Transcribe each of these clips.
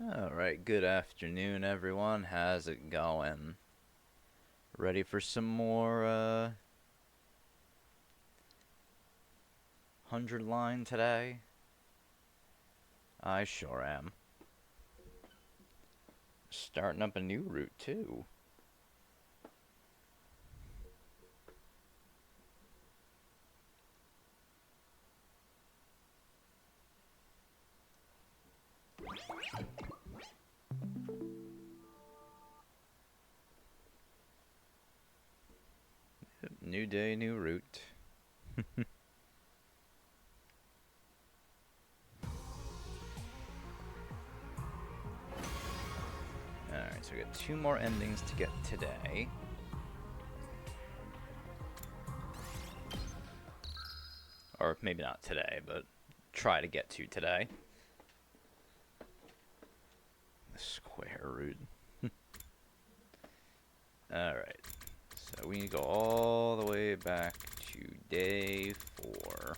Alright, good afternoon everyone. How's it going? Ready for some more 100 line today? I sure am. Starting up a new route too. New day, new route. Alright, so we got two more endings to get today. Or maybe not today, but try to get to today. The square route. Alright. So we need to go all the way back to day 4.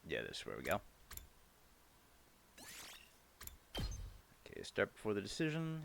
Yeah, this is where we go. Okay, start before the decision.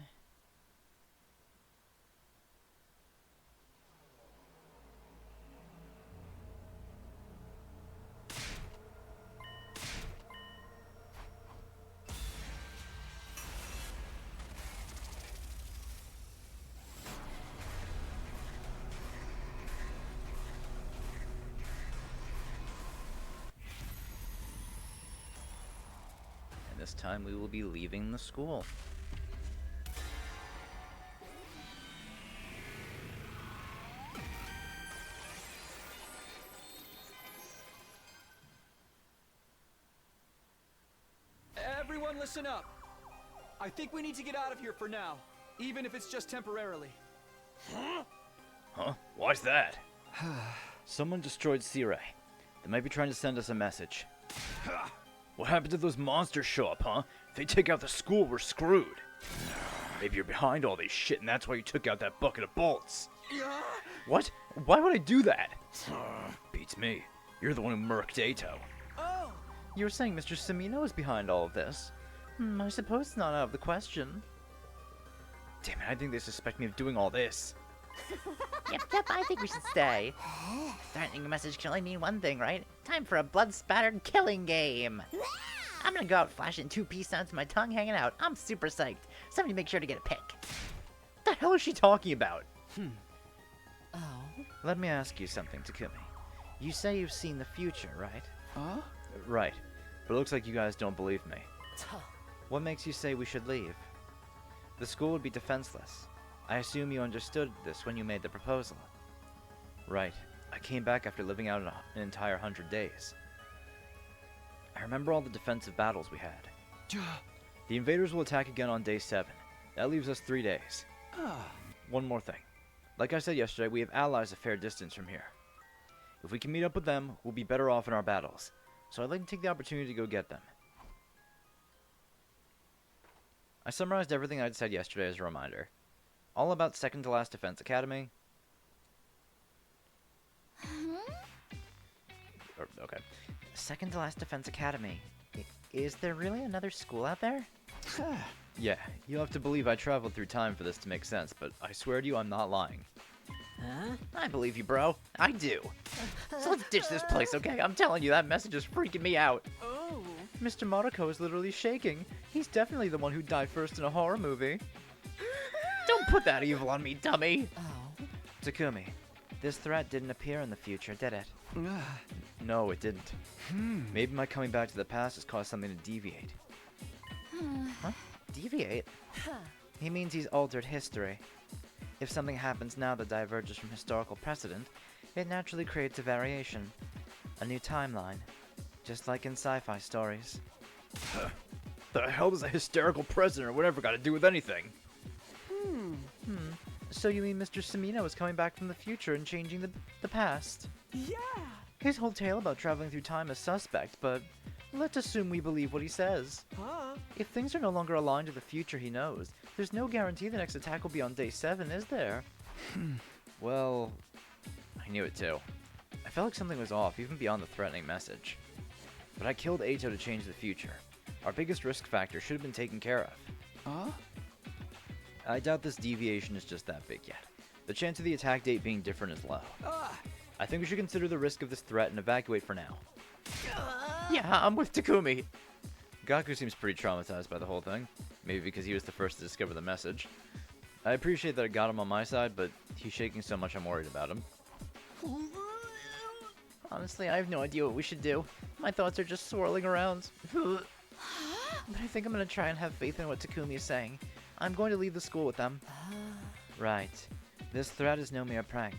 And this time we will be leaving the school. Everyone listen up. I think we need to get out of here for now, even if it's just temporarily. Huh? Why's that? Someone destroyed Sea-Ray. They might be trying to send us a message. What happened to those monsters show up, huh? If they take out the school, we're screwed. Maybe you're behind all this shit and that's why you took out that bucket of bolts. What? Why would I do that? Beats me. You're the one who murked Ato. Oh! You were saying Mr. Samino is behind all of this. I suppose it's not out of the question. Damn it, I think they suspect me of doing all this. Yep, I think we should stay. Threatening a message can only mean one thing, right? Time for a blood-spattered killing game. I'm gonna go out flashing 2 peace signs with my tongue hanging out. I'm super psyched. Somebody make sure to get a pic. What the hell is she talking about? Oh? Let me ask you something, Takumi. You say you've seen the future, right? Huh? Right. But it looks like you guys don't believe me. What makes you say we should leave? The school would be defenseless. I assume you understood this when you made the proposal. Right. I came back after living out an entire 100 days. I remember all the defensive battles we had. The invaders will attack again on day 7. That leaves us 3 days. One more thing. Like I said yesterday, we have allies a fair distance from here. If we can meet up with them, we'll be better off in our battles. So I'd like to take the opportunity to go get them. I summarized everything I'd said yesterday as a reminder. All about Second to Last Defense Academy. Okay. Second to Last Defense Academy. Is there really another school out there? Yeah, you'll have to believe I traveled through time for this to make sense, but I swear to you I'm not lying. Huh? I believe you, bro. I do. So let's ditch this place, okay? I'm telling you, that message is freaking me out. Oh! Mr. Mariko is literally shaking. He's definitely the one who died first in a horror movie. Don't put that evil on me, dummy! Oh? Takumi, this threat didn't appear in the future, did it? No, it didn't. Maybe my coming back to the past has caused something to deviate. Huh? Deviate? He means he's altered history. If something happens now that diverges from historical precedent, it naturally creates a variation. A new timeline. Just like in sci-fi stories. The hell does a hysterical president or whatever got to do with anything? So you mean Mr. Samino is coming back from the future and changing the past? Yeah! His whole tale about traveling through time is suspect, but let's assume we believe what he says. Huh? If things are no longer aligned to the future he knows, there's no guarantee the next attack will be on day 7, is there? Well, I knew it too. I felt like something was off, even beyond the threatening message. But I killed Ato to change the future. Our biggest risk factor should have been taken care of. Huh? I doubt this deviation is just that big yet. The chance of the attack date being different is low. I think we should consider the risk of this threat and evacuate for now. Yeah, I'm with Takumi. Gaku seems pretty traumatized by the whole thing. Maybe because he was the first to discover the message. I appreciate that I got him on my side, but he's shaking so much I'm worried about him. Honestly, I have no idea what we should do. My thoughts are just swirling around. But I think I'm gonna try and have faith in what Takumi is saying. I'm going to leave the school with them. Right. This threat is no mere prank.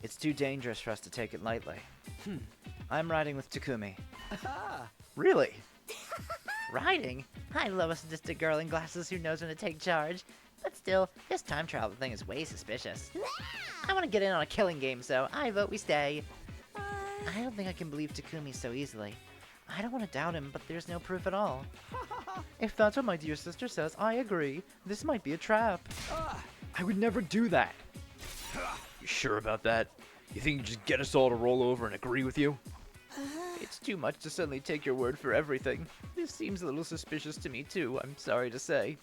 It's too dangerous for us to take it lightly. I'm riding with Takumi. Really? Riding? I love a sadistic girl in glasses who knows when to take charge. But still, this time travel thing is way suspicious. I want to get in on a killing game, so I vote we stay. I don't think I can believe Takumi so easily. I don't want to doubt him, but there's no proof at all. If that's what my dear sister says, I agree. This might be a trap. I would never do that. You sure about that? You think you just get us all to roll over and agree with you? It's too much to suddenly take your word for everything. This seems a little suspicious to me, too, I'm sorry to say.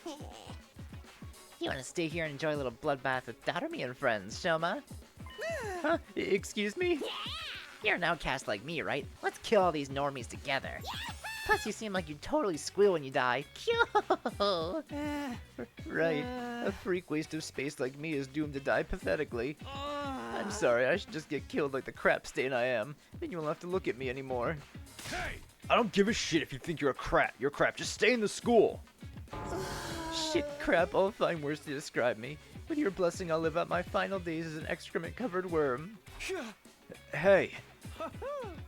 You want to stay here and enjoy a little bloodbath with Darumi and friends, Shoma? Huh? Excuse me? You're an outcast like me, right? Let's kill all these normies together. Plus, you seem like you totally squeal when you die. Right. A freak waste of space like me is doomed to die pathetically. I'm sorry, I should just get killed like the crap stain I am. Then you won't have to look at me anymore. Hey! I don't give a shit if you think you're a crap. You're crap. Just stay in the school. Shit, crap, all fine words to describe me. With your blessing, I'll live out my final days as an excrement-covered worm. Hey!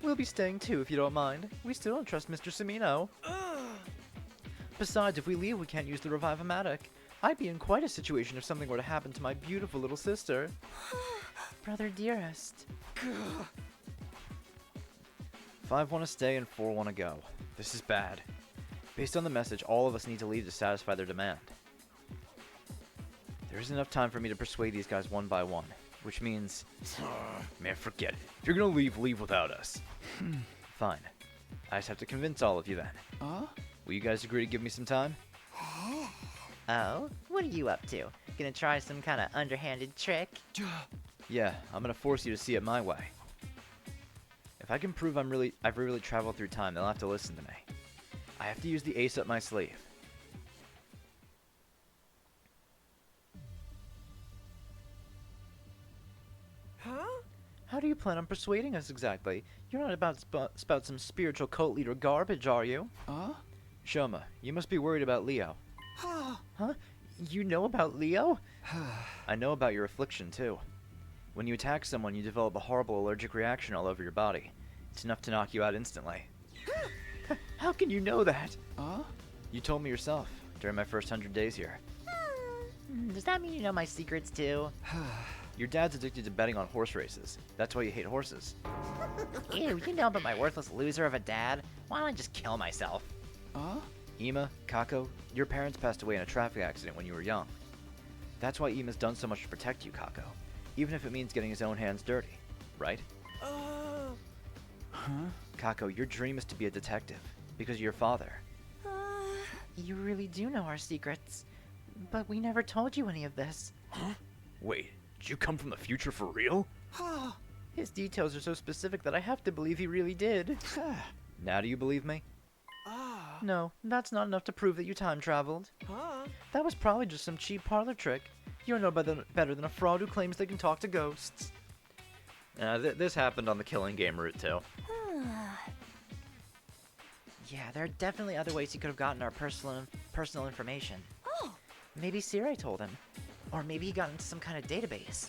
We'll be staying too, if you don't mind. We still don't trust Mr. Samino. Besides, if we leave, we can't use the Revive-O-Matic. I'd be in quite a situation if something were to happen to my beautiful little sister. Brother dearest. 5 want to stay and 4 want to go. This is bad. Based on the message, all of us need to leave to satisfy their demand. There isn't enough time for me to persuade these guys one by one, which means... man, forget it. If you're gonna leave, leave without us. Fine. I just have to convince all of you then. Will you guys agree to give me some time? Oh? What are you up to? Gonna try some kind of underhanded trick? Yeah, I'm gonna force you to see it my way. If I can prove I've really traveled through time, they'll have to listen to me. I have to use the ace up my sleeve. How do you plan on persuading us exactly? You're not about to spout some spiritual cult leader garbage, are you? Shoma, you must be worried about Leo. Huh? You know about Leo? I know about your affliction, too. When you attack someone, you develop a horrible allergic reaction all over your body. It's enough to knock you out instantly. How can you know that? You told me yourself, during my first 100 days here. Does that mean you know my secrets too? Your dad's addicted to betting on horse races. That's why you hate horses. Ew, you know about my worthless loser of a dad? Why don't I just kill myself? Ima, Kako, your parents passed away in a traffic accident when you were young. That's why Ima's done so much to protect you, Kako. Even if it means getting his own hands dirty. Right? Kako, your dream is to be a detective. Because of your father. You really do know our secrets. But we never told you any of this. Wait, did you come from the future for real? His details are so specific that I have to believe he really did. Now do you believe me? No, that's not enough to prove that you time traveled. That was probably just some cheap parlor trick. You're no better than a fraud who claims they can talk to ghosts. This happened on the Killing Game route too. Yeah, there are definitely other ways he could have gotten our personal information. Maybe Sirai told him. Or maybe he got into some kind of database.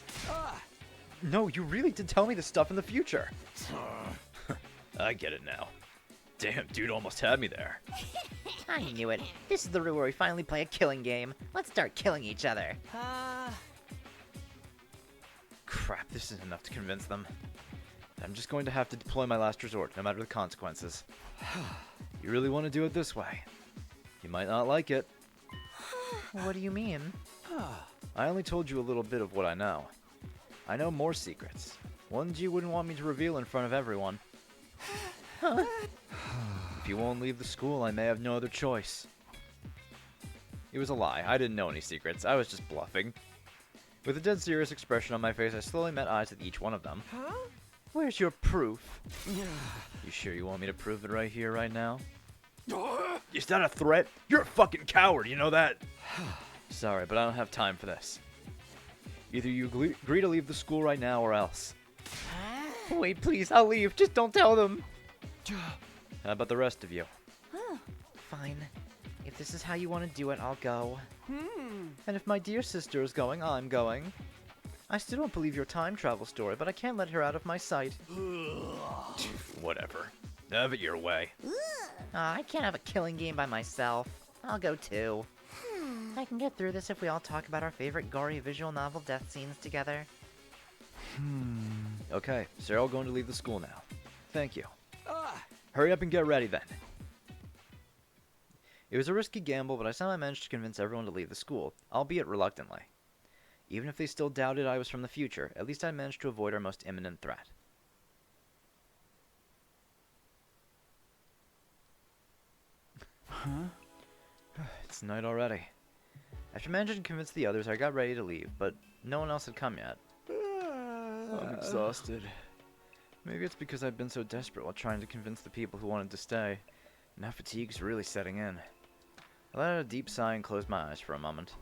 No, you really did tell me this stuff in the future. I get it now. Damn, dude almost had me there. I knew it. This is the route where we finally play a killing game. Let's start killing each other. Crap, this isn't enough to convince them. I'm just going to have to deploy my last resort, no matter the consequences. You really want to do it this way? You might not like it. What do you mean? I only told you a little bit of what I know. I know more secrets. Ones you wouldn't want me to reveal in front of everyone. If you won't leave the school, I may have no other choice. It was a lie. I didn't know any secrets. I was just bluffing. With a dead serious expression on my face, I slowly met eyes with each one of them. Huh? Where's your proof? You sure you want me to prove it right here, right now? Is that a threat? You're a fucking coward, you know that? Sorry, but I don't have time for this. Either you agree to leave the school right now or else. Wait, please, I'll leave. Just don't tell them. How about the rest of you? Fine. If this is how you want to do it, I'll go. And if my dear sister is going, I'm going. I still don't believe your time travel story, but I can't let her out of my sight. Whatever. Have it your way. I can't have a killing game by myself. I'll go too. I can get through this if we all talk about our favorite gory visual novel death scenes together. Okay, so you're all going to leave the school now. Thank you. Hurry up and get ready then. It was a risky gamble, but I somehow managed to convince everyone to leave the school, albeit reluctantly. Even if they still doubted I was from the future, at least I managed to avoid our most imminent threat. It's night already. After managing to convince the others, I got ready to leave, but no one else had come yet. I'm exhausted. Maybe it's because I've been so desperate while trying to convince the people who wanted to stay. Now fatigue's really setting in. I let out a deep sigh and closed my eyes for a moment.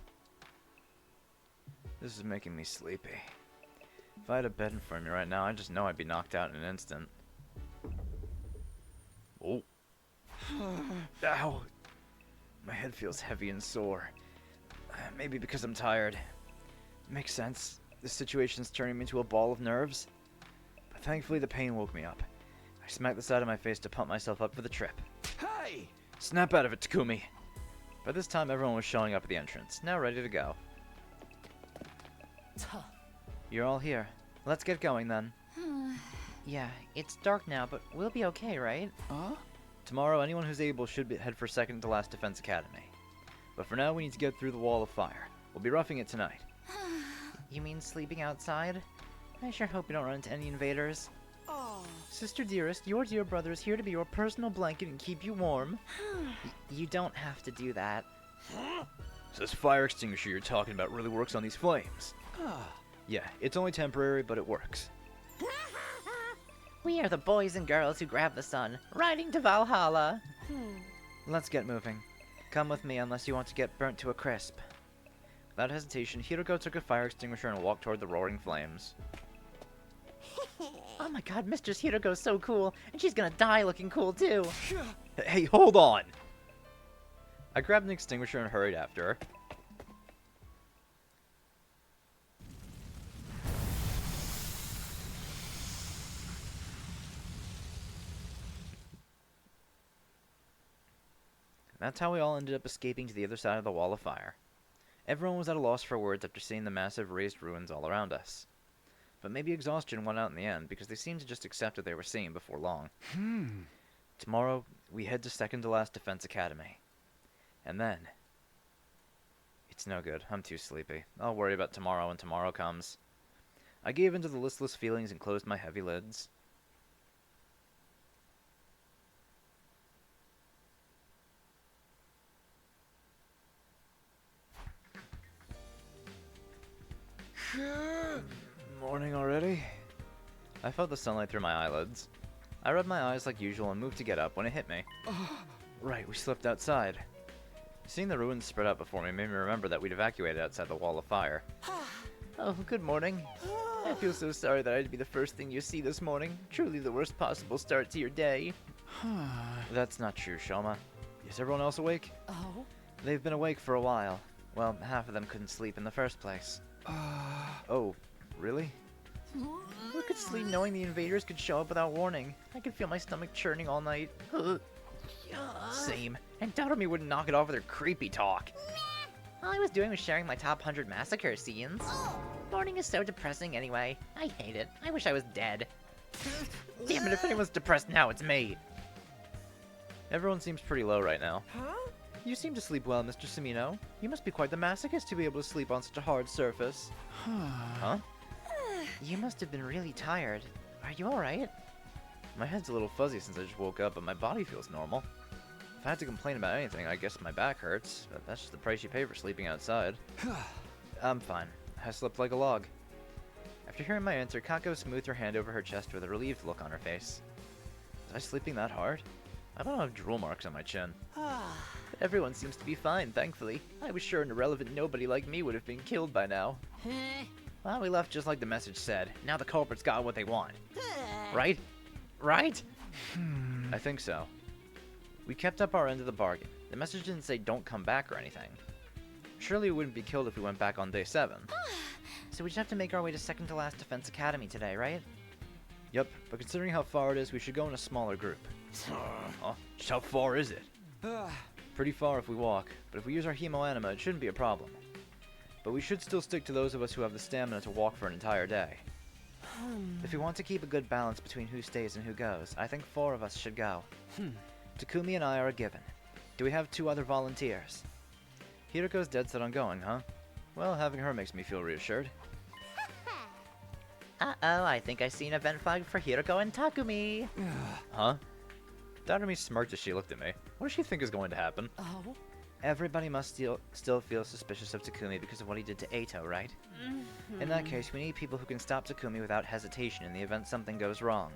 This is making me sleepy. If I had a bed in front of me right now, I just know I'd be knocked out in an instant. Oh. Ow. My head feels heavy and sore. Maybe because I'm tired. Makes sense. This situation's turning me into a ball of nerves. But thankfully the pain woke me up. I smacked the side of my face to pump myself up for the trip. Hey! Snap out of it, Takumi! By this time everyone was showing up at the entrance, now ready to go. You're all here. Let's get going then. Yeah, it's dark now, but we'll be okay, right? Tomorrow, anyone who's able should head for second to last Defense Academy. But for now, we need to get through the wall of fire. We'll be roughing it tonight. You mean sleeping outside? I sure hope we don't run into any invaders. Sister dearest, your dear brother is here to be your personal blanket and keep you warm. You don't have to do that. So this fire extinguisher you're talking about really works on these flames. Yeah, it's only temporary, but it works. We are the boys and girls who grab the sun, riding to Valhalla. Let's get moving. Come with me unless you want to get burnt to a crisp. Without hesitation, Hiroko took a fire extinguisher and walked toward the roaring flames. Oh my god, Mistress Hiroko's so cool, and she's gonna die looking cool too. Hey, hold on! I grabbed an extinguisher and hurried after her. That's how we all ended up escaping to the other side of the wall of fire. Everyone was at a loss for words after seeing the massive raised ruins all around us. But maybe exhaustion won out in the end, because they seemed to just accept what they were seeing before long. Tomorrow, we head to second to last Defense Academy. And then... It's no good. I'm too sleepy. I'll worry about tomorrow when tomorrow comes. I gave in to the listless feelings and closed my heavy lids. Morning already? I felt the sunlight through my eyelids. I rubbed my eyes like usual and moved to get up when it hit me. Right, we slipped outside. Seeing the ruins spread out before me made me remember that we'd evacuated outside the wall of fire. Oh, good morning. I feel so sorry that I'd be the first thing you see this morning. Truly the worst possible start to your day. That's not true, Shoma. Is everyone else awake? Oh? They've been awake for a while. Well, half of them couldn't sleep in the first place. Oh, really? Who could sleep knowing the invaders could show up without warning? I could feel my stomach churning all night. Same. And Doremi wouldn't knock it off with her creepy talk. All I was doing was sharing my top 100 massacre scenes. Morning is so depressing anyway. I hate it. I wish I was dead. Damn it, if anyone's depressed now, it's me. Everyone seems pretty low right now. Huh? You seem to sleep well, Mr. Samino. You must be quite the masochist to be able to sleep on such a hard surface. Huh? You must have been really tired. Are you alright? My head's a little fuzzy since I just woke up, but my body feels normal. If I had to complain about anything, I guess my back hurts, but that's just the price you pay for sleeping outside. I'm fine. I slept like a log. After hearing my answer, Kako smoothed her hand over her chest with a relieved look on her face. Was I sleeping that hard? I don't have drool marks on my chin. But everyone seems to be fine, thankfully. I was sure an irrelevant nobody like me would have been killed by now. Well, we left just like the message said. Now the culprits got what they want. Right? Right? I think so. We kept up our end of the bargain. The message didn't say don't come back or anything. Surely we wouldn't be killed if we went back on day 7. So we just have to make our way to second to last Defense Academy today, right? Yep, but considering how far it is, we should go in a smaller group. Oh, just how far is it? Pretty far if we walk, but if we use our Hemo-Anima, it shouldn't be a problem. But we should still stick to those of us who have the stamina to walk for an entire day. If we want to keep a good balance between who stays and who goes, I think 4 of us should go. Takumi and I are a given. Do we have 2 other volunteers? Hiroko's dead set on going, huh? Well, having her makes me feel reassured. Uh-oh, I think I see an event flag for Hiroko and Takumi. Huh? Darume smirked as she looked at me. What does she think is going to happen? Oh? Everybody must still feel suspicious of Takumi because of what he did to Eito, right? In that case, we need people who can stop Takumi without hesitation in the event something goes wrong.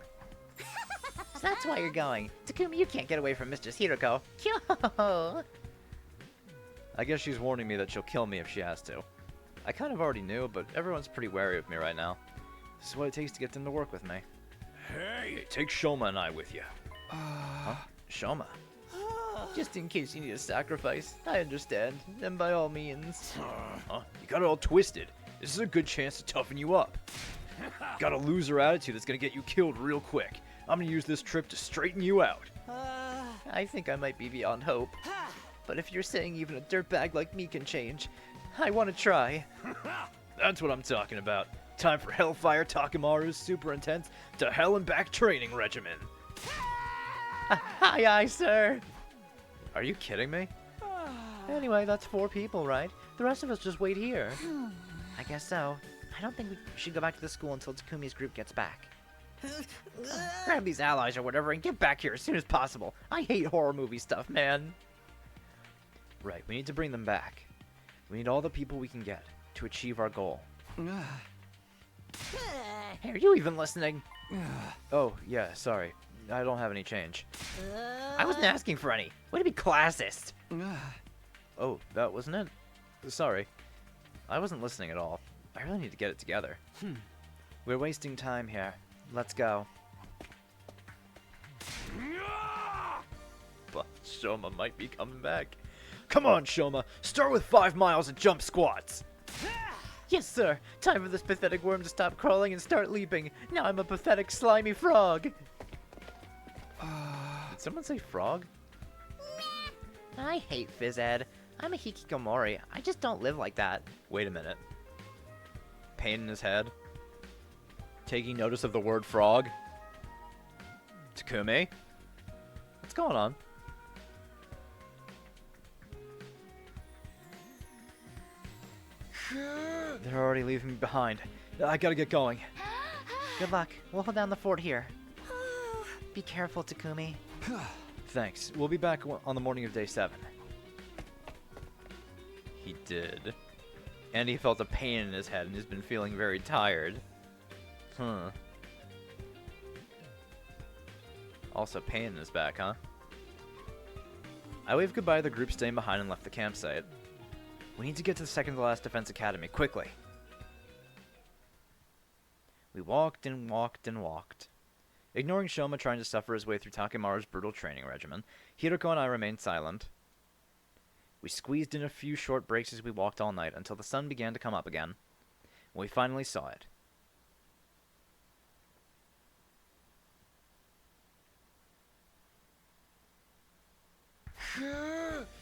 So that's why you're going. Takumi, you can't get away from Mistress Hiroko. Yo! I guess she's warning me that she'll kill me if she has to. I kind of already knew, but everyone's pretty wary of me right now. This is what it takes to get them to work with me. Hey, take Shoma and I with you. Huh? Shoma? Just in case you need a sacrifice. I understand. And by all means. Huh? You got it all twisted. This is a good chance to toughen you up. Got a loser attitude that's gonna get you killed real quick. I'm gonna use this trip to straighten you out. I think I might be beyond hope. But if you're saying even a dirtbag like me can change, I want to try. That's what I'm talking about. Time for Hellfire Takemaru's super intense to hell and back training regimen. Aye, aye, sir. Are you kidding me? Anyway, that's 4 people, right? The rest of us just wait here. I guess so. I don't think we should go back to the school until Takumi's group gets back. Grab these allies or whatever and get back here as soon as possible. I hate horror movie stuff, man. Right, we need to bring them back. We need all the people we can get to achieve our goal. Hey, are you even listening? Oh, yeah, sorry. I don't have any change. I wasn't asking for any. Way to be classist. Oh, that wasn't it? Sorry. I wasn't listening at all. I really need to get it together. We're wasting time here. Let's go. But Shoma might be coming back. Come on, Shoma. Start with 5 miles and jump squats. Yes, sir. Time for this pathetic worm to stop crawling and start leaping. Now I'm a pathetic, slimy frog. Did someone say frog? I hate phys ed. I'm a hikikomori. I just don't live like that. Wait a minute. Pain in his head. Taking notice of the word frog. Takumi? What's going on? They're already leaving me behind. I gotta get going. Good luck. We'll hold down the fort here. Be careful, Takumi. Thanks. We'll be back on the morning of day 7. He did. And he felt a pain in his head and has been feeling very tired. Also pain in his back, huh? I waved goodbye to the group staying behind and left the campsite. We need to get to the second to last Defense Academy, quickly. We walked and walked and walked. Ignoring Shoma trying to suffer his way through Takemaru's brutal training regimen, Hiroko and I remained silent. We squeezed in a few short breaks as we walked all night until the sun began to come up again. We finally saw it.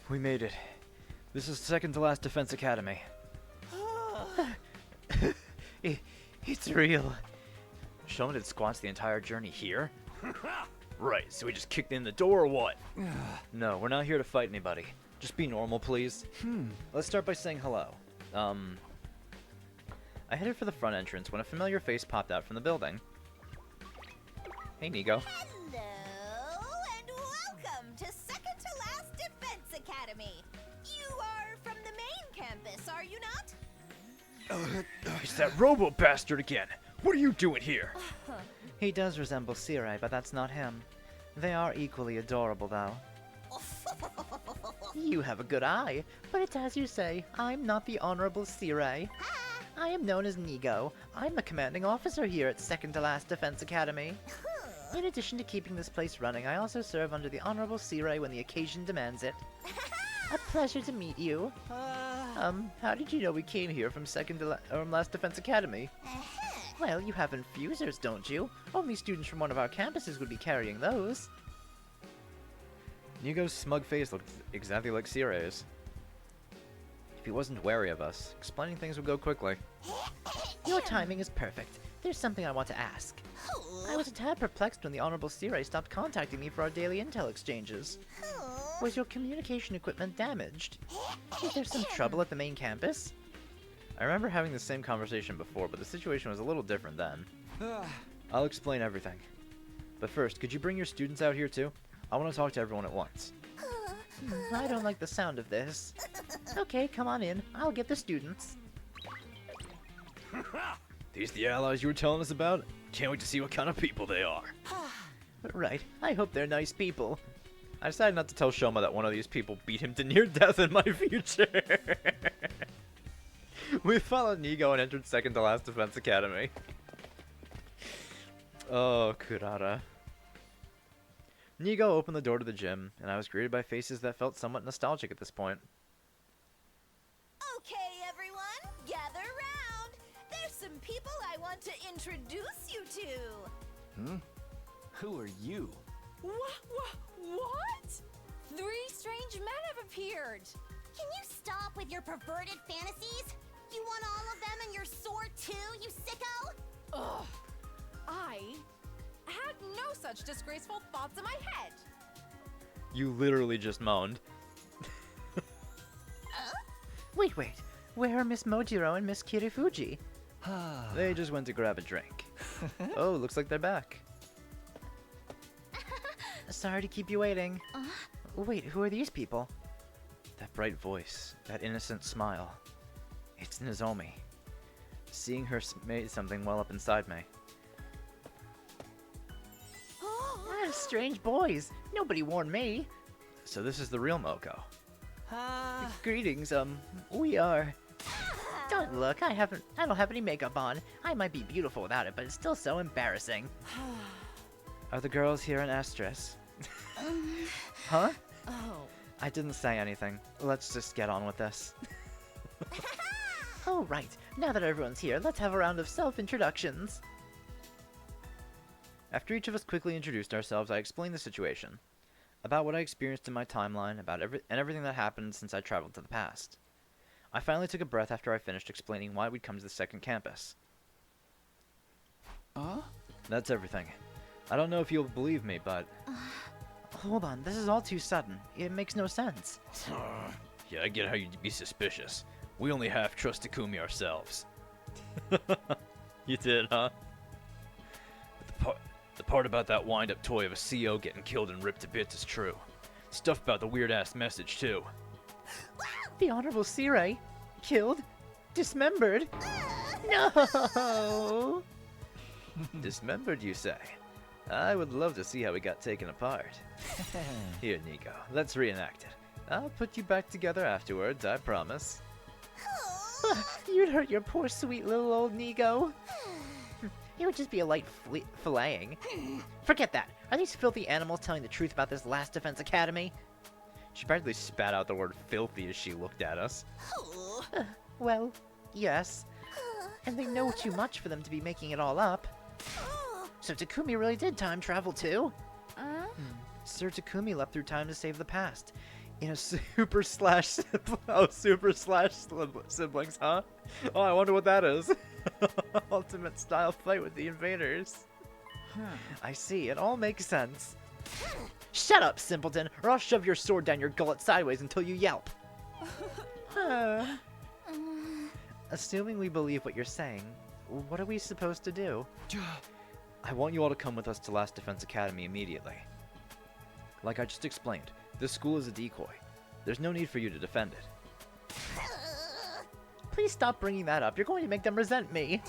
We made it. This is the second to last Defense Academy. It's real. Shoma did squats the entire journey here? Right, so we just kicked in the door or what? No, we're not here to fight anybody. Just be normal, please. Let's start by saying hello. I I headed for the front entrance when a familiar face popped out from the building. Hey, Nigo. Hello, and welcome to Second to Last Defense Academy. You are from the main campus, are you not? It's that Robo bastard again. What are you doing here? He does resemble Sirai, but that's not him. They are equally adorable, though. You have a good eye, but it's as you say, I'm not the Honorable Sirai. I am known as Nigo. I'm the commanding officer here at Second to Last Defense Academy. In addition to keeping this place running, I also serve under the Honorable Sirai when the occasion demands it. A pleasure to meet you. How did you know we came here from Second to Last Defense Academy? Well, you have infusers, don't you? Only students from one of our campuses would be carrying those. Nigo's smug face looked exactly like Sirai's. If he wasn't wary of us, explaining things would go quickly. Your timing is perfect. There's something I want to ask. I was a tad perplexed when the Honorable Sirai stopped contacting me for our daily intel exchanges. Was your communication equipment damaged? Is there some trouble at the main campus? I remember having the same conversation before, but the situation was a little different then. I'll explain everything. But first, could you bring your students out here too? I want to talk to everyone at once. I don't like the sound of this. Okay, come on in. I'll get the students. These the allies you were telling us about? Can't wait to see what kind of people they are. Right, I hope they're nice people. I decided not to tell Shoma that one of these people beat him to near death in my future. We followed Nigo and entered Second to Last Defense Academy. Oh, Kurara. Nigo opened the door to the gym, and I was greeted by faces that felt somewhat nostalgic at this point. Okay, everyone, gather round. There's some people I want to introduce you to. Who are you? What? 3 strange men have appeared. Can you stop with your perverted fantasies? You want all of them in your sword too, you sicko? Ugh. I had no such disgraceful thoughts in my head. You literally just moaned. Wait. Where are Miss Mojiro and Miss Kirifuji? They just went to grab a drink. Oh, looks like they're back. Sorry to keep you waiting. Wait, who are these people? That bright voice, that innocent smile. It's Nozomi. Seeing her made something well up inside me. Strange boys. Nobody warned me. So this is the real Moko. Greetings, we are... Don't look, I don't have any makeup on. I might be beautiful without it, but it's still so embarrassing. Are the girls here in Estrus? Huh? Oh. I didn't say anything. Let's just get on with this. Oh, right. Now that everyone's here, let's have a round of self-introductions. After each of us quickly introduced ourselves, I explained the situation. About what I experienced in my timeline, about everything that happened since I traveled to the past. I finally took a breath after I finished explaining why we'd come to the second campus. That's everything. I don't know if you'll believe me, but... Hold on, this is all too sudden. It makes no sense. Yeah, I get how you'd be suspicious. We only half trust Takumi ourselves. You did, huh? The part about that wind-up toy of a CO getting killed and ripped to bits is true. Stuff about the weird-ass message, too. The Honorable Sirai? Killed? Dismembered? No! Dismembered, you say? I would love to see how we got taken apart. Here, Nigo, let's reenact it. I'll put you back together afterwards, I promise. You'd hurt your poor sweet little old Nigo. It would just be a light filleting. Forget that. Are these filthy animals telling the truth about this last Defense Academy? She practically spat out the word filthy as she looked at us. Well, yes. And they know too much for them to be making it all up. So Takumi really did time travel too? Sir Takumi leapt through time to save the past. In a super slash siblings, huh? Oh, I wonder what that is. Ultimate style fight with the invaders. I see, it all makes sense. Shut up, simpleton, or I'll shove your sword down your gullet sideways until you yelp. Assuming we believe what you're saying, what are we supposed to do? I want you all to come with us to Last Defense Academy immediately. Like I just explained, this school is a decoy. There's no need for you to defend it. Please stop bringing that up. You're going to make them resent me.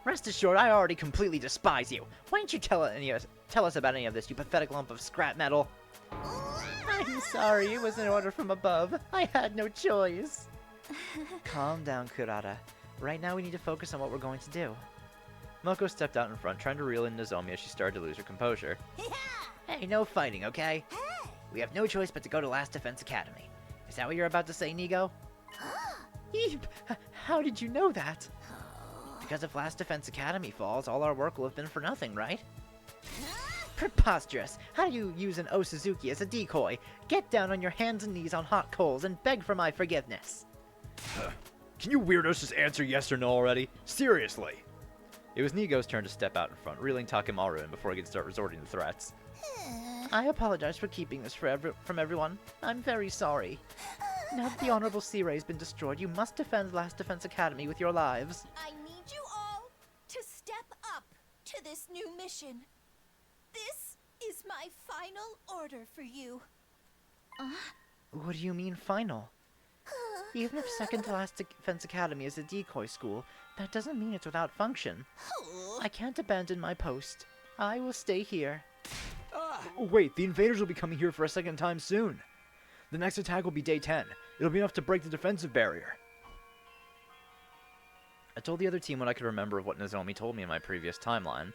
Rest assured, I already completely despise you. Why didn't you tell us about any of this, you pathetic lump of scrap metal? I'm sorry, it was an order from above. I had no choice. Calm down, Kurata. Right now we need to focus on what we're going to do. Moko stepped out in front, trying to reel in Nozomi as she started to lose her composure. Hey, no fighting, okay? We have no choice but to go to Last Defense Academy. Is that what you're about to say, Nigo? Eep! How did you know that? Because if Last Defense Academy falls, all our work will have been for nothing, right? Preposterous! How do you use an Osuzuki as a decoy? Get down on your hands and knees on hot coals and beg for my forgiveness. Can you weirdos just answer yes or no already? Seriously! It was Nigo's turn to step out in front, reeling Takemaru in before he could start resorting to threats. I apologize for keeping this from everyone. I'm very sorry. Now that the Honorable Sea Ray has been destroyed, you must defend Last Defense Academy with your lives. I need you all to step up to this new mission. This is my final order for you. What do you mean, final? Even if Second to Last Defense Academy is a decoy school, that doesn't mean it's without function. I can't abandon my post. I will stay here. Wait, the invaders will be coming here for a second time soon. The next attack will be day 10. It'll be enough to break the defensive barrier. I told the other team what I could remember of what Nozomi told me in my previous timeline.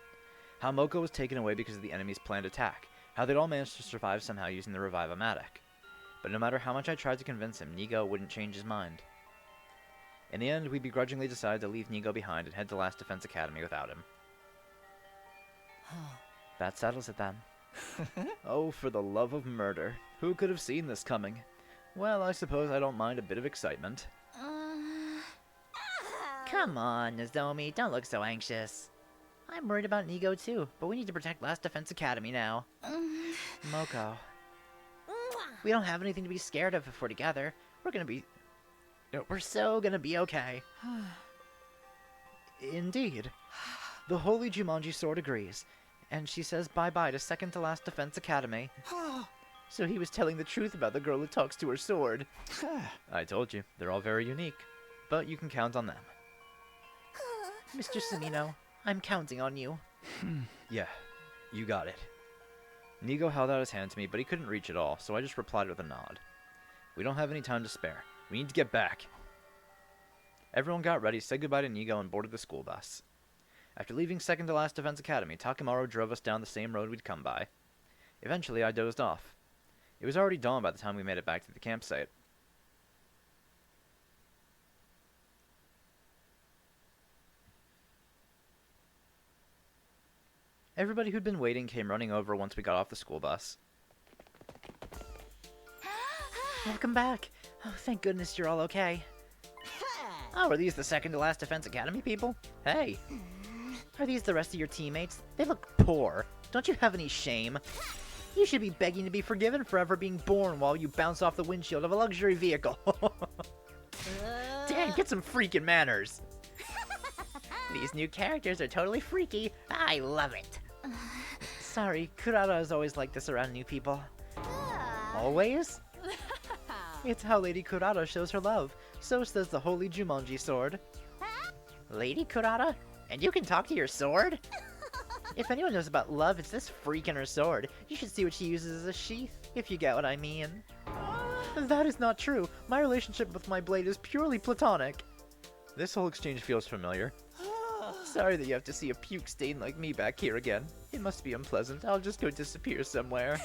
How Moko was taken away because of the enemy's planned attack. How they'd all managed to survive somehow using the Revive-O-Matic. But no matter how much I tried to convince him, Nigo wouldn't change his mind. In the end, we begrudgingly decided to leave Nigo behind and head to Last Defense Academy without him. That settles it then. Oh, for the love of murder. Who could have seen this coming? Well, I suppose I don't mind a bit of excitement. Come on, Nozomi, don't look so anxious. I'm worried about Nigo too, but we need to protect Last Defense Academy now. Moko. We don't have anything to be scared of if we're together. We're so gonna be okay. Indeed. The Holy Jumanji Sword agrees, and she says bye-bye to Second to Last Defense Academy. So he was telling the truth about the girl who talks to her sword. I told you, they're all very unique, but you can count on them. Mr. Sumino, I'm counting on you. Yeah, you got it. Nigo held out his hand to me, but he couldn't reach it all, so I just replied with a nod. We don't have any time to spare. We need to get back. Everyone got ready, said goodbye to Nigo, and boarded the school bus. After leaving Second to Last Defense Academy, Takemaru drove us down the same road we'd come by. Eventually, I dozed off. It was already dawn by the time we made it back to the campsite. Everybody who'd been waiting came running over once we got off the school bus. Welcome back. Oh, thank goodness you're all okay. Oh, are these the Second to Last Defense Academy people? Hey! Are these the rest of your teammates? They look poor. Don't you have any shame? You should be begging to be forgiven for ever being born while you bounce off the windshield of a luxury vehicle. Damn, get some freaking manners. These new characters are totally freaky. I love it. Sorry, Kurata is always like this around new people. Always? It's how Lady Kurata shows her love. So says the Holy Jumanji Sword. Lady Kurata? And you can talk to your sword? If anyone knows about love, it's this freak in her sword. You should see what she uses as a sheath, if you get what I mean. That is not true. My relationship with my blade is purely platonic. This whole exchange feels familiar. Sorry that you have to see a puke stain like me back here again. It must be unpleasant. I'll just go disappear somewhere.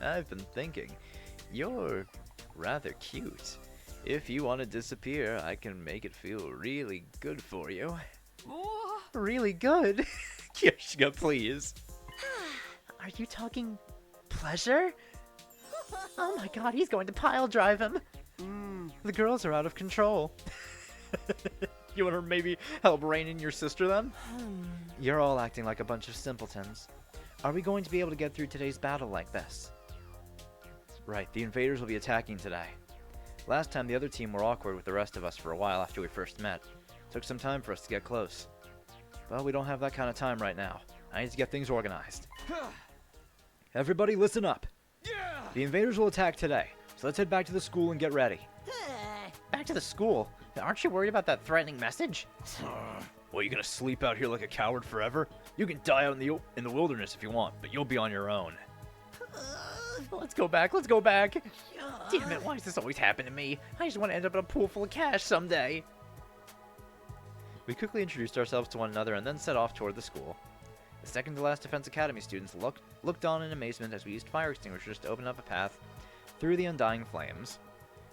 I've been thinking. You're rather cute. If you want to disappear, I can make it feel really good for you. Really good? Kyoshika, please. Are you talking pleasure? Oh my god, he's going to pile drive him. The girls are out of control. You want to maybe help rein in your sister then? You're all acting like a bunch of simpletons. Are we going to be able to get through today's battle like this? Right, the invaders will be attacking today. Last time, the other team were awkward with the rest of us for a while after we first met. Took some time for us to get close. Well, we don't have that kind of time right now. I need to get things organized. Everybody listen up. Yeah! The invaders will attack today, so let's head back to the school and get ready. Back to the school? Aren't you worried about that threatening message? Well, you gonna sleep out here like a coward forever? You can die out in the wilderness if you want, but you'll be on your own. Let's go back, let's go back. Damn it, why does this always happen to me? I just want to end up in a pool full of cash someday. We quickly introduced ourselves to one another and then set off toward the school. The second to last Defense Academy students looked on in amazement as we used fire extinguishers to open up a path through the undying flames.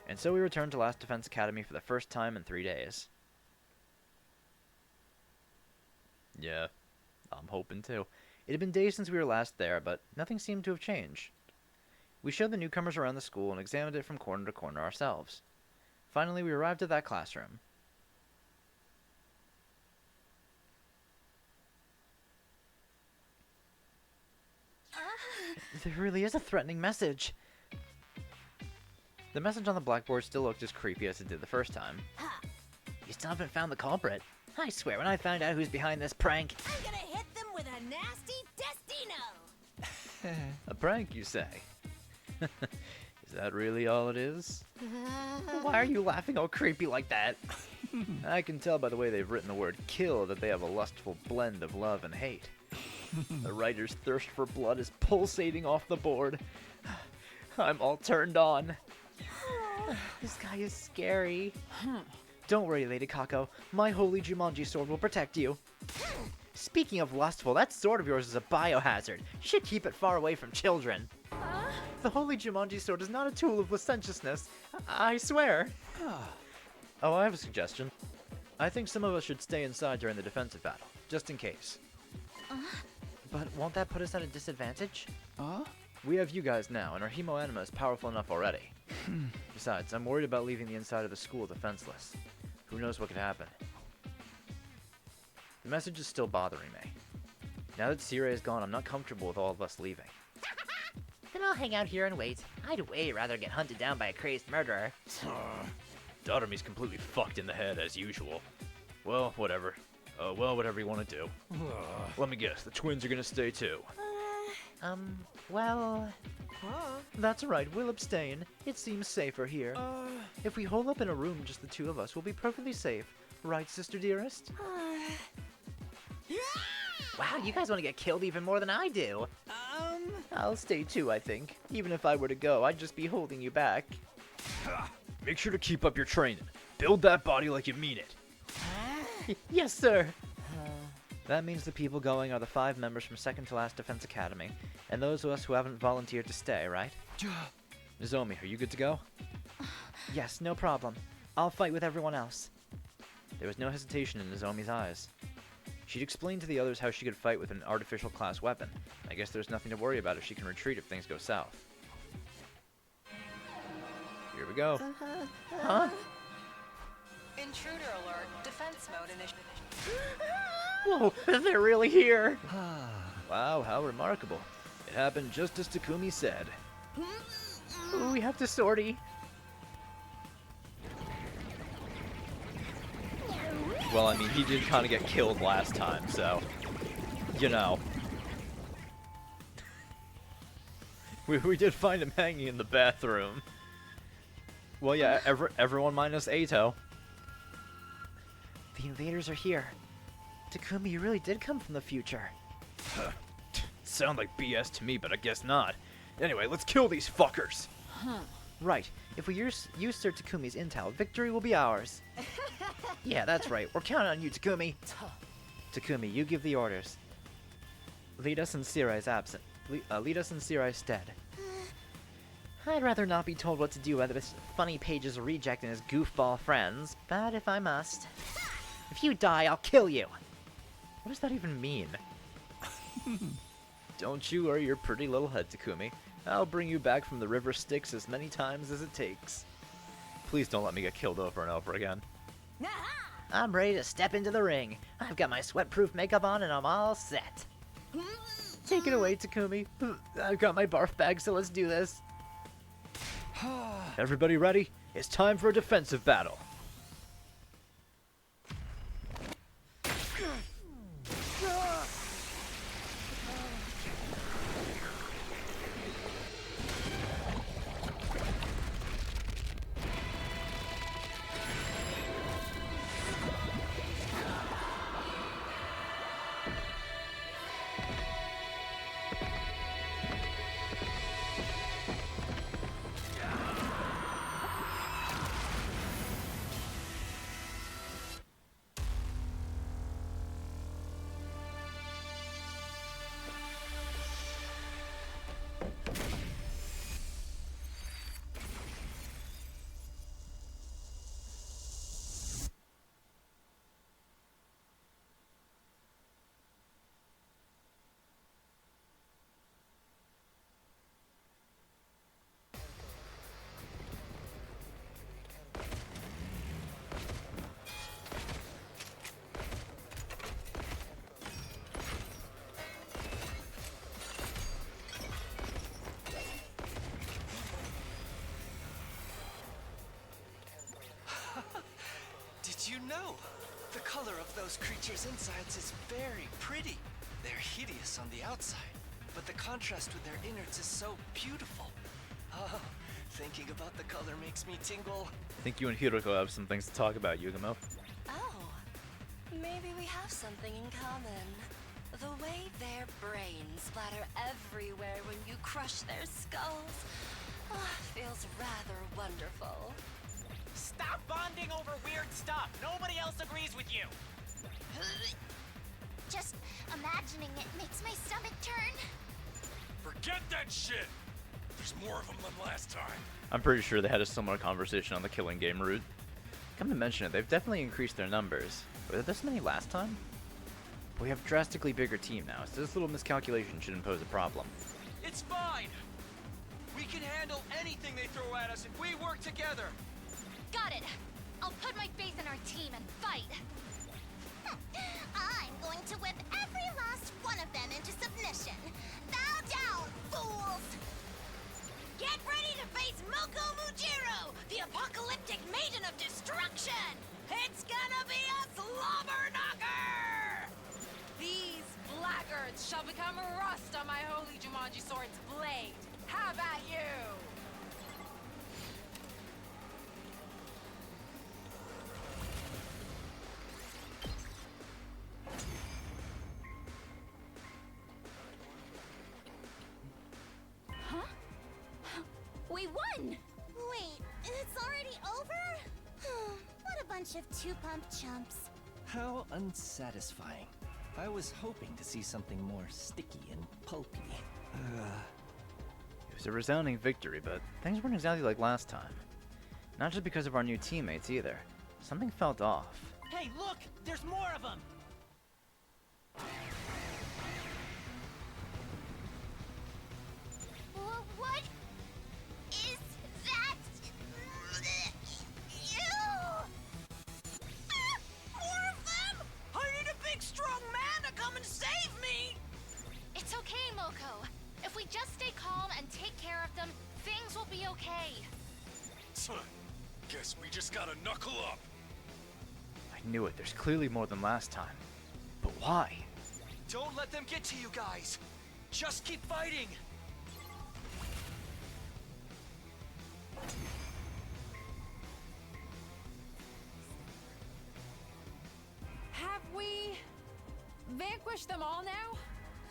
And so we returned to Last Defense Academy for the first time in 3 days. Yeah, I'm hoping too. It had been days since we were last there, but nothing seemed to have changed. We showed the newcomers around the school and examined it from corner to corner ourselves. Finally, we arrived at that classroom. There really is a threatening message. The message on the blackboard still looked as creepy as it did the first time. You still haven't found the culprit. I swear, when I find out who's behind this prank... I'm gonna hit them with a nasty Destino! A prank, you say? Is that really all it is? Why are you laughing all creepy like that? I can tell by the way they've written the word kill that they have a lustful blend of love and hate. The writer's thirst for blood is pulsating off the board. I'm all turned on. This guy is scary. Don't worry, Lady Kako. My holy Jumanji sword will protect you. Speaking of lustful, that sword of yours is a biohazard. You should keep it far away from children. The holy Jumanji sword is not a tool of licentiousness. I swear. Oh, I have a suggestion. I think some of us should stay inside during the defensive battle, just in case. But won't that put us at a disadvantage? We have you guys now, and our Hemo Anima is powerful enough already. Besides, I'm worried about leaving the inside of the school defenseless. Who knows what could happen? The message is still bothering me. Now that Sirei is gone, I'm not comfortable with all of us leaving. Then I'll hang out here and wait. I'd way rather get hunted down by a crazed murderer. Dotarmi's completely fucked in the head, as usual. Well, whatever. Whatever you want to do. Let me guess, the twins are gonna stay too. Well... That's right, we'll abstain. It seems safer here. If we hole up in a room, just the two of us, we'll be perfectly safe. Right, sister dearest? Wow, you guys want to get killed even more than I do. I'll stay too, I think. Even if I were to go, I'd just be holding you back. Make sure to keep up your training. Build that body like you mean it. Yes, sir. That means the people going are the 5 members from second to last Defense Academy, and those of us who haven't volunteered to stay, right? Nozomi, are you good to go? Yes, no problem. I'll fight with everyone else. There was no hesitation in Nozomi's eyes. She'd explained to the others how she could fight with an artificial class weapon. I guess there's nothing to worry about if she can retreat if things go south. Here we go. Huh? Intruder alert. Defense mode initiated. Whoa, they're really here. Wow, how remarkable. It happened just as Takumi said. Ooh, we have to sortie. Well, I mean, he did kind of get killed last time, so... You know. We did find him hanging in the bathroom. Well, yeah, everyone minus Ato. The invaders are here. Takumi, you really did come from the future. Sound like BS to me, but I guess not. Anyway, let's kill these fuckers! Right. If we use Sir Takumi's intel, victory will be ours. Yeah, that's right. We're counting on you, Takumi. Takumi, you give the orders. Lead us in Sirai's absent. Lead us in Sirai's stead. I'd rather not be told what to do by this funny page's reject and his goofball friends, but if I must. If you die, I'll kill you. What does that even mean? Don't you worry your pretty little head, Takumi. I'll bring you back from the river Styx as many times as it takes. Please don't let me get killed over and over again. I'm ready to step into the ring. I've got my sweat-proof makeup on and I'm all set. Take it away, Takumi. I've got my barf bag, so let's do this. Everybody ready? It's time for a defensive battle. Did you know? The color of those creatures' insides is very pretty. They're hideous on the outside, but the contrast with their innards is so beautiful. Oh, thinking about the color makes me tingle. I think you and Hiroko have some things to talk about, Yugamo. Oh, maybe we have something in common. The way their brains splatter everywhere when you crush their skulls feels rather wonderful. Stop bonding over weird stuff. Nobody else agrees with you. Just imagining it makes my stomach turn. Forget that shit! There's more of them than last time. I'm pretty sure they had a similar conversation on the Killing Game route. Come to mention it, they've definitely increased their numbers. Were there this many last time? We have a drastically bigger team now, so this little miscalculation shouldn't pose a problem. It's fine. We can handle anything they throw at us if we work together. Got it. I'll put my faith in our team and fight. I'm going to whip every last one of them into submission. Bow down, fools! Get ready to face Moko Mujiro, the apocalyptic maiden of destruction! It's gonna be a slobber knocker! These blackguards shall become rust on my holy Jumanji sword's blade. How about you? We won! Wait, it's already over? What a bunch of two-pump chumps. How unsatisfying. I was hoping to see something more sticky and pulpy. It was a resounding victory, but things weren't exactly like last time. Not just because of our new teammates either. Something felt off. Hey, look! There's more of them! What is that? Ew! More of them! I need a big, strong man to come and save me! It's okay, Moko. If we just stay calm and take care of them, things will be okay. Guess we just gotta knuckle up. I knew it. There's clearly more than last time. But why? Don't let them get to you guys. Just keep fighting. Have we vanquished them all now?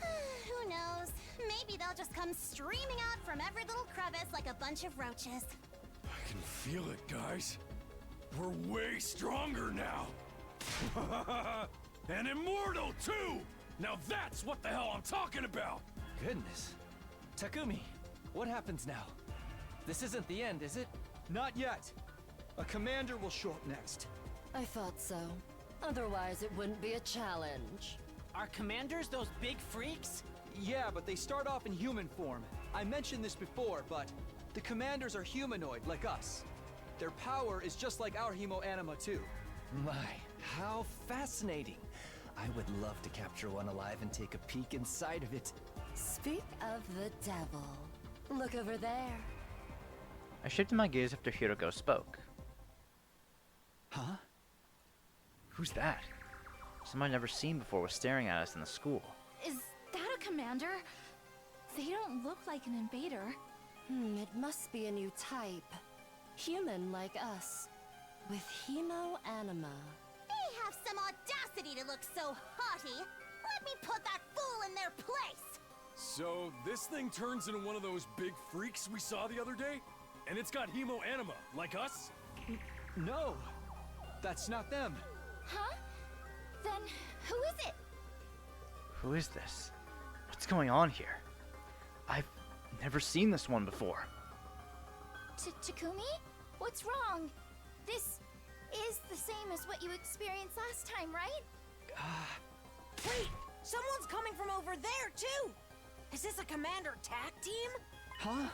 Who knows? Maybe they'll just come streaming out from every little crevice like a bunch of roaches. I can feel it, guys. We're way stronger now. And immortal, too! Now that's what the hell I'm talking about! Goodness. Takumi, what happens now? This isn't the end, is it? Not yet. A commander will show up next. I thought so. Otherwise, it wouldn't be a challenge. Are commanders those big freaks? Yeah, but they start off in human form. I mentioned this before, but the commanders are humanoid, like us. Their power is just like our Hemo-Anima, too. My, how fascinating. I would love to capture one alive and take a peek inside of it. Speak of the devil. Look over there. I shifted my gaze after Hiroko spoke. Huh? Who's that? Someone I'd never seen before was staring at us in the school. Is that a commander? They don't look like an invader. It must be a new type. Human like us. With hemo-anima. They have some audacity to look so haughty. Let me put that fool in their place! So, this thing turns into one of those big freaks we saw the other day? And it's got hemo-anima, like us? No, that's not them. Huh? Then who is it? Who is this? What's going on here? I've never seen this one before. Takumi? What's wrong? This is the same as what you experienced last time, right? Wait! Someone's coming from over there, too! Is this a commander tag team? Huh?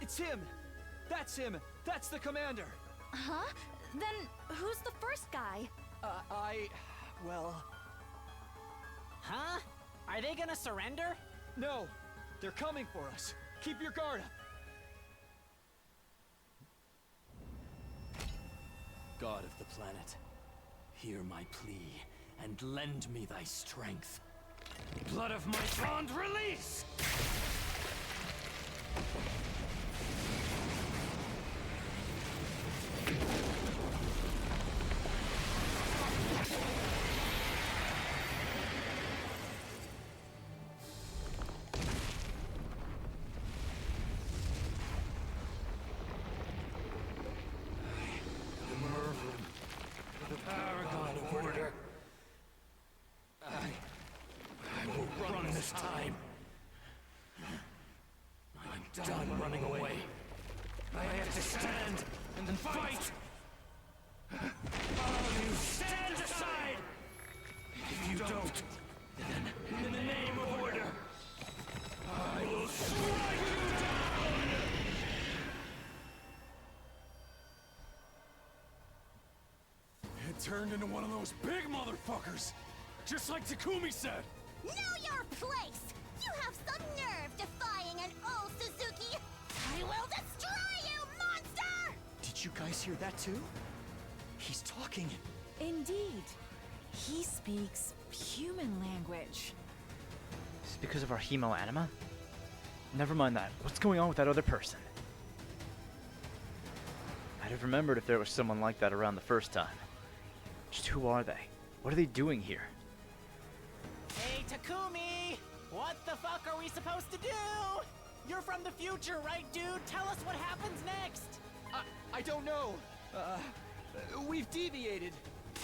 It's him! That's him! That's the commander! Huh? Then who's the first guy? Well... Huh? Are they gonna surrender? No! They're coming for us! Keep your guard up! God of the planet, hear my plea, and lend me thy strength. Blood of my bond, release! Time. I'm done running away. I have to stand and fight. All of you stand aside. If you don't, then in the name of order, I will strike you down. It turned into one of those big motherfuckers, just like Takumi said. Know your place! You have some nerve defying an old Suzuki! I will destroy you, monster! Did you guys hear that too? He's talking. Indeed. He speaks human language. Is it because of our hemo-anima? Never mind that. What's going on with that other person? I'd have remembered if there was someone like that around the first time. Just who are they? What are they doing here? Hey, Takumi! What the fuck are we supposed to do? You're from the future, right, dude? Tell us what happens next! I don't know. We've deviated.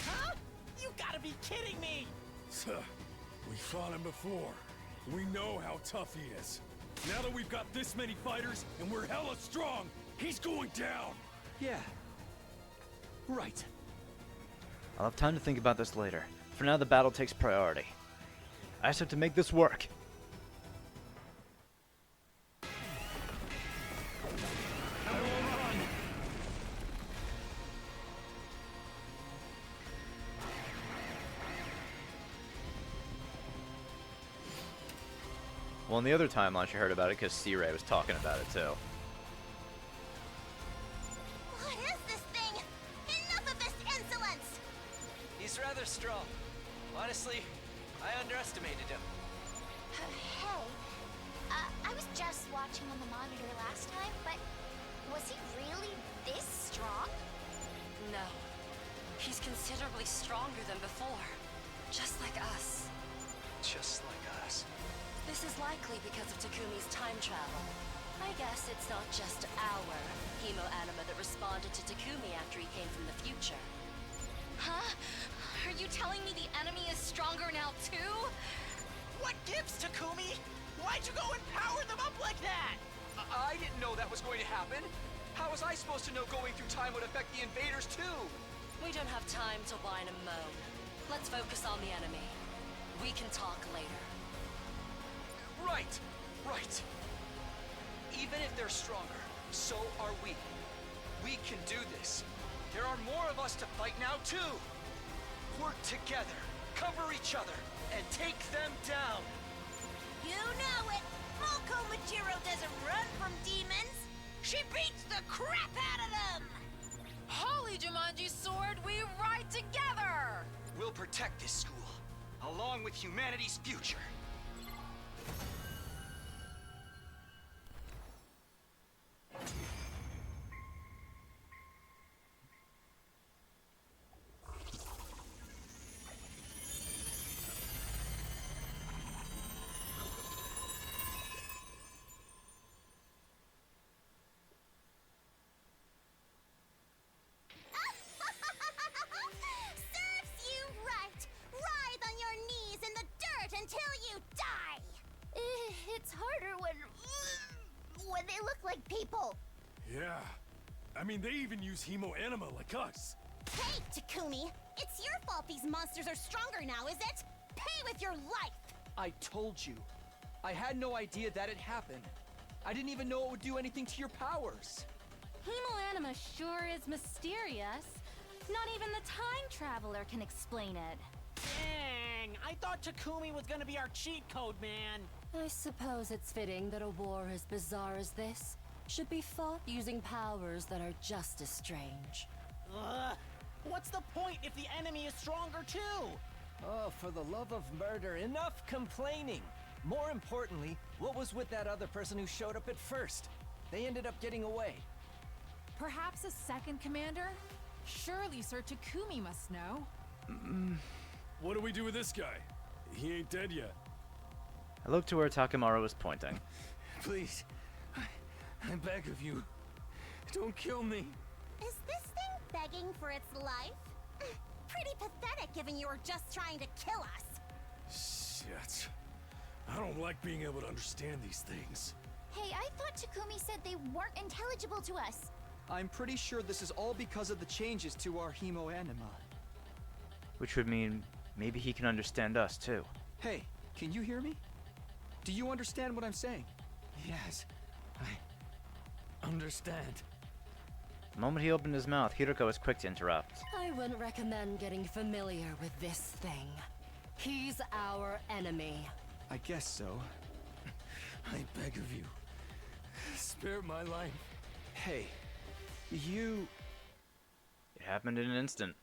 Huh? You gotta be kidding me! We fought him before. We know how tough he is. Now that we've got this many fighters and we're hella strong, he's going down! Yeah. Right. I'll have time to think about this later. For now, the battle takes priority. I just have to make this work. I will run! Well, in the other timeline, she heard about it because C-Ray was talking about it too. What is this thing? Enough of this insolence! He's rather strong. Honestly, I underestimated him. Hey, I was just watching on the monitor last time, but was he really this strong? No. He's considerably stronger than before. Just like us. Just like us. This is likely because of Takumi's time travel. I guess it's not just our hemo-anima that responded to Takumi after he came from the future. Huh? Are you telling me the enemy is stronger now too? What gives, Takumi? Why'd you go and power them up like that? I didn't know that was going to happen. How was I supposed to know going through time would affect the invaders too? We don't have time to whine and moan. Let's focus on the enemy. We can talk later. Right. Right. Even if they're stronger, so are we. We can do this. There are more of us to fight now too. Work together, cover each other, and take them down. You know it! Moko Majiro doesn't run from demons. She beats the crap out of them. Holy Jumanji Sword, we ride together! We'll protect this school, along with humanity's future. Serves you right. Writhe on your knees in the dirt until you die. It's harder when they look like people. Yeah. I mean, they even use hemo anima like us. Hey, Takumi, it's your fault these monsters are stronger now, is it? Pay with your life. I told you. I had no idea that it happened. I didn't even know it would do anything to your powers. Hemoanima sure is mysterious. Not even the time traveler can explain it. Dang, I thought Takumi was gonna be our cheat code man. I suppose it's fitting that a war as bizarre as this should be fought using powers that are just as strange. Ugh, what's the point if the enemy is stronger too? Oh, for the love of murder, enough complaining! More importantly, what was with that other person who showed up at first? They ended up getting away. Perhaps a second commander? Surely Sir Takumi must know. What do we do with this guy? He ain't dead yet. I looked to where Takemaru was pointing. Please, I beg of you, don't kill me. Is this thing begging for its life? Pretty pathetic given you were just trying to kill us. Shit. I don't like being able to understand these things. Hey, I thought Takumi said they weren't intelligible to us. I'm pretty sure this is all because of the changes to our hemoanima. Which would mean maybe he can understand us too. Hey, can you hear me? Do you understand what I'm saying? Yes, I understand. The moment he opened his mouth, Hiroko was quick to interrupt. I wouldn't recommend getting familiar with this thing. He's our enemy. I guess so. I beg of you, spare my life. Hey, you... It happened in an instant.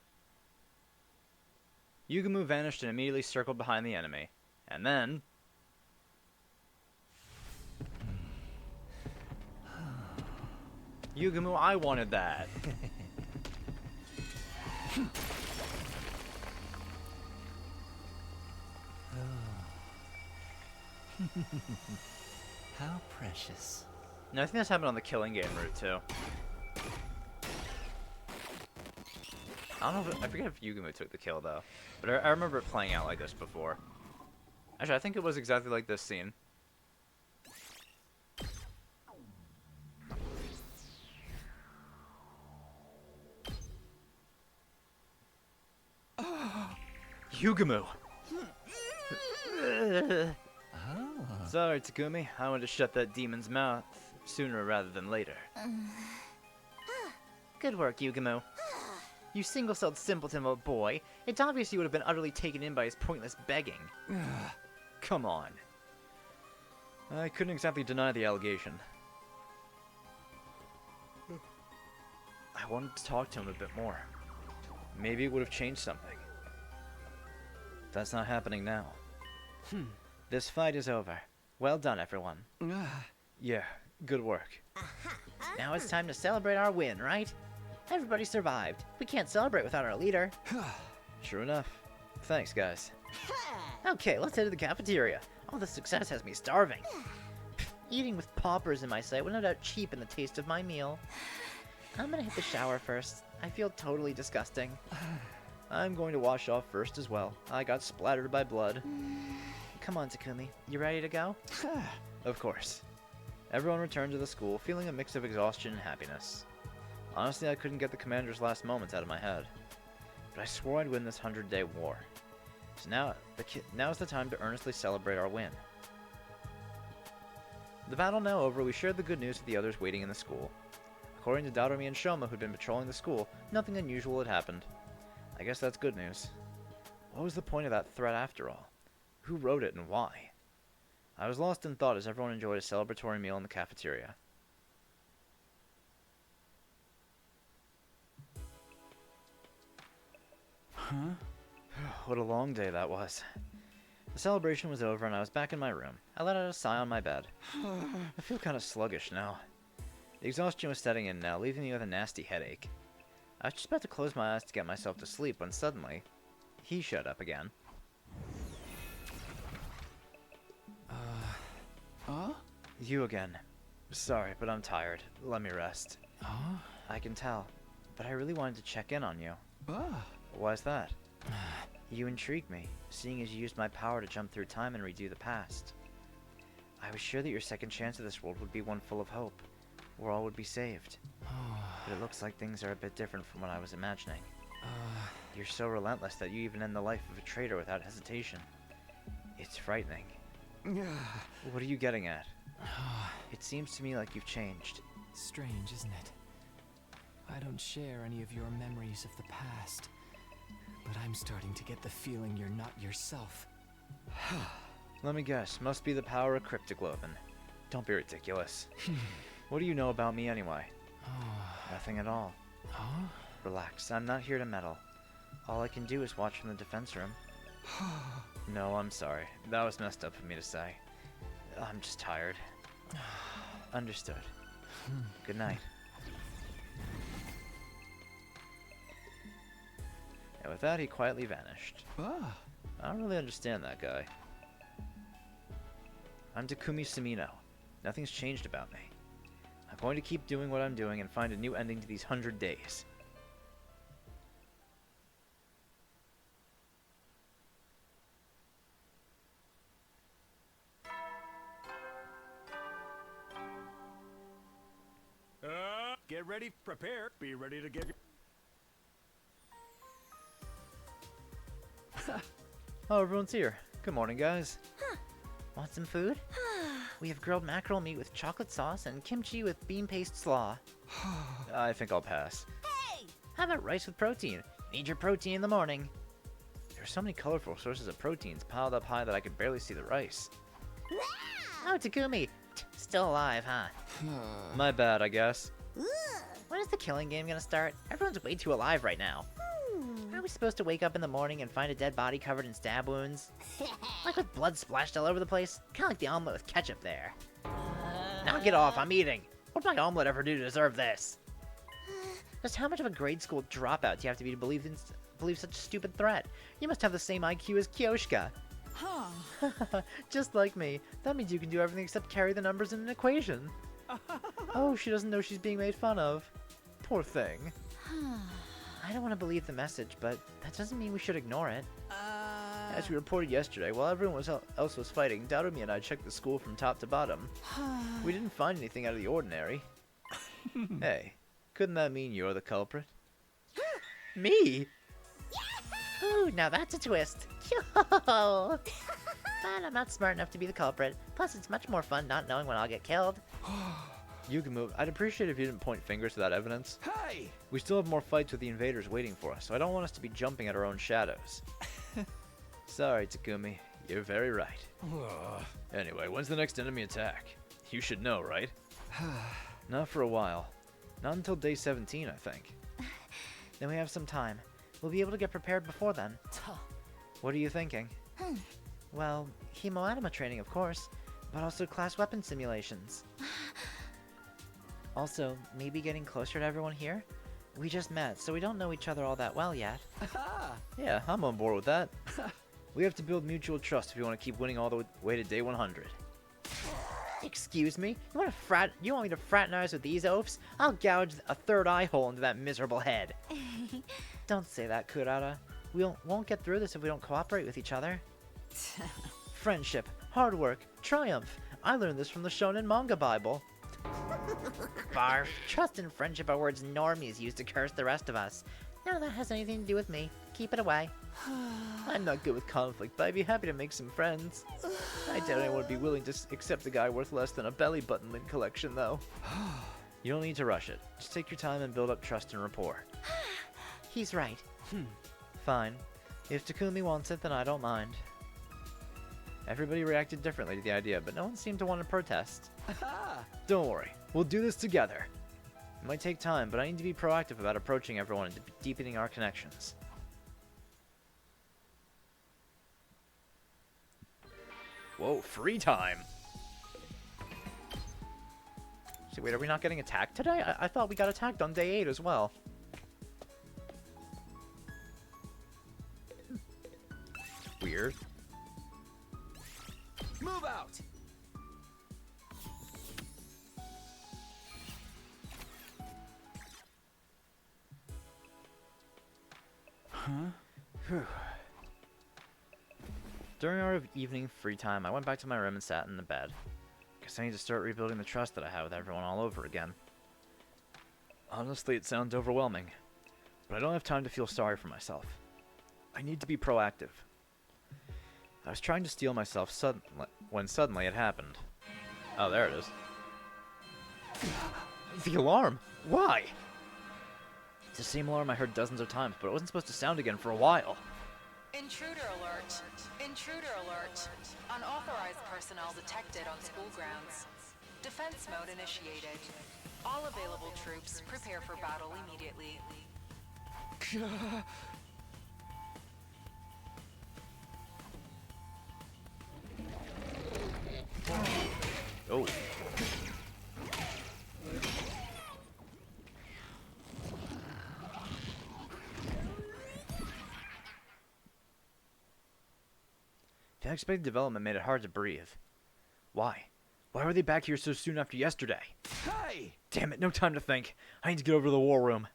Yugumu vanished and immediately circled behind the enemy. And then... Yugumu, I wanted that. How precious. No, I think this happened on the killing game route too. I don't know if I forget if Yugumu took the kill though, but I remember it playing out like this before. Actually, I think it was exactly like this scene. Yugumu! Sorry, Takumi. I wanted to shut that demon's mouth sooner rather than later. Good work, Yugumu. You single-celled simpleton of a boy. It's obvious you would have been utterly taken in by his pointless begging. Come on. I couldn't exactly deny the allegation. I wanted to talk to him a bit more. Maybe it would have changed something. That's not happening now. This fight is over. Well done, everyone. Yeah, good work. Now it's time to celebrate our win, right? Everybody survived. We can't celebrate without our leader. True enough. Thanks, guys. Okay, let's head to the cafeteria. All this success has me starving. Eating with paupers in my sight would no doubt cheapen the taste of my meal. I'm gonna hit the shower first. I feel totally disgusting. I'm going to wash off first as well. I got splattered by blood. Come on, Takumi. You ready to go? Of course. Everyone returned to the school, feeling a mix of exhaustion and happiness. Honestly, I couldn't get the commander's last moments out of my head. But I swore I'd win this 100-day war. So now is the time to earnestly celebrate our win. The battle now over, we shared the good news with the others waiting in the school. According to Darume and Shoma, who'd been patrolling the school, nothing unusual had happened. I guess that's good news. What was the point of that threat after all? Who wrote it and why? I was lost in thought as everyone enjoyed a celebratory meal in the cafeteria. Huh? What a long day that was. The celebration was over and I was back in my room. I let out a sigh on my bed. I feel kind of sluggish now. The exhaustion was setting in now, leaving me with a nasty headache. I was just about to close my eyes to get myself to sleep when suddenly, he showed up again. Huh? You again. Sorry, but I'm tired. Let me rest. Huh? I can tell, but I really wanted to check in on you. Ah. Why's that? You intrigue me, seeing as you used my power to jump through time and redo the past. I was sure that your second chance at this world would be one full of hope, where all would be saved. But it looks like things are a bit different from what I was imagining. You're so relentless that you even end the life of a traitor without hesitation. It's frightening. What are you getting at? It seems to me like you've changed. Strange, isn't it? I don't share any of your memories of the past, but I'm starting to get the feeling you're not yourself. Let me guess, must be the power of cryptoglobin. Don't be ridiculous. What do you know about me anyway? Nothing at all. Huh? Relax, I'm not here to meddle. All I can do is watch from the defense room. No, I'm sorry. That was messed up for me to say. I'm just tired. Understood. Good night. And with that, he quietly vanished. I don't really understand that guy. I'm Takumi Sumino. Nothing's changed about me. I'm going to keep doing what I'm doing and find a new ending to these 100 days. Get ready, prepare, be ready to give you. Oh, everyone's here. Good morning, guys. Want some food? We have grilled mackerel meat with chocolate sauce and kimchi with bean paste slaw. I think I'll pass. Hey! How about rice with protein? Need your protein in the morning. There are so many colorful sources of proteins piled up high that I could barely see the rice. Oh, Takumi! Still alive, huh? My bad, I guess. When is the killing game gonna start? Everyone's way too alive right now. Are we supposed to wake up in the morning and find a dead body covered in stab wounds? Like with blood splashed all over the place? Kinda like the omelet with ketchup there. Now get off, I'm eating! What did my omelet ever do to deserve this? Just how much of a grade school dropout do you have to be to believe such a stupid threat? You must have the same IQ as Kyoshka. Just like me. That means you can do everything except carry the numbers in an equation. Oh, she doesn't know she's being made fun of. Poor thing. I don't want to believe the message, but that doesn't mean we should ignore it. As we reported yesterday, while everyone else was fighting, Darumi and I checked the school from top to bottom. We didn't find anything out of the ordinary. Hey, couldn't that mean you're the culprit? Me? Ooh, now that's a twist. But I'm not smart enough to be the culprit. Plus, it's much more fun not knowing when I'll get killed. You can move. I'd appreciate if you didn't point fingers without evidence. Hey! We still have more fights with the invaders waiting for us, so I don't want us to be jumping at our own shadows. Sorry, Takumi. You're very right. Anyway, when's the next enemy attack? You should know, right? Not for a while. Not until day 17, I think. Then we have some time. We'll be able to get prepared before then. What are you thinking? Well, hemoanima training, of course, but also class weapon simulations. Also, maybe getting closer to everyone here? We just met, so we don't know each other all that well yet. Yeah, I'm on board with that. We have to build mutual trust if we want to keep winning all the way to day 100. Excuse me? You want me to fraternize with these oafs? I'll gouge a third eye hole into that miserable head. Don't say that, Kurara. We won't get through this if we don't cooperate with each other. Friendship, hard work, triumph. I learned this from the Shonen Manga Bible. Barf. Trust and friendship are words normies use to curse the rest of us. None of that has anything to do with me. Keep it away. I'm not good with conflict, but I'd be happy to make some friends. I doubt anyone would be willing to accept a guy worth less than a belly button lint collection, though. You don't need to rush it. Just take your time and build up trust and rapport. He's right. Fine. If Takumi wants it, then I don't mind. Everybody reacted differently to the idea, but no one seemed to want to protest. Don't worry, we'll do this together. It might take time, but I need to be proactive about approaching everyone and deepening our connections. Whoa, free time! So wait, are we not getting attacked today? I thought we got attacked on day 8 as well. Weird. Move out! During our evening free time, I went back to my room and sat in the bed. Guess I need to start rebuilding the trust that I have with everyone all over again. Honestly, it sounds overwhelming, but I don't have time to feel sorry for myself. I need to be proactive. I was trying to steel myself when suddenly it happened. Oh, there it is. The alarm! Why? It's the same alarm I heard dozens of times, but it wasn't supposed to sound again for a while. Intruder alert. Intruder alert. Unauthorized personnel detected on school grounds. Defense mode initiated. All available troops prepare for battle immediately. Oh. The unexpected development made it hard to breathe. Why? Why were they back here so soon after yesterday? Hey! Damn it, no time to think. I need to get over to the war room.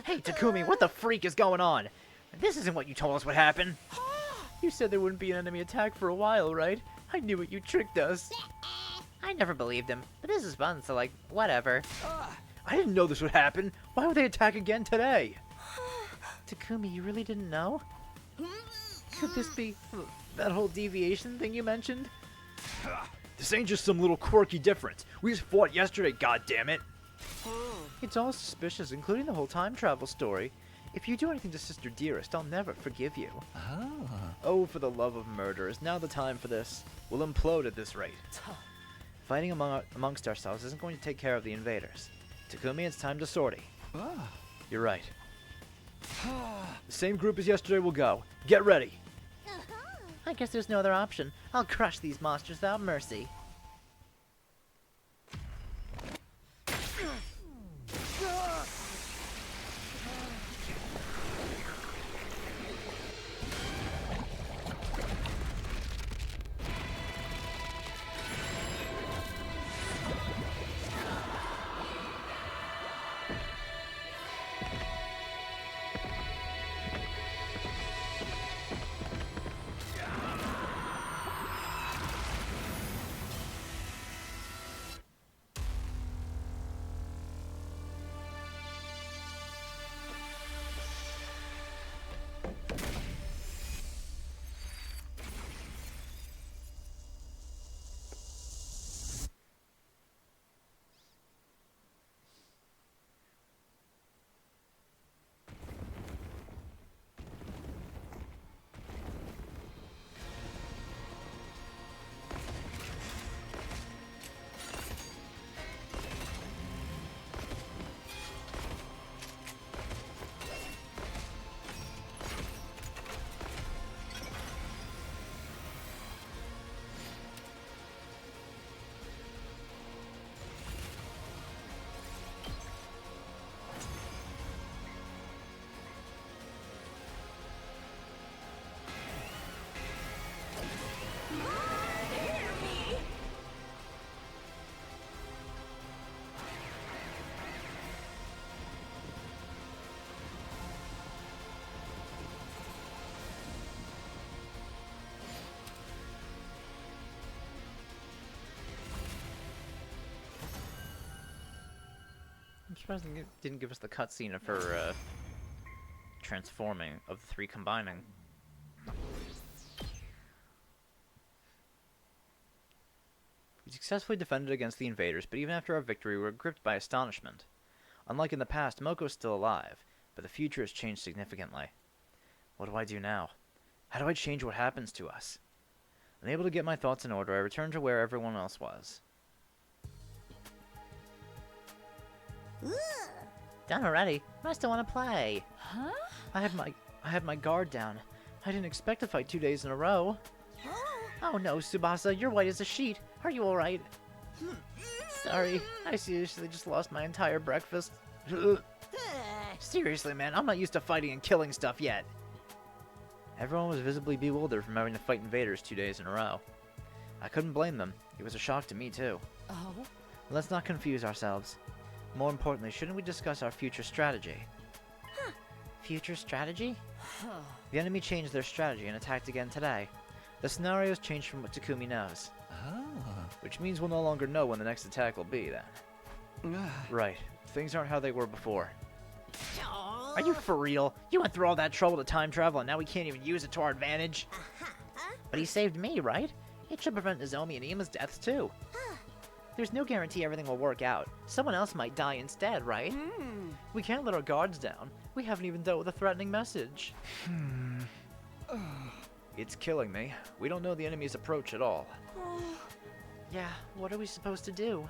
Hey, Takumi, what the freak is going on? This isn't what you told us would happen. You said there wouldn't be an enemy attack for a while, right? I knew it, you tricked us. I never believed him, but this is fun, so like, whatever. I didn't know this would happen. Why would they attack again today? Takumi, you really didn't know? Could this be that whole deviation thing you mentioned? This ain't just some little quirky difference. We just fought yesterday, goddammit. It's all suspicious, including the whole time travel story. If you do anything to Sister Dearest, I'll never forgive you. Oh, for the love of murder, is now the time for this? We'll implode at this rate. Fighting amongst ourselves isn't going to take care of the invaders. Takumi, it's time to sortie. You're right. The same group as yesterday will go. Get ready. I guess there's no other option. I'll crush these monsters without mercy. I'm surprised they didn't give us the cutscene of her transforming, of the three combining. We successfully defended against the invaders, but even after our victory, we were gripped by astonishment. Unlike in the past, Moko's still alive, but the future has changed significantly. What do I do now? How do I change what happens to us? Unable to get my thoughts in order, I returned to where everyone else was. Done already. I still want to play. Huh? I have my guard down. I didn't expect to fight 2 days in a row. Oh no, Tsubasa, you're white as a sheet. Are you alright? Sorry, I seriously just lost my entire breakfast. Seriously, man, I'm not used to fighting and killing stuff yet. Everyone was visibly bewildered from having to fight invaders 2 days in a row. I couldn't blame them. It was a shock to me, too. Oh? Let's not confuse ourselves. More importantly, shouldn't we discuss our future strategy? Future strategy? The enemy changed their strategy and attacked again today. The scenario's changed from what Takumi knows. Which means we'll no longer know when the next attack will be, then. Right. Things aren't how they were before. Are you for real? You went through all that trouble to time travel and now we can't even use it to our advantage? But he saved me, right? It should prevent Nozomi and Ima's deaths, too. There's no guarantee everything will work out. Someone else might die instead, right? We can't let our guards down. We haven't even dealt with a threatening message. It's killing me. We don't know the enemy's approach at all. Yeah, what are we supposed to do?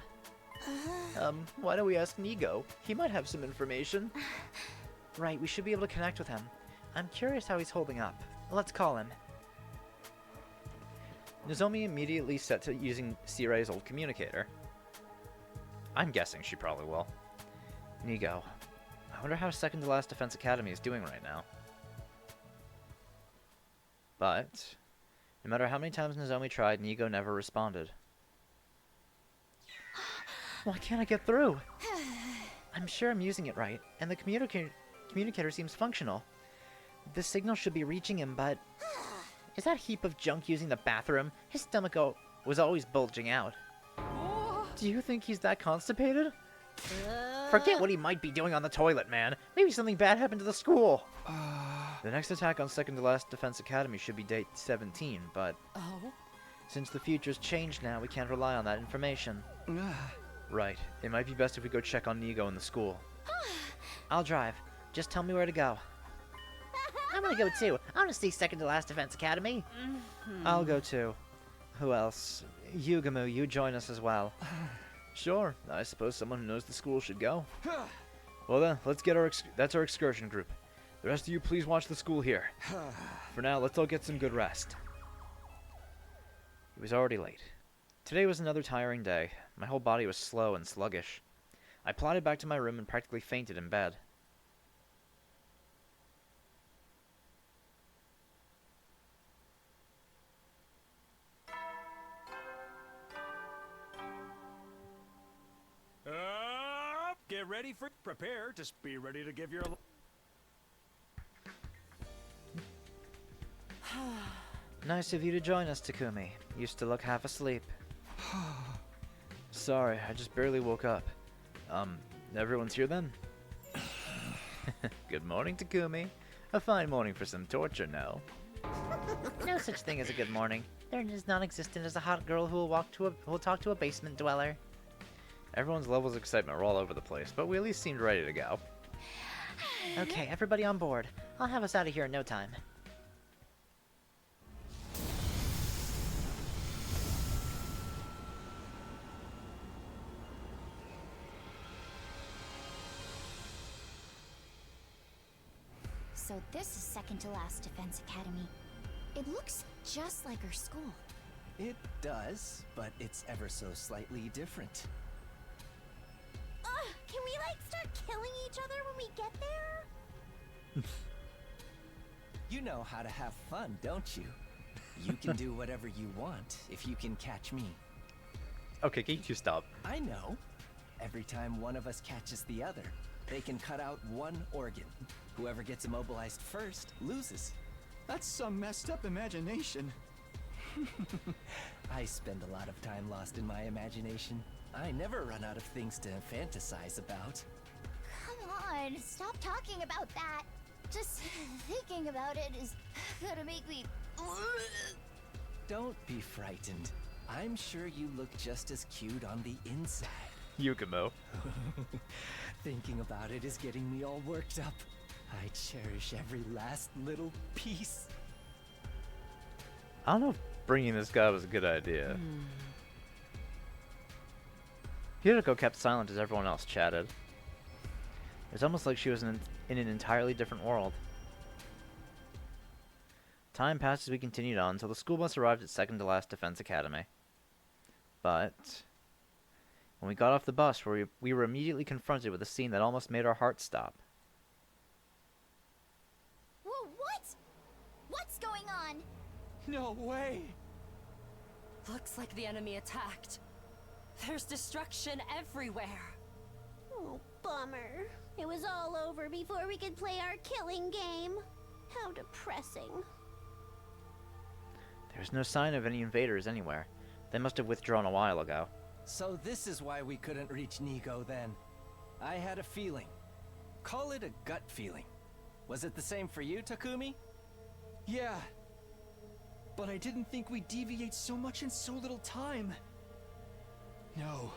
Why don't we ask Nigo? He might have some information. Right, we should be able to connect with him. I'm curious how he's holding up. Let's call him. Nozomi immediately set to using Sirai's old communicator. I'm guessing she probably will. Nigo. I wonder how Second to Last Defense Academy is doing right now. But, no matter how many times Nozomi tried, Nigo never responded. Why can't I get through? I'm sure I'm using it right, and the communicator seems functional. The signal should be reaching him, but... Is that heap of junk using the bathroom? His stomach was always bulging out. Do you think he's that constipated? Forget what he might be doing on the toilet, man. Maybe something bad happened to the school. The next attack on Second to Last Defense Academy should be date 17, but... Since the future's changed now, we can't rely on that information. Right. It might be best if we go check on Nigo in the school. I'll drive. Just tell me where to go. I'm gonna go too. I wanna see Second to Last Defense Academy. I'll go too. Who else? Yugamu, you join us as well. Sure. I suppose someone who knows the school should go. Well then, let's get that's our excursion group. The rest of you please watch the school here. For now, let's all get some good rest. It was already late. Today was another tiring day. My whole body was slow and sluggish. I plodded back to my room and practically fainted in bed. Get ready for... Prepare to be ready to give your... Nice of you to join us, Takumi. Used to look half asleep. Sorry, I just barely woke up. Everyone's here then? Good morning, Takumi. A fine morning for some torture, no? No such thing as a good morning. There is non-existent as a hot girl who will talk to a basement dweller. Everyone's levels of excitement were all over the place, but we at least seemed ready to go. Okay, everybody on board. I'll have us out of here in no time. So this is Second to Last Defense Academy. It looks just like our school. It does, but it's ever so slightly different. Can we, like, start killing each other when we get there? You know how to have fun, don't you? You can do whatever you want if you can catch me. Okay, can you two stop? I know. Every time one of us catches the other, they can cut out one organ. Whoever gets immobilized first loses. That's some messed up imagination. I spend a lot of time lost in my imagination. I never run out of things to fantasize about. Come on, stop talking about that. Just thinking about it is gonna make me... Don't be frightened. I'm sure you look just as cute on the inside. Yugumo. Thinking about it is getting me all worked up. I cherish every last little piece. I don't know if bringing this guy was a good idea. Hiroko kept silent as everyone else chatted. It was almost like she was in an entirely different world. Time passed as we continued on until the school bus arrived at second to last Defense Academy. But when we got off the bus, we were immediately confronted with a scene that almost made our hearts stop. Whoa, what? What's going on? No way! Looks like the enemy attacked. There's destruction everywhere. Oh, bummer. It was all over before we could play our killing game. How depressing. There's no sign of any invaders anywhere. They must have withdrawn a while ago. So this is why we couldn't reach Nigo then. I had a feeling. Call it a gut feeling. Was it the same for you, Takumi? Yeah. But I didn't think we'd deviate so much in so little time. No.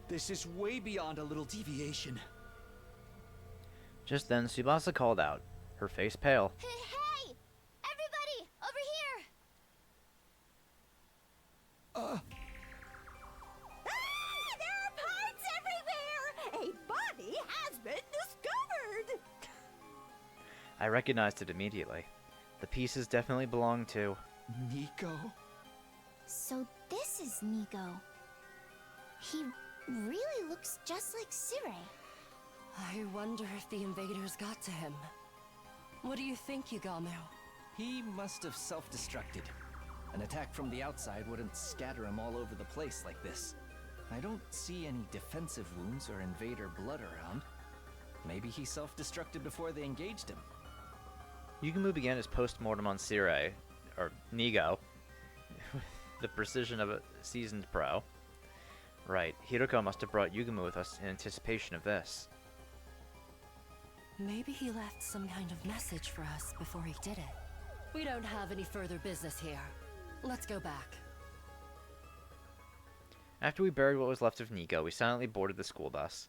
This is way beyond a little deviation. Just then, Tsubasa called out, her face pale. Hey! Everybody! Over here! Ah! There are parts everywhere! A body has been discovered! I recognized it immediately. The pieces definitely belong to... Nico? So this is Nigo. He really looks just like Sirei. I wonder if the invaders got to him. What do you think, Yugamu? He must have self-destructed. An attack from the outside wouldn't scatter him all over the place like this. I don't see any defensive wounds or invader blood around. Maybe he self-destructed before they engaged him. Yugamu began his post-mortem on Sirei, or Nigo, with the precision of a seasoned pro. Right, Hiroko must have brought Yugamu with us in anticipation of this. Maybe he left some kind of message for us before he did it. We don't have any further business here. Let's go back. After we buried what was left of Nigo, we silently boarded the school bus.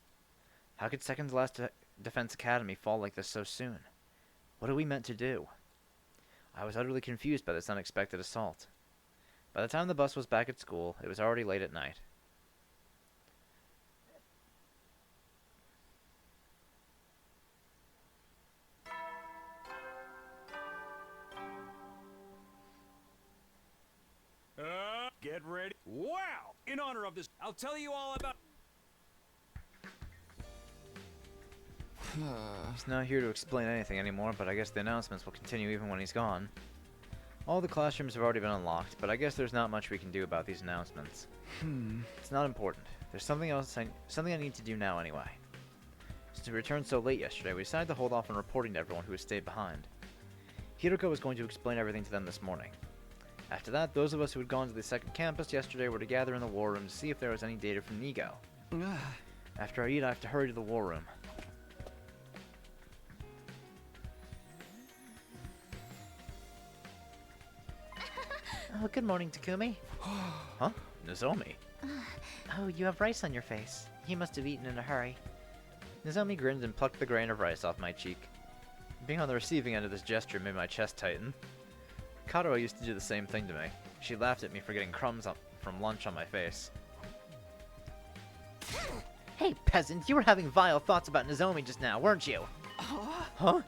How could second to last Defense Academy fall like this so soon? What are we meant to do? I was utterly confused by this unexpected assault. By the time the bus was back at school, it was already late at night. Get ready. Wow! In honor of this, I'll tell you all about... He's not here to explain anything anymore, but I guess the announcements will continue even when he's gone. All the classrooms have already been unlocked, but I guess there's not much we can do about these announcements. It's not important. There's something else something I need to do now anyway. Since we returned so late yesterday, we decided to hold off on reporting to everyone who has stayed behind. Hiroko was going to explain everything to them this morning. After that, those of us who had gone to the second campus yesterday were to gather in the war room to see if there was any data from Nigo. After I eat, I have to hurry to the war room. Oh, good morning, Takumi. Huh? Nozomi? Oh, you have rice on your face. You must have eaten in a hurry. Nozomi grinned and plucked the grain of rice off my cheek. Being on the receiving end of this gesture made my chest tighten. Karo used to do the same thing to me. She laughed at me for getting crumbs from lunch on my face. Hey, peasant, you were having vile thoughts about Nozomi just now, weren't you? Huh?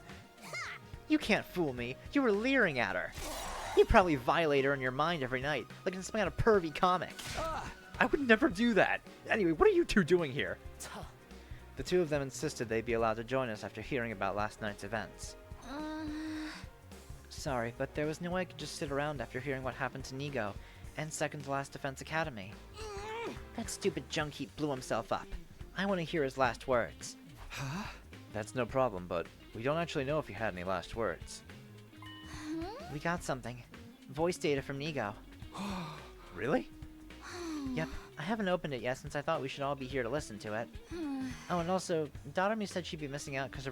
You can't fool me. You were leering at her. You probably violate her in your mind every night, like in some kind of pervy comic. I would never do that! Anyway, what are you two doing here? The two of them insisted they'd be allowed to join us after hearing about last night's events. Sorry, but there was no way I could just sit around after hearing what happened to Nigo and second to last Defense Academy. That stupid junk heap blew himself up. I want to hear his last words. Huh? That's no problem, but we don't actually know if he had any last words. We got something. Voice data from Nigo. Really? Yep, I haven't opened it yet since I thought we should all be here to listen to it. Oh, and also, Darumi said she'd be missing out because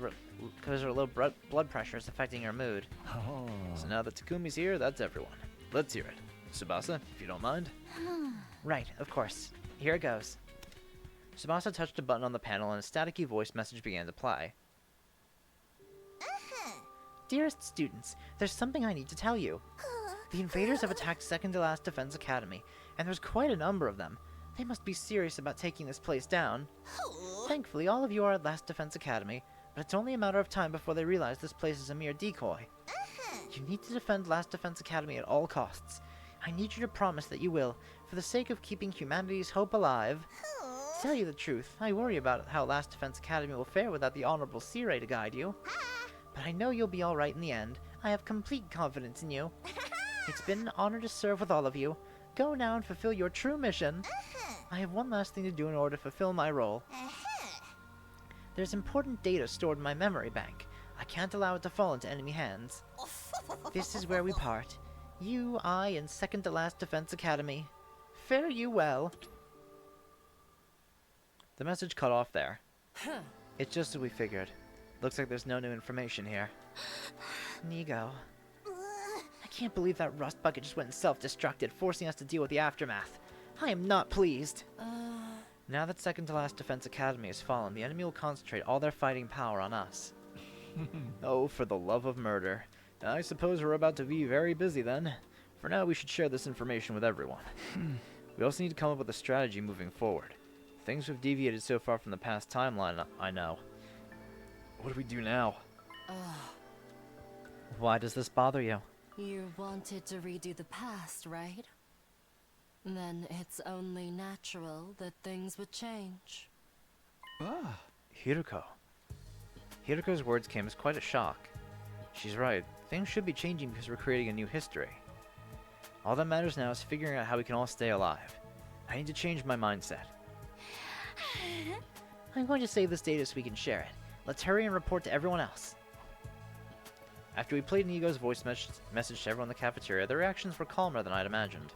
her low blood pressure is affecting her mood. Oh. So now that Takumi's here, that's everyone. Let's hear it. Tsubasa, if you don't mind. Right, of course. Here it goes. Tsubasa touched a button on the panel and a staticky voice message began to play. dearest students, there's something I need to tell you. The invaders have attacked Second to Last Defense Academy, and there's quite a number of them. They must be serious about taking this place down. Thankfully, all of you are at Last Defense Academy, but it's only a matter of time before they realize this place is a mere decoy. You need to defend Last Defense Academy at all costs. I need you to promise that you will, for the sake of keeping humanity's hope alive. To tell you the truth, I worry about how Last Defense Academy will fare without the Honorable Seeray to guide you. But I know you'll be alright in the end. I have complete confidence in you. It's been an honor to serve with all of you. Go now and fulfill your true mission. I have one last thing to do in order to fulfill my role. There's important data stored in my memory bank. I can't allow it to fall into enemy hands. This is where we part. You, I, and Second to Last Defense Academy. Fare you well. The message cut off there. It's just as we figured. Looks like there's no new information here. Nigo. I can't believe that rust bucket just went and self-destructed, forcing us to deal with the aftermath. I am not pleased. Now that Second to Last Defense Academy has fallen, the enemy will concentrate all their fighting power on us. Oh, for the love of murder. I suppose we're about to be very busy then. For now, we should share this information with everyone. We also need to come up with a strategy moving forward. Things have deviated so far from the past timeline, I know. What do we do now? Why does this bother you? You wanted to redo the past, right? Then it's only natural that things would change. Hiruko. Hiruko's words came as quite a shock. She's right. Things should be changing because we're creating a new history. All that matters now is figuring out how we can all stay alive. I need to change my mindset. I'm going to save this data so we can share it. Let's hurry and report to everyone else. After we played Nigo's voice message to everyone in the cafeteria, the reactions were calmer than I'd imagined.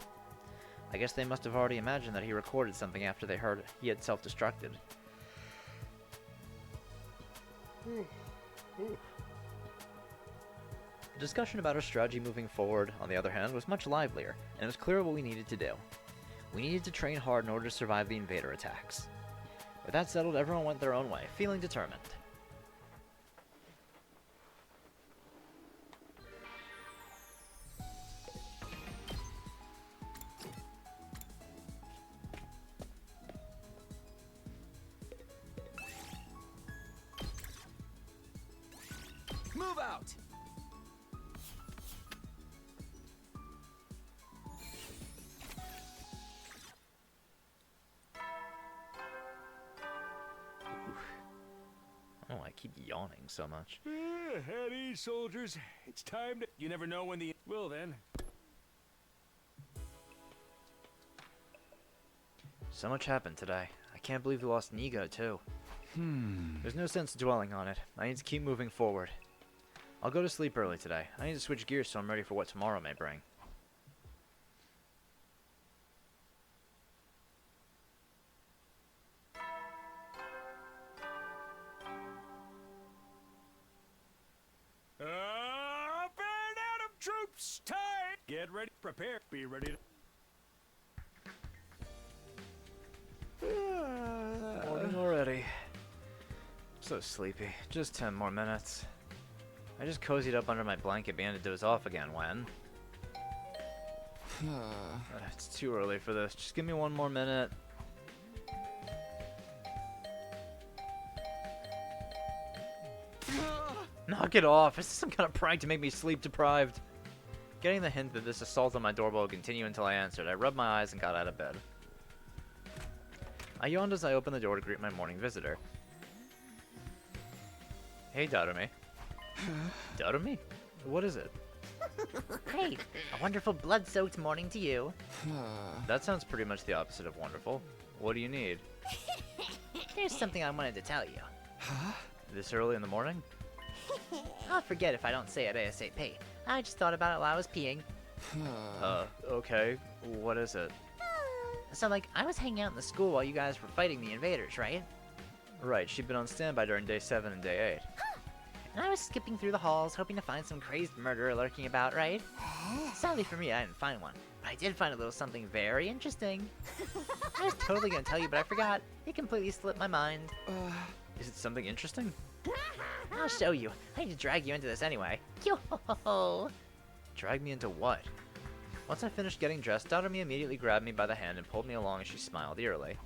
I guess they must have already imagined that he recorded something after they heard he had self-destructed. The discussion about our strategy moving forward, on the other hand, was much livelier, and it was clear what we needed to do. We needed to train hard in order to survive the invader attacks. With that settled, everyone went their own way, feeling determined. Move out! Oh, I keep yawning so much. At ease, soldiers. It's time to... You never know when the... Well, then. So much happened today. I can't believe we lost Nigo, too. There's no sense dwelling on it. I need to keep moving forward. I'll go to sleep early today. I need to switch gears so I'm ready for what tomorrow may bring. Troops, time! Get ready, prepare, be ready to... Morning already. So sleepy. Just 10 more minutes. I just cozied up under my blanket began to doze off again when... It's too early for this. Just give me one more minute. Knock it off! Is this some kind of prank to make me sleep deprived? Getting the hint that this assault on my doorbell would continue until I answered, I rubbed my eyes and got out of bed. I yawned as I opened the door to greet my morning visitor. Hey, Darumi. Darumi? What is it? Hey, a wonderful blood-soaked morning to you. That sounds pretty much the opposite of wonderful. What do you need? There's something I wanted to tell you. This early in the morning? I'll forget if I don't say it ASAP. I just thought about it while I was peeing. Okay. What is it? So, like, I was hanging out in the school while you guys were fighting the invaders, right? Right, she'd been on standby during day 7 and day 8. And I was skipping through the halls, hoping to find some crazed murderer lurking about, right? Sadly for me, I didn't find one. But I did find a little something very interesting. I was totally gonna tell you, but I forgot. It completely slipped my mind. Is it something interesting? I'll show you. I need to drag you into this anyway. Yo-ho-ho. Drag me into what? Once I finished getting dressed, Dotomi immediately grabbed me by the hand and pulled me along as she smiled eerily.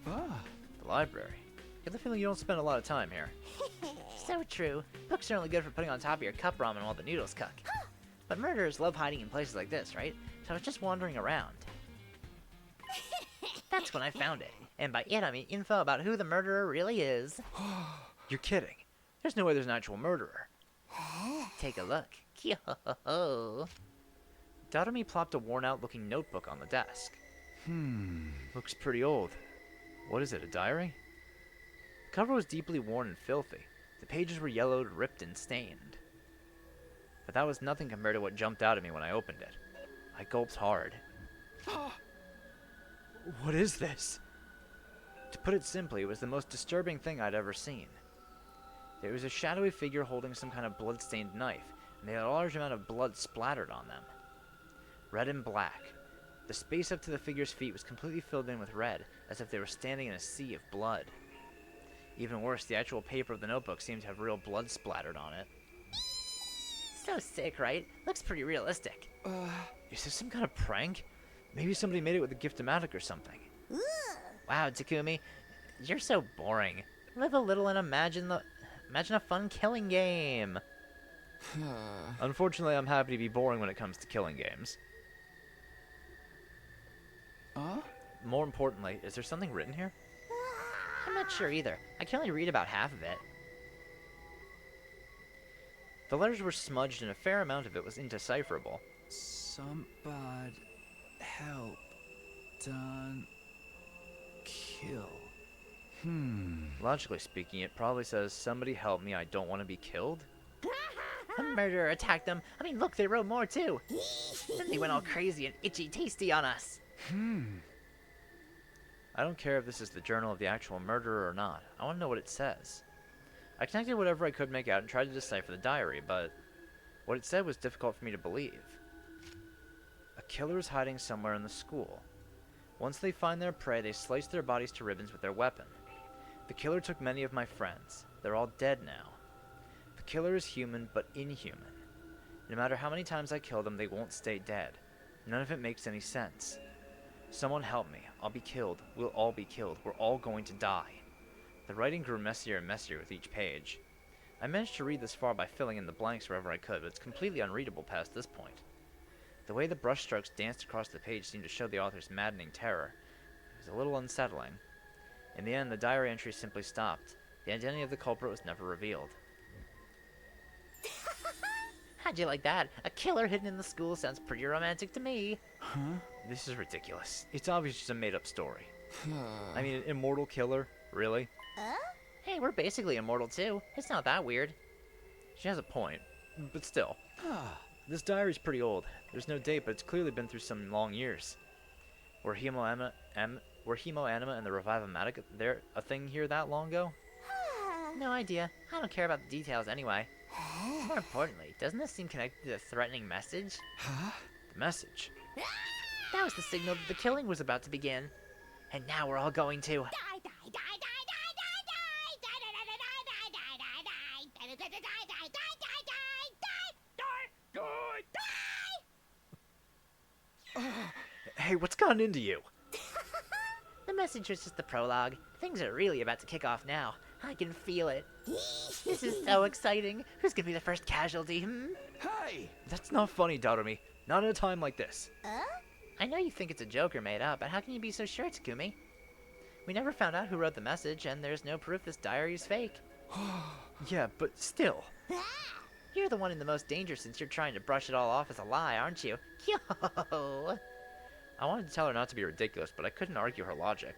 The library. Get the feeling you don't spend a lot of time here. So true. Books are only good for putting on top of your cup ramen while the noodles cook. But murderers love hiding in places like this, right? So I was just wandering around. That's when I found it. And by it, I mean info about who the murderer really is. You're kidding. There's no way there's an actual murderer. Take a look. Yo-ho-ho. Dotomi plopped a worn-out looking notebook on the desk. Looks pretty old. What is it, a diary? The cover was deeply worn and filthy. The pages were yellowed, ripped, and stained. But that was nothing compared to what jumped out at me when I opened it. I gulped hard. What is this? To put it simply, it was the most disturbing thing I'd ever seen. There was a shadowy figure holding some kind of blood-stained knife, and they had a large amount of blood splattered on them. Red and black. The space up to the figure's feet was completely filled in with red, as if they were standing in a sea of blood. Even worse, the actual paper of the notebook seemed to have real blood splattered on it. So sick, right? Looks pretty realistic. Is this some kind of prank? Maybe somebody made it with a gift-o-matic or something. Wow, Takumi, you're so boring. Live a little and imagine a fun killing game. Unfortunately, I'm happy to be boring when it comes to killing games. More importantly, is there something written here? I'm not sure either. I can only read about half of it. The letters were smudged and a fair amount of it was indecipherable. Somebody help done kill. Logically speaking, it probably says, somebody help me, I don't want to be killed? A murderer attacked them. I mean, look, they wrote more too. Then they went all crazy and itchy tasty on us. I don't care if this is the journal of the actual murderer or not. I want to know what it says. I connected whatever I could make out and tried to decipher the diary, but what it said was difficult for me to believe. A killer is hiding somewhere in the school. Once they find their prey, they slice their bodies to ribbons with their weapon. The killer took many of my friends. They're all dead now. The killer is human, but inhuman. No matter how many times I kill them, they won't stay dead. None of it makes any sense. Someone help me. I'll be killed. We'll all be killed. We're all going to die. The writing grew messier and messier with each page. I managed to read this far by filling in the blanks wherever I could, but it's completely unreadable past this point. The way the brushstrokes danced across the page seemed to show the author's maddening terror. It was a little unsettling. In the end, the diary entry simply stopped. The identity of the culprit was never revealed. How'd you like that? A killer hidden in the school sounds pretty romantic to me. This is ridiculous. It's obviously just a made-up story. I mean, an immortal killer? Really? Hey, we're basically immortal too. It's not that weird. She has a point, but still. This diary's pretty old. There's no date, but it's clearly been through some long years. Were Hemoanima and the Revivamatic there a thing here that long ago? No idea. I don't care about the details anyway. More importantly, doesn't this seem connected to the threatening message? The message? That was the signal that the killing was about to begin. And now we're all going to... Hey, what's gotten into you? The message was just the prologue. Things are really about to kick off now. I can feel it. This is so exciting. Who's gonna be the first casualty, Hey! That's not funny, Dotomi. Not in a time like this. I know you think it's a joke or made up, but how can you be so sure, Takumi? We never found out who wrote the message, and there's no proof this diary is fake. Yeah, but still. You're the one in the most danger since you're trying to brush it all off as a lie, aren't you? Yo! I wanted to tell her not to be ridiculous, but I couldn't argue her logic.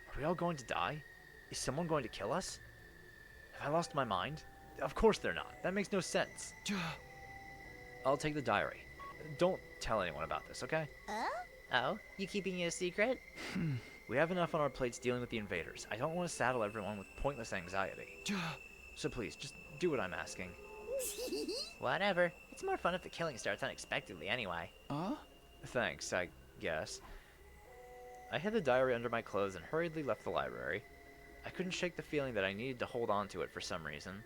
Are we all going to die? Is someone going to kill us? Have I lost my mind? Of course they're not. That makes no sense. I'll take the diary. Don't tell anyone about this, okay? Oh? You keeping it a secret? We have enough on our plates dealing with the invaders. I don't want to saddle everyone with pointless anxiety. So please, just do what I'm asking. Whatever. It's more fun if the killing starts unexpectedly anyway. Thanks, I guess. I hid the diary under my clothes and hurriedly left the library. I couldn't shake the feeling that I needed to hold on to it for some reason.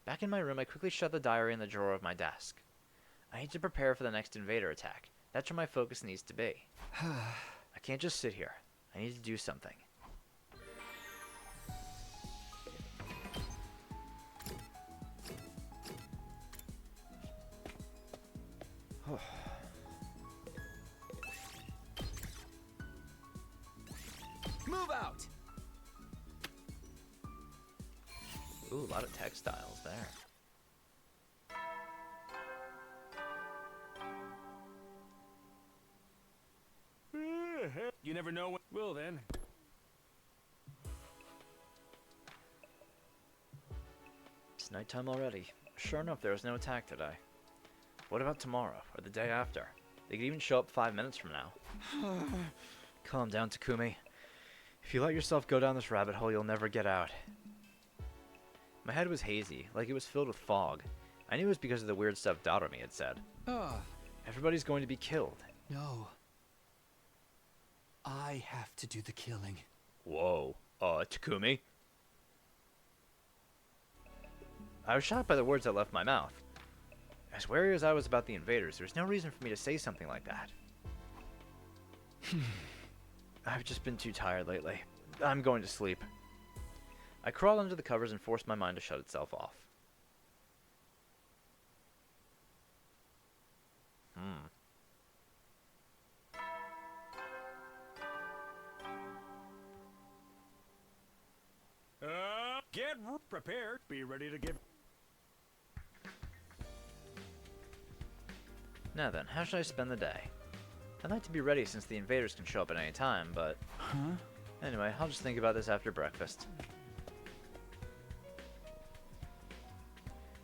Back in my room, I quickly shut the diary in the drawer of my desk. I need to prepare for the next invader attack. That's where my focus needs to be. I can't just sit here. I need to do something. Move out! Ooh, a lot of textiles there. You never know when. Well then. It's nighttime already. Sure enough, there was no attack today. What about tomorrow, or the day after? They could even show up 5 minutes from now. Calm down, Takumi. If you let yourself go down this rabbit hole, you'll never get out. My head was hazy, like it was filled with fog. I knew it was because of the weird stuff Doremi had said. Everybody's going to be killed. No. I have to do the killing. Whoa. Takumi? I was shocked by the words that left my mouth. As wary as I was about the invaders, there was no reason for me to say something like that. I've just been too tired lately. I'm going to sleep. I crawled under the covers and forced my mind to shut itself off. Get prepared. Be ready to give. Now then, how should I spend the day? I'd like to be ready since the invaders can show up at any time, but... Anyway, I'll just think about this after breakfast.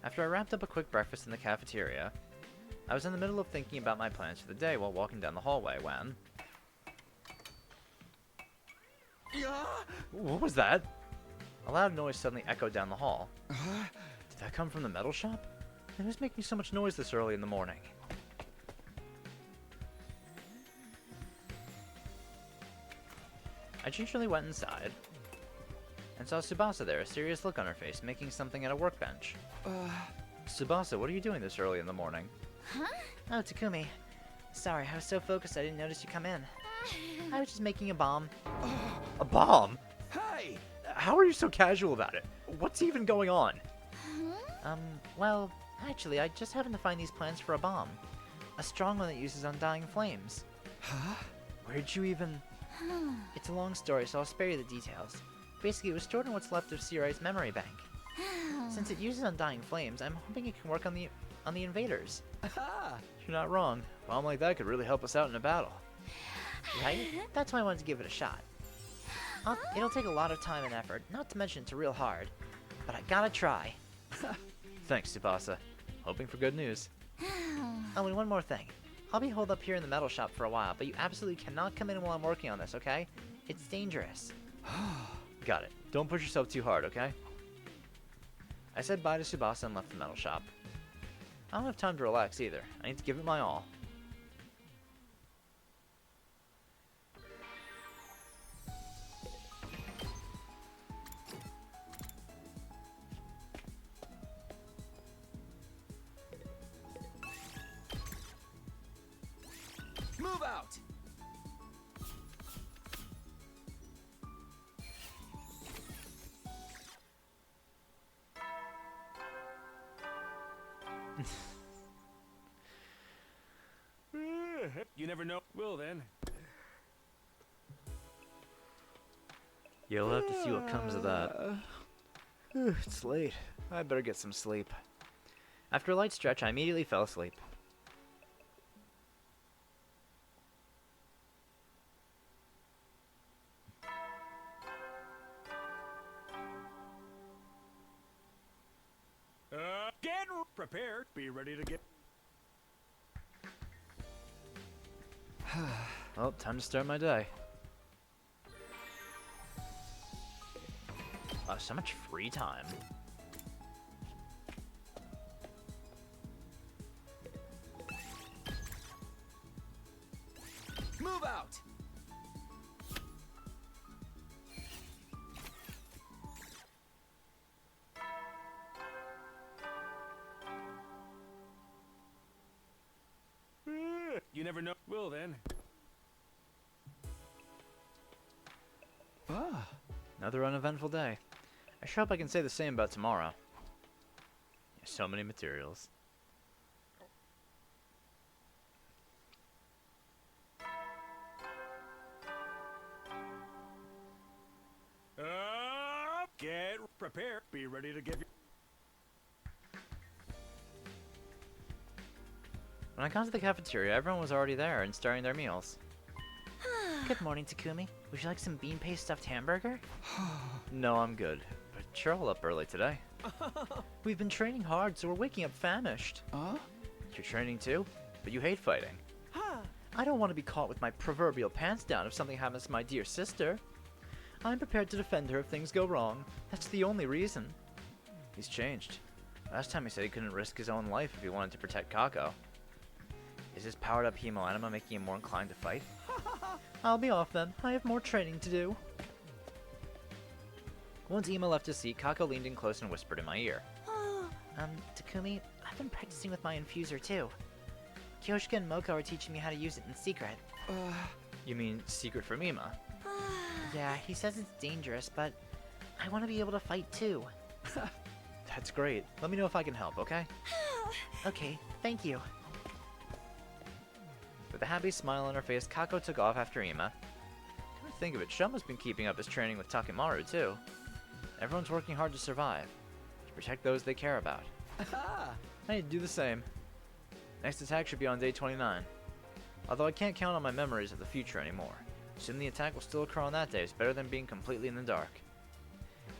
After I wrapped up a quick breakfast in the cafeteria, I was in the middle of thinking about my plans for the day while walking down the hallway when... What was that? A loud noise suddenly echoed down the hall. Did that come from the metal shop? And who's making so much noise this early in the morning? I gingerly went inside and saw Tsubasa there, a serious look on her face, making something at a workbench. Tsubasa, what are you doing this early in the morning? Huh? Oh, Takumi. Sorry, I was so focused I didn't notice you come in. I was just making a bomb. A bomb? Hey! How are you so casual about it? What's even going on? Well, actually, I just happened to find these plans for a bomb. A strong one that uses undying flames. Huh? Where'd you even... It's a long story, so I'll spare you the details. Basically, it was stored in what's left of Sirai's memory bank. Since it uses undying flames, I'm hoping it can work on the invaders. You're not wrong. A bomb like that could really help us out in a battle. Right? That's why I wanted to give it a shot. It'll take a lot of time and effort, not to mention it's real hard. But I gotta try. Thanks, Tsubasa. Hoping for good news. Oh, and one more thing. I'll be holed up here in the metal shop for a while, but you absolutely cannot come in while I'm working on this, okay? It's dangerous. Got it. Don't push yourself too hard, okay? I said bye to Tsubasa and left the metal shop. I don't have time to relax either. I need to give it my all. Move out! You never know. Well then. You'll have to see what comes of that. It's late. I better get some sleep. After a light stretch, I immediately fell asleep. Get prepared. Be ready to get. Well, time to start my day. Wow, so much free time. Move out! You never know. Well then. Ah. Another uneventful day. I sure hope I can say the same about tomorrow. So many materials. Get prepared. Be ready to give your... When I got to the cafeteria, everyone was already there and starting their meals. Good morning, Takumi. Would you like some bean paste stuffed hamburger? No, I'm good. But you're all up early today. We've been training hard, so we're waking up famished. You're training too? But you hate fighting. I don't want to be caught with my proverbial pants down if something happens to my dear sister. I'm prepared to defend her if things go wrong. That's the only reason. He's changed. Last time he said he couldn't risk his own life if he wanted to protect Kako. Is his powered up Hemo Anima making him more inclined to fight? I'll be off then. I have more training to do. Once Ima left his seat, Kako leaned in close and whispered in my ear. Takumi, I've been practicing with my infuser too. Kyoshika and Moko are teaching me how to use it in secret. You mean secret from Ima? Yeah, he says it's dangerous, but I want to be able to fight too. That's great. Let me know if I can help, okay? Okay, thank you. With a happy smile on her face, Kako took off after Ima. Come to think of it, Shuma's been keeping up his training with Takemaru too. Everyone's working hard to survive, to protect those they care about. I need to do the same. Next attack should be on day 29. Although I can't count on my memories of the future anymore. Assuming the attack will still occur on that day is better than being completely in the dark.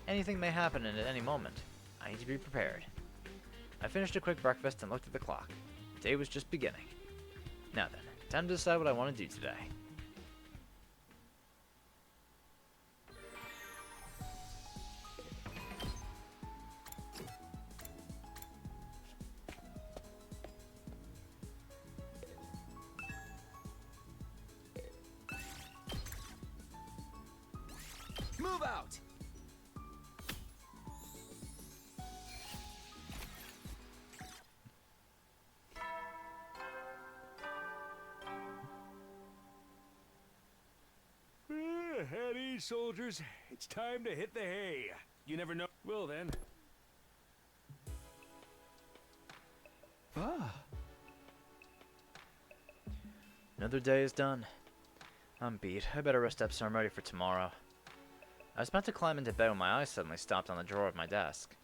Anything may happen at any moment. I need to be prepared. I finished a quick breakfast and looked at the clock. The day was just beginning. Now then, time to decide what I want to do today. Move out! At ease, soldiers. It's time to hit the hay. You never know. Well then. Another day is done. I'm beat. I better rest up so I'm ready for tomorrow. I was about to climb into bed when my eyes suddenly stopped on the drawer of my desk.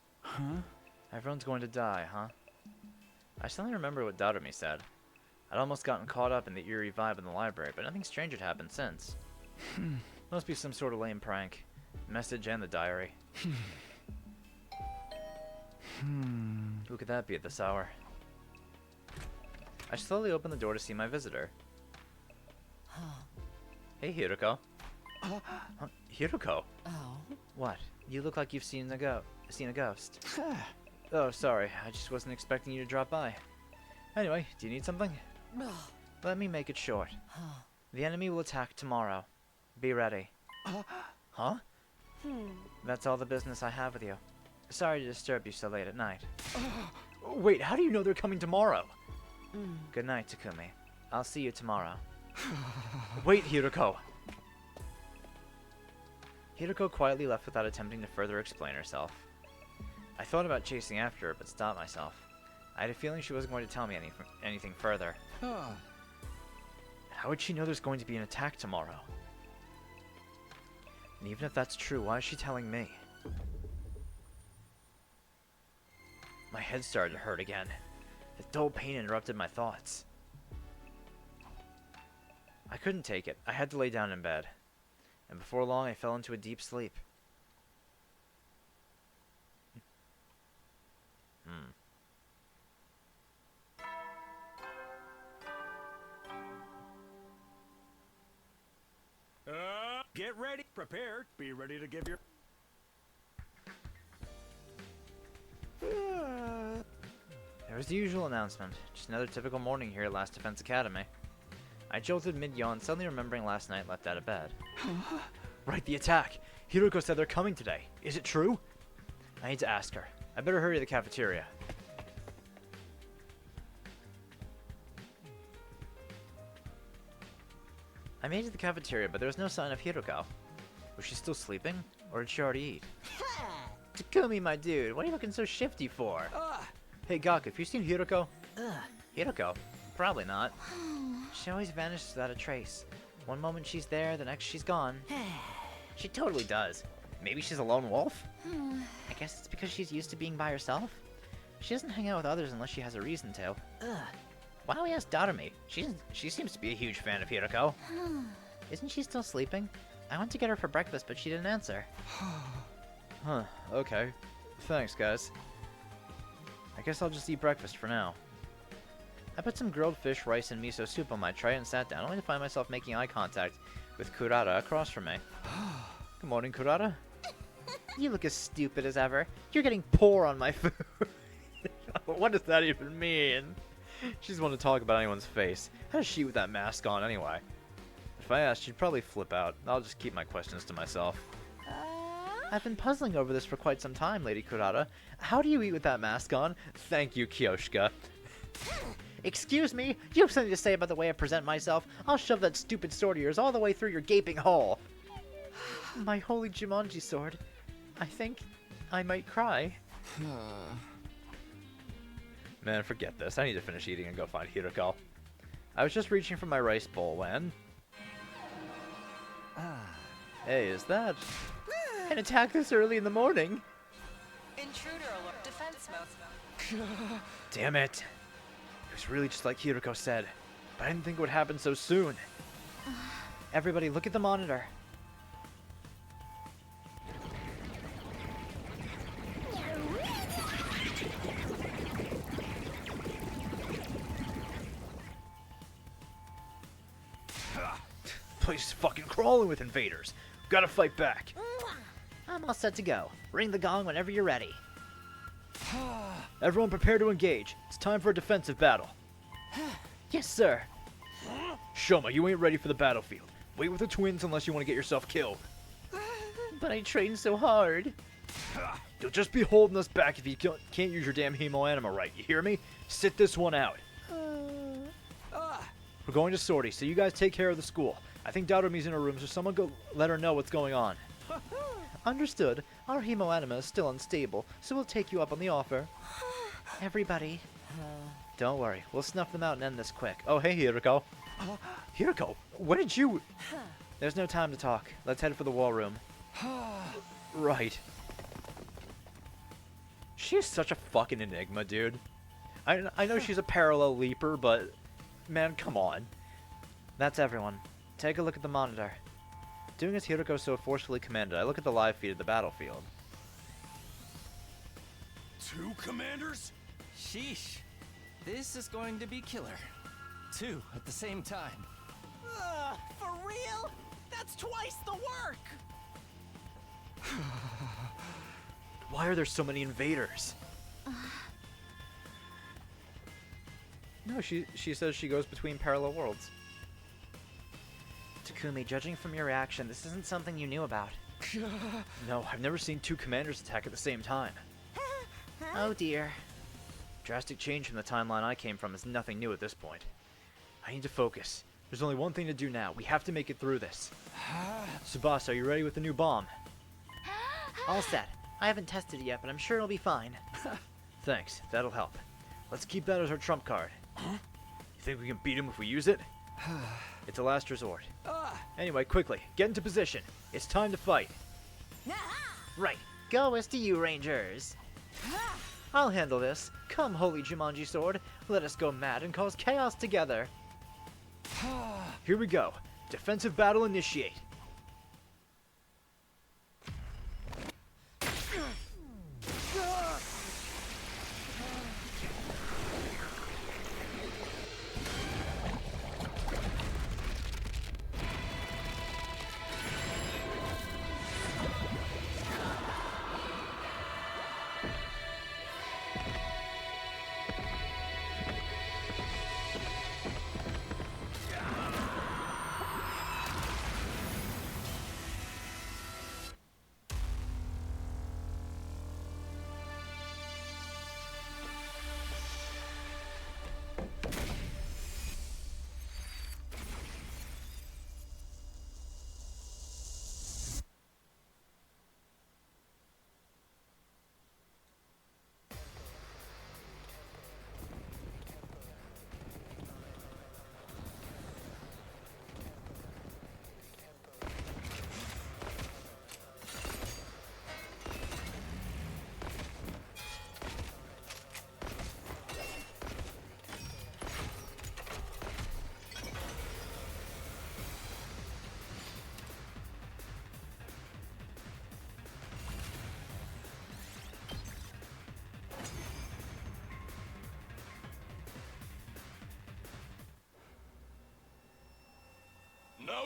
Everyone's going to die, huh? I suddenly remember what Darumi said. I'd almost gotten caught up in the eerie vibe in the library, but nothing strange had happened since. Must be some sort of lame prank. Message and the diary. Who could that be at this hour? I slowly opened the door to see my visitor. Hey, Hiruko. Huh? Hiruko? Oh? What? You look like you've seen a ghost. Oh, sorry. I just wasn't expecting you to drop by. Anyway, do you need something? Let me make it short. The enemy will attack tomorrow. Be ready. Huh? That's all the business I have with you. Sorry to disturb you so late at night. Wait, how do you know they're coming tomorrow? Good night, Takumi. I'll see you tomorrow. Wait, Hiruko! Hiruko quietly left without attempting to further explain herself. I thought about chasing after her, but stopped myself. I had a feeling she wasn't going to tell me anything further. How would she know there's going to be an attack tomorrow? And even if that's true, why is she telling me? My head started to hurt again. The dull pain interrupted my thoughts. I couldn't take it. I had to lay down in bed. And before long, I fell into a deep sleep. Get ready, prepare, be ready to give your... There was the usual announcement. Just another typical morning here at Last Defense Academy. I jolted mid-yawn, suddenly remembering last night left out of bed. Right, the attack! Hiroko said they're coming today. Is it true? I need to ask her. I better hurry to the cafeteria. I made it to the cafeteria, but there was no sign of Hiroko. Was she still sleeping? Or did she already eat? Takumi, my dude, what are you looking so shifty for? Hey, Gaku, have you seen Hiroko? Hiroko? Probably not. She always vanishes without a trace. One moment she's there, the next she's gone. She totally does. Maybe she's a lone wolf? I guess it's because she's used to being by herself. She doesn't hang out with others unless she has a reason to. Why don't we ask Darumi? She seems to be a huge fan of Hiroko. Isn't she still sleeping? I went to get her for breakfast, but she didn't answer. Huh, okay. Thanks, guys. I guess I'll just eat breakfast for now. I put some grilled fish, rice, and miso soup on my tray and sat down, only to find myself making eye contact with Kurata across from me. Good morning, Kurata. You look as stupid as ever. You're getting poor on my food. What does that even mean? She doesn't want to talk about anyone's face. How does she with that mask on anyway? If I asked, she'd probably flip out. I'll just keep my questions to myself. I've been puzzling over this for quite some time, Lady Kurata. How do you eat with that mask on? Thank you, Kyoshika. Excuse me? You have something to say about the way I present myself? I'll shove that stupid sword of yours all the way through your gaping hole. My holy Jumanji sword. I think I might cry. Man, forget this. I need to finish eating and go find Hiroko. I was just reaching for my rice bowl when... Hey, is that... An attack this early in the morning? Intruder alert. Defense mode. Damn it. It was really just like Hiroko said, but I didn't think it would happen so soon. Everybody, look at the monitor. Place is fucking crawling with invaders. Gotta fight back. I'm all set to go. Ring the gong whenever you're ready. Everyone prepare to engage. It's time for a defensive battle. Yes, sir. Shoma, you ain't ready for the battlefield. Wait with the twins unless you want to get yourself killed. But I trained so hard. You'll just be holding us back if you can't use your damn hemo anima right. You hear me? Sit this one out. We're going to sortie, so you guys take care of the school. I think Darumi's in her room, so someone go let her know what's going on. Understood. Our hemo anima is still unstable, so we'll take you up on the offer. Everybody. Don't worry. We'll snuff them out and end this quick. Oh, hey, Hiroko. Hiroko, what did you... There's no time to talk. Let's head for the war room. Right. She is such a fucking enigma, dude. I know she's a parallel leaper, but... Man, come on. That's everyone. Take a look at the monitor. Doing as Hiroko so forcefully commanded, I look at the live feed of the battlefield. 2 commanders? Sheesh. This is going to be killer. 2 at the same time. For real? That's twice the work! Why are there so many invaders? No, she says she goes between parallel worlds. Takumi, judging from your reaction, this isn't something you knew about. No, I've never seen 2 commanders attack at the same time. Oh dear. Drastic change from the timeline I came from is nothing new at this point. I need to focus. There's only one thing to do now. We have to make it through this. Tsubasa, are you ready with the new bomb? All set. I haven't tested it yet, but I'm sure it'll be fine. Thanks, that'll help. Let's keep that as our trump card. You think we can beat him if we use it? It's a last resort. Anyway, quickly, get into position. It's time to fight. Right. Go as to you, Rangers. I'll handle this. Come, holy Jumanji sword. Let us go mad and cause chaos together. Here we go. Defensive battle initiate.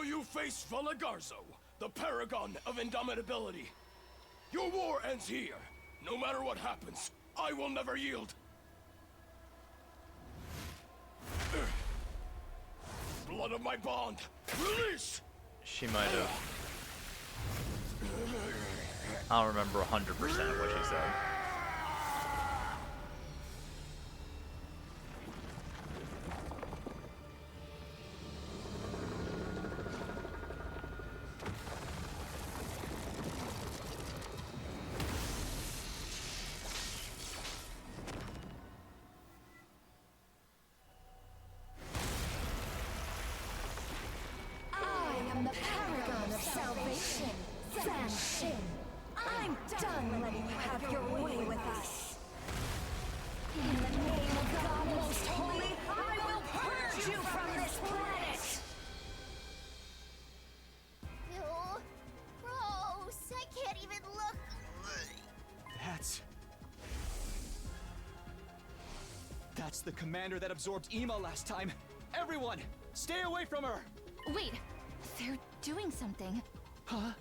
you face Valagarzo, the paragon of indomitability. Your war ends here. No matter what happens, I will never yield. Blood of my bond, release! She might have. I don't remember 100% of what she said. I am the paragon of salvation, San Shin. I'm done letting you have your way with us. In the name of God Most Holy, I will purge you from this planet! Ew, gross. I can't even look. That's the commander that absorbed Ema last time. Everyone, stay away from her! Wait, they're doing something. Huh?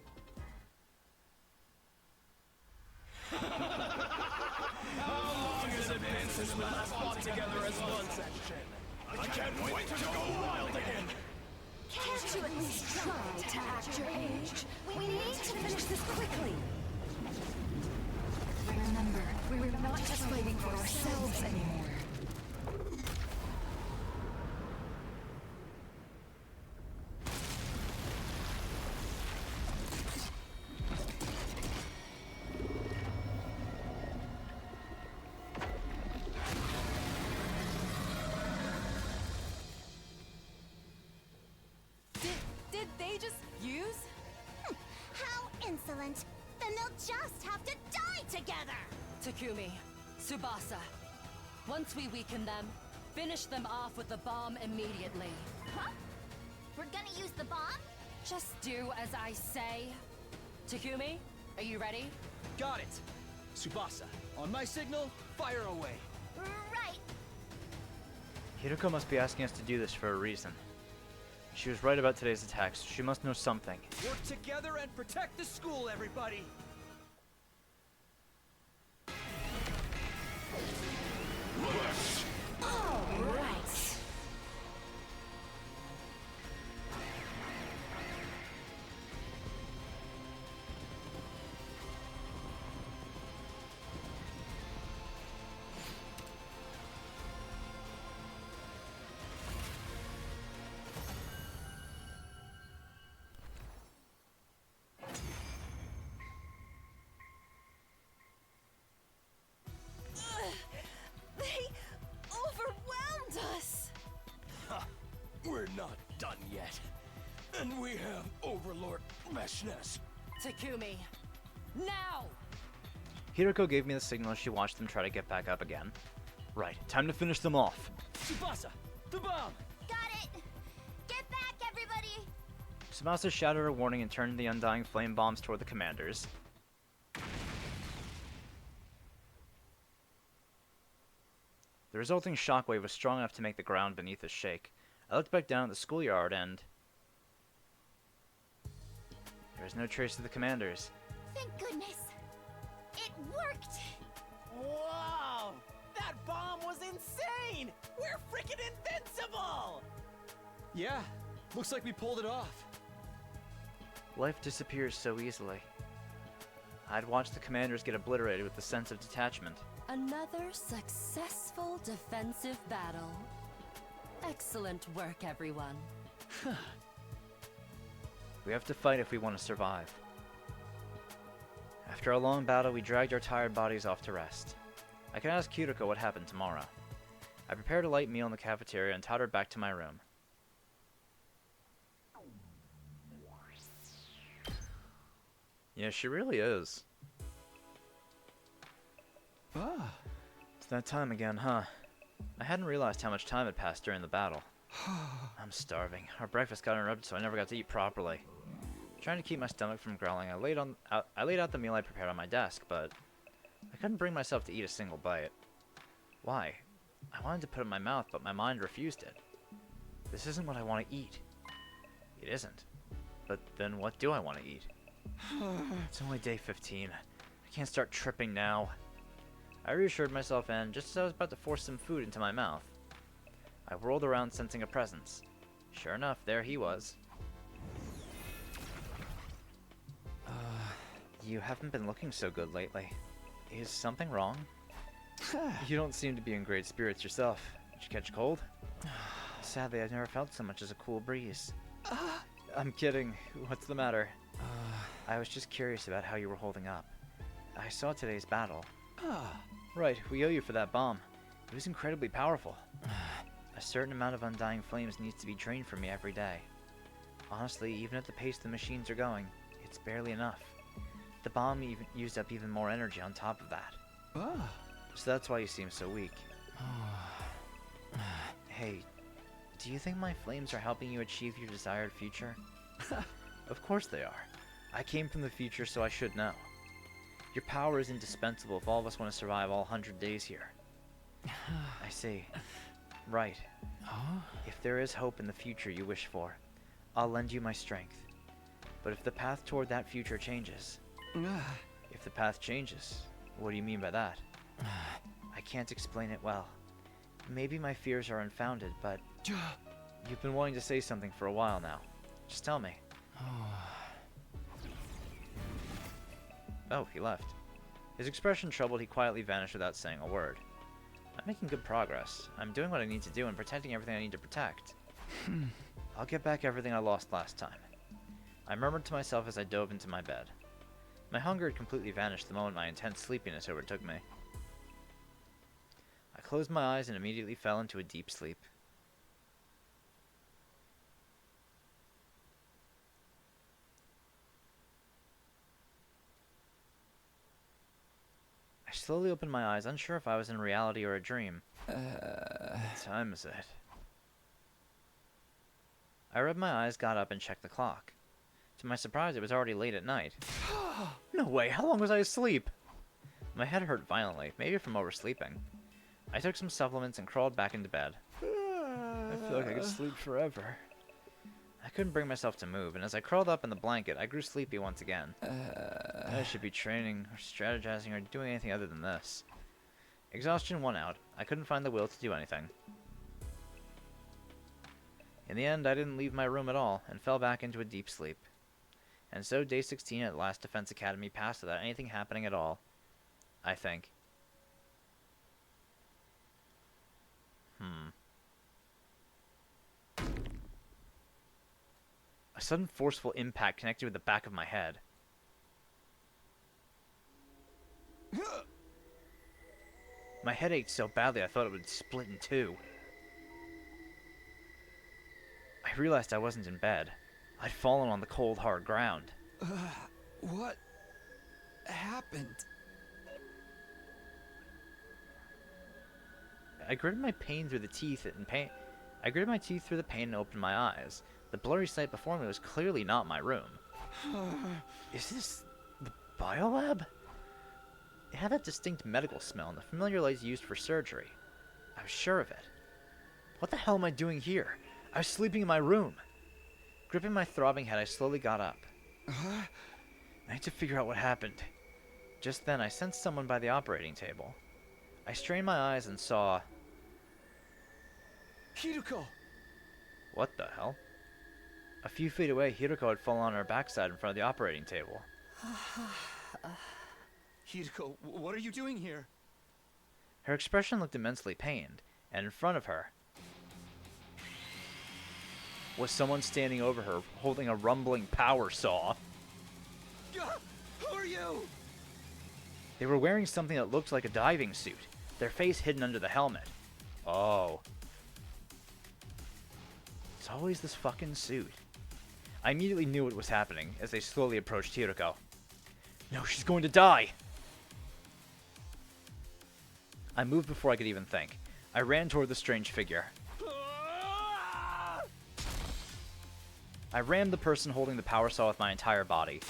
How long has it been since we last fought together as one section? I can't wait to go wild again! Can't you at least try to act your age? We need to finish this quickly. Remember, we're not just fighting for ourselves anymore. Did they just fuse? How insolent! Then they'll just have to die together! Takumi, Tsubasa. Once we weaken them, finish them off with the bomb immediately. Huh? We're gonna use the bomb? Just do as I say. Takumi, are you ready? Got it! Tsubasa, on my signal, fire away! Right! Hiroko must be asking us to do this for a reason. She was right about today's attacks. She must know something. Work together and protect the school, everybody! All right! They overwhelmed us! We're not done yet. And we have Overlord Meshnes. Takumi, now! Hiroko gave me the signal as she watched them try to get back up again. Right, time to finish them off. Tsubasa, the bomb! Got it! Get back, everybody! Tsubasa shouted a warning and turned the undying flame bombs toward the commanders. The resulting shockwave was strong enough to make the ground beneath us shake. I looked back down at the schoolyard and... there was no trace of the commanders. Thank goodness! It worked! Whoa! That bomb was insane! We're freaking invincible! Yeah, looks like we pulled it off. Life disappears so easily. I'd watched the commanders get obliterated with the sense of detachment. Another successful defensive battle. Excellent work, everyone. We have to fight if we want to survive. After a long battle, we dragged our tired bodies off to rest. I can ask Kiriko what happened tomorrow. I prepared a light meal in the cafeteria and tottered back to my room. Yeah, she really is. Ah. It's that time again, huh? I hadn't realized how much time had passed during the battle. I'm starving. Our breakfast got interrupted, so I never got to eat properly. Trying to keep my stomach from growling, I laid out the meal I prepared on my desk, but I couldn't bring myself to eat a single bite. Why? I wanted to put it in my mouth, but my mind refused it. This isn't what I want to eat. It isn't. But then what do I want to eat? It's only day 15. I can't start tripping now. I reassured myself, and just as I was about to force some food into my mouth, I whirled around sensing a presence. Sure enough, there he was. You haven't been looking so good lately. Is something wrong? You don't seem to be in great spirits yourself. Did you catch a cold? Sadly, I've never felt so much as a cool breeze. I'm kidding. What's the matter? I was just curious about how you were holding up. I saw today's battle. Right, we owe you for that bomb. It was incredibly powerful. A certain amount of undying flames needs to be drained from me every day. Honestly, even at the pace the machines are going, it's barely enough. The bomb even used up even more energy on top of that. So that's why you seem so weak. Hey, do you think my flames are helping you achieve your desired future? Of course they are. I came from the future, so I should know. Your power is indispensable if all of us want to survive all 100 days here. I see. Right. If there is hope in the future you wish for, I'll lend you my strength. But if the path toward that future changes... If the path changes, what do you mean by that? I can't explain it well. Maybe my fears are unfounded, but... You've been wanting to say something for a while now. Just tell me. Oh, he left. His expression troubled, he quietly vanished without saying a word. I'm making good progress. I'm doing what I need to do and protecting everything I need to protect. I'll get back everything I lost last time. I murmured to myself as I dove into my bed. My hunger had completely vanished the moment my intense sleepiness overtook me. I closed my eyes and immediately fell into a deep sleep. I slowly opened my eyes, unsure if I was in reality or a dream. What time is it? I rubbed my eyes, got up, and checked the clock. To my surprise, it was already late at night. No way, how long was I asleep? My head hurt violently, maybe from oversleeping. I took some supplements and crawled back into bed. I feel like I could sleep forever. I couldn't bring myself to move, and as I crawled up in the blanket, I grew sleepy once again. I should be training, or strategizing, or doing anything other than this. Exhaustion won out. I couldn't find the will to do anything. In the end, I didn't leave my room at all, and fell back into a deep sleep. And so day 16 at Last Defense Academy passed without anything happening at all. I think. A sudden forceful impact connected with the back of my head. My head ached so badly I thought it would split in two. I realized I wasn't in bed. I'd fallen on the cold, hard ground. What happened? I gritted my teeth through the pain and opened my eyes. The blurry sight before me was clearly not my room. Is this the biolab? It had that distinct medical smell and the familiar lights used for surgery. I was sure of it. What the hell am I doing here? I was sleeping in my room. Gripping my throbbing head, I slowly got up. I need to figure out what happened. Just then, I sensed someone by the operating table. I strained my eyes and saw... Hiruko! What the hell? A few feet away, Hiruko had fallen on her backside in front of the operating table. Hiruko, what are you doing here? Her expression looked immensely pained, and in front of her was someone standing over her, holding a rumbling power saw. Who are you? They were wearing something that looked like a diving suit, their face hidden under the helmet. Oh. It's always this fucking suit. I immediately knew what was happening as they slowly approached Hiruko. No, she's going to die! I moved before I could even think. I ran toward the strange figure. I rammed the person holding the power saw with my entire body.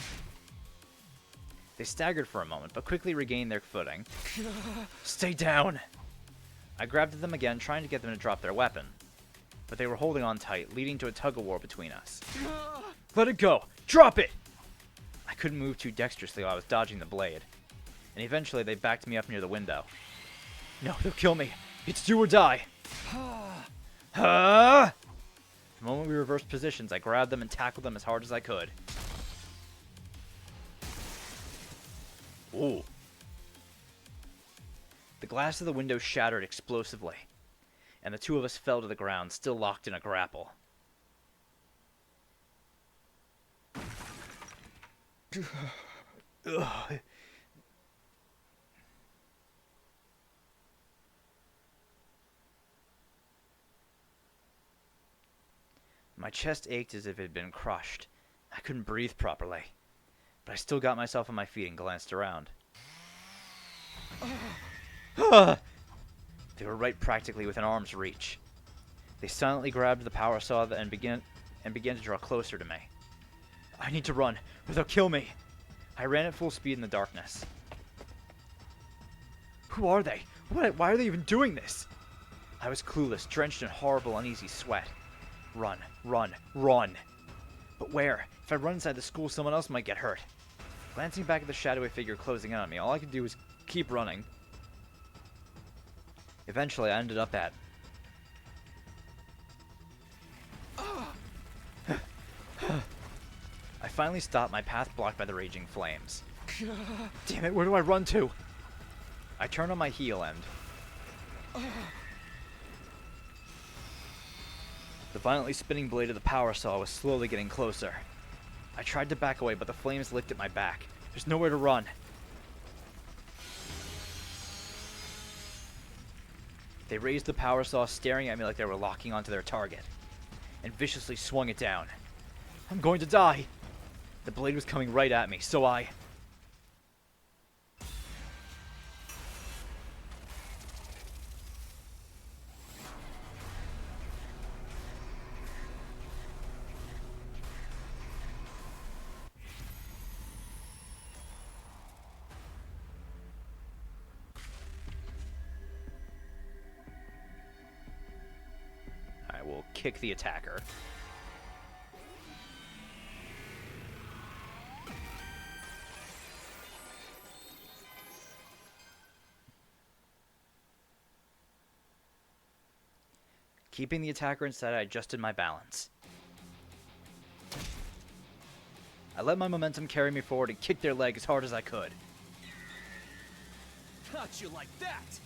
They staggered for a moment, but quickly regained their footing. Stay down! I grabbed at them again, trying to get them to drop their weapon. but they were holding on tight, leading to a tug-of-war between us. Let it go! Drop it! I couldn't move too dexterously while I was dodging the blade, and eventually they backed me up near the window. No, they'll kill me. It's do or die. The moment we reversed positions, I grabbed them and tackled them as hard as I could. Ooh. The glass of the window shattered explosively, and the two of us fell to the ground, still locked in a grapple. Ugh. My chest ached as if it had been crushed. I couldn't breathe properly, but I still got myself on my feet and glanced around. They were right practically within arm's reach. They silently grabbed the power saw and began to draw closer to me. I need to run, or they'll kill me. I ran at full speed in the darkness. Who are they? Why are they even doing this? I was clueless, drenched in horrible, uneasy sweat. Run, run, run. But where? If I run inside the school, someone else might get hurt. Glancing back at the shadowy figure closing in on me, all I could do was keep running. Eventually, I ended up at... I finally stopped, my path blocked by the raging flames. Damn it, where do I run to? I turned on my heel and... The violently spinning blade of the power saw was slowly getting closer. I tried to back away, but the flames licked at my back. There's nowhere to run. They raised the power saw, staring at me like they were locking onto their target, and viciously swung it down. I'm going to die! The blade was coming right at me, so I... I will kick the attacker. Keeping the attacker inside, I adjusted my balance. I let my momentum carry me forward and kicked their leg as hard as I could. Not you like that!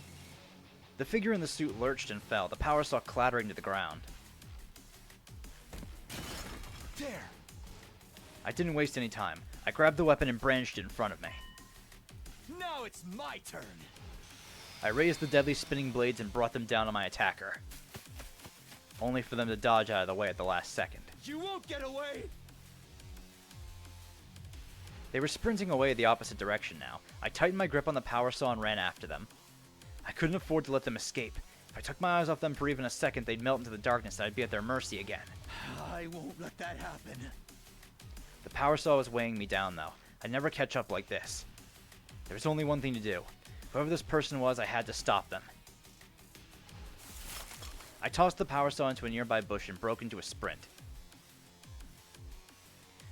The figure in the suit lurched and fell, the power saw clattering to the ground. There! I didn't waste any time. I grabbed the weapon and brandished it in front of me. Now it's my turn! I raised the deadly spinning blades and brought them down on my attacker, only for them to dodge out of the way at the last second. You won't get away! They were sprinting away the opposite direction now. I tightened my grip on the power saw and ran after them. I couldn't afford to let them escape. If I took my eyes off them for even a second, they'd melt into the darkness and I'd be at their mercy again. I won't let that happen. The power saw was weighing me down, though. I'd never catch up like this. There was only one thing to do. Whoever this person was, I had to stop them. I tossed the power saw into a nearby bush and broke into a sprint.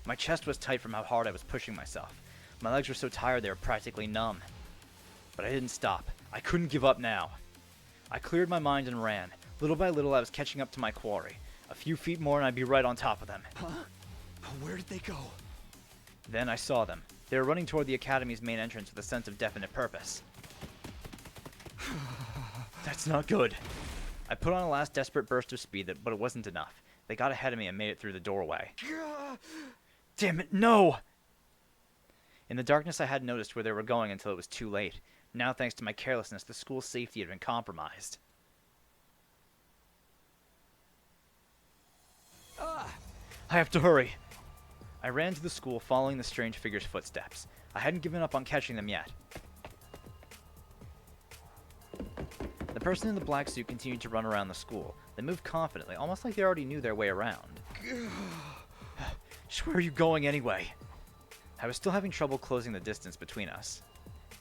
My chest was tight from how hard I was pushing myself. My legs were so tired they were practically numb. But I didn't stop. I couldn't give up now. I cleared my mind and ran. Little by little, I was catching up to my quarry. A few feet more and I'd be right on top of them. Huh? Where did they go? Then I saw them. They were running toward the Academy's main entrance with a sense of definite purpose. That's not good. I put on a last desperate burst of speed, but it wasn't enough. They got ahead of me and made it through the doorway. Damn it, no! In the darkness, I hadn't noticed where they were going until it was too late. Now, thanks to my carelessness, the school's safety had been compromised. I have to hurry. I ran to the school, following the strange figure's footsteps. I hadn't given up on catching them yet. The person in the black suit continued to run around the school. They moved confidently, almost like they already knew their way around. Just where are you going anyway? I was still having trouble closing the distance between us.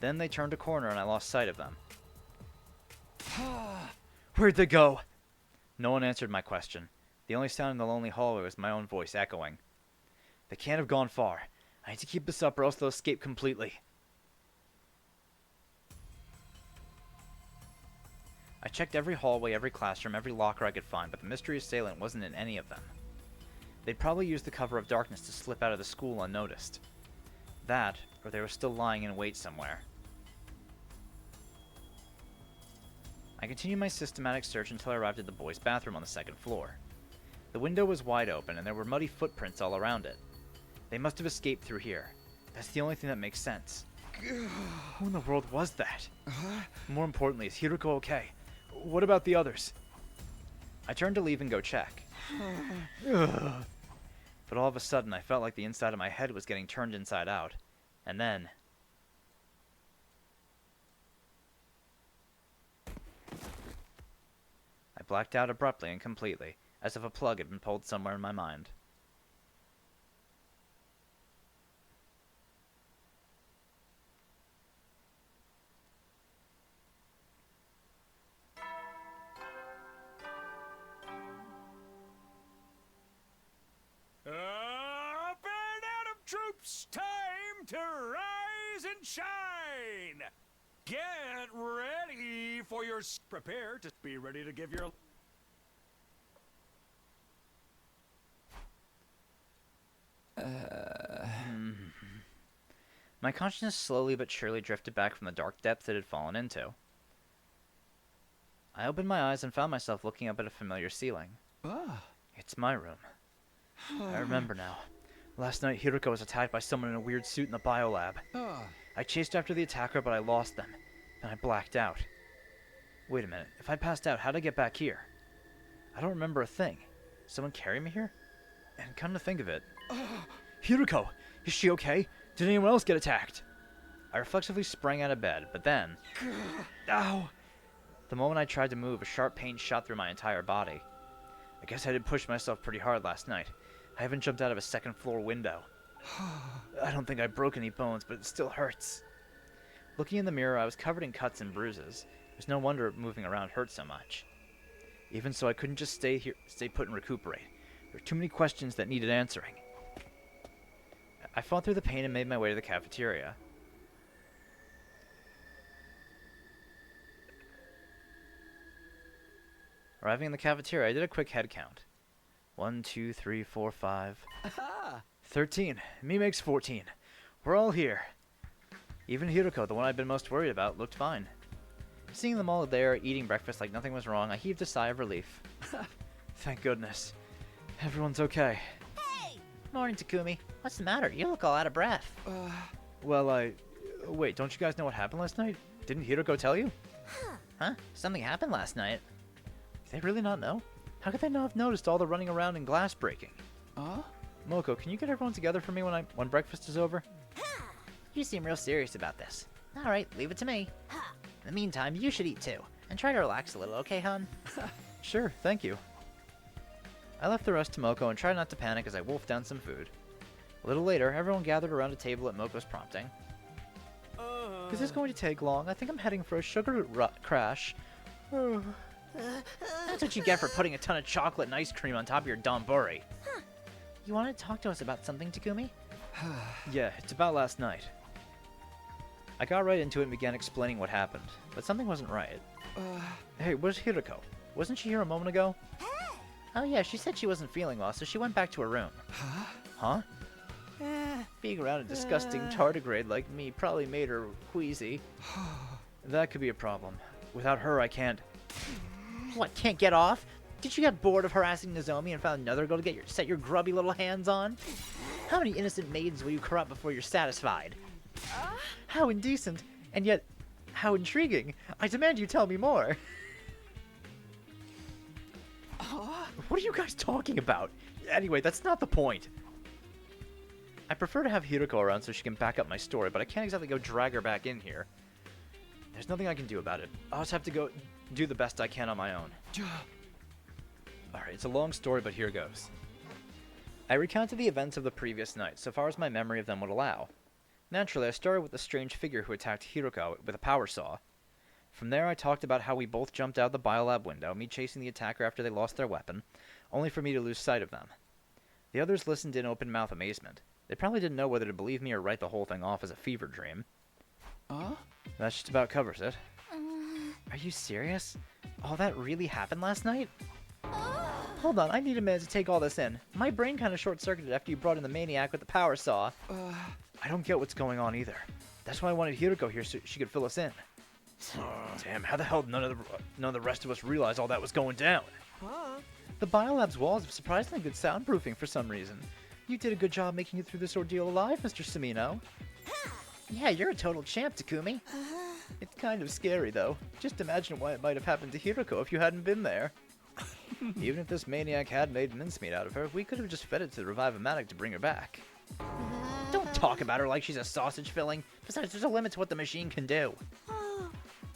Then they turned a corner and I lost sight of them. Where'd they go? No one answered my question. The only sound in the lonely hallway was my own voice echoing. They can't have gone far. I need to keep this up or else they'll escape completely. I checked every hallway, every classroom, every locker I could find, but the mystery assailant wasn't in any of them. They'd probably used the cover of darkness to slip out of the school unnoticed. That, or they were still lying in wait somewhere. I continued my systematic search until I arrived at the boys' bathroom on the second floor. The window was wide open, and there were muddy footprints all around it. They must have escaped through here. That's the only thing that makes sense. Who in the world was that? More importantly, is Hiroko okay? What about the others? I turned to leave and go check. But all of a sudden, I felt like the inside of my head was getting turned inside out. And then... I blacked out abruptly and completely, as if a plug had been pulled somewhere in my mind. Up and out of troops, time to rise and shine. Get ready for your... Prepare to be ready to give your... My consciousness slowly but surely drifted back from the dark depths it had fallen into. I opened my eyes and found myself looking up at a familiar ceiling. It's my room. I remember now. Last night, Hiroko was attacked by someone in a weird suit in the biolab. I chased after the attacker, but I lost them. Then I blacked out. Wait a minute. If I passed out, how'd I get back here? I don't remember a thing. Someone carry me here? And come to think of it... Hiroko! Is she okay? Did anyone else get attacked? I reflexively sprang out of bed, but then... Ow! The moment I tried to move, a sharp pain shot through my entire body. I guess I did push myself pretty hard last night. I haven't jumped out of a second-floor window. I don't think I broke any bones, but it still hurts. Looking in the mirror, I was covered in cuts and bruises. It was no wonder moving around hurt so much. Even so, I couldn't just stay put and recuperate. There were too many questions that needed answering. I fought through the pain and made my way to the cafeteria. Arriving in the cafeteria, I did a quick head count. 1, 2, 3, 4, 5... 13. Me makes 14. We're all here. Even Hiroko, the one I'd been most worried about, looked fine. Seeing them all there, eating breakfast like nothing was wrong, I heaved a sigh of relief. Thank goodness. Everyone's okay. Hey! Morning, Takumi. What's the matter? You look all out of breath. Well, Wait, don't you guys know what happened last night? Didn't Hiroko tell you? Huh? Something happened last night. Do they really not know? How could they not have noticed all the running around and glass breaking? Moko, can you get everyone together for me when breakfast is over? You seem real serious about this. Alright, leave it to me. In the meantime, you should eat too. And try to relax a little, okay, hon? Sure, thank you. I left the rest to Moko and tried not to panic as I wolfed down some food. A little later, everyone gathered around a table at Moko's prompting. Is this going to take long? I think I'm heading for a sugar crash. That's what you get for putting a ton of chocolate and ice cream on top of your donburi. You want to talk to us about something, Takumi? Yeah, it's about last night. I got right into it and began explaining what happened, but something wasn't right. Hey, where's Hiroko? Wasn't she here a moment ago? Oh yeah, she said she wasn't feeling well, so she went back to her room. Huh? Being around a disgusting tardigrade like me probably made her queasy. That could be a problem. Without her, I can't... What, can't get off? Did you get bored of harassing Nozomi and found another girl to set your grubby little hands on? How many innocent maidens will you corrupt before you're satisfied? How indecent, and yet how intriguing. I demand you tell me more. What are you guys talking about? Anyway, that's not the point. I prefer to have Hiroko around so she can back up my story, but I can't exactly go drag her back in here. There's nothing I can do about it. I'll just have to go do the best I can on my own. Alright, it's a long story, but here goes. I recounted the events of the previous night, so far as my memory of them would allow. Naturally, I started with the strange figure who attacked Hiroko with a power saw. From there, I talked about how we both jumped out the biolab window, me chasing the attacker after they lost their weapon, only for me to lose sight of them. The others listened in open-mouth amazement. They probably didn't know whether to believe me or write the whole thing off as a fever dream. That just about covers it. Are you serious? All that really happened last night? Hold on, I need a minute to take all this in. My brain kind of short-circuited after you brought in the maniac with the power saw. I don't get what's going on either. That's why I wanted Hiroko here so she could fill us in. Damn, how the hell did none of the rest of us realize all that was going down? The biolab's walls have surprisingly good soundproofing for some reason. You did a good job making it through this ordeal alive, Mr. Samino. Yeah, you're a total champ, Takumi. It's kind of scary, though. Just imagine what might have happened to Hiroko if you hadn't been there. Even if this maniac had made mincemeat out of her, we could have just fed it to the Revive-O-Matic to bring her back. Don't talk about her like she's a sausage filling. Besides, there's a limit to what the machine can do.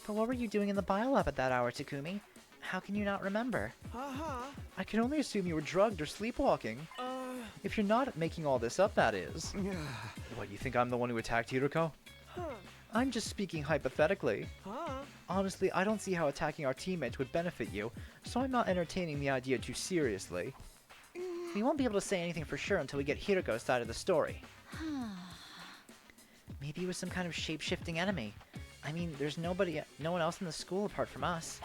But what were you doing in the biolab at that hour, Takumi? How can you not remember? I can only assume you were drugged or sleepwalking. If you're not making all this up, that is. What, you think I'm the one who attacked Hiroko? I'm just speaking hypothetically. Honestly, I don't see how attacking our teammates would benefit you, so I'm not entertaining the idea too seriously. We won't be able to say anything for sure until we get Hiroko's side of the story. Maybe it was some kind of shape-shifting enemy. I mean, there's no one else in the school apart from us.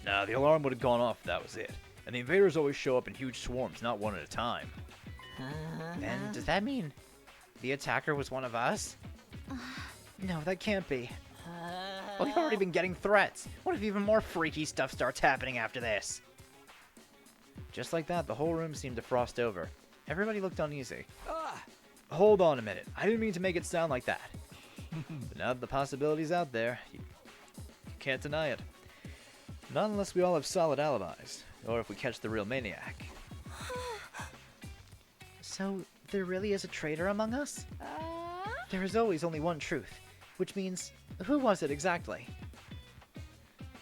Nah, the alarm would have gone off if that was it. And the invaders always show up in huge swarms, not one at a time. And does that mean the attacker was one of us? No, that can't be. We've already been getting threats. What if even more freaky stuff starts happening after this? Just like that, the whole room seemed to frost over. Everybody looked uneasy. Hold on a minute. I didn't mean to make it sound like that. But now that the possibility's out there, you can't deny it. Not unless we all have solid alibis, or if we catch the real maniac. So, there really is a traitor among us? There is always only one truth, which means, who was it exactly?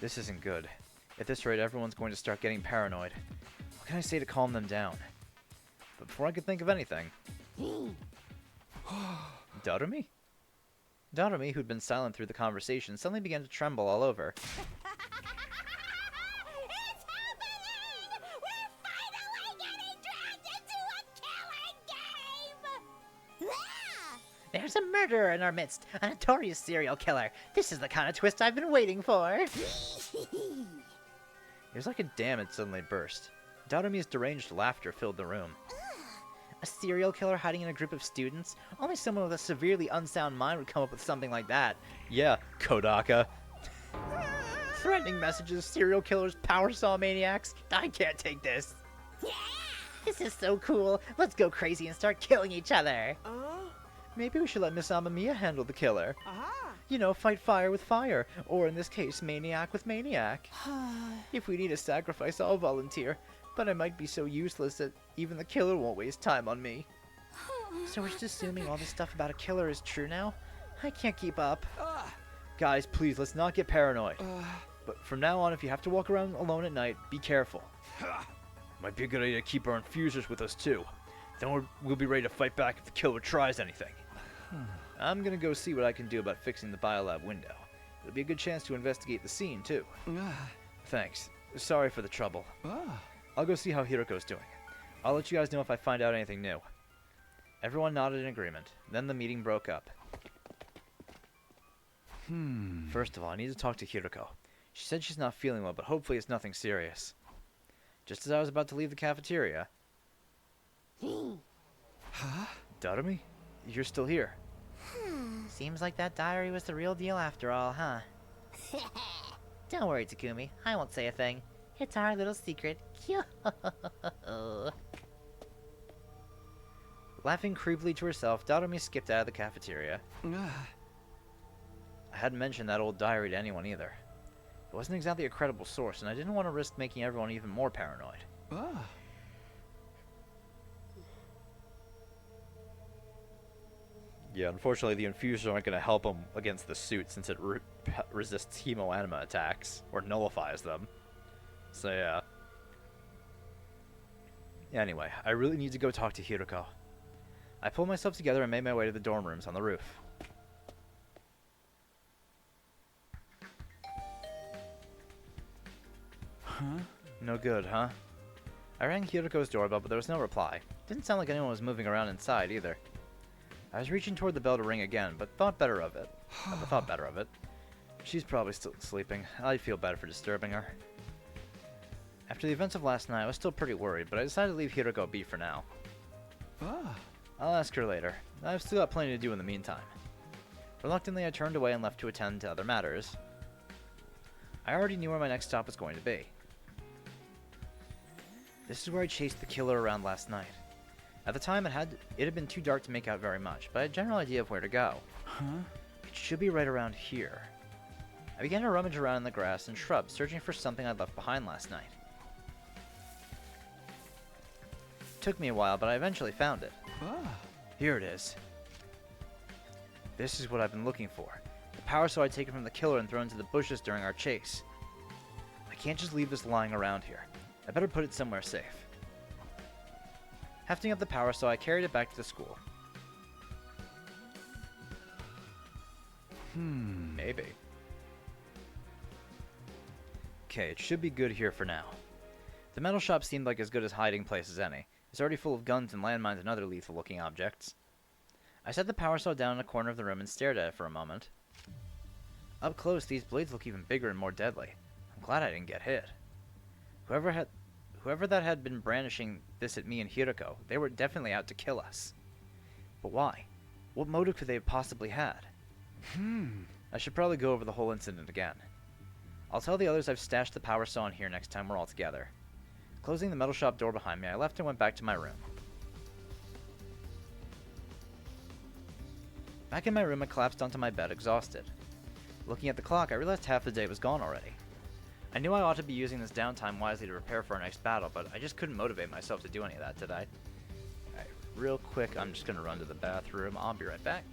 This isn't good. At this rate, everyone's going to start getting paranoid. What can I say to calm them down? But before I could think of anything... Darumi? Darumi, who'd been silent through the conversation, suddenly began to tremble all over. It's happening! We're finally getting dragged into a killing game! There's a murderer in our midst, a notorious serial killer. This is the kind of twist I've been waiting for. It was like a dam had suddenly burst. Darumi's deranged laughter filled the room. A serial killer hiding in a group of students? Only someone with a severely unsound mind would come up with something like that. Yeah, Kodaka. Threatening messages, serial killers, power saw maniacs. I can't take this. This is so cool. Let's go crazy and start killing each other. Maybe we should let Miss Amamiya handle the killer. You know, fight fire with fire. Or in this case, maniac with maniac. If we need a sacrifice, I'll volunteer. But I might be so useless that even the killer won't waste time on me. So we're just assuming all this stuff about a killer is true now? I can't keep up. Guys, please, let's not get paranoid. But from now on, if you have to walk around alone at night, be careful. Might be a good idea to keep our infusers with us, too. Then we'll be ready to fight back if the killer tries anything. I'm gonna go see what I can do about fixing the biolab window. It'll be a good chance to investigate the scene, too. Thanks. Sorry for the trouble. I'll go see how Hiroko's doing. I'll let you guys know if I find out anything new. Everyone nodded in agreement. Then the meeting broke up. First of all, I need to talk to Hiroko. She said she's not feeling well, but hopefully it's nothing serious. Just as I was about to leave the cafeteria... Darumi? You're still here. Seems like that diary was the real deal after all, huh? Don't worry, Takumi. I won't say a thing. It's our little secret. Laughing creepily to herself, Darumi skipped out of the cafeteria. I hadn't mentioned that old diary to anyone either. It wasn't exactly a credible source, and I didn't want to risk making everyone even more paranoid. Yeah, unfortunately the infusers aren't going to help him against the suit since it resists hemoanima attacks, or nullifies them. So yeah. Anyway, I really need to go talk to Hiroko. I pulled myself together and made my way to the dorm rooms on the roof. Huh? No good, huh? I rang Hiroko's doorbell, but there was no reply. Didn't sound like anyone was moving around inside either. I was reaching toward the bell to ring again, but thought better of it. She's probably still sleeping. I'd feel bad for disturbing her. After the events of last night, I was still pretty worried, but I decided to leave Hiroko be for now. Ah. I'll ask her later. I've still got plenty to do in the meantime. Reluctantly, I turned away and left to attend to other matters. I already knew where my next stop was going to be. This is where I chased the killer around last night. At the time, it had been too dark to make out very much, but I had a general idea of where to go. Huh? It should be right around here. I began to rummage around in the grass and shrubs, searching for something I'd left behind last night. It took me a while, but I eventually found it. Ah. Here it is. This is what I've been looking for. The power saw I'd taken from the killer and thrown into the bushes during our chase. I can't just leave this lying around here. I better put it somewhere safe. Hefting up the power saw, I carried it back to the school. Maybe. Okay, it should be good here for now. The metal shop seemed like as good a hiding place as any. It's already full of guns and landmines and other lethal-looking objects. I set the power saw down in a corner of the room and stared at it for a moment. Up close, these blades look even bigger and more deadly. I'm glad I didn't get hit. Whoever that had been brandishing this at me and Hiroko, they were definitely out to kill us. But why? What motive could they have possibly had? I should probably go over the whole incident again. I'll tell the others I've stashed the power saw in here next time we're all together. Closing the metal shop door behind me, I left and went back to my room. Back in my room, I collapsed onto my bed, exhausted. Looking at the clock, I realized half the day was gone already. I knew I ought to be using this downtime wisely to prepare for our next battle, but I just couldn't motivate myself to do any of that today. Alright, real quick, I'm just going to run to the bathroom. I'll be right back.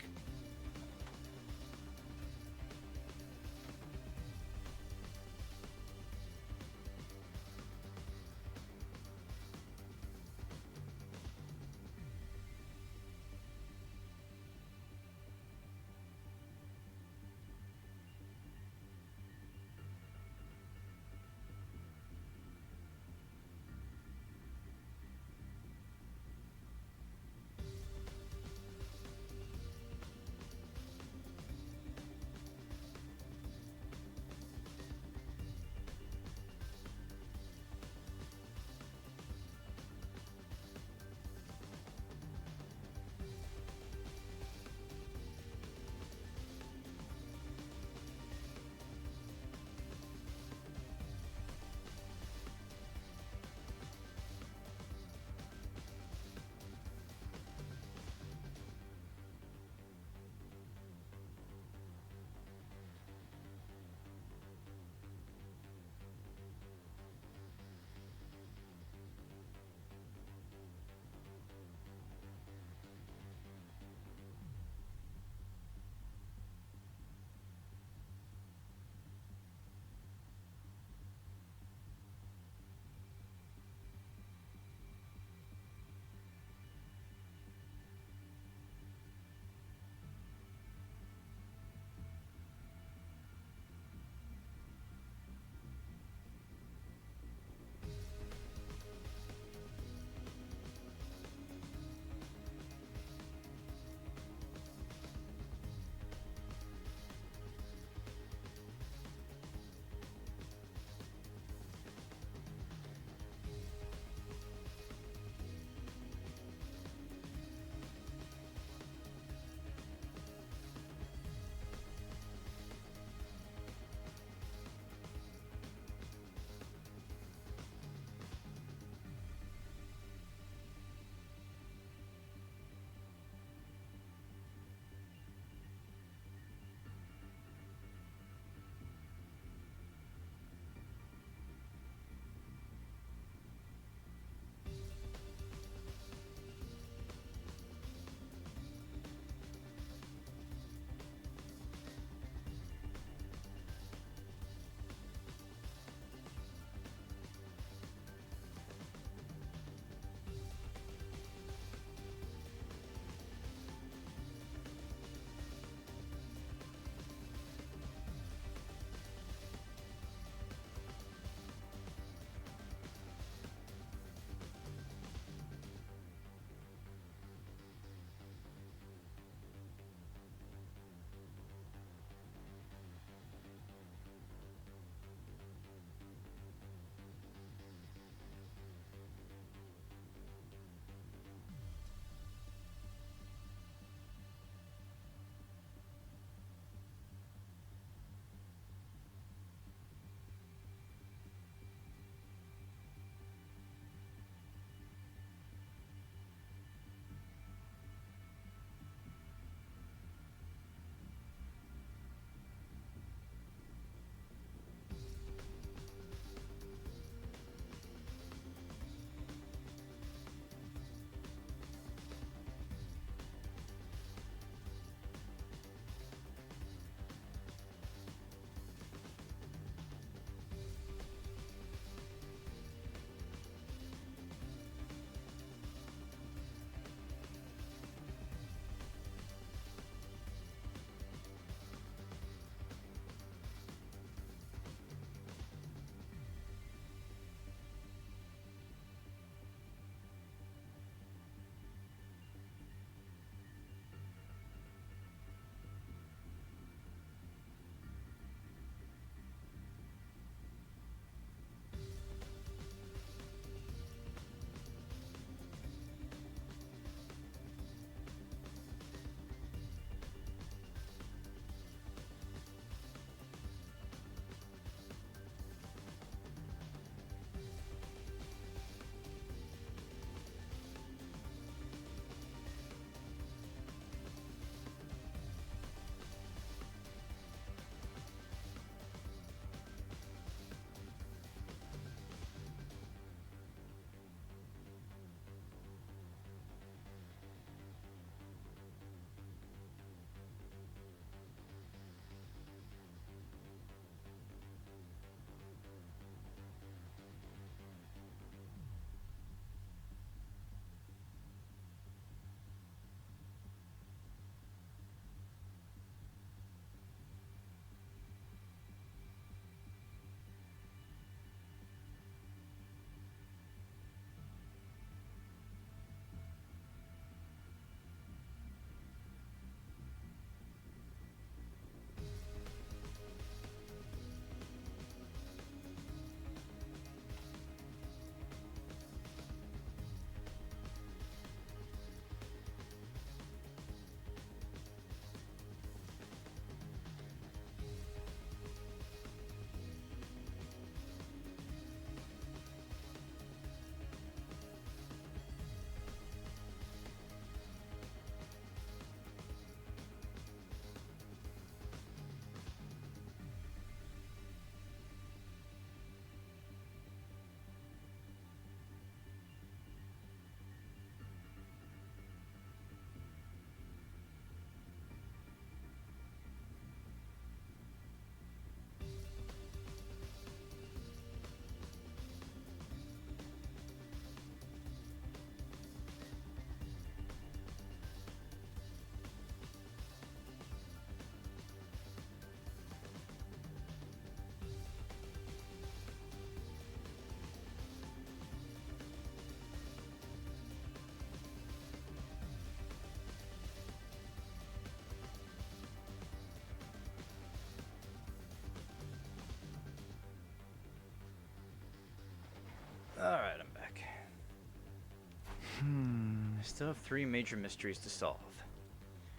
still have 3 major mysteries to solve.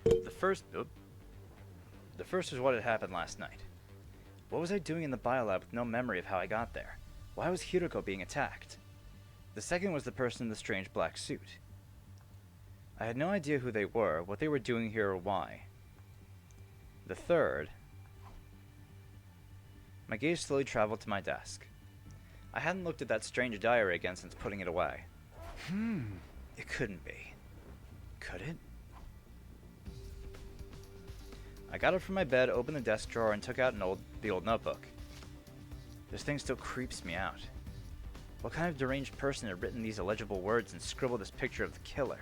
The first is what had happened last night. What was I doing in the biolab with no memory of how I got there? Why was Hiroko being attacked? The second was the person in the strange black suit. I had no idea who they were, what they were doing here, or why. The third... My gaze slowly traveled to my desk. I hadn't looked at that strange diary again since putting it away. It couldn't be. Could it? I got up from my bed, opened the desk drawer, and took out the old notebook. This thing still creeps me out. What kind of deranged person had written these illegible words and scribbled this picture of the killer?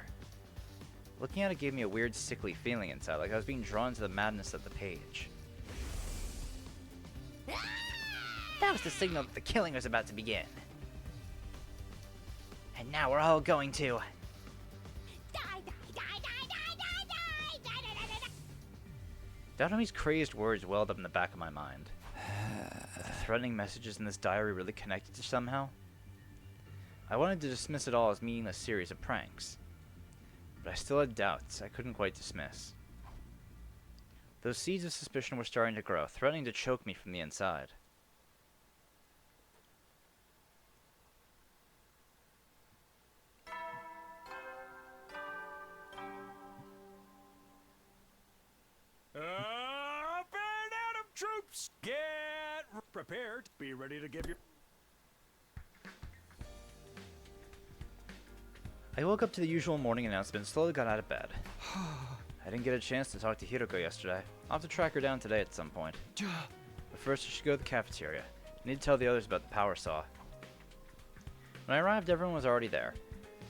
Looking at it gave me a weird, sickly feeling inside, like I was being drawn to the madness of the page. That was the signal that the killing was about to begin. And now we're all going to... Daotomi's crazed words welled up in the back of my mind. Were the threatening messages in this diary really connected to somehow? I wanted to dismiss it all as meaningless series of pranks. But I still had doubts I couldn't quite dismiss. Those seeds of suspicion were starting to grow, threatening to choke me from the inside. Up and out of troops! Get prepared. Be ready to give your... I woke up to the usual morning announcement and slowly got out of bed. I didn't get a chance to talk to Hiroko yesterday. I'll have to track her down today at some point. But first I should go to the cafeteria. I need to tell the others about the power saw. When I arrived, everyone was already there.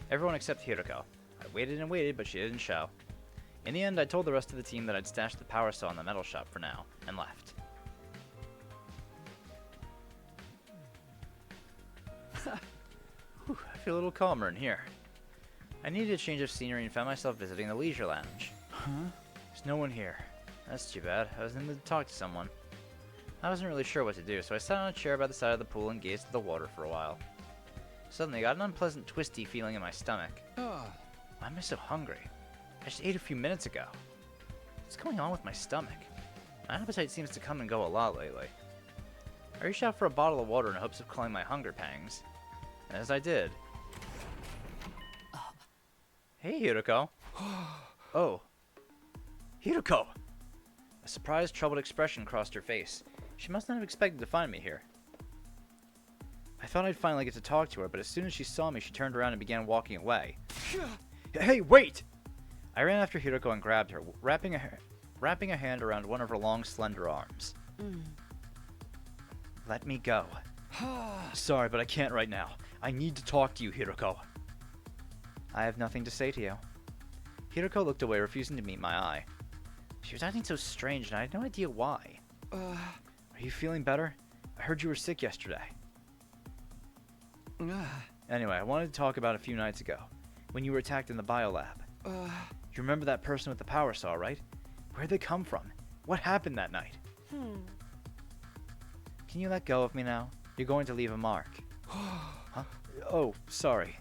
Everyone except Hiroko. I waited and waited, but she didn't show. In the end, I told the rest of the team that I'd stashed the power saw in the metal shop for now, and left. Whew, I feel a little calmer in here. I needed a change of scenery and found myself visiting the leisure lounge. There's no one here. That's too bad. I was in the mood to talk to someone. I wasn't really sure what to do, so I sat on a chair by the side of the pool and gazed at the water for a while. Suddenly, I got an unpleasant, twisty feeling in my stomach. Why am I so hungry? I just ate a few minutes ago. What's going on with my stomach? My appetite seems to come and go a lot lately. I reached out for a bottle of water in hopes of culling my hunger pangs. And as I did... Hey, Hiroko. Oh. Hiroko! A surprised, troubled expression crossed her face. She must not have expected to find me here. I thought I'd finally get to talk to her, but as soon as she saw me, she turned around and began walking away. Hey, wait! I ran after Hiroko and grabbed her, wrapping a hand around one of her long, slender arms. Let me go. Sorry, but I can't right now. I need to talk to you, Hiroko. I have nothing to say to you. Hiroko looked away, refusing to meet my eye. She was acting so strange, and I had no idea why. Are you feeling better? I heard you were sick yesterday. Anyway, I wanted to talk about a few nights ago, when you were attacked in the biolab. You remember that person with the power saw, right? Where'd they come from? What happened that night? Can you let go of me now? You're going to leave a mark. Huh? Oh, sorry.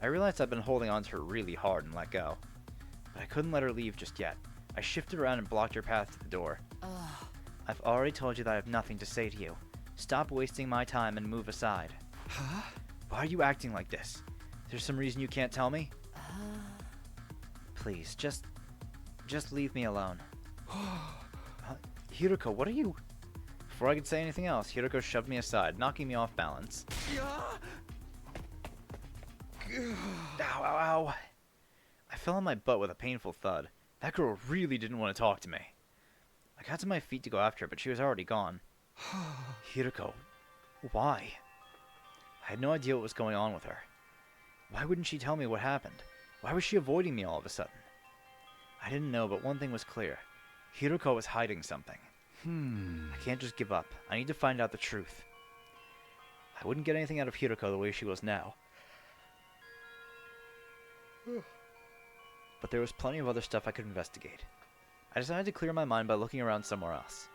I realized I'd been holding on to her really hard and let go. But I couldn't let her leave just yet. I shifted around and blocked her path to the door. I've already told you that I have nothing to say to you. Stop wasting my time and move aside. Why are you acting like this? There's some reason you can't tell me? Please, just leave me alone. Hiroko, what are you... Before I could say anything else, Hiroko shoved me aside, knocking me off balance. Ow, ow, ow. I fell on my butt with a painful thud. That girl really didn't want to talk to me. I got to my feet to go after her, but she was already gone. Hiroko, why? I had no idea what was going on with her. Why wouldn't she tell me what happened? Why was she avoiding me all of a sudden? I didn't know, but one thing was clear. Hiroko was hiding something. I can't just give up. I need to find out the truth. I wouldn't get anything out of Hiroko the way she was now. But there was plenty of other stuff I could investigate. I decided to clear my mind by looking around somewhere else.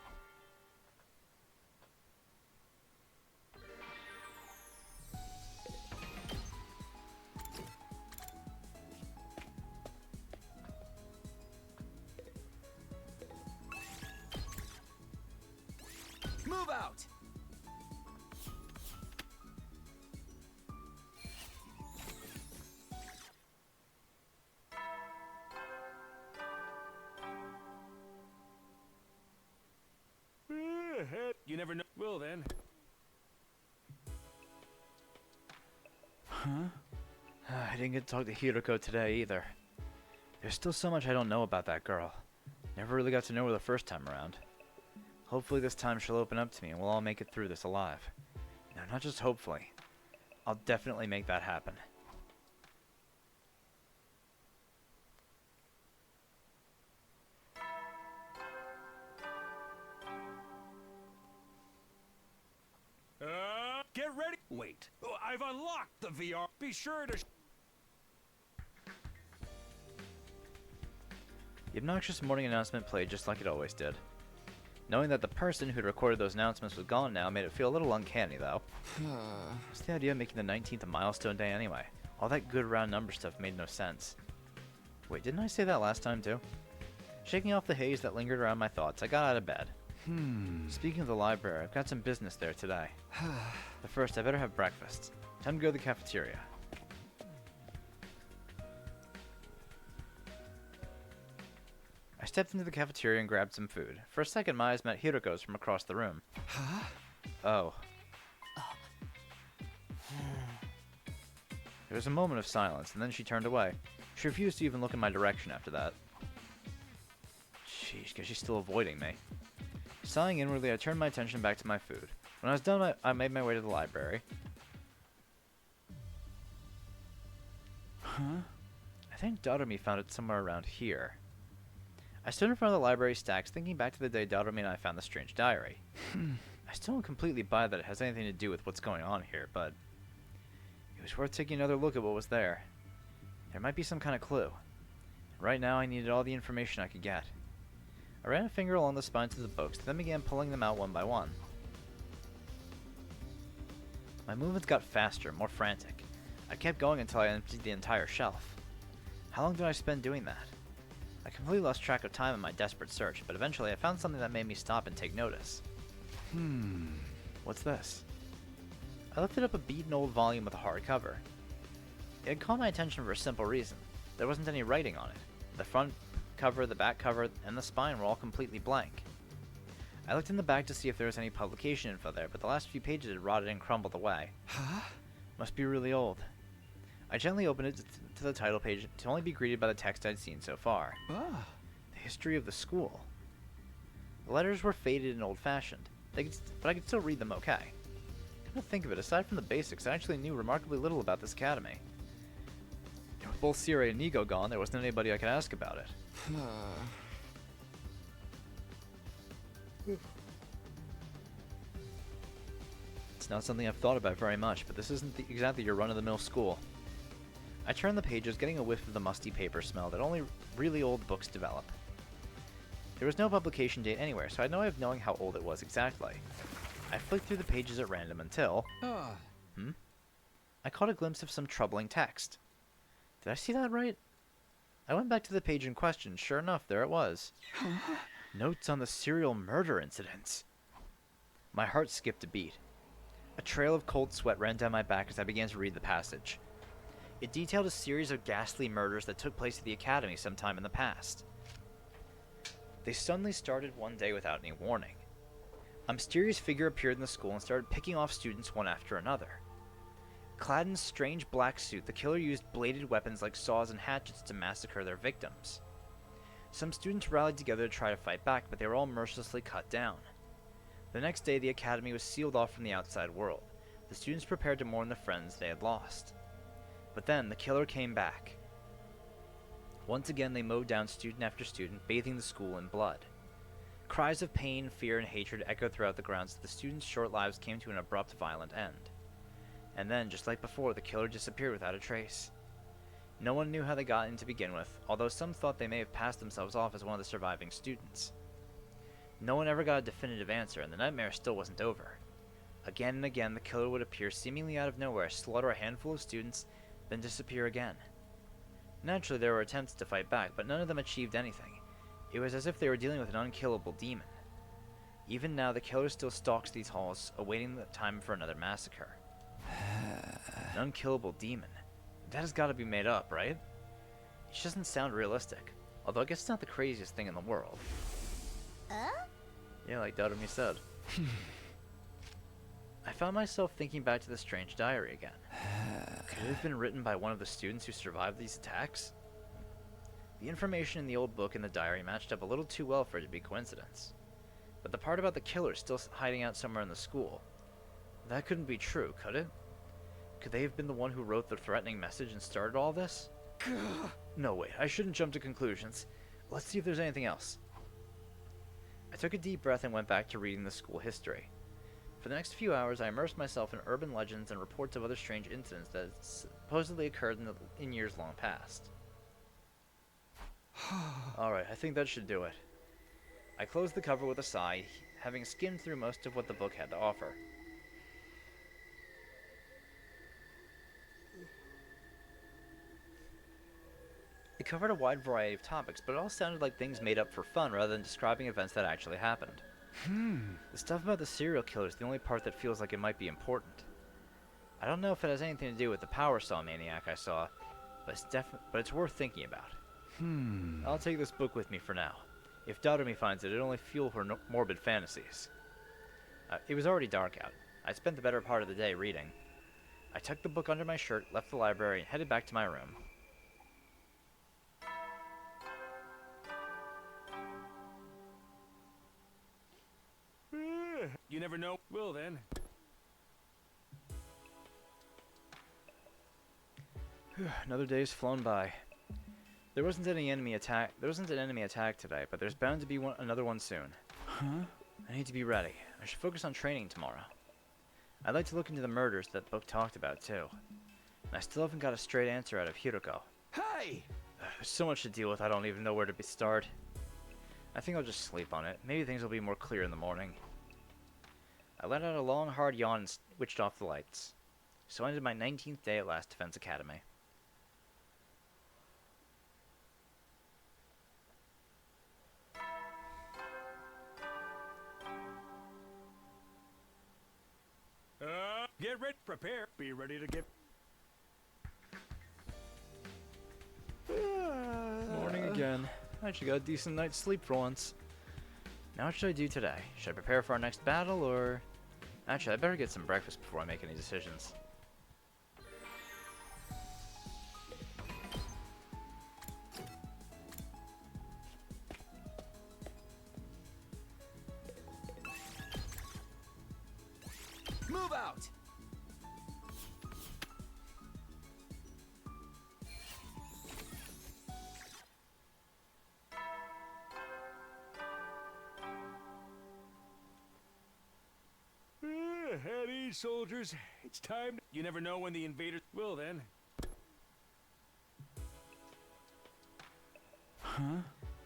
You never know. Well then. Huh? I didn't get to talk to Hiroko today either. There's still so much I don't know about that girl. Never really got to know her the first time around. Hopefully this time she'll open up to me and we'll all make it through this alive. No, not just hopefully. I'll definitely make that happen. Get ready. Wait. Oh, I've unlocked the VR. Be sure to. The obnoxious morning announcement played just like it always did. Knowing that the person who'd recorded those announcements was gone now made it feel a little uncanny, though. What's the idea of making the 19th a milestone day anyway? All that good round number stuff made no sense. Wait, didn't I say that last time too? Shaking off the haze that lingered around my thoughts, I got out of bed. Speaking of the library, I've got some business there today. But first, I better have breakfast. Time to go to the cafeteria. I stepped into the cafeteria and grabbed some food. For a second, my eyes met Hiroko's from across the room. Huh? Oh. There was a moment of silence, and then she turned away. She refused to even look in my direction after that. Sheesh, guess she's still avoiding me. Sighing inwardly, I turned my attention back to my food. When I was done, I made my way to the library. Huh? I think Doremi found it somewhere around here. I stood in front of the library stacks, thinking back to the day Doremi and I found the strange diary. I still don't completely buy that it has anything to do with what's going on here, but it was worth taking another look at what was there. There might be some kind of clue. Right now, I needed all the information I could get. I ran a finger along the spines of the books, then began pulling them out one by one. My movements got faster, more frantic. I kept going until I emptied the entire shelf. How long did I spend doing that? I completely lost track of time in my desperate search, but eventually I found something that made me stop and take notice. What's this? I lifted up a beaten old volume with a hard cover. It had caught my attention for a simple reason. There wasn't any writing on it. The front cover, the back cover, and the spine were all completely blank. I looked in the back to see if there was any publication info there, but the last few pages had rotted and crumbled away. Huh? Must be really old. I gently opened it to the title page to only be greeted by the text I'd seen so far. Ah. The history of the school. The letters were faded and old-fashioned, but I could still read them okay. Come to think of it, aside from the basics, I actually knew remarkably little about this academy. With both Sierra and Nigo gone, there wasn't anybody I could ask about it. It's not something I've thought about very much, but this isn't exactly your run-of-the-mill school. I turned the pages, getting a whiff of the musty paper smell that only really old books develop. There was no publication date anywhere, so I had no way of knowing how old it was exactly. I flicked through the pages at random until... I caught a glimpse of some troubling text. Did I see that right? I went back to the page in question. Sure enough, there it was. Notes on the serial murder incidents. My heart skipped a beat. A trail of cold sweat ran down my back as I began to read the passage. It detailed a series of ghastly murders that took place at the academy sometime in the past. They suddenly started one day without any warning. A mysterious figure appeared in the school and started picking off students one after another. Clad in a strange black suit, the killer used bladed weapons like saws and hatchets to massacre their victims. Some students rallied together to try to fight back, but they were all mercilessly cut down. The next day, the academy was sealed off from the outside world. The students prepared to mourn the friends they had lost. But then, the killer came back. Once again, they mowed down student after student, bathing the school in blood. Cries of pain, fear, and hatred echoed throughout the grounds as the students' short lives came to an abrupt, violent end. And then, just like before, the killer disappeared without a trace. No one knew how they got in to begin with, although some thought they may have passed themselves off as one of the surviving students. No one ever got a definitive answer, and the nightmare still wasn't over. Again and again, the killer would appear seemingly out of nowhere, slaughter a handful of students, then disappear again. Naturally, there were attempts to fight back, but none of them achieved anything. It was as if they were dealing with an unkillable demon. Even now, the killer still stalks these halls, awaiting the time for another massacre. An unkillable demon. That has got to be made up, right? It just doesn't sound realistic. Although I guess it's not the craziest thing in the world. Yeah, like Doremi said. I found myself thinking back to the strange diary again. Could it have been written by one of the students who survived these attacks? The information in the old book and the diary matched up a little too well for it to be coincidence. But the part about the killer still hiding out somewhere in the school, that couldn't be true, could it? Could they have been the one who wrote the threatening message and started all this? No, wait, I shouldn't jump to conclusions. Let's see if there's anything else. I took a deep breath and went back to reading the school history. For the next few hours, I immersed myself in urban legends and reports of other strange incidents that supposedly occurred in years long past. Alright, I think that should do it. I closed the cover with a sigh, having skimmed through most of what the book had to offer. It covered a wide variety of topics, but it all sounded like things made up for fun rather than describing events that actually happened. The stuff about the serial killer is the only part that feels like it might be important. I don't know if it has anything to do with the power saw maniac I saw, but it's worth thinking about. I'll take this book with me for now. If Dodomi finds it, it'll only fuel her morbid fantasies. It was already dark out. I spent the better part of the day reading. I tucked the book under my shirt, left the library, and headed back to my room. You never know. Well then. Another day's flown by. There wasn't an enemy attack today, but there's bound to be another one soon. I need to be ready. I should focus on training tomorrow. I'd like to look into the murders that book talked about too. And I still haven't got a straight answer out of Hiroko. Hey! There's so much to deal with, I don't even know where to start. I think I'll just sleep on it. Maybe things will be more clear in the morning. I let out a long, hard yawn and switched off the lights. So ended my 19th day at Last Defense Academy. Get ready, prepare, be ready to get... Morning again. I actually got a decent night's sleep for once. Now what should I do today? Should I prepare for our next battle, or... Actually, I better get some breakfast before I make any decisions. Move out! At ease, soldiers. It's time. You never know when the invaders... Well then.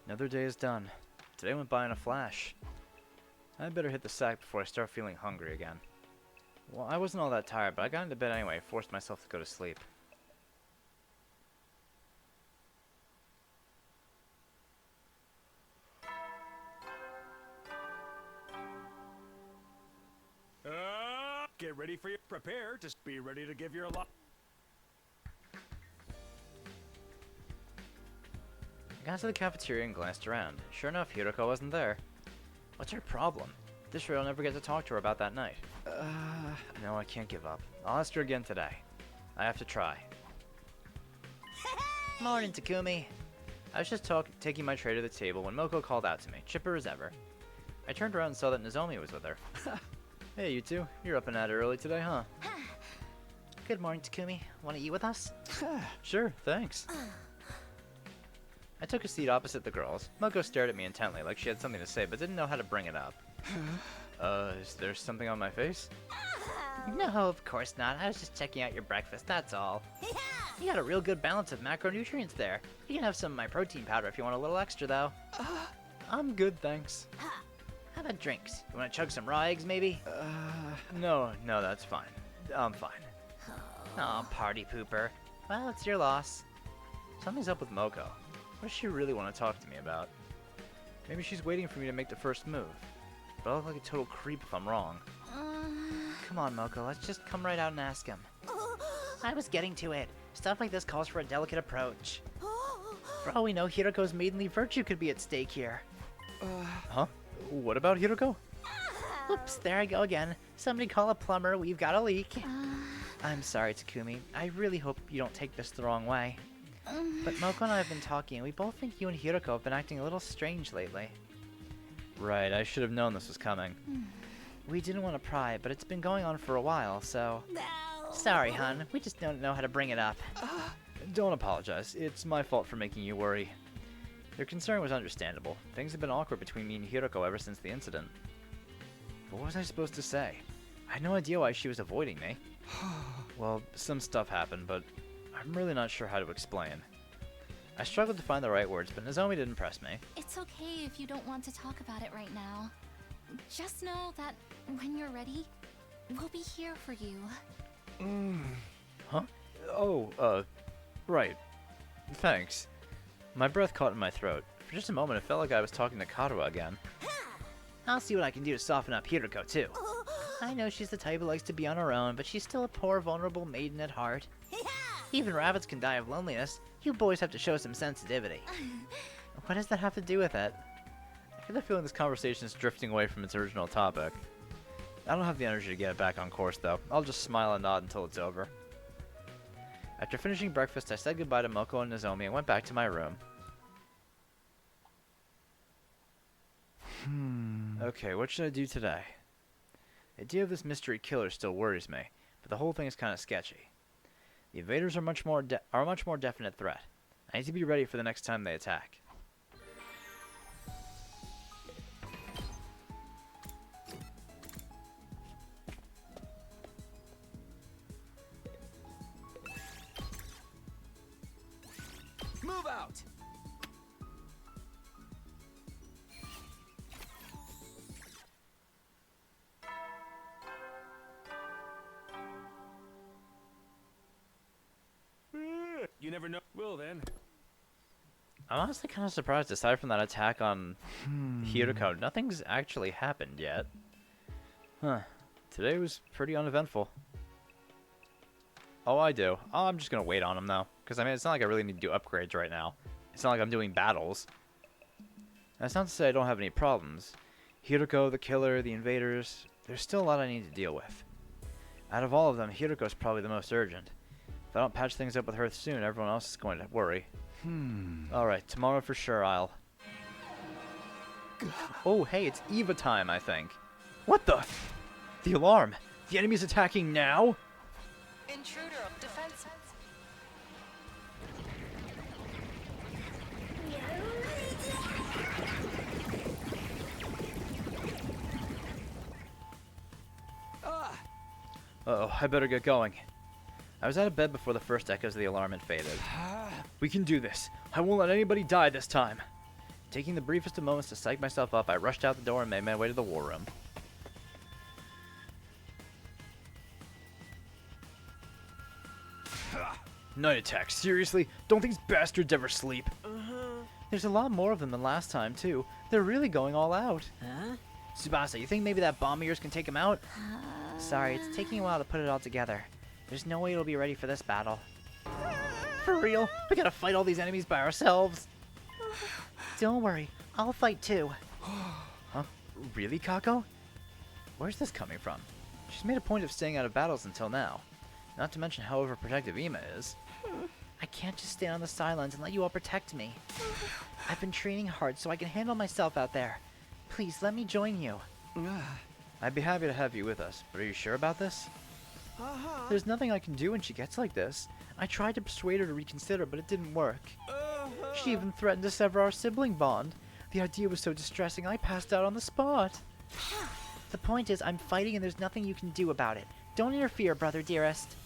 Another day is done. Today went by in a flash. I better hit the sack before I start feeling hungry again. Well, I wasn't all that tired, but I got into bed anyway, forced myself to go to sleep. Get ready for your... Prepare to be ready to give your lot. I got to the cafeteria and glanced around. Sure enough, Hiroko wasn't there. What's her problem? This way I'll never get to talk to her about that night. No, I can't give up. I'll ask her again today. I have to try. Morning, Takumi. I was just taking my tray to the table when Moko called out to me, chipper as ever. I turned around and saw that Nozomi was with her. Hey, you two. You're up and at it early today, huh? Good morning, Takumi. Want to eat with us? Sure, thanks. I took a seat opposite the girls. Moko stared at me intently, like she had something to say, but didn't know how to bring it up. Is there something on my face? No, of course not. I was just checking out your breakfast, that's all. You got a real good balance of macronutrients there. You can have some of my protein powder if you want a little extra, though. I'm good, thanks. How about drinks? You want to chug some raw eggs, maybe? No, that's fine. I'm fine. Aw, party pooper. Well, it's your loss. Something's up with Moko. What does she really want to talk to me about? Maybe she's waiting for me to make the first move. But I'll look like a total creep if I'm wrong. Come on, Moko, let's just come right out and ask him. I was getting to it. Stuff like this calls for a delicate approach. For all we know, Hiroko's maidenly virtue could be at stake here. Huh? What about Hiroko? Oops, there I go again. Somebody call a plumber, we've got a leak. I'm sorry, Takumi. I really hope you don't take this the wrong way. But Moko and I have been talking, and we both think you and Hiroko have been acting a little strange lately. Right, I should have known this was coming. We didn't want to pry, but it's been going on for a while, so... Sorry, hon. We just don't know how to bring it up. Don't apologize. It's my fault for making you worry. Your concern was understandable. Things have been awkward between me and Hiroko ever since the incident. But what was I supposed to say? I had no idea why she was avoiding me. Well, some stuff happened, but I'm really not sure how to explain. I struggled to find the right words, but Nozomi didn't press me. It's okay if you don't want to talk about it right now. Just know that when you're ready, we'll be here for you. Huh? Oh, right. Thanks. My breath caught in my throat. For just a moment, it felt like I was talking to Karuha again. I'll see what I can do to soften up Hiroko, too. I know she's the type who likes to be on her own, but she's still a poor, vulnerable maiden at heart. Even rabbits can die of loneliness. You boys have to show some sensitivity. What does that have to do with it? I get the feeling this conversation is drifting away from its original topic. I don't have the energy to get it back on course, though. I'll just smile and nod until it's over. After finishing breakfast, I said goodbye to Moko and Nozomi and went back to my room. Okay, what should I do today? The idea of this mystery killer still worries me, but the whole thing is kind of sketchy. The invaders are a much more definite threat. I need to be ready for the next time they attack. Move out! You never know. Well then. I'm honestly kind of surprised, aside from that attack on Hiroko, nothing's actually happened yet. Huh. Today was pretty uneventful. Oh, I do. Oh, I'm just gonna wait on him, though. Because, I mean, it's not like I really need to do upgrades right now. It's not like I'm doing battles. That's not to say I don't have any problems. Hiroko, the killer, the invaders, there's still a lot I need to deal with. Out of all of them, Hiroko's probably the most urgent. If I don't patch things up with her soon, everyone else is going to worry. Alright, tomorrow for sure I'll... Oh, hey, it's Eva time, I think. What the? The alarm! The enemy's attacking now? Intruder of defense. Uh-oh, I better get going. I was out of bed before the first echoes of the alarm had faded. We can do this. I won't let anybody die this time. Taking the briefest of moments to psych myself up, I rushed out the door and made my way to the war room. Night attack, seriously? Don't these bastards ever sleep? There's a lot more of them than last time, too. They're really going all out. Huh? Tsubasa, you think maybe that bomb of yours can take him out? Sorry, it's taking a while to put it all together. There's no way it'll be ready for this battle. For real? We gotta fight all these enemies by ourselves? Don't worry, I'll fight too. Huh? Really, Kako? Where's this coming from? She's made a point of staying out of battles until now. Not to mention how overprotective Ima is. I can't just stand on the sidelines and let you all protect me. I've been training hard so I can handle myself out there. Please, let me join you. I'd be happy to have you with us, but are you sure about this? There's nothing I can do when she gets like this. I tried to persuade her to reconsider, but it didn't work. She even threatened to sever our sibling bond. The idea was so distressing, I passed out on the spot. The point is, I'm fighting and there's nothing you can do about it. Don't interfere, brother dearest.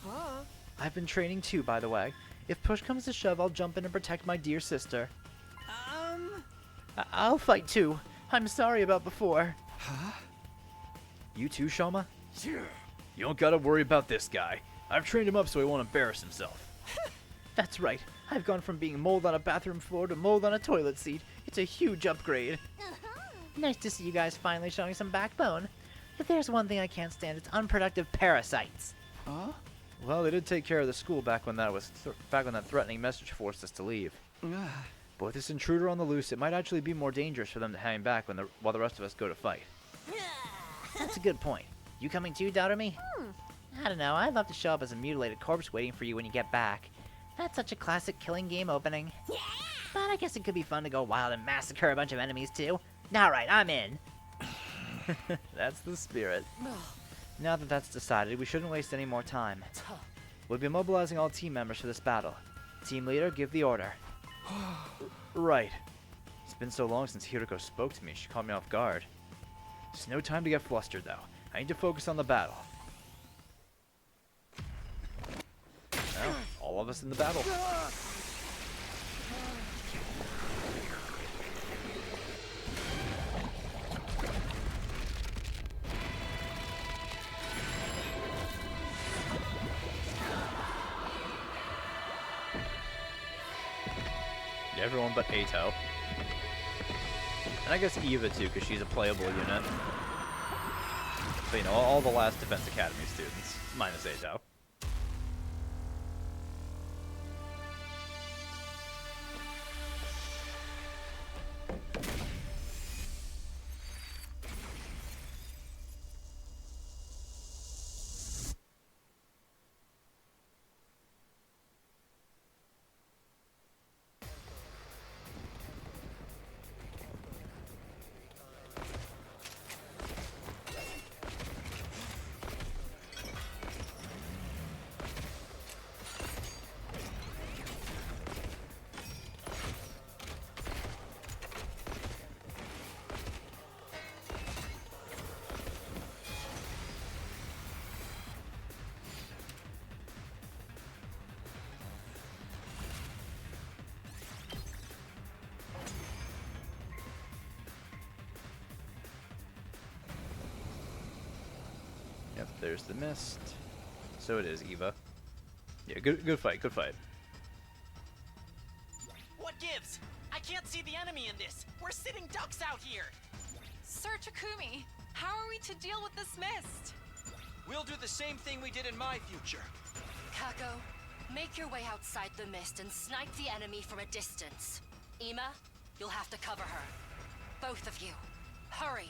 I've been training too, by the way. If push comes to shove, I'll jump in and protect my dear sister. I'll fight too. I'm sorry about before. You too, Shoma? You don't gotta worry about this guy. I've trained him up so he won't embarrass himself. That's right. I've gone from being mold on a bathroom floor to mold on a toilet seat. It's a huge upgrade. Nice to see you guys finally showing some backbone. If there's one thing I can't stand, it's unproductive parasites. Well, they did take care of the school back when that threatening message forced us to leave. But with this intruder on the loose, it might actually be more dangerous for them to hang back while the rest of us go to fight. That's a good point. You coming too, Dotarumi? I don't know, I'd love to show up as a mutilated corpse waiting for you when you get back. That's such a classic killing game opening. Yeah! But I guess it could be fun to go wild and massacre a bunch of enemies too. Alright, I'm in. That's the spirit. Now that that's decided, we shouldn't waste any more time. We'll be mobilizing all team members for this battle. Team leader, give the order. Right. It's been so long since Hiroko spoke to me, she caught me off guard. There's no time to get flustered, though. I need to focus on the battle. Well, all of us in the battle. Everyone but Ato. And I guess Eva too, because she's a playable unit. But you know, all the last Defense Academy students, minus Ato. Yep, there's the mist. So it is, Eva. Yeah, good fight, good fight. What gives? I can't see the enemy in this. We're sitting ducks out here. Sir Takumi, how are we to deal with this mist? We'll do the same thing we did in my future. Kako, make your way outside the mist and snipe the enemy from a distance. Ima, you'll have to cover her. Both of you. Hurry.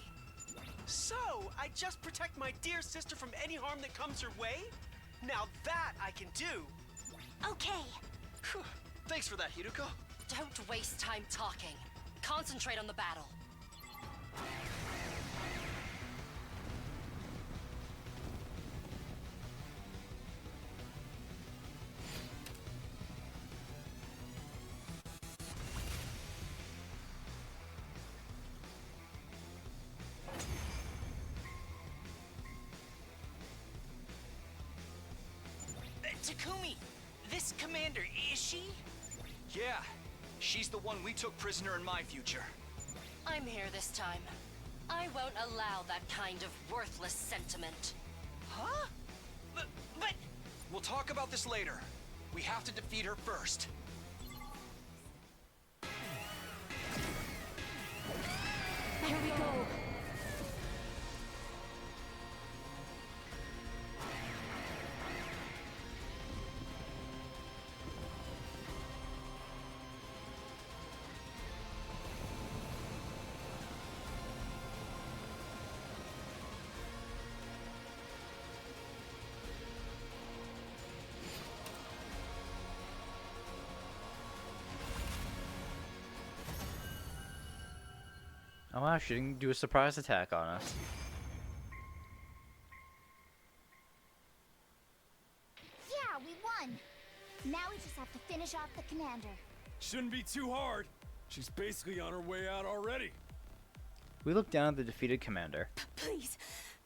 So, I just protect my dear sister from any harm that comes her way? Now that I can do. Okay. Phew. Thanks for that, Hiroko. Don't waste time talking. Concentrate on the battle. Takumi, this commander, is she? Yeah, she's the one we took prisoner in my future. I'm here this time. I won't allow that kind of worthless sentiment. Huh? But... We'll talk about this later. We have to defeat her first. Here we go. Oh wow, she didn't do a surprise attack on us. Yeah, we won. Now we just have to finish off the commander. Shouldn't be too hard. She's basically on her way out already. We look down at the defeated commander. Please,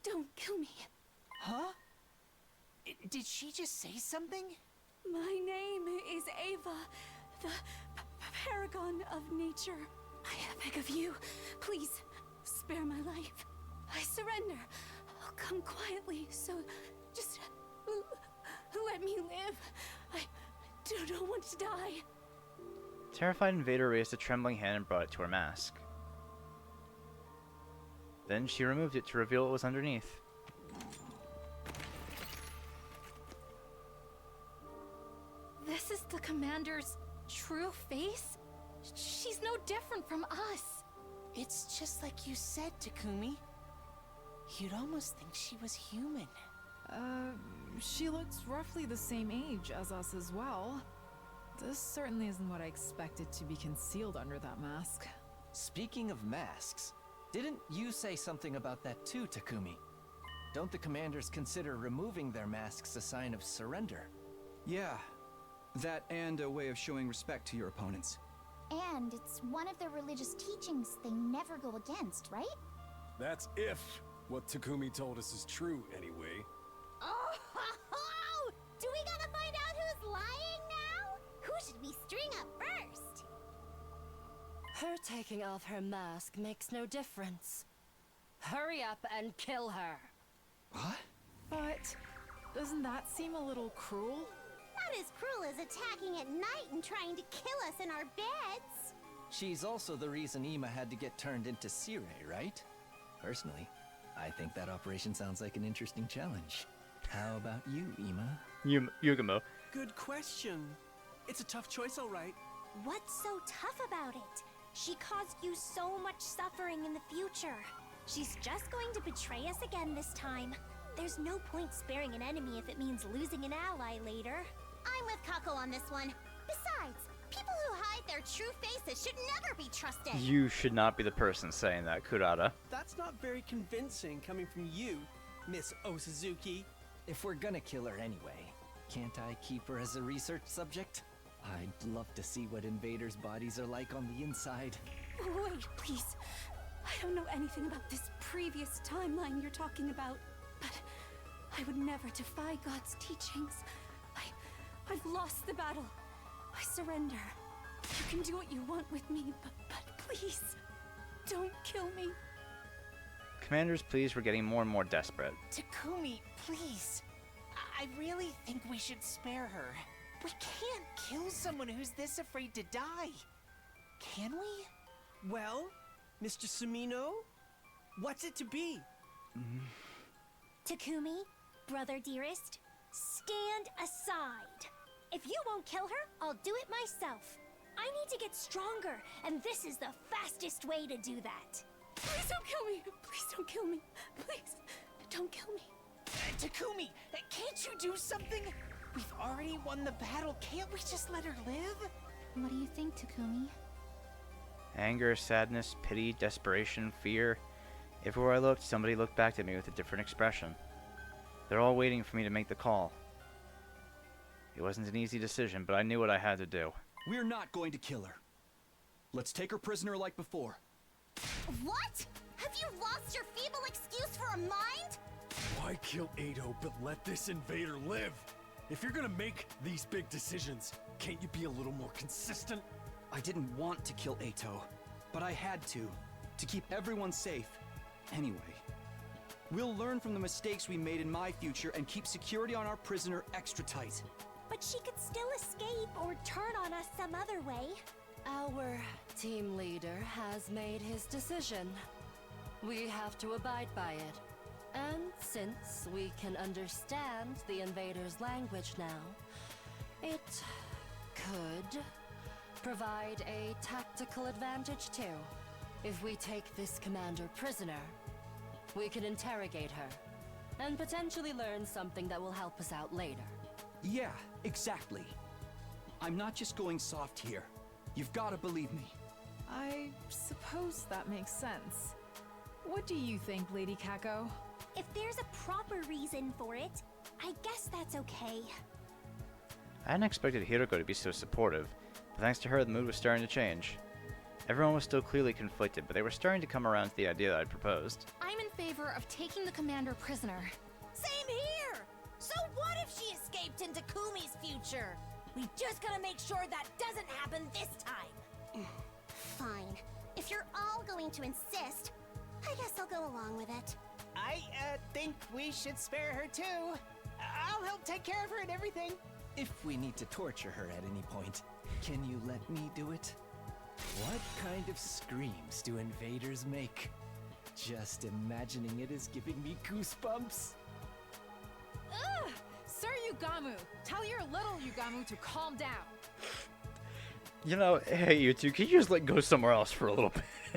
don't kill me. Huh? Did she just say something? My name is Ava, the paragon of nature. I beg of you, please, spare my life. I surrender. I'll come quietly, so just let me live. I don't want to die. Terrified Invader raised a trembling hand and brought it to her mask. Then she removed it to reveal what was underneath. This is the commander's true face? She's no different from us. It's just like you said, Takumi. You'd almost think she was human. She looks roughly the same age as us as well. This certainly isn't what I expected to be concealed under that mask. Speaking of masks, didn't you say something about that too, Takumi? Don't the commanders consider removing their masks a sign of surrender? Yeah, that and a way of showing respect to your opponents. And it's one of their religious teachings they never go against, right? That's if what Takumi told us is true, anyway. Oh, do we gotta find out who's lying now? Who should we string up first? Her taking off her mask makes no difference. Hurry up and kill her. What? But doesn't that seem a little cruel? Not as cruel as attacking at night and trying to kill us in our beds. She's also the reason Ima had to get turned into Sirei, right? Personally, I think that operation sounds like an interesting challenge. How about you, Ima? Yugamo. Good question. It's a tough choice, all right. What's so tough about it? She caused you so much suffering in the future. She's just going to betray us again this time. There's no point sparing an enemy if it means losing an ally later. I'm with Kako on this one. Besides, people who hide their true faces should never be trusted. You should not be the person saying that, Kurata. That's not very convincing coming from you, Miss Osuzuki. If we're gonna kill her anyway, can't I keep her as a research subject? I'd love to see what invaders' bodies are like on the inside. Wait, please. I don't know anything about this previous timeline you're talking about, but I would never defy God's teachings. I've lost the battle. I surrender. You can do what you want with me, but please, don't kill me. Commander's pleas were getting more and more desperate. Takumi, please. I really think we should spare her. We can't kill someone who's this afraid to die. Can we? Well, Mr. Sumino, what's it to be? Takumi, brother dearest, stand aside. If you won't kill her, I'll do it myself. I need to get stronger, and this is the fastest way to do that. Please don't kill me. Please don't kill me. Please, don't kill me. Takumi, can't you do something? We've already won the battle. Can't we just let her live? What do you think, Takumi? Anger, sadness, pity, desperation, fear. Everywhere I looked, somebody looked back at me with a different expression. They're all waiting for me to make the call. It wasn't an easy decision, but I knew what I had to do. We're not going to kill her. Let's take her prisoner like before. What? Have you lost your feeble excuse for a mind? Why kill Eito but let this invader live? If you're gonna make these big decisions, can't you be a little more consistent? I didn't want to kill Eito, but I had to keep everyone safe. Anyway, we'll learn from the mistakes we made in my future and keep security on our prisoner extra tight. But she could still escape or turn on us some other way. Our team leader has made his decision. We have to abide by it. And since we can understand the invader's language now, it could provide a tactical advantage too. If we take this commander prisoner, we can interrogate her and potentially learn something that will help us out later. Yeah, exactly. I'm not just going soft here. You've got to believe me. I suppose that makes sense. What do you think, Lady Kako? If there's a proper reason for it, I guess that's okay. I hadn't expected Hiroko to be so supportive, but thanks to her, the mood was starting to change. Everyone was still clearly conflicted, but they were starting to come around to the idea that I'd proposed. I'm in favor of taking the commander prisoner. Same here! So what if she escaped into Kumi's future? We just gotta make sure that doesn't happen this time. Fine. If you're all going to insist, I guess I'll go along with it. I think we should spare her too. I'll help take care of her and everything. If we need to torture her at any point, can you let me do it? What kind of screams do invaders make? Just imagining it is giving me goosebumps. Ugh! Sir Yugamu, tell your little Yugamu to calm down. You know, hey, you two, can you just like go somewhere else for a little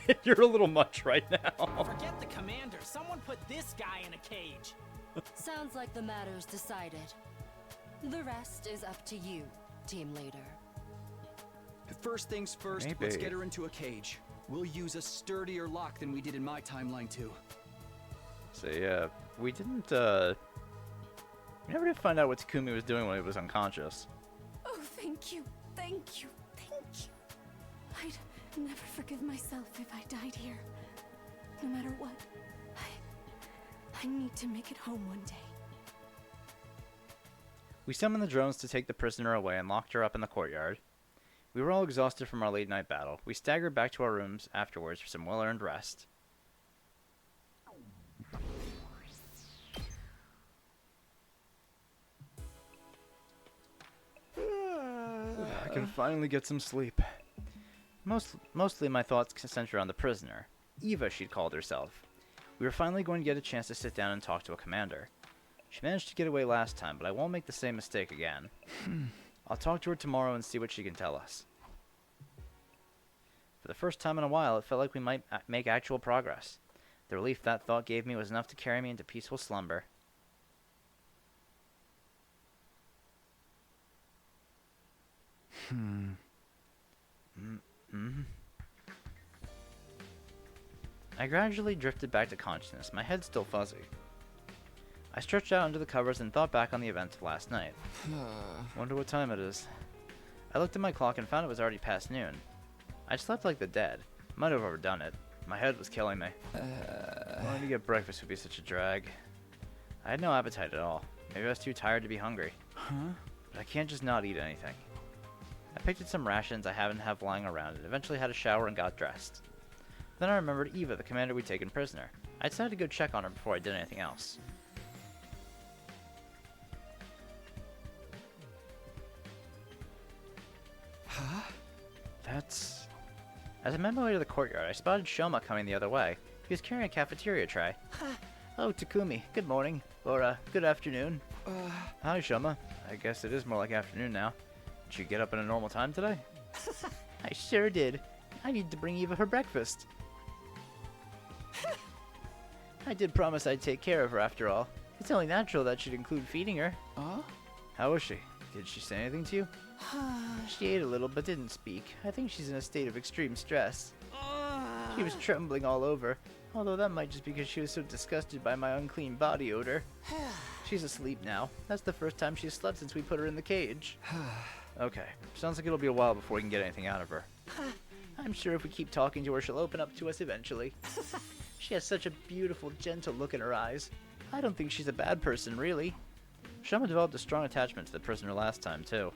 bit? You're a little much right now. Forget the commander. Someone put this guy in a cage. Sounds like the matter's decided. The rest is up to you, team leader. First things first, Maybe. let's get her into a cage. We'll use a sturdier lock than we did in my timeline too. So yeah, we didn't, we never did find out what Takumi was doing when he was unconscious. Oh, thank you, thank you, thank you. I'd never forgive myself if I died here. No matter what, I need to make it home one day. We summoned the drones to take the prisoner away and locked her up in the courtyard. We were all exhausted from our late night battle. We staggered back to our rooms afterwards for some well-earned rest. I can finally get some sleep. Mostly my thoughts center on the prisoner. Eva, she'd called herself. We were finally going to get a chance to sit down and talk to a commander. She managed to get away last time, but I won't make the same mistake again. I'll talk to her tomorrow and see what she can tell us. For the first time in a while, it felt like we might make actual progress. The relief that thought gave me was enough to carry me into peaceful slumber. I gradually drifted back to consciousness, my head still fuzzy. I stretched out under the covers and thought back on the events of last night. Wonder what time it is. I looked at my clock and found it was already past noon. I'd slept like the dead. Might have overdone it. My head was killing me. Wanting to get breakfast would be such a drag. I had no appetite at all. Maybe I was too tired to be hungry. But I can't just not eat anything. I picked at some rations I happened to have lying around and eventually had a shower and got dressed. Then I remembered Eva, the commander we'd taken prisoner. I decided to go check on her before I did anything else. Huh? That's... As I made my way to the courtyard, I spotted Shoma coming the other way. He was carrying a cafeteria tray. Oh, Takumi, good morning. Or, good afternoon. Hi, Shoma. I guess it is more like afternoon now. Did you get up at a normal time today? I sure did. I need to bring Eva her breakfast. I did promise I'd take care of her after all. It's only natural that should include feeding her. How was she? Did she say anything to you? She ate a little but didn't speak. I think she's in a state of extreme stress. She was trembling all over, although that might just be because she was so disgusted by my unclean body odor. She's asleep now. That's the first time she's slept since we put her in the cage. Okay, sounds like it'll be a while before we can get anything out of her. I'm sure if we keep talking to her, she'll open up to us eventually. She has such a beautiful, gentle look in her eyes. I don't think she's a bad person, really. Shoma developed a strong attachment to the prisoner last time, too.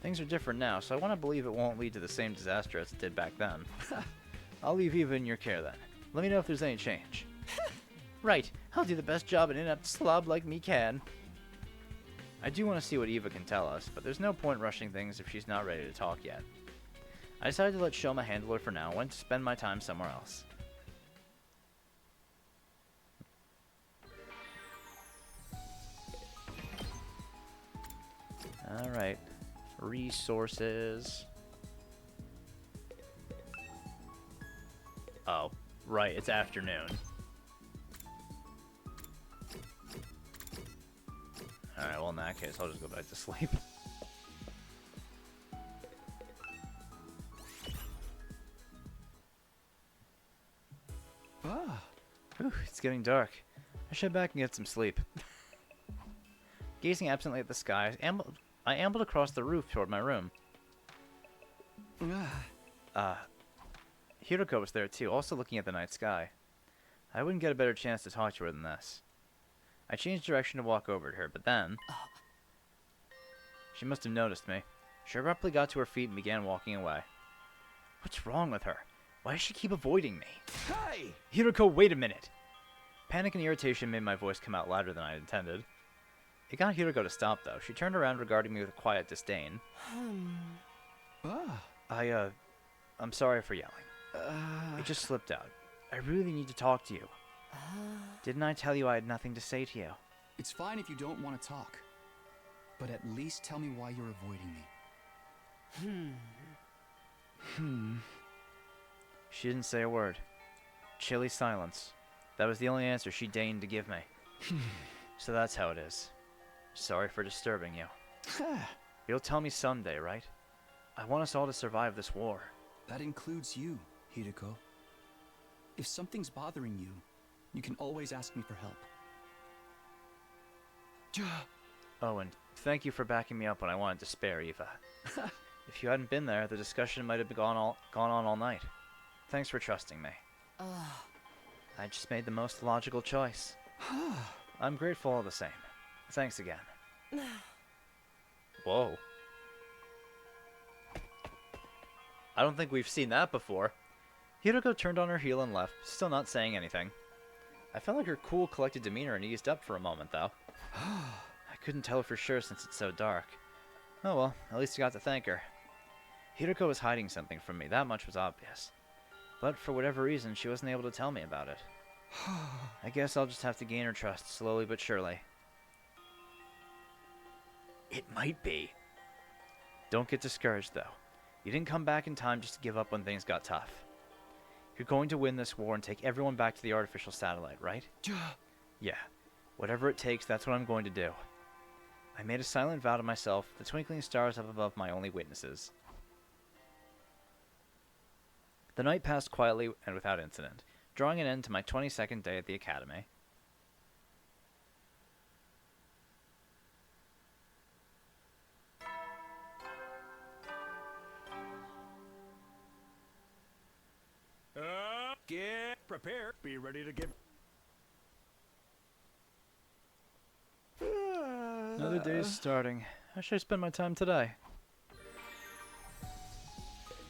Things are different now, so I want to believe it won't lead to the same disaster as it did back then. I'll leave Eva in your care then. Let me know if there's any change. Right, I'll do the best job an inept slob like me can. I do want to see what Eva can tell us, but there's no point rushing things if she's not ready to talk yet. I decided to let Shoma handle it for now and went to spend my time somewhere else. Alright. Resources. Oh, right, it's afternoon. Alright, well in that case, I'll just go back to sleep. Whew, it's getting dark. I should head back and get some sleep. Gazing absently at the sky, I ambled across the roof toward my room. Hiroko was there too, also looking at the night sky. I wouldn't get a better chance to talk to her than this. I changed direction to walk over to her, but then... She must have noticed me. She abruptly got to her feet and began walking away. What's wrong with her? Why does she keep avoiding me? Hey! Hiroko, wait a minute! Panic and irritation made my voice come out louder than I intended. It got Hiroko to stop, though. She turned around regarding me with a quiet disdain. I'm sorry for yelling. It just slipped out. I really need to talk to you. Didn't I tell you I had nothing to say to you? It's fine if you don't want to talk. But at least tell me why you're avoiding me. She didn't say a word. Chilly silence. That was the only answer she deigned to give me. So that's how it is. Sorry for disturbing you. You'll tell me someday, right? I want us all to survive this war. That includes you, Hideko. If something's bothering you, you can always ask me for help. Oh, and thank you for backing me up when I wanted to spare Eva. If you hadn't been there, the discussion might have gone on all night. Thanks for trusting me. I just made the most logical choice. I'm grateful all the same. Thanks again. Whoa. I don't think we've seen that before. Hideko turned on her heel and left, still not saying anything. I felt like her cool, collected demeanor and eased up for a moment, though. I couldn't tell for sure since it's so dark. Oh well, at least I got to thank her. Hideko was hiding something from me, that much was obvious. But for whatever reason, she wasn't able to tell me about it. I guess I'll just have to gain her trust, slowly but surely. It might be. Don't get discouraged, though. You didn't come back in time just to give up when things got tough. You're going to win this war and take everyone back to the artificial satellite, right? Yeah. Whatever it takes, that's what I'm going to do. I made a silent vow to myself, the twinkling stars up above my only witnesses. The night passed quietly and without incident, drawing an end to my 22nd day at the academy. Get prepared. Be ready to give. Another day's starting. How should I spend my time today?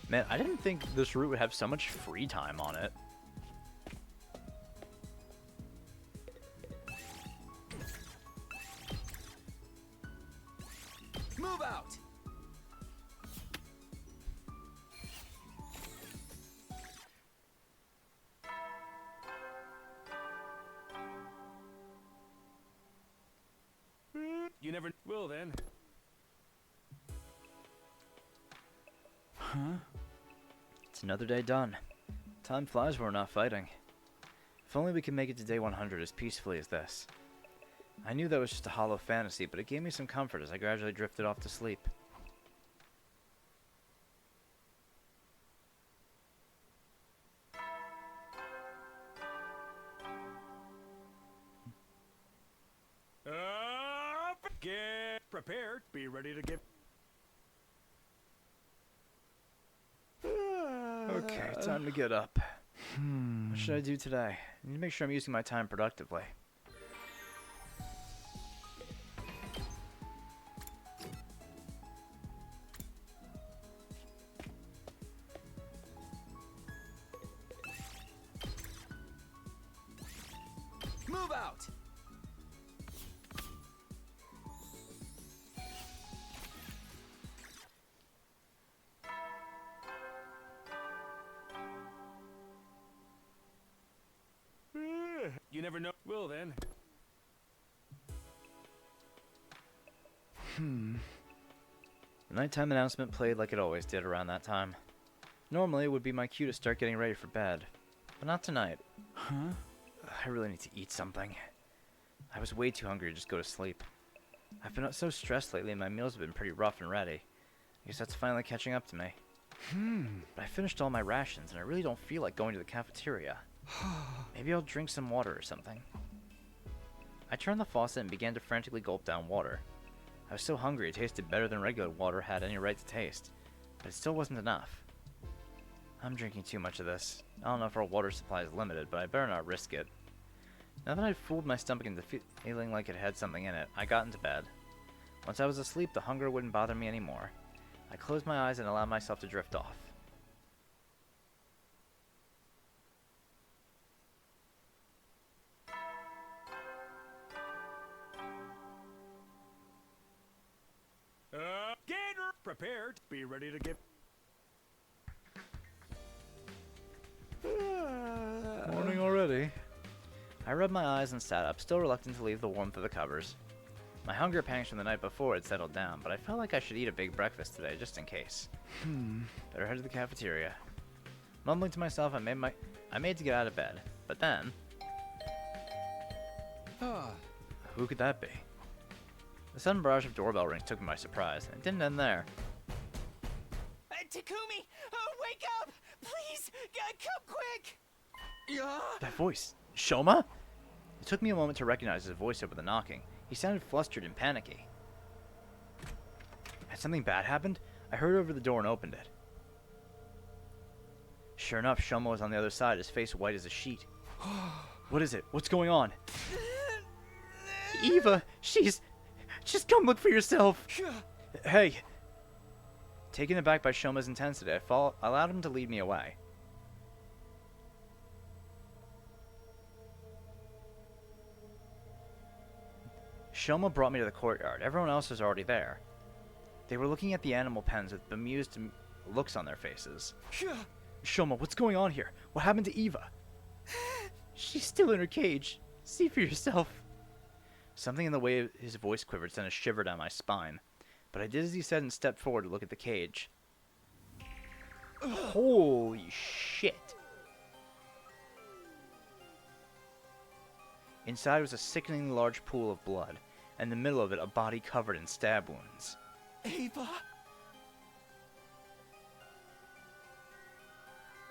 Man, I didn't think this route would have so much free time on it. Move out! You never will then. Huh? It's another day done. Time flies when we're not fighting. If only we could make it to day 100 as peacefully as this. I knew that was just a hollow fantasy, but it gave me some comfort as I gradually drifted off to sleep. Get prepared. Be ready to give. Okay, time to get up. What should I do today? I need to make sure I'm using my time productively. Move out! You never know. Will then. The nighttime announcement played like it always did around that time. Normally, it would be my cue to start getting ready for bed. But not tonight. Huh? I really need to eat something. I was way too hungry to just go to sleep. I've been so stressed lately and my meals have been pretty rough and ready. I guess that's finally catching up to me. But I finished all my rations and I really don't feel like going to the cafeteria. Maybe I'll drink some water or something. I turned the faucet and began to frantically gulp down water. I was so hungry it tasted better than regular water had any right to taste, but it still wasn't enough. I'm drinking too much of this. I don't know if our water supply is limited, but I better not risk it. Now that I'd fooled my stomach into feeling like it had something in it, I got into bed. Once I was asleep, the hunger wouldn't bother me anymore. I closed my eyes and allowed myself to drift off. Get prepared. Be ready to give. Morning already. I rubbed my eyes and sat up, still reluctant to leave the warmth of the covers. My hunger pangs from the night before had settled down, but I felt like I should eat a big breakfast today, just in case. Better head to the cafeteria. Mumbling to myself, I made to get out of bed, but then... Who could that be? The sudden barrage of doorbell rings took me by surprise, and it didn't end there. Takumi! Wake up! Please! Come quick! That voice! Shoma? It took me a moment to recognize his voice over the knocking. He sounded flustered and panicky. Had something bad happened? I hurried over the door and opened it. Sure enough, Shoma was on the other side, his face white as a sheet. What is it? What's going on? Eva! Just come look for yourself! Hey! Taken aback by Shoma's intensity, I allowed him to lead me away. Shoma brought me to the courtyard. Everyone else was already there. They were looking at the animal pens with bemused looks on their faces. Shoma, what's going on here? What happened to Eva? She's still in her cage. See for yourself. Something in the way his voice quivered sent a shiver down my spine. But I did as he said and stepped forward to look at the cage. Holy shit. Inside was a sickeningly large pool of blood, and in the middle of it a body covered in stab wounds. Ava!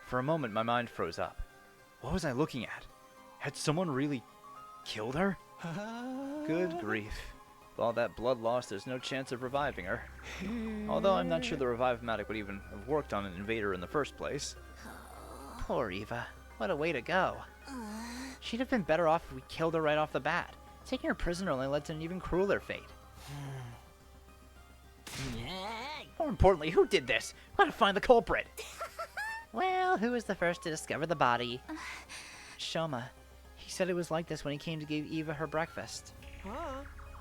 For a moment my mind froze up. What was I looking at? Had someone really killed her? Good grief. With all that blood lost, there's no chance of reviving her. Although I'm not sure the Revive-matic would even have worked on an invader in the first place. Poor Eva. What a way to go. She'd have been better off if we killed her right off the bat. Taking her prisoner only led to an even crueler fate. More importantly, who did this? We gotta find the culprit. Well, who was the first to discover the body? Shoma. He said it was like this when he came to give Eva her breakfast.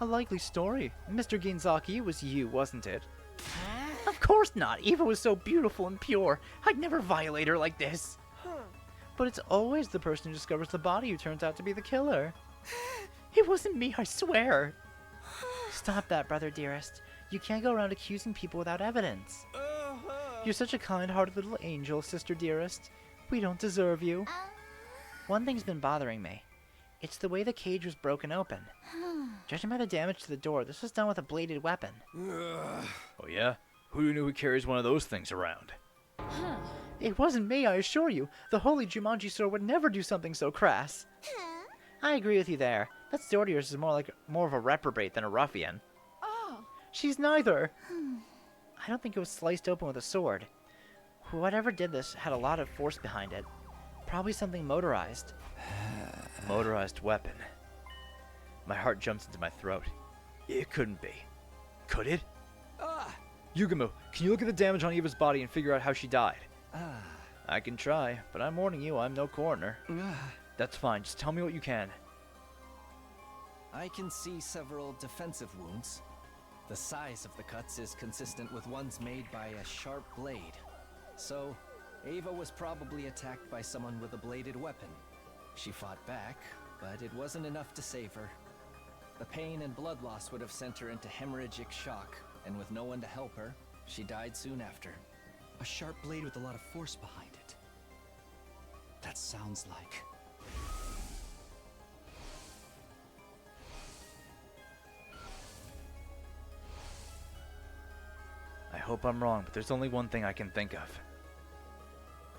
A likely story. Mr. Ginzaki, it was you, wasn't it? Of course not. Eva was so beautiful and pure. I'd never violate her like this. But it's always the person who discovers the body who turns out to be the killer. It wasn't me, I swear. Stop that, brother dearest. You can't go around accusing people without evidence. You're such a kind-hearted little angel, sister dearest. We don't deserve you. One thing's been bothering me. It's the way the cage was broken open. Judging by the damage to the door, this was done with a bladed weapon. Oh yeah? Who knew who carries one of those things around? It wasn't me, I assure you. The holy Jumanji Sword would never do something so crass. I agree with you there. That sword of yours is more of a reprobate than a ruffian. Oh. She's neither. I don't think it was sliced open with a sword. Whoever did this had a lot of force behind it. Probably something motorized. Motorized weapon. My heart jumps into my throat. It couldn't be. Could it? Yugumu, can you look at the damage on Eva's body and figure out how she died? I can try, but I'm warning you, I'm no coroner. That's fine, just tell me what you can. I can see several defensive wounds. The size of the cuts is consistent with ones made by a sharp blade. So, Ava was probably attacked by someone with a bladed weapon. She fought back, but it wasn't enough to save her. The pain and blood loss would have sent her into hemorrhagic shock, and with no one to help her, she died soon after. A sharp blade with a lot of force behind it. That sounds like... I hope I'm wrong, but there's only one thing I can think of.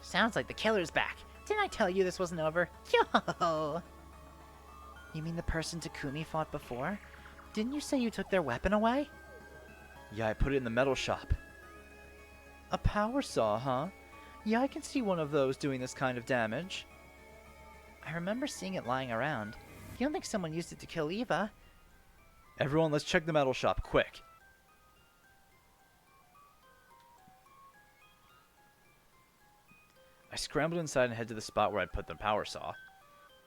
Sounds like the killer's back. Didn't I tell you this wasn't over? Yo! You mean the person Takumi fought before? Didn't you say you took their weapon away? Yeah, I put it in the metal shop. A power saw, huh? Yeah, I can see one of those doing this kind of damage. I remember seeing it lying around. You don't think someone used it to kill Eva? Everyone, let's check the metal shop, quick. I scrambled inside and headed to the spot where I'd put the power saw.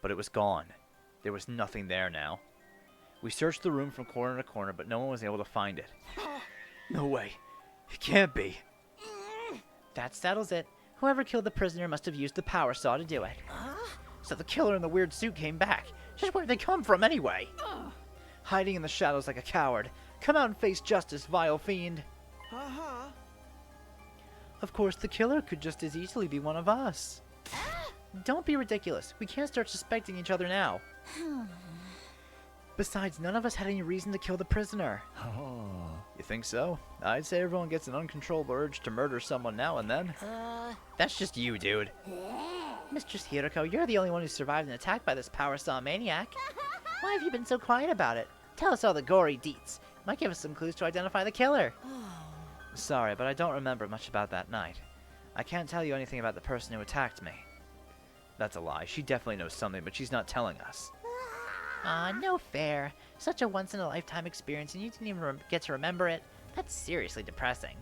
But it was gone. There was nothing there now. We searched the room from corner to corner, but no one was able to find it. No way. It can't be. That settles it. Whoever killed the prisoner must have used the power saw to do it. So the killer in the weird suit came back. Just where'd they come from anyway? hiding in the shadows like a coward. Come out and face justice, vile fiend. Uh-huh. Of course, the killer could just as easily be one of us. Don't be ridiculous. We can't start suspecting each other now. Besides, none of us had any reason to kill the prisoner. You think so? I'd say everyone gets an uncontrollable urge to murder someone now and then. That's just you, dude. Mistress Hiroko, you're the only one who survived an attack by this Power Saw maniac. Why have you been so quiet about it? Tell us all the gory deets. Might give us some clues to identify the killer. Sorry, but I don't remember much about that night. I can't tell you anything about the person who attacked me. That's a lie. She definitely knows something, but she's not telling us. No fair. Such a once-in-a-lifetime experience and you didn't even get to remember it? That's seriously depressing.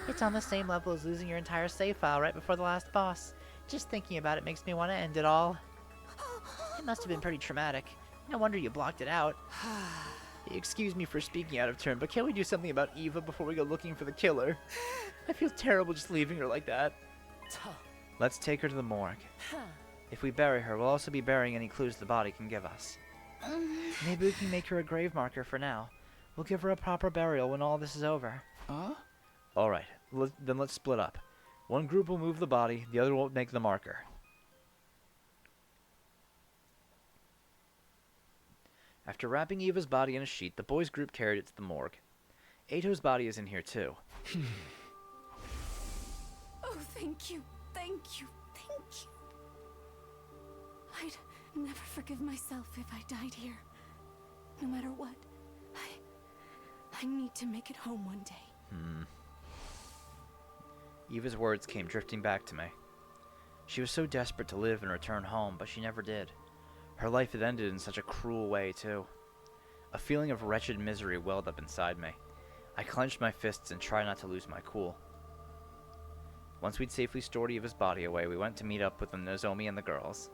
It's on the same level as losing your entire save file right before the last boss. Just thinking about it makes me want to end it all. It must have been pretty traumatic. No wonder you blocked it out. Excuse me for speaking out of turn, but can't we do something about Eva before we go looking for the killer? I feel terrible just leaving her like that. Let's take her to the morgue. If we bury her, we'll also be burying any clues the body can give us. Maybe we can make her a grave marker for now. We'll give her a proper burial when all this is over. Alright, then let's split up. One group will move the body, the other will make the marker. After wrapping Eva's body in a sheet, the boys' group carried it to the morgue. Eito's body is in here too. Oh, thank you, thank you, thank you. I'd never forgive myself if I died here. No matter what, I need to make it home one day. Eva's words came drifting back to me. She was so desperate to live and return home, but she never did. Her life had ended in such a cruel way, too. A feeling of wretched misery welled up inside me. I clenched my fists and tried not to lose my cool. Once we'd safely stored Eva's body away, we went to meet up with Nozomi and the girls.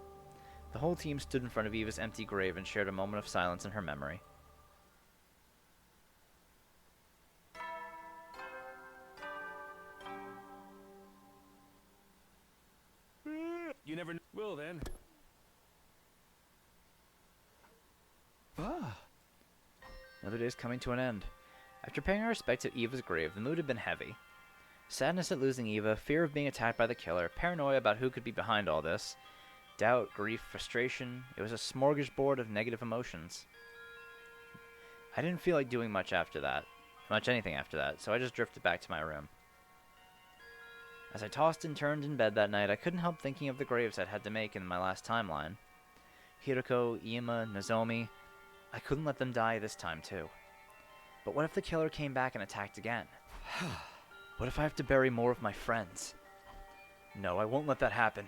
The whole team stood in front of Eva's empty grave and shared a moment of silence in her memory. You never will then. Another day's coming to an end. After paying our respects at Eva's grave, the mood had been heavy. Sadness at losing Eva, fear of being attacked by the killer, paranoia about who could be behind all this, doubt, grief, frustration. It was a smorgasbord of negative emotions. I didn't feel like doing much anything after that, so I just drifted back to my room. As I tossed and turned in bed that night, I couldn't help thinking of the graves I'd had to make in my last timeline. Hiroko, Ima, Nozomi. I couldn't let them die this time, too. But what if the killer came back and attacked again? What if I have to bury more of my friends? No, I won't let that happen.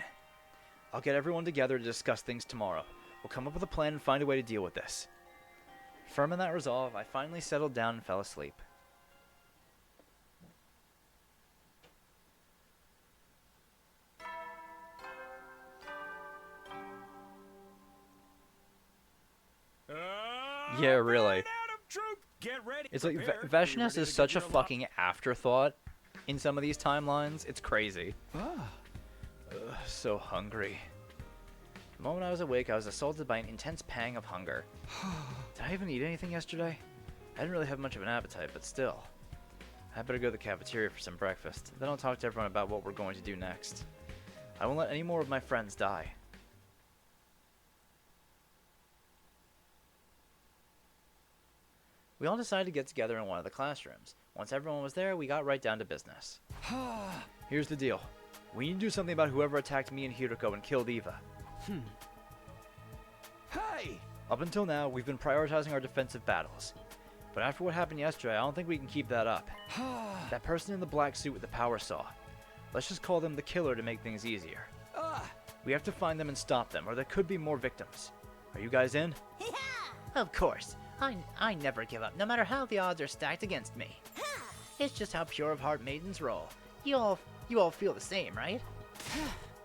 I'll get everyone together to discuss things tomorrow. We'll come up with a plan and find a way to deal with this. Firm in that resolve, I finally settled down and fell asleep. Yeah, really. It's like Vashnes is such a fucking afterthought in some of these timelines. It's crazy. So hungry. The moment I was awake, I was assaulted by an intense pang of hunger. Did I even eat anything yesterday? I didn't really have much of an appetite, but still. I better go to the cafeteria for some breakfast. Then I'll talk to everyone about what we're going to do next. I won't let any more of my friends die. We all decided to get together in one of the classrooms. Once everyone was there, we got right down to business. Here's the deal. We need to do something about whoever attacked me and Hiroko and killed Eva. Hey! Up until now, we've been prioritizing our defensive battles. But after what happened yesterday, I don't think we can keep that up. That person in the black suit with the power saw. Let's just call them the killer to make things easier. We have to find them and stop them, or there could be more victims. Are you guys in? Of course. I never give up, no matter how the odds are stacked against me. It's just how pure of heart maidens roll. You all feel the same, right?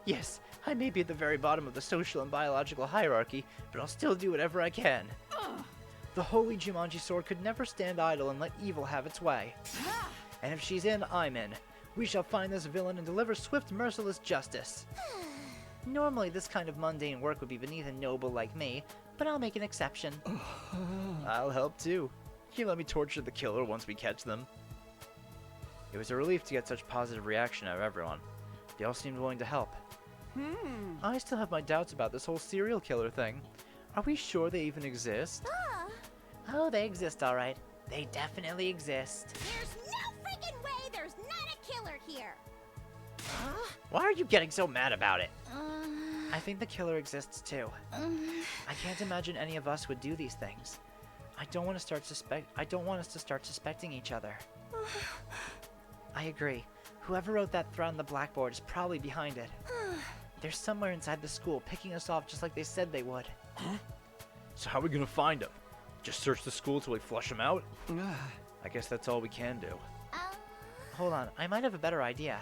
Yes, I may be at the very bottom of the social and biological hierarchy, but I'll still do whatever I can. The holy Jumanji sword could never stand idle and let evil have its way. And if she's in, I'm in. We shall find this villain and deliver swift, merciless justice. Normally, this kind of mundane work would be beneath a noble like me, but I'll make an exception. I'll help too. You can let me torture the killer once we catch them. It was a relief to get such positive reaction out of everyone. They all seemed willing to help. I still have my doubts about this whole serial killer thing. Are we sure they even exist? Oh, they exist, all right. They definitely exist. There's no freaking way there's not a killer here. Why are you getting so mad about it? I think the killer exists too. I can't imagine any of us would do these things. I don't want us to start suspecting each other. I agree. Whoever wrote that threat on the blackboard is probably behind it. They're somewhere inside the school, picking us off just like they said they would. So how are we gonna find them? Just search the school till we flush them out? I guess that's all we can do. Hold on, I might have a better idea.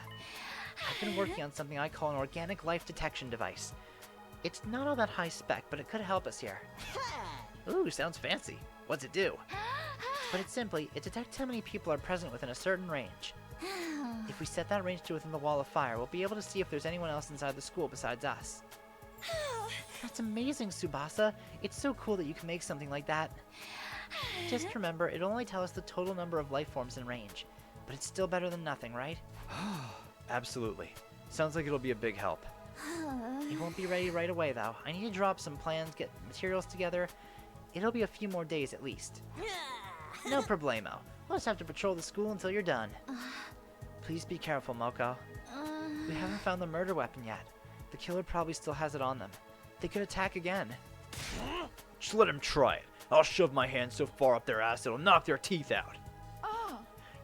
I've been working on something I call an organic life detection device. It's not all that high spec, but it could help us here. Ooh, sounds fancy. What's it do? But it's simply, it detects how many people are present within a certain range. If we set that range to within the wall of fire, we'll be able to see if there's anyone else inside the school besides us. That's amazing, Tsubasa. It's so cool that you can make something like that. Just remember, it'll only tell us the total number of life forms in range. But it's still better than nothing, right? Absolutely. Sounds like it'll be a big help. It won't be ready right away, though. I need to drop some plans, get materials together. It'll be a few more days at least. No problemo. We'll just have to patrol the school until you're done. Please be careful, Moko. We haven't found the murder weapon yet. The killer probably still has it on them. They could attack again. Just let him try it. I'll shove my hand so far up their ass it'll knock their teeth out.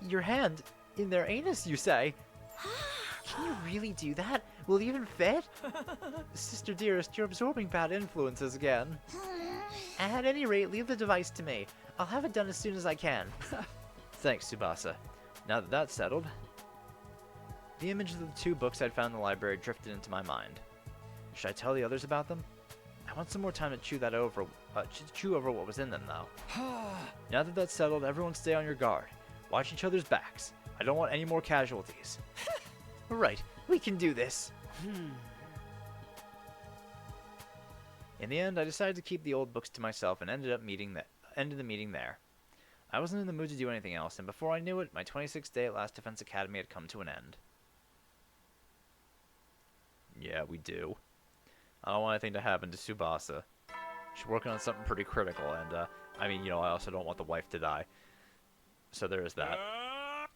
Your hand in their anus, you say? Can you really do that? Will it even fit? Sister dearest, you're absorbing bad influences again. At any rate, leave the device to me. I'll have it done as soon as I can. Thanks, Tsubasa. Now that that's settled, the image of the 2 books I'd found in the library drifted into my mind. Should I tell the others about them? I want some more time to chew over what was in them, though. Now that that's settled, everyone stay on your guard. Watch each other's backs. I don't want any more casualties. Right, we can do this. In the end, I decided to keep the old books to myself and ended the meeting there. I wasn't in the mood to do anything else, and before I knew it, my 26th day at Last Defense Academy had come to an end. Yeah, we do. I don't want anything to happen to Tsubasa. She's working on something pretty critical, and, I mean, you know, I also don't want the wife to die. So there is that.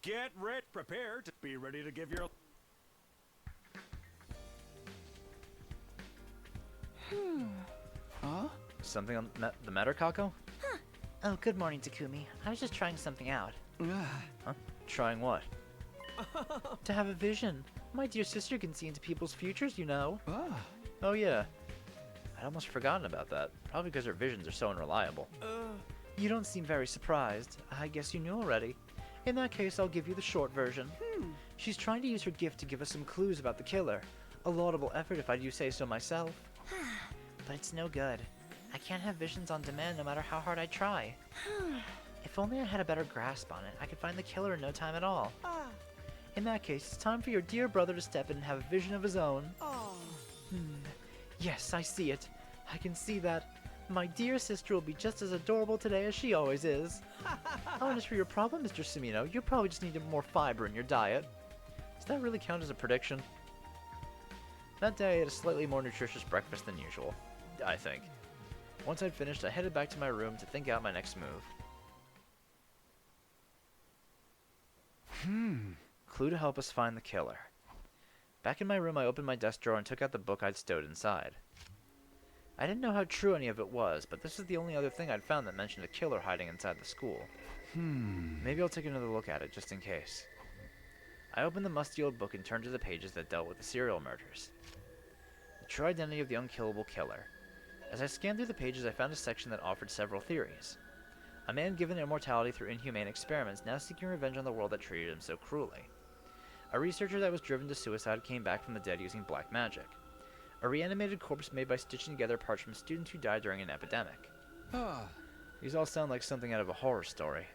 Get ready, prepare to be ready to give your... Huh? Something on the matter, Kako? Oh, good morning, Takumi. I was just trying something out. Huh? Trying what? To have a vision. My dear sister can see into people's futures, you know. Oh, yeah. I'd almost forgotten about that. Probably because her visions are so unreliable. You don't seem very surprised. I guess you knew already. In that case, I'll give you the short version. She's trying to use her gift to give us some clues about the killer. A laudable effort if I do say so myself. But it's no good. I can't have visions on demand no matter how hard I try. If only I had a better grasp on it, I could find the killer in no time at all. In that case, it's time for your dear brother to step in and have a vision of his own. Yes, I see it. I can see that. My dear sister will be just as adorable today as she always is. Oh, and as for your problem, Mr. Sumino, you probably just need more fiber in your diet. Does that really count as a prediction? That day I ate a slightly more nutritious breakfast than usual, I think. Once I'd finished, I headed back to my room to think out my next move. Clue to help us find the killer. Back in my room, I opened my desk drawer and took out the book I'd stowed inside. I didn't know how true any of it was, but this is the only other thing I'd found that mentioned a killer hiding inside the school. Maybe I'll take another look at it, just in case. I opened the musty old book and turned to the pages that dealt with the serial murders. The true identity of the unkillable killer. As I scanned through the pages, I found a section that offered several theories. A man given immortality through inhumane experiments, now seeking revenge on the world that treated him so cruelly. A researcher that was driven to suicide came back from the dead using black magic. A reanimated corpse made by stitching together parts from students who died during an epidemic. These all sound like something out of a horror story.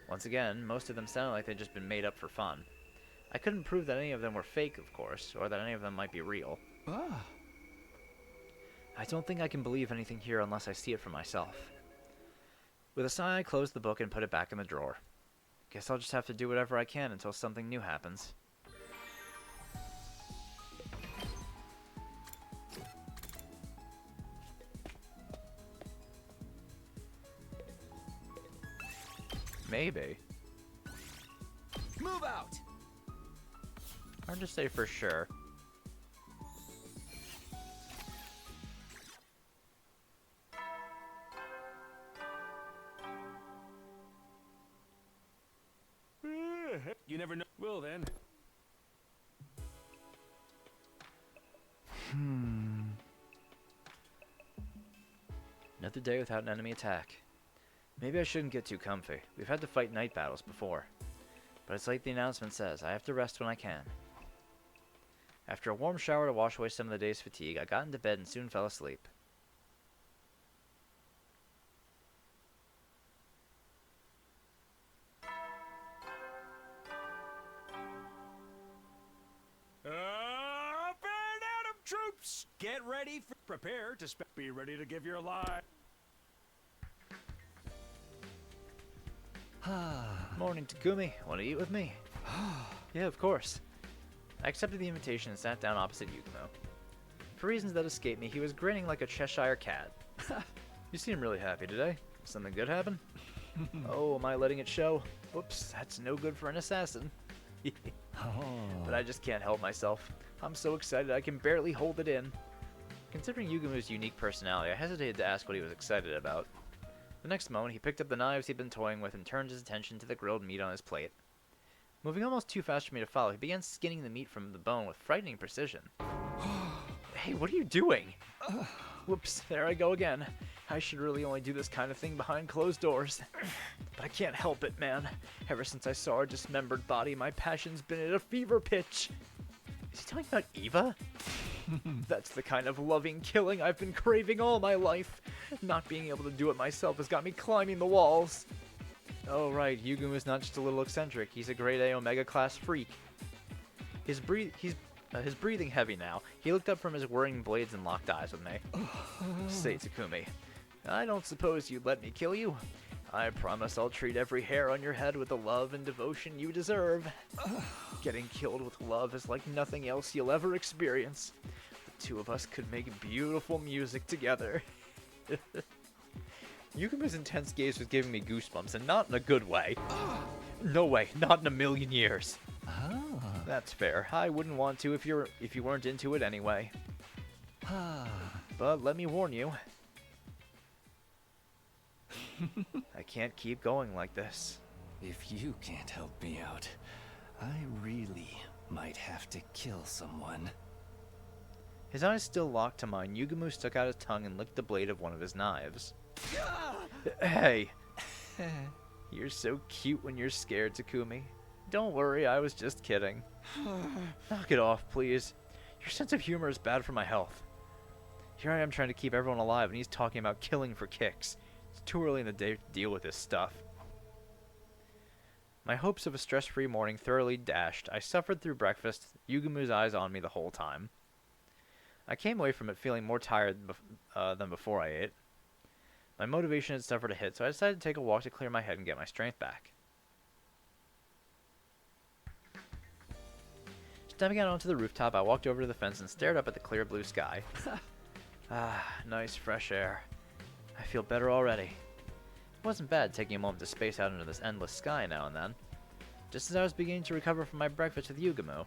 Once again, most of them sound like they'd just been made up for fun. I couldn't prove that any of them were fake, of course, or that any of them might be real. I don't think I can believe anything here unless I see it for myself. With a sigh, I closed the book and put it back in the drawer. Guess I'll just have to do whatever I can until something new happens. Maybe. Move out! Hard to say for sure. You never know. Well then. Another day without an enemy attack. Maybe I shouldn't get too comfy. We've had to fight night battles before. But it's like the announcement says, I have to rest when I can. After a warm shower to wash away some of the day's fatigue, I got into bed and soon fell asleep. Band out of troops! Get ready for... Prepare to be ready to give your life. Morning, Takumi. Want to eat with me? Yeah, of course. I accepted the invitation and sat down opposite Yugumo. For reasons that escape me, he was grinning like a Cheshire cat. You seem really happy today. Something good happen? Oh, am I letting it show? Whoops, that's no good for an assassin. But I just can't help myself. I'm so excited I can barely hold it in. Considering Yugumo's unique personality, I hesitated to ask what he was excited about. The next moment, he picked up the knives he'd been toying with and turned his attention to the grilled meat on his plate. Moving almost too fast for me to follow, he began skinning the meat from the bone with frightening precision. Hey, what are you doing? Whoops, there I go again. I should really only do this kind of thing behind closed doors. But I can't help it, man. Ever since I saw her dismembered body, my passion's been at a fever pitch. Is he talking about Eva? That's the kind of loving killing I've been craving all my life. Not being able to do it myself has got me climbing the walls. Oh right, Yugumo's not just a little eccentric, he's a grade A Omega class freak. His breathing heavy now. He looked up from his whirring blades and locked eyes with me. Say, Takumi, I don't suppose you'd let me kill you? I promise I'll treat every hair on your head with the love and devotion you deserve. Getting killed with love is like nothing else you'll ever experience. The two of us could make beautiful music together. Yugumo's intense gaze was giving me goosebumps, and not in a good way. No way, not in a million years. That's fair. I wouldn't want to if you weren't into it anyway. But let me warn you. I can't keep going like this. If you can't help me out, I really might have to kill someone. His eyes still locked to mine, Yugumo stuck out his tongue and licked the blade of one of his knives. Hey! You're so cute when you're scared, Takumi. Don't worry, I was just kidding. Knock it off, please. Your sense of humor is bad for my health. Here I am trying to keep everyone alive, and he's talking about killing for kicks. It's too early in the day to deal with this stuff. My hopes of a stress-free morning thoroughly dashed. I suffered through breakfast, Yugumo's eyes on me the whole time. I came away from it feeling more tired than before I ate. My motivation had suffered a hit, so I decided to take a walk to clear my head and get my strength back. Stepping out onto the rooftop, I walked over to the fence and stared up at the clear blue sky. Nice fresh air. I feel better already. It wasn't bad taking a moment to space out into this endless sky now and then. Just as I was beginning to recover from my breakfast with Yugumo.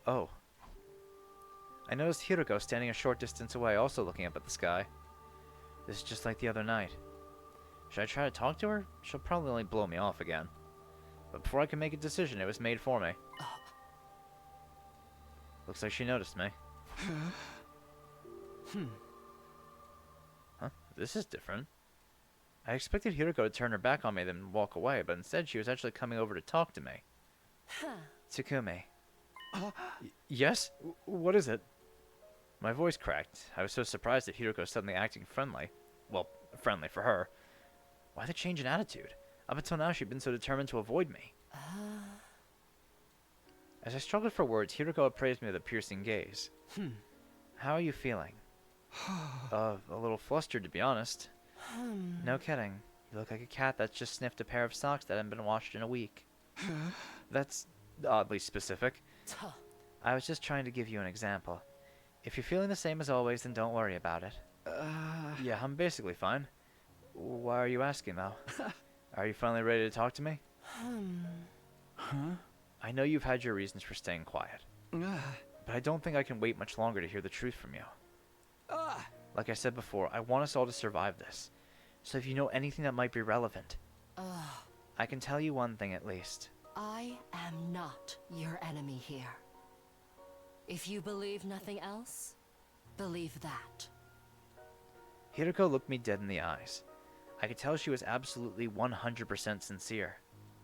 Oh. I noticed Hiroko standing a short distance away, also looking up at the sky. This is just like the other night. Should I try to talk to her? She'll probably only blow me off again. But before I could make a decision, it was made for me. Looks like she noticed me. Huh? This is different. I expected Hiroko to turn her back on me then walk away, but instead she was actually coming over to talk to me. Takumi. Yes? What is it? My voice cracked. I was so surprised that Hiroko was suddenly acting friendly. Well, friendly for her. Why the change in attitude? Up until now she'd been so determined to avoid me. As I struggled for words, Hiroko appraised me with a piercing gaze. How are you feeling? A little flustered, to be honest. No kidding. You look like a cat that's just sniffed a pair of socks that haven't been washed in a week. That's oddly specific. I was just trying to give you an example. If you're feeling the same as always, then don't worry about it. Yeah, I'm basically fine. Why are you asking, though? Are you finally ready to talk to me? Huh? I know you've had your reasons for staying quiet. But I don't think I can wait much longer to hear the truth from you. Like I said before, I want us all to survive this. So if you know anything that might be relevant, I can tell you one thing at least. I am not your enemy here. If you believe nothing else, believe that. Hiroko looked me dead in the eyes. I could tell she was absolutely 100% sincere.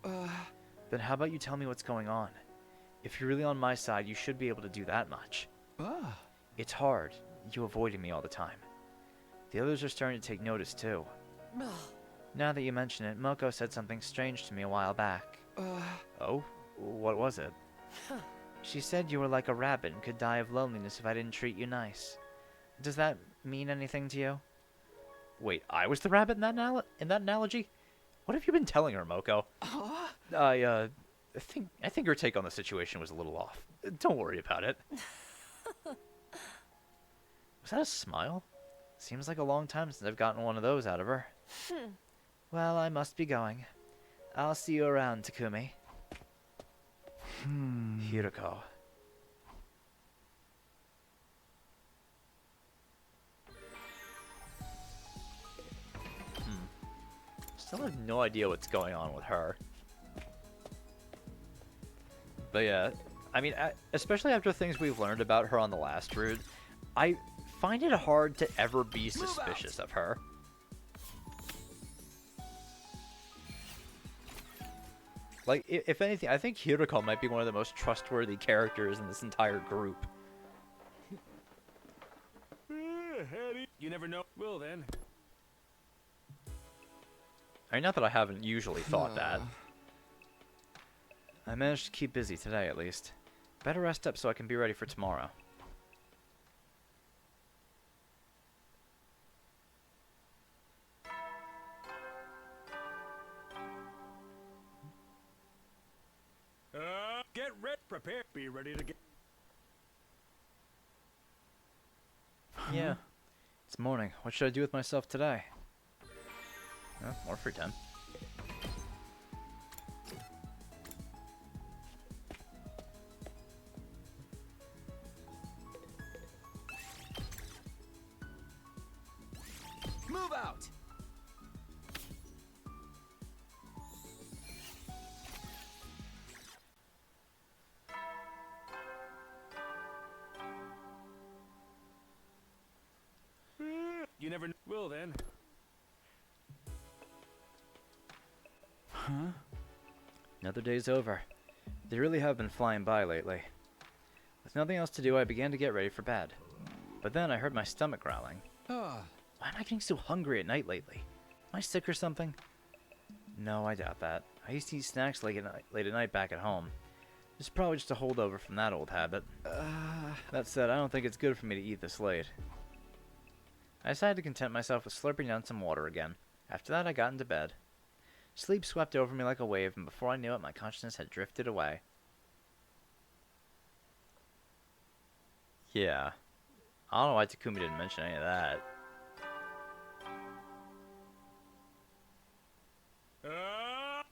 Then how about you tell me what's going on? If you're really on my side, you should be able to do that much. It's hard, you avoiding me all the time. The others are starting to take notice too. Now that you mention it, Moko said something strange to me a while back. Oh? What was it? She said you were like a rabbit and could die of loneliness if I didn't treat you nice. Does that mean anything to you? Wait, I was the rabbit in that analogy? What have you been telling her, Moko? I think her take on the situation was a little off. Don't worry about it. Was that a smile? Seems like a long time since I've gotten one of those out of her. Well, I must be going. I'll see you around, Takumi. Hiroko. Still have no idea what's going on with her. But yeah, I mean, especially after things we've learned about her on the last route, I find it hard to ever be suspicious of her. Like, if anything, I think Hiroko might be one of the most trustworthy characters in this entire group. You never know. Well then. I mean, not that I haven't usually thought that. I managed to keep busy today, at least. Better rest up so I can be ready for tomorrow. Get ready, prepare, be ready to get. Yeah. It's morning. What should I do with myself today? Oh, more free time. Move out! You never will then. Huh? Another day's over. They really have been flying by lately. With nothing else to do, I began to get ready for bed. But then I heard my stomach growling. Why am I getting so hungry at night lately? Am I sick or something? No, I doubt that. I used to eat snacks late at night back at home. It's probably just a holdover from that old habit. That said, I don't think it's good for me to eat this late. I decided to content myself with slurping down some water again. After that, I got into bed. Sleep swept over me like a wave, and before I knew it, my consciousness had drifted away. Yeah. I don't know why Takumi didn't mention any of that.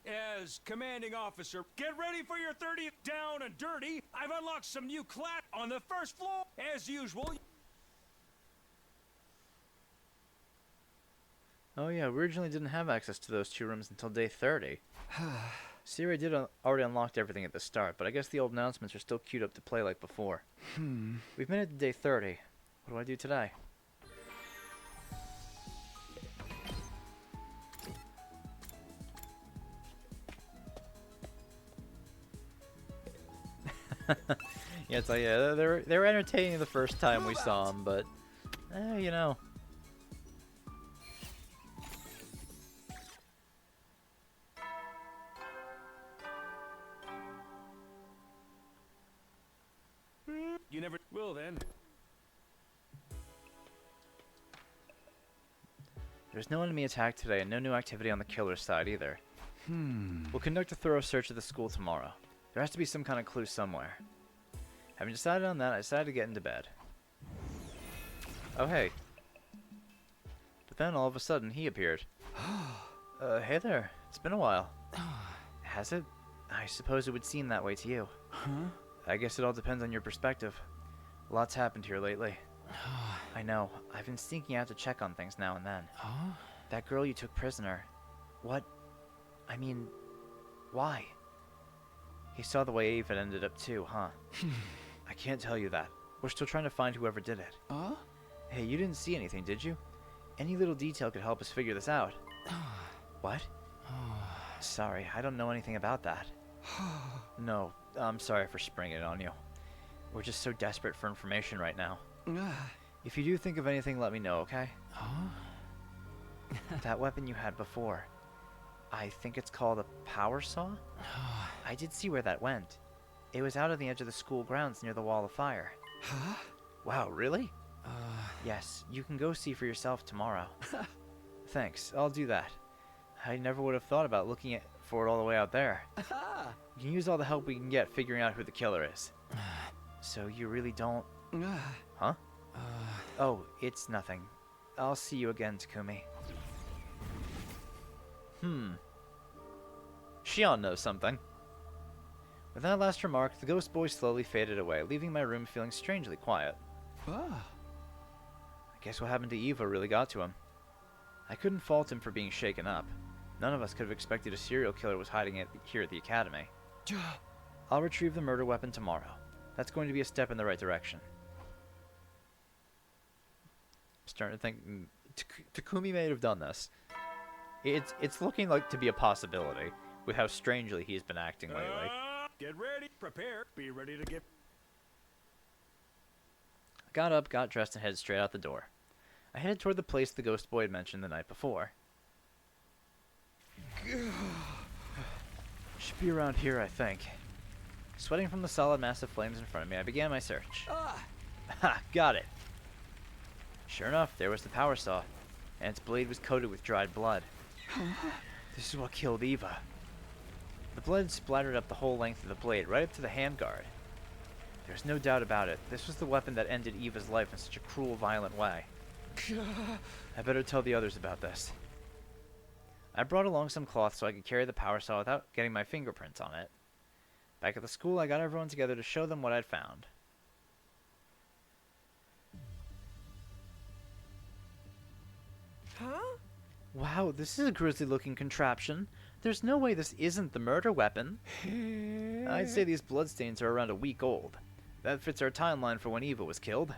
As commanding officer, get ready for your 30th down and dirty. I've unlocked some new class on the first floor. As usual. Oh yeah, we originally didn't have access to those two rooms until day 30. Siri did already unlocked everything at the start, but I guess the old announcements are still queued up to play like before. We've made it to day 30. What do I do today? Yeah, it's like, yeah, they were entertaining the first time we saw them, but you know. You never will then. There's no enemy attack today and no new activity on the killer's side either. We'll conduct a thorough search of the school tomorrow. There has to be some kind of clue somewhere. Having decided on that, I decided to get into bed. Oh, hey. But then all of a sudden, he appeared. Hey there. It's been a while. Has it? I suppose it would seem that way to you. I guess it all depends on your perspective. Lots happened here lately. I know. I've been sneaking out to check on things now and then. That girl you took prisoner. What? I mean, why? He saw the way Ava ended up too, huh? I can't tell you that. We're still trying to find whoever did it. Hey, you didn't see anything, did you? Any little detail could help us figure this out. What? Sorry, I don't know anything about that. No, I'm sorry for springing it on you. We're just so desperate for information right now. If you do think of anything, let me know, okay? That weapon you had before. I think it's called a power saw? I did see where that went. It was out on the edge of the school grounds near the wall of fire. Wow, really? Yes, you can go see for yourself tomorrow. Thanks, I'll do that. I never would have thought about looking for it all the way out there. We can use all the help we can get figuring out who the killer is. So you really don't... Huh? Oh, it's nothing. I'll see you again, Takumi. Shion knows something. With that last remark, the ghost boy slowly faded away, leaving my room feeling strangely quiet. I guess what happened to Eva really got to him. I couldn't fault him for being shaken up. None of us could have expected a serial killer was hiding it here at the academy. I'll retrieve the murder weapon tomorrow. That's going to be a step in the right direction. I'm starting to think Takumi may have done this. It's looking like to be a possibility with how strangely he's been acting lately. Get ready, prepare, be ready to get... I got up, got dressed, and headed straight out the door. I headed toward the place the ghost boy had mentioned the night before. Should be around here, I think. Sweating from the solid mass of flames in front of me, I began my search. Ha! Got it! Sure enough, there was the power saw, and its blade was coated with dried blood. This is what killed Eva. The blood splattered up the whole length of the blade, right up to the handguard. There's no doubt about it. This was the weapon that ended Eva's life in such a cruel, violent way. I better tell the others about this. I brought along some cloth so I could carry the power saw without getting my fingerprints on it. Back at the school, I got everyone together to show them what I'd found. Wow, this is a grisly-looking contraption. There's no way this isn't the murder weapon. I'd say these bloodstains are around a week old. That fits our timeline for when Eva was killed.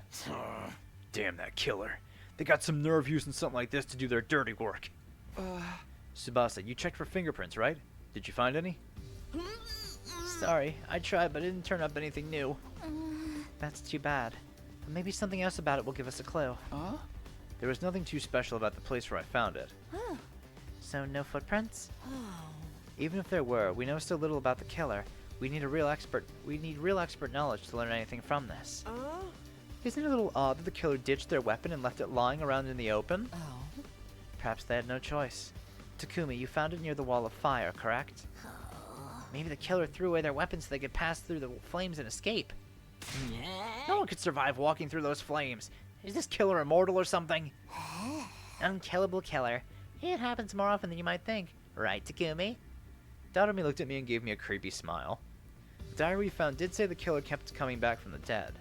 Damn that killer. They got some nerve using something like this to do their dirty work. Tsubasa, you checked for fingerprints, right? Did you find any? Sorry, I tried, but it didn't turn up anything new. That's too bad. But maybe something else about it will give us a clue. There was nothing too special about the place where I found it. So no footprints? Even if there were, we know so little about the killer. We need real expert knowledge to learn anything from this. Isn't it a little odd that the killer ditched their weapon and left it lying around in the open? Perhaps they had no choice. Takumi, you found it near the wall of fire, correct? Maybe the killer threw away their weapons so they could pass through the flames and escape. No one could survive walking through those flames. Is this killer immortal or something? Unkillable killer. It happens more often than you might think. Right, Takumi? Doremi looked at me and gave me a creepy smile. The diary we found did say the killer kept coming back from the dead.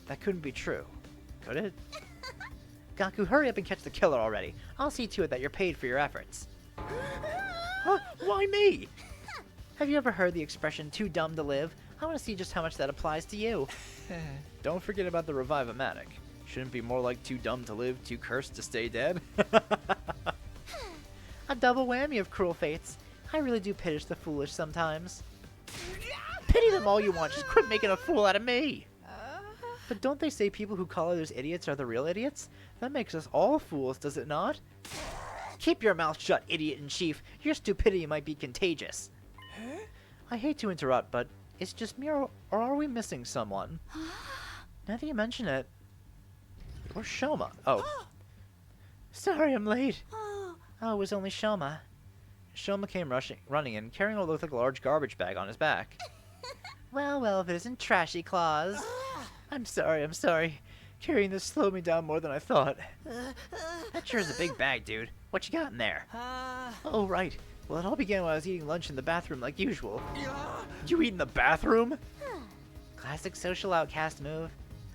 That couldn't be true. Could it? Gaku, hurry up and catch the killer already. I'll see to it that you're paid for your efforts. Huh? Why me? Have you ever heard the expression, too dumb to live? I want to see just how much that applies to you. Don't forget about the Revive-O-Matic. Shouldn't be more like too dumb to live, too cursed to stay dead? A double whammy of cruel fates. I really do pity the foolish sometimes. Pity them all you want, just quit making a fool out of me! But don't they say people who call others idiots are the real idiots? That makes us all fools, does it not? Keep your mouth shut, idiot-in-chief. Your stupidity might be contagious. I hate to interrupt, but it's just me, or are we missing someone? Now that you mention it... Where's Shoma? Oh. Sorry I'm late. Oh, it was only Shoma. Shoma came running in, carrying what looked like a large garbage bag on his back. Well, well, if it isn't Trashy Claus. I'm sorry. Carrying this slowed me down more than I thought. That sure is a big bag, dude. What you got in there? Oh, right. Well, it all began when I was eating lunch in the bathroom like usual. You eat in the bathroom? Classic social outcast move.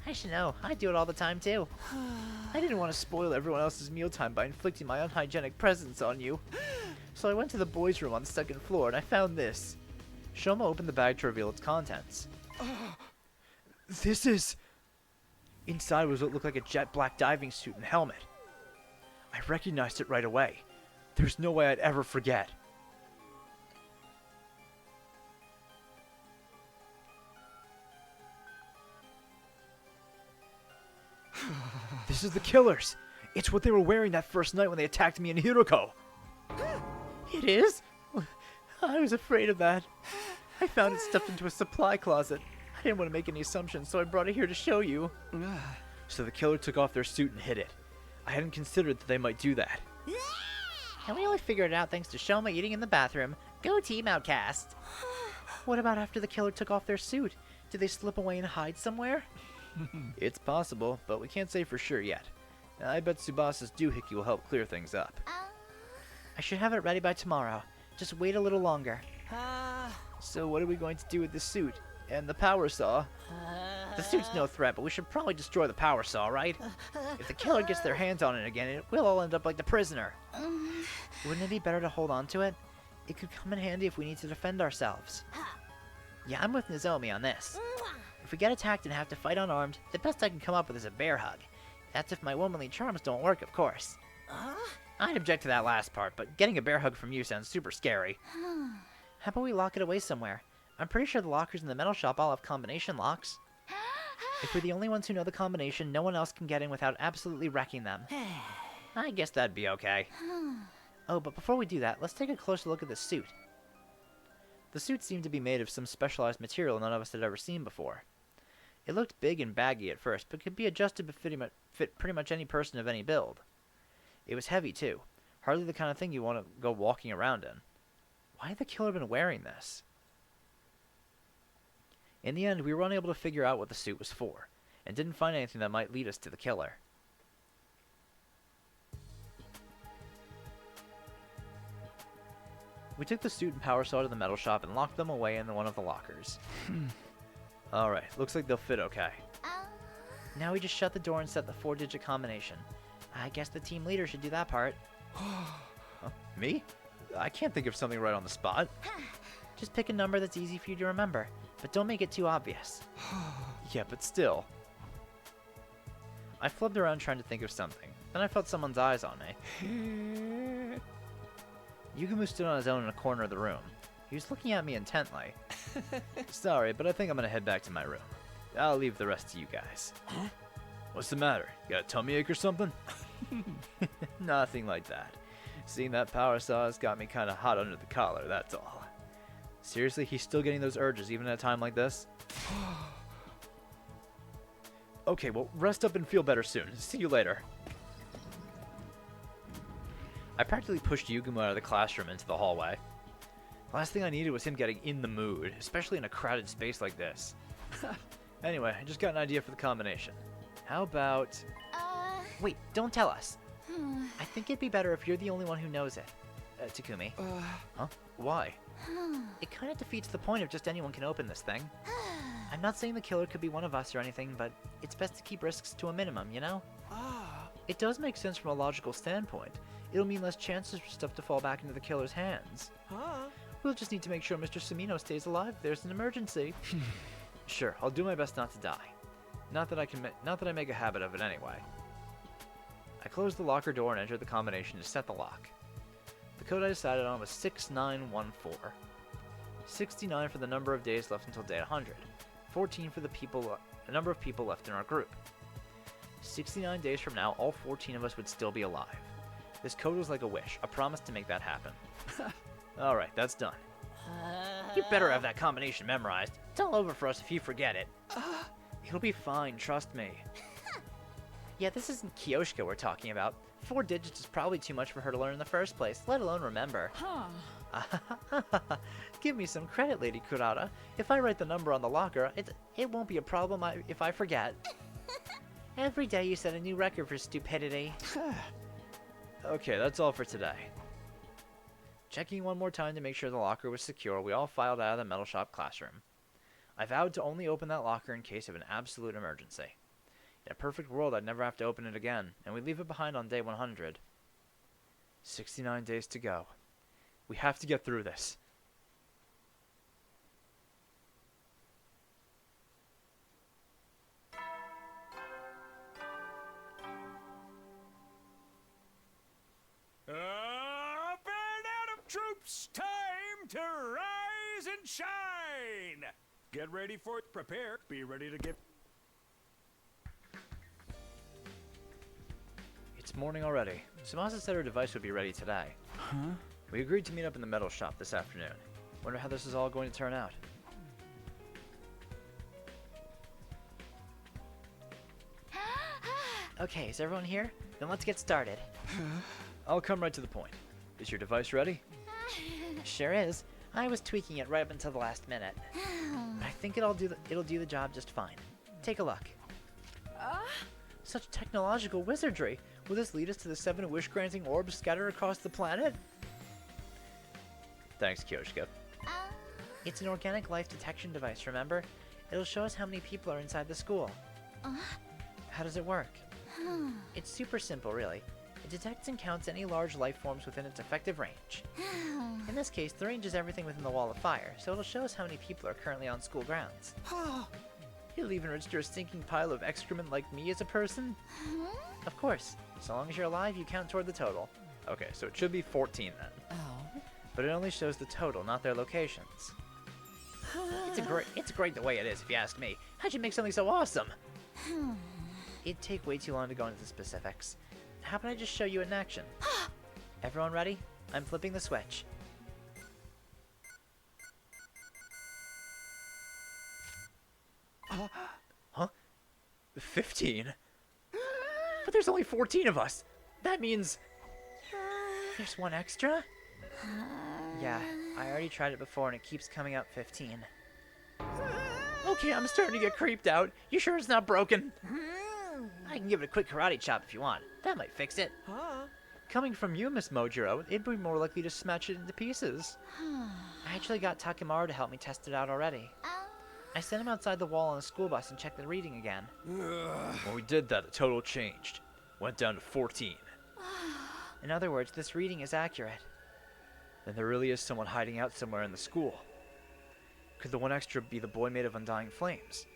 I should know. I do it all the time, too. I didn't want to spoil everyone else's mealtime by inflicting my unhygienic presence on you. So I went to the boys' room on the second floor and I found this. Shoma opened the bag to reveal its contents. This is... Inside was what looked like a jet black diving suit and helmet. I recognized it right away. There's no way I'd ever forget. This is the killers. It's what they were wearing that first night when they attacked me in Hiroko. It is? I was afraid of that. I found it stuffed into a supply closet. I didn't want to make any assumptions, so I brought it here to show you. So the killer took off their suit and hid it. I hadn't considered that they might do that. And we only figured it out thanks to Shoma eating in the bathroom. Go Team Outcast! What about after the killer took off their suit? Did they slip away and hide somewhere? It's possible, but we can't say for sure yet. I bet Tsubasa's doohickey will help clear things up. I should have it ready by tomorrow. Just wait a little longer. So what are we going to do with the suit? And the power saw? The suit's no threat, but we should probably destroy the power saw, right? If the killer gets their hands on it again, it will all end up like the prisoner. Wouldn't it be better to hold on to it? It could come in handy if we need to defend ourselves. Yeah, I'm with Nozomi on this. If we get attacked and have to fight unarmed, the best I can come up with is a bear hug. That's if my womanly charms don't work, of course. I'd object to that last part, but getting a bear hug from you sounds super scary. How about we lock it away somewhere? I'm pretty sure the lockers in the metal shop all have combination locks. If we're the only ones who know the combination, no one else can get in without absolutely wrecking them. I guess that'd be okay. Oh, but before we do that, let's take a closer look at the suit. The suit seemed to be made of some specialized material none of us had ever seen before. It looked big and baggy at first, but could be adjusted to fit pretty much any person of any build. It was heavy, too. Hardly the kind of thing you want to go walking around in. Why had the killer been wearing this? In the end, we were unable to figure out what the suit was for, and didn't find anything that might lead us to the killer. We took the suit and power saw to the metal shop and locked them away in one of the lockers. Alright, looks like they'll fit okay. Now we just shut the door and set the 4-digit combination. I guess the team leader should do that part. Me? I can't think of something right on the spot. Just pick a number that's easy for you to remember, but don't make it too obvious. Yeah, but still. I flubbed around trying to think of something. Then I felt someone's eyes on me. Yugumu stood on his own in a corner of the room. He was looking at me intently. Sorry, but I think I'm gonna head back to my room. I'll leave the rest to you guys. What's the matter? You got a tummy ache or something? Nothing like that. Seeing that power saw has got me kinda hot under the collar, that's all. Seriously, he's still getting those urges even at a time like this? Okay, well, rest up and feel better soon. See you later. I practically pushed Yugumu out of the classroom into the hallway. The last thing I needed was him getting in the mood, especially in a crowded space like this. Anyway, I just got an idea for the combination. How about... Wait, don't tell us. I think it'd be better if you're the only one who knows it. Takumi. Huh? Why? It kind of defeats the point of just anyone can open this thing. I'm not saying the killer could be one of us or anything, but it's best to keep risks to a minimum, you know? It does make sense from a logical standpoint. It'll mean less chances for stuff to fall back into the killer's hands. We'll just need to make sure Mr. Sumino stays alive if there's an emergency. Sure, I'll do my best not to die. Not that I make a habit of it anyway. I closed the locker door and entered the combination to set the lock. The code I decided on was 6914. 69 for the number of days left until day 100. 14 for the number of people left in our group. 69 days from now, all 14 of us would still be alive. This code was like a wish, a promise to make that happen. Alright, that's done. You better have that combination memorized. It's all over for us if you forget it. It'll be fine, trust me. Yeah, this isn't Kyoshka we're talking about. 4 digits is probably too much for her to learn in the first place, let alone remember. Huh. Give me some credit, Lady Kurata. If I write the number on the locker, it won't be a problem if I forget. Every day you set a new record for stupidity. Okay, that's all for today. Checking one more time to make sure the locker was secure, we all filed out of the metal shop classroom. I vowed to only open that locker in case of an absolute emergency. In a perfect world, I'd never have to open it again, and we'd leave it behind on day 100. 69 days to go. We have to get through this. Band out of troops, time to rise and shine! Get ready for it, prepare, be ready to get... It's morning already. Tsumasa said her device would be ready today. Huh? We agreed to meet up in the metal shop this afternoon. Wonder how this is all going to turn out. Okay, is everyone here? Then let's get started. I'll come right to the point. Is your device ready? Sure is. I was tweaking it right up until the last minute. I think it'll do the job just fine. Take a look. Such technological wizardry. Will this lead us to the 7 wish-granting orbs scattered across the planet? Thanks, Kyoshka. It's an organic life detection device, remember? It'll show us how many people are inside the school. How does it work? It's super simple, really. It detects and counts any large life forms within its effective range. In this case, the range is everything within the wall of fire, so it'll show us how many people are currently on school grounds. You'll even register a stinking pile of excrement like me as a person? Of course. So long as you're alive, you count toward the total. Okay, so it should be 14 then. But it only shows the total, not their locations. It's great the way it is, if you ask me. How'd you make something so awesome? It'd take way too long to go into the specifics. How about I just show you in action? Everyone ready? I'm flipping the switch. Huh? 15? But there's only 14 of us. That means... There's one extra? Yeah, I already tried it before and it keeps coming up 15. Okay, I'm starting to get creeped out. You sure it's not broken? I can give it a quick karate chop if you want. That might fix it. Coming from you, Miss Mojiro, it'd be more likely to smash it into pieces. I actually got Takemaru to help me test it out already. I sent him outside the wall on a school bus and checked the reading again. When we did that, the total changed. Went down to 14. In other words, this reading is accurate. Then there really is someone hiding out somewhere in the school. Could the one extra be the boy made of undying flames?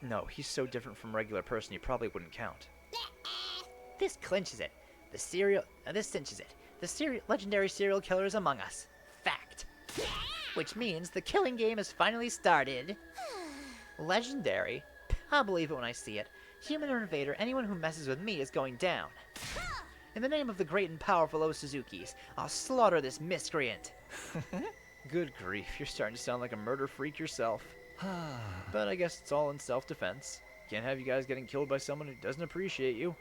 No, he's so different from a regular person you probably wouldn't count. This clinches it. This cinches it. The legendary serial killer is among us. Fact. Which means the killing game has finally started. Legendary? I'll believe it when I see it. Human or invader, anyone who messes with me is going down. In the name of the great and powerful Osuzukis, I'll slaughter this miscreant. Good grief, you're starting to sound like a murder freak yourself. But I guess it's all in self-defense. Can't have you guys getting killed by someone who doesn't appreciate you.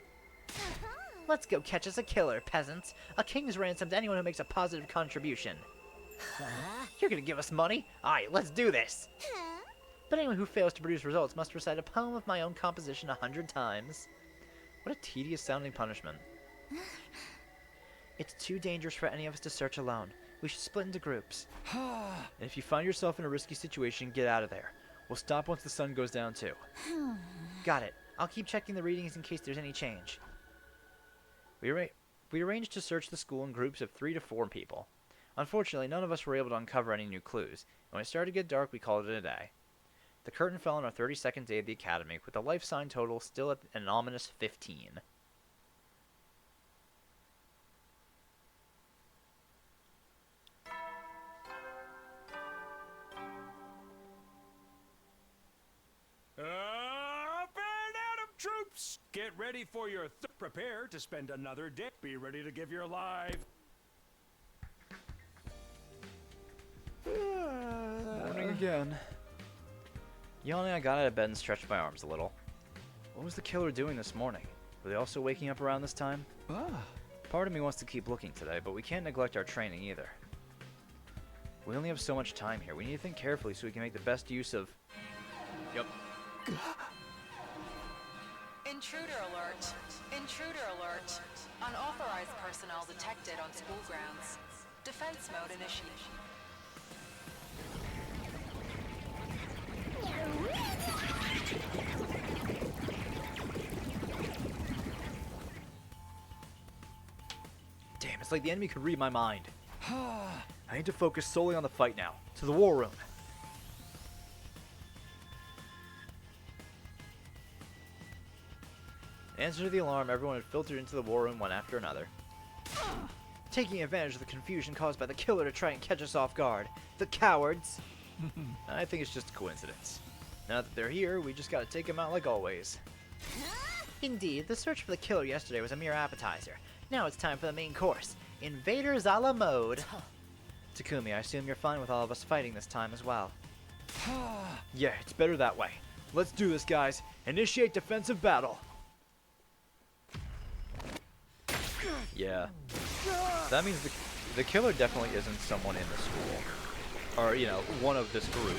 Let's go catch us a killer, peasants. A king's ransom to anyone who makes a positive contribution. You're gonna give us money? Alright, let's do this. But anyone who fails to produce results must recite a poem of my own composition 100 times. What a tedious sounding punishment. It's too dangerous for any of us to search alone. We should split into groups. And if you find yourself in a risky situation, get out of there. We'll stop once the sun goes down too. Got it. I'll keep checking the readings in case there's any change. We arranged to search the school in groups of 3 to 4 people. Unfortunately, none of us were able to uncover any new clues, and when it started to get dark, we called it a day. The curtain fell on our 32nd day at the academy, with the life sign total still at an ominous 15. Band out of troops! Get ready for your prepare to spend another day. Be ready to give your life. Morning again. Yawning, I got out of bed and stretched my arms a little. What was the killer doing this morning? Were they also waking up around this time? Part of me wants to keep looking today, but we can't neglect our training either. We only have so much time here. We need to think carefully so we can make the best use of... Yep. Intruder alert. Intruder alert. Unauthorized personnel detected on school grounds. Defense mode initiated. Damn, it's like the enemy could read my mind. I need to focus solely on the fight now. To the war room. In answer to the alarm, everyone had filtered into the war room one after another. Taking advantage of the confusion caused by the killer to try and catch us off guard. The cowards! I think it's just a coincidence. Now that they're here, we just gotta take them out like always. Indeed, the search for the killer yesterday was a mere appetizer. Now it's time for the main course. Invaders a la mode. Takumi, I assume you're fine with all of us fighting this time as well. Yeah, it's better that way. Let's do this, guys. Initiate defensive battle. Yeah. That means the killer definitely isn't someone in the school. Or, you know, one of this group.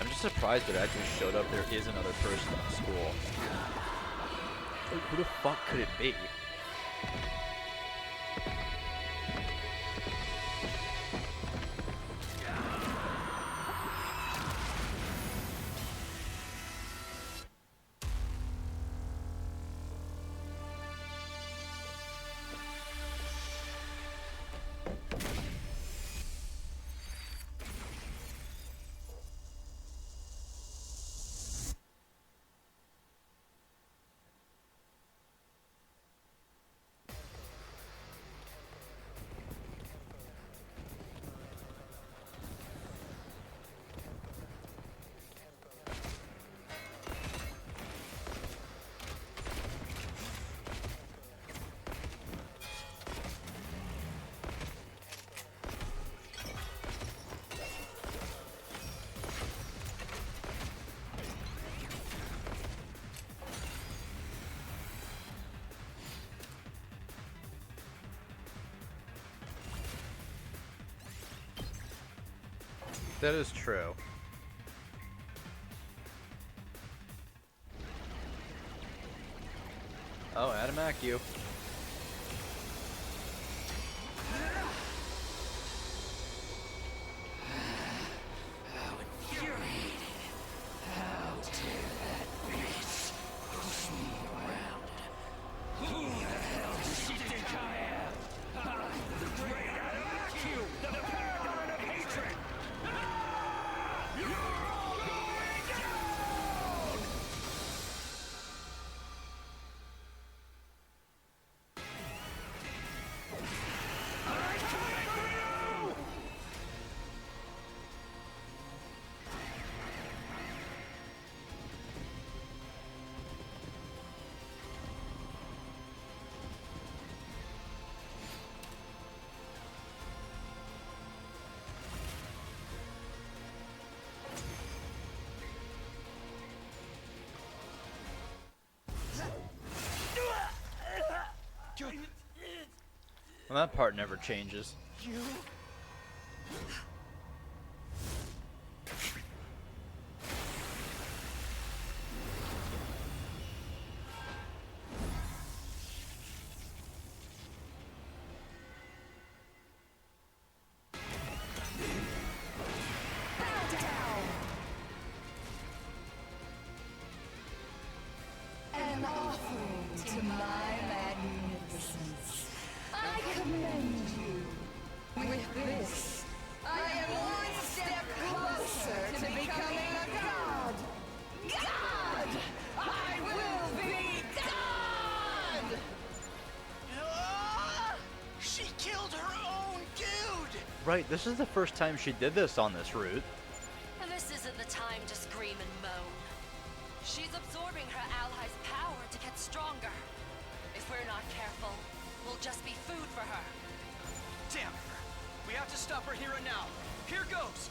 I'm just surprised it actually showed up there is another person in the school. Who the fuck could it be? That is true. Oh, Adamakyu. Well, that part never changes. An offering to my magnificence. I commend you. With this, I am one step closer to becoming a god. God! I will be God! She killed her own dude! Right, this is the first time she did this on this route. This isn't the time to scream and moan. She's absorbing her allies' power to get stronger. If we're not careful, we'll just be food for her. Damn her! We have to stop her here and now. Here goes!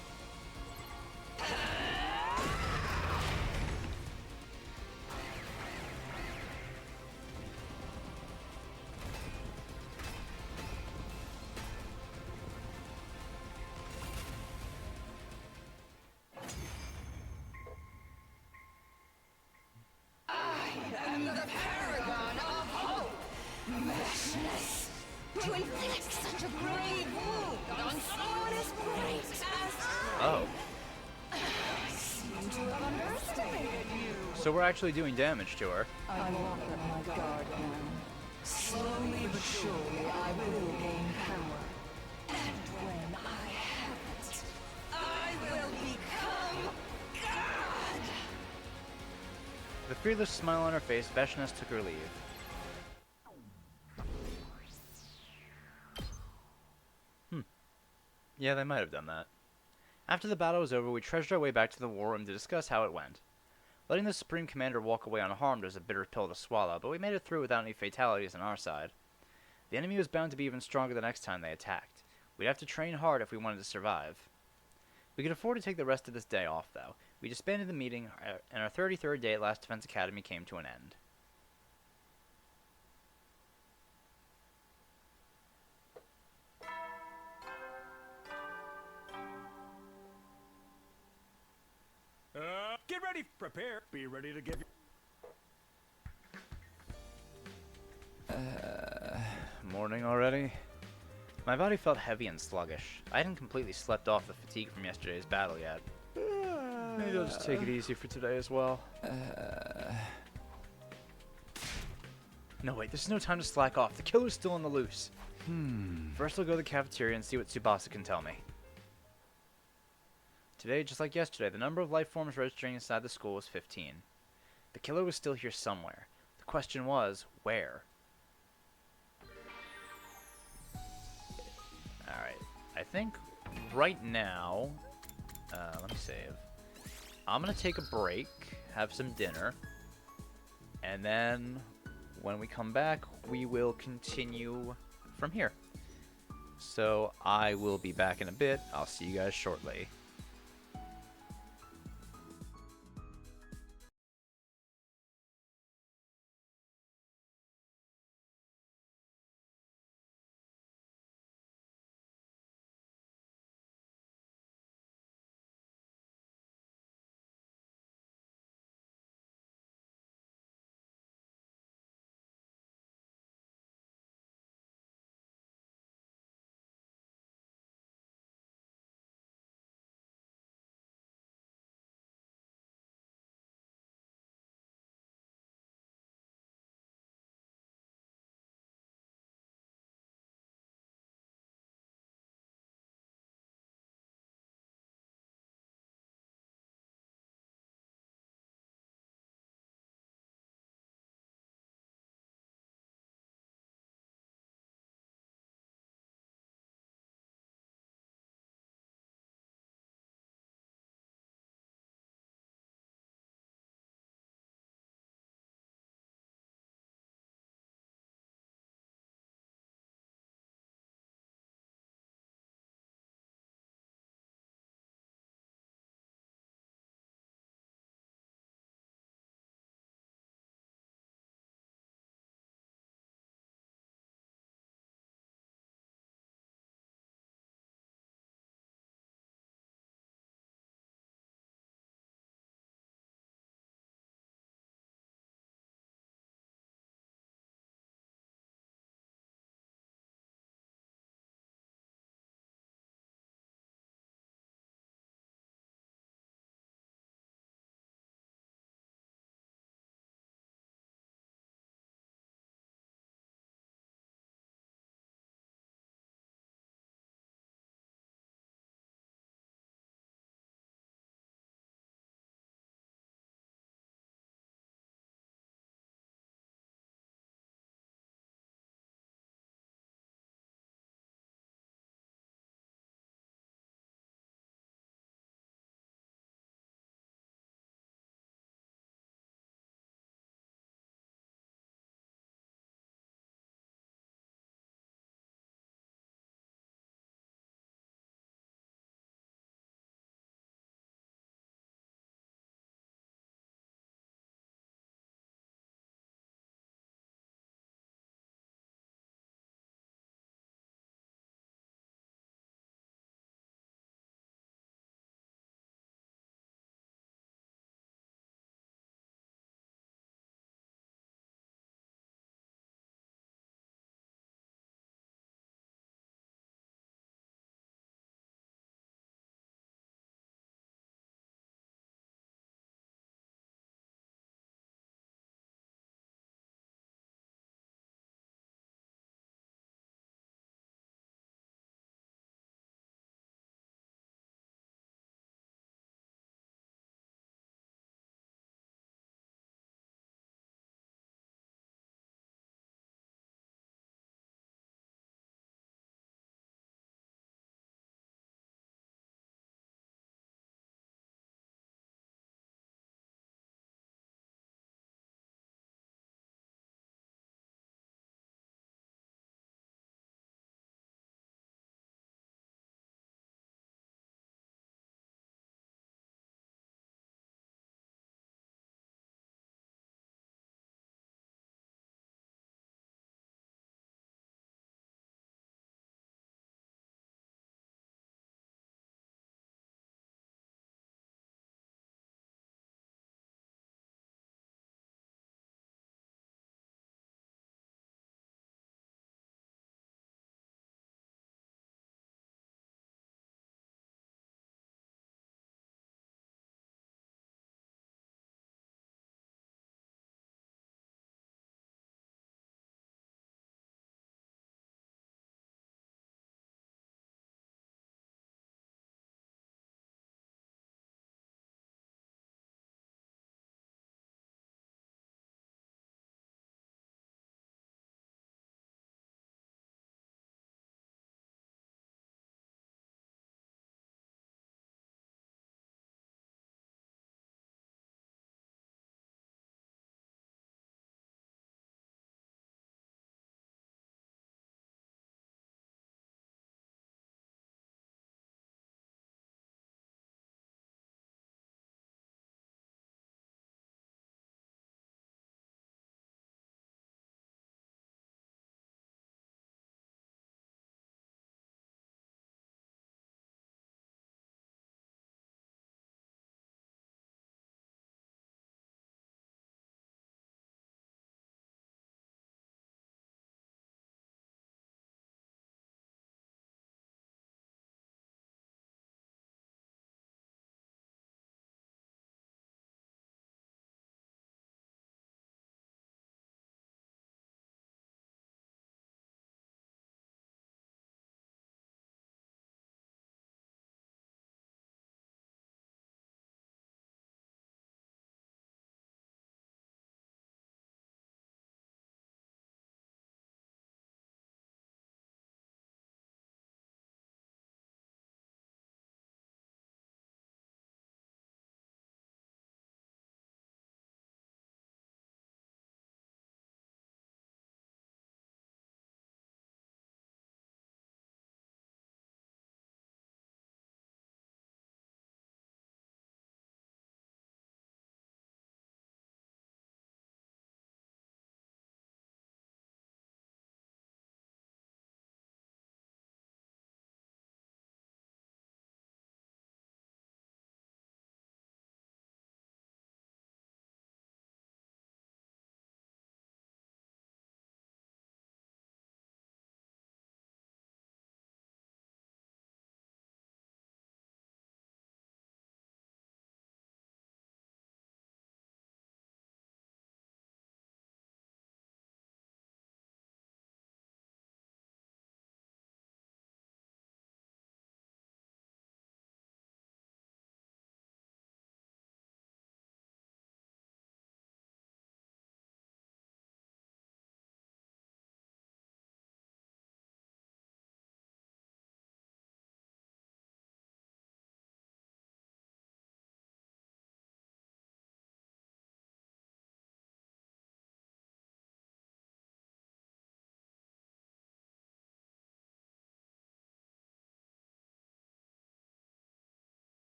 the paragon of hope! Meshness! To inflict such a grave wound on someone as great as Oh. I seem to have underestimated you. So we're actually doing damage to her. I won't let my guard down. Slowly but surely, I will gain power. And when I have it, I will become God! With a fearless smile on her face, Veshnes took her leave. Yeah, they might have done that. After the battle was over, we trudged our way back to the war room to discuss how it went. Letting the Supreme Commander walk away unharmed was a bitter pill to swallow, but we made it through without any fatalities on our side. The enemy was bound to be even stronger the next time they attacked. We'd have to train hard if we wanted to survive. We could afford to take the rest of this day off, though. We disbanded the meeting, and our 33rd day at Last Defense Academy came to an end. Get ready, prepare, be ready to give you. Morning already? My body felt heavy and sluggish. I hadn't completely slept off the fatigue from yesterday's battle yet. Maybe I'll just take it easy for today as well. No, wait, there's no time to slack off. The killer's still on the loose. First, I'll go to the cafeteria and see what Tsubasa can tell me. Today, just like yesterday, the number of life forms registering inside the school was 15. The killer was still here somewhere. The question was, where? Alright, I think right now, let me save. I'm gonna take a break, have some dinner, and then when we come back, we will continue from here. So I will be back in a bit. I'll see you guys shortly.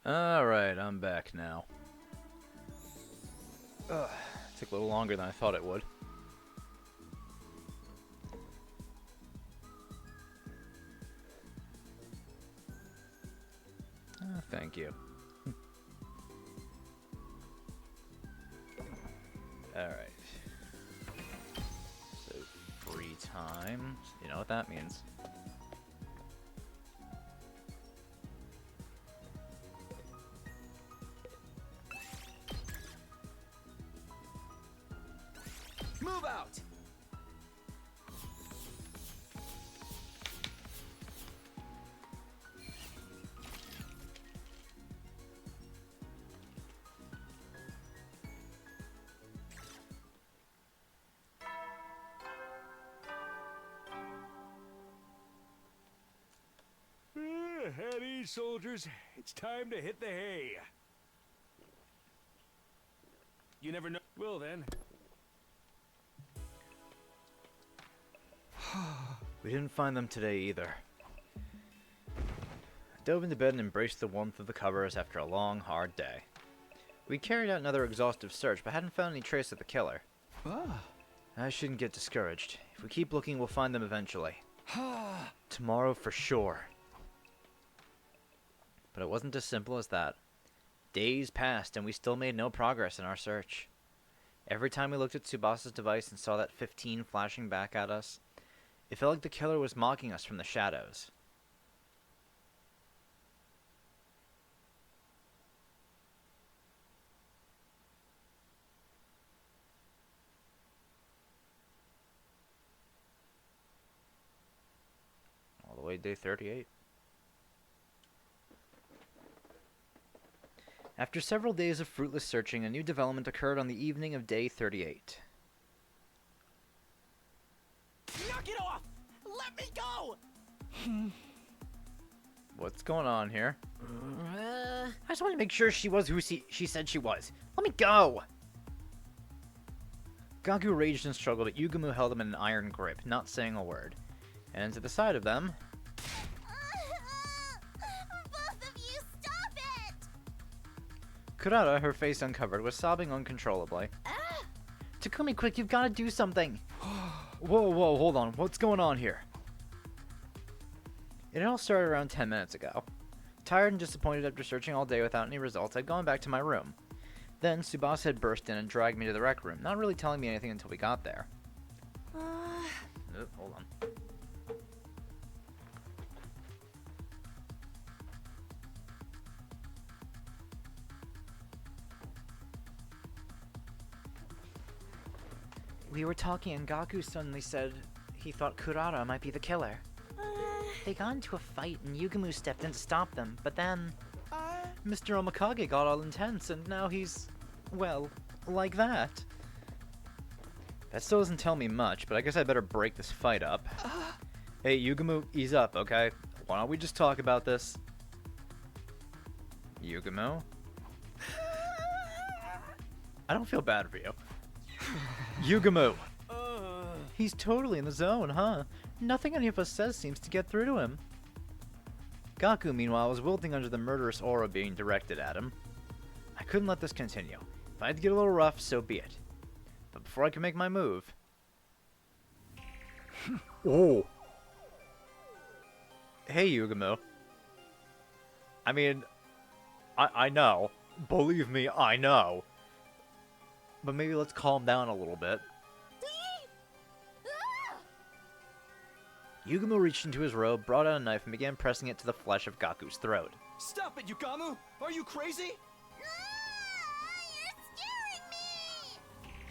Alright, I'm back now. Took a little longer than I thought it would. Thank you. Alright. So, free time. You know what that means. Move out! At ease, soldiers. It's time to hit the hay. You never know. Well then. We didn't find them today either. I dove into bed and embraced the warmth of the covers after a long, hard day. We carried out another exhaustive search, but hadn't found any trace of the killer. I shouldn't get discouraged. If we keep looking, we'll find them eventually. Tomorrow for sure. But it wasn't as simple as that. Days passed, and we still made no progress in our search. Every time we looked at Tsubasa's device and saw that 15 flashing back at us, it felt like the killer was mocking us from the shadows. All the way to day 38. After several days of fruitless searching, a new development occurred on the evening of day 38. Knock it off! Let me go! What's going on here? I just wanted to make sure she was who she said she was. Let me go! Gaku raged and struggled, but Yugumu held him in an iron grip, not saying a word. And to the side of them... Both of you, stop it! Kurata, her face uncovered, was sobbing uncontrollably. Takumi, quick, you've got to do something! Whoa, hold on. What's going on here? It all started around 10 minutes ago. Tired and disappointed after searching all day without any results, I'd gone back to my room. Then, Tsubasa had burst in and dragged me to the rec room, not really telling me anything until we got there. Hold on. We were talking and Gaku suddenly said he thought Kurata might be the killer. They got into a fight and Yugumu stepped in to stop them, but then... Mr. Omikage got all intense and now he's... well, like that. That still doesn't tell me much, but I guess I better break this fight up. Hey, Yugumu, ease up, okay? Why don't we just talk about this? Yugumu? I don't feel bad for you. Yugumu! He's totally in the zone, huh? Nothing any of us says seems to get through to him. Gaku, meanwhile, was wilting under the murderous aura being directed at him. I couldn't let this continue. If I had to get a little rough, so be it. But before I could make my move... Oh! Hey, Yugumu. I mean... I know. Believe me, I know. But maybe let's calm down a little bit. Yugumu reached into his robe, brought out a knife, and began pressing it to the flesh of Gaku's throat. Stop it, Yukamu! Are you crazy? You're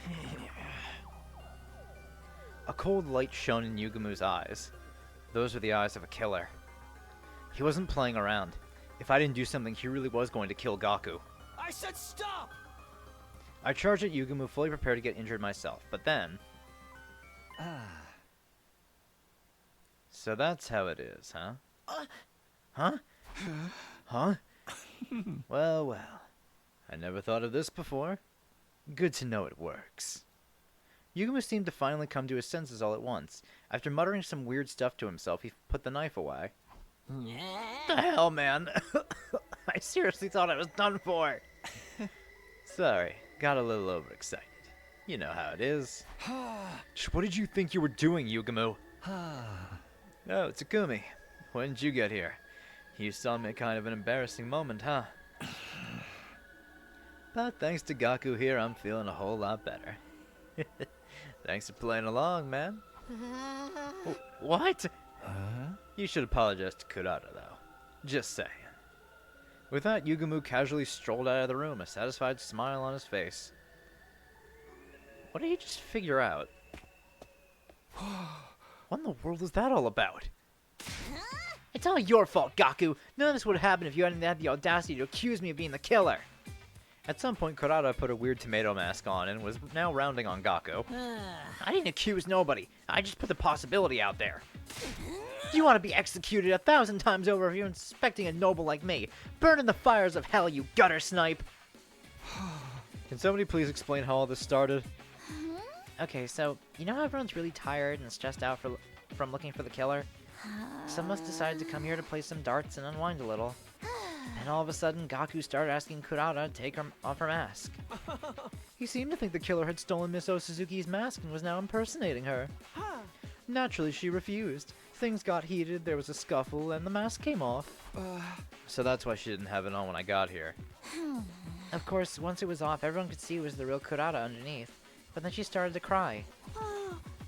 scaring me! A cold light shone in Yugumu's eyes. Those were the eyes of a killer. He wasn't playing around. If I didn't do something, he really was going to kill Gaku. I said stop! I charged at Yugumu, fully prepared to get injured myself, but then... So that's how it is, huh? Huh? Huh? Well, well. I never thought of this before. Good to know it works. Yugumu seemed to finally come to his senses all at once. After muttering some weird stuff to himself, he put the knife away. The hell, man? I I seriously thought I was done for. Sorry, got a little overexcited. You know how it is. What did you think you were doing, Yugamu? Oh, Takumi. When did you get here? You saw me at kind of an embarrassing moment, huh? But thanks to Gaku here, I'm feeling a whole lot better. Thanks for playing along, man. What? You should apologize to Kurata, though. Just saying. With that, Yugamu casually strolled out of the room, a satisfied smile on his face. What did he just figure out? What in the world is that all about? It's all your fault, Gaku! None of this would have happened if you hadn't had the audacity to accuse me of being the killer! At some point, Kurata put a weird tomato mask on and was now rounding on Gaku. I didn't accuse nobody. I just put the possibility out there. You want to be executed 1,000 times over if you're inspecting a noble like me. Burn in the fires of hell, you gutter snipe! Can somebody please explain how all this started? Okay, so, you know how everyone's really tired and stressed out from looking for the killer? Some of us decided to come here to play some darts and unwind a little. And all of a sudden, Gaku started asking Kurata to take off her mask. He seemed to think the killer had stolen Miss Osuzuki's mask and was now impersonating her. Naturally, she refused. Things got heated, there was a scuffle, and the mask came off. So that's why she didn't have it on when I got here. Of course, once it was off, everyone could see it was the real Kurata underneath. But then she started to cry.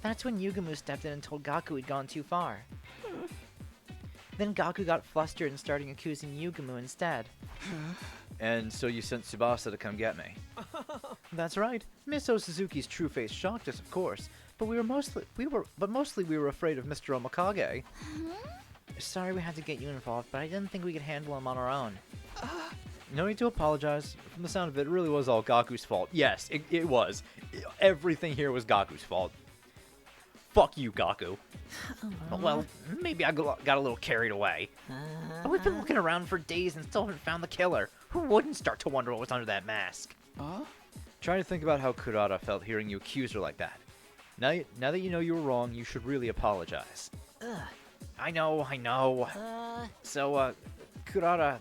That's when Yugamu stepped in and told Gaku he'd gone too far. Then Gaku got flustered and started accusing Yugamu instead. And so you sent Tsubasa to come get me? That's right. Miss Osuzuki's true face shocked us, of course, but mostly we were afraid of Mr. Omikage. Sorry we had to get you involved, but I didn't think we could handle him on our own. No need to apologize. From the sound of it, it really was all Gaku's fault. Yes, it was. Everything here was Gaku's fault. Fuck you, Gaku. Well, maybe I got a little carried away. But we've been looking around for days and still haven't found the killer. Who wouldn't start to wonder what was under that mask? Trying to think about how Kurata felt hearing you accuse her like that. Now that you know you were wrong, you should really apologize. I know. So, Kurata,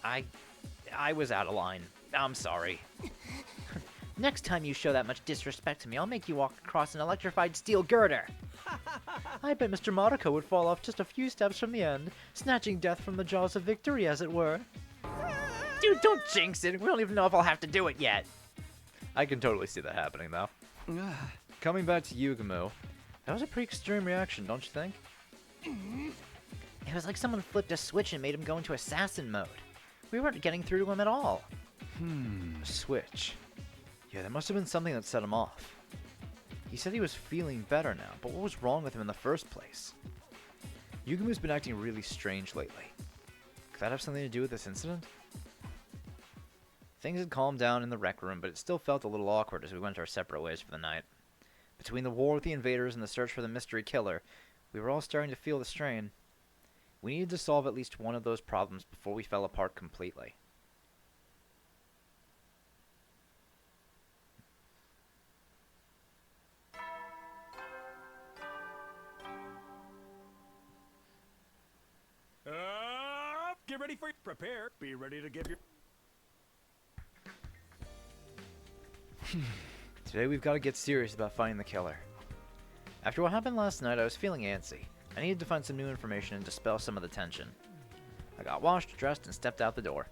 I was out of line. I'm sorry. Next time you show that much disrespect to me, I'll make you walk across an electrified steel girder. I bet Mr. Mariko would fall off just a few steps from the end, snatching death from the jaws of victory, as it were. Dude, don't jinx it. We don't even know if I'll have to do it yet. I can totally see that happening, though. Coming back to Yugamu, that was a pretty extreme reaction, don't you think? It was like someone flipped a switch and made him go into assassin mode. We weren't getting through to him at all. A switch. Yeah, there must have been something that set him off. He said he was feeling better now, but what was wrong with him in the first place? Yugamu's been acting really strange lately. Could that have something to do with this incident? Things had calmed down in the rec room, but it still felt a little awkward as we went our separate ways for the night. Between the war with the invaders and the search for the mystery killer, we were all starting to feel the strain. We needed to solve at least one of those problems before we fell apart completely. Get ready for prepare. Be ready to give your. Today we've got to get serious about finding the killer. After what happened last night, I was feeling antsy. I needed to find some new information and dispel some of the tension. I got washed, dressed, and stepped out the door.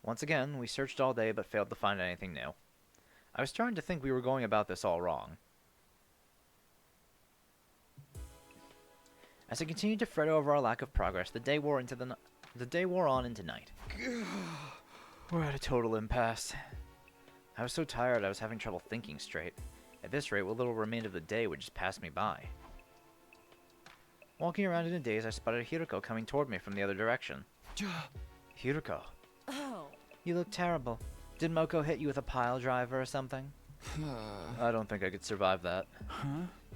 Once again, we searched all day but failed to find anything new. I was starting to think we were going about this all wrong. As I continued to fret over our lack of progress, the day wore on into night. We're at a total impasse. I was so tired I was having trouble thinking straight. At this rate, what little remained of the day would just pass me by. Walking around in a daze, I spotted Hiroko coming toward me from the other direction. Hiroko. Oh. You look terrible. Did Moko hit you with a pile driver or something? I don't think I could survive that.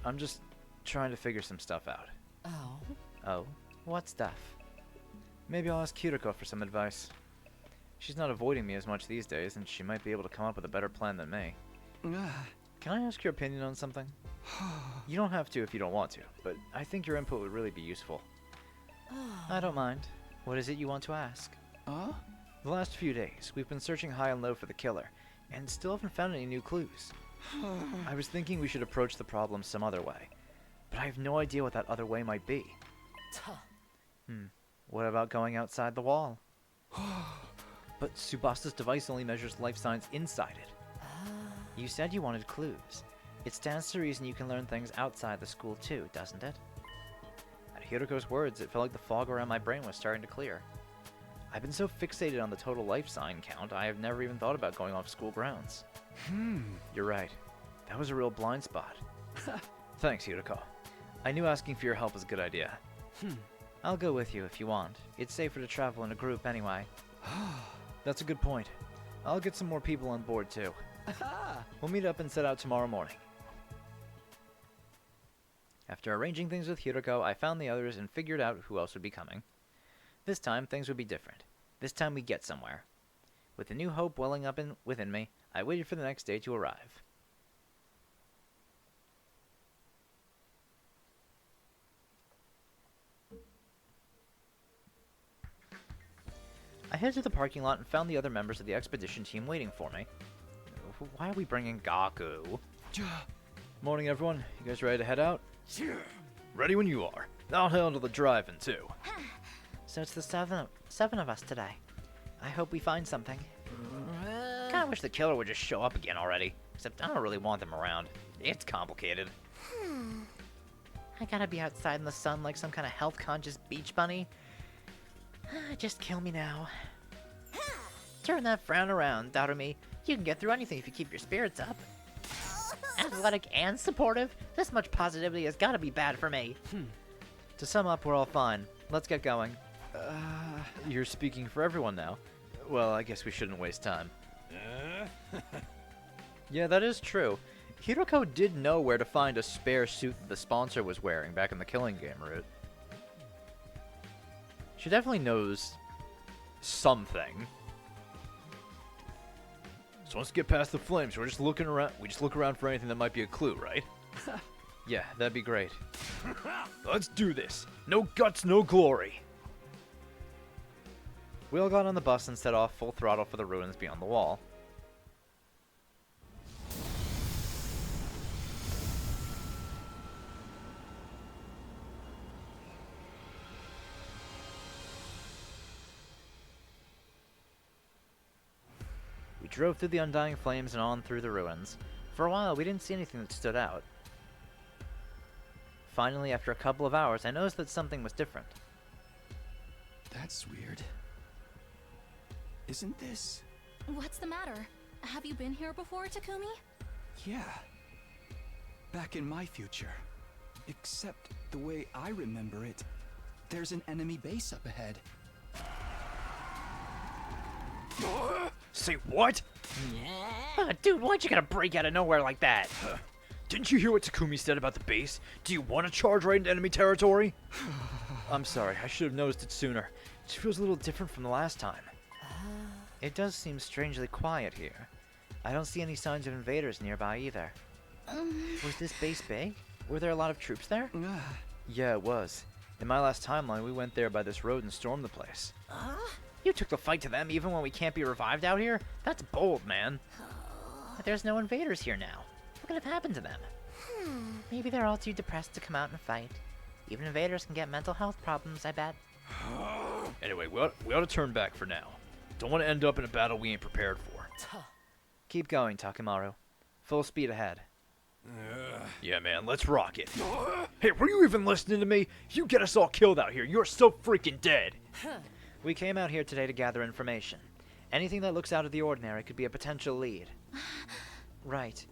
I'm just trying to figure some stuff out. Oh? Oh? What stuff? Maybe I'll ask Hiroko for some advice. She's not avoiding me as much these days, and she might be able to come up with a better plan than me. Can I ask your opinion on something? You don't have to if you don't want to, but I think your input would really be useful. I don't mind. What is it you want to ask? Huh? The last few days, we've been searching high and low for the killer, and still haven't found any new clues. I was thinking we should approach the problem some other way, but I have no idea what that other way might be. What about going outside the wall? But Subasta's device only measures life signs inside it. You said you wanted clues. It stands to reason you can learn things outside the school too, doesn't it? At Hiroko's words, it felt like the fog around my brain was starting to clear. I've been so fixated on the total life sign count, I have never even thought about going off school grounds. You're right. That was a real blind spot. Thanks, Hiroko. I knew asking for your help was a good idea. I'll go with you if you want. It's safer to travel in a group anyway. That's a good point. I'll get some more people on board too. We'll meet up and set out tomorrow morning. After arranging things with Hiroko, I found the others and figured out who else would be coming. This time, things would be different. This time, we'd get somewhere. With a new hope welling up within me, I waited for the next day to arrive. I headed to the parking lot and found the other members of the expedition team waiting for me. Why are we bringing Gaku? Morning, everyone. You guys ready to head out? Ready when you are. I'll handle the driving, too. So it's the seven of us today. I hope we find something. Kinda wish the killer would just show up again already. Except I don't really want them around. It's complicated. I gotta be outside in the sun like some kind of health-conscious beach bunny. Just kill me now. Turn that frown around, Darumi. You can get through anything if you keep your spirits up. Athletic and supportive? This much positivity has gotta be bad for me. To sum up, we're all fine. Let's get going. You're speaking for everyone now. Well, I guess we shouldn't waste time. Yeah, that is true. Hiroko did know where to find a spare suit that the sponsor was wearing back in the Killing Game route. She definitely knows something. So once we get past the flames, we're just looking around. We just look around for anything that might be a clue, right? Yeah, that'd be great. Let's do this. No guts, no glory. We all got on the bus and set off full throttle for the ruins beyond the wall. We drove through the undying flames and on through the ruins. For a while, we didn't see anything that stood out. Finally, after a couple of hours, I noticed that something was different. That's weird. Isn't this? What's the matter? Have you been here before, Takumi? Yeah. Back in my future. Except the way I remember it, there's an enemy base up ahead. Say what? Dude, why'd you gotta break out of nowhere like that? Didn't you hear what Takumi said about the base? Do you want to charge right into enemy territory? I'm sorry, I should have noticed it sooner. It just feels a little different from the last time. It does seem strangely quiet here. I don't see any signs of invaders nearby either. Was this base big? Were there a lot of troops there? Yeah, it was. In my last timeline, we went there by this road and stormed the place. You took the fight to them even when we can't be revived out here? That's bold, man. But there's no invaders here now. What could have happened to them? Maybe they're all too depressed to come out and fight. Even invaders can get mental health problems, I bet. Anyway, we ought to turn back for now. Don't want to end up in a battle we ain't prepared for. Keep going, Takemaru. Full speed ahead. Yeah, man, let's rock it. Hey, were you even listening to me? You get us all killed out here. You're so freaking dead. We came out here today to gather information. Anything that looks out of the ordinary could be a potential lead. Right.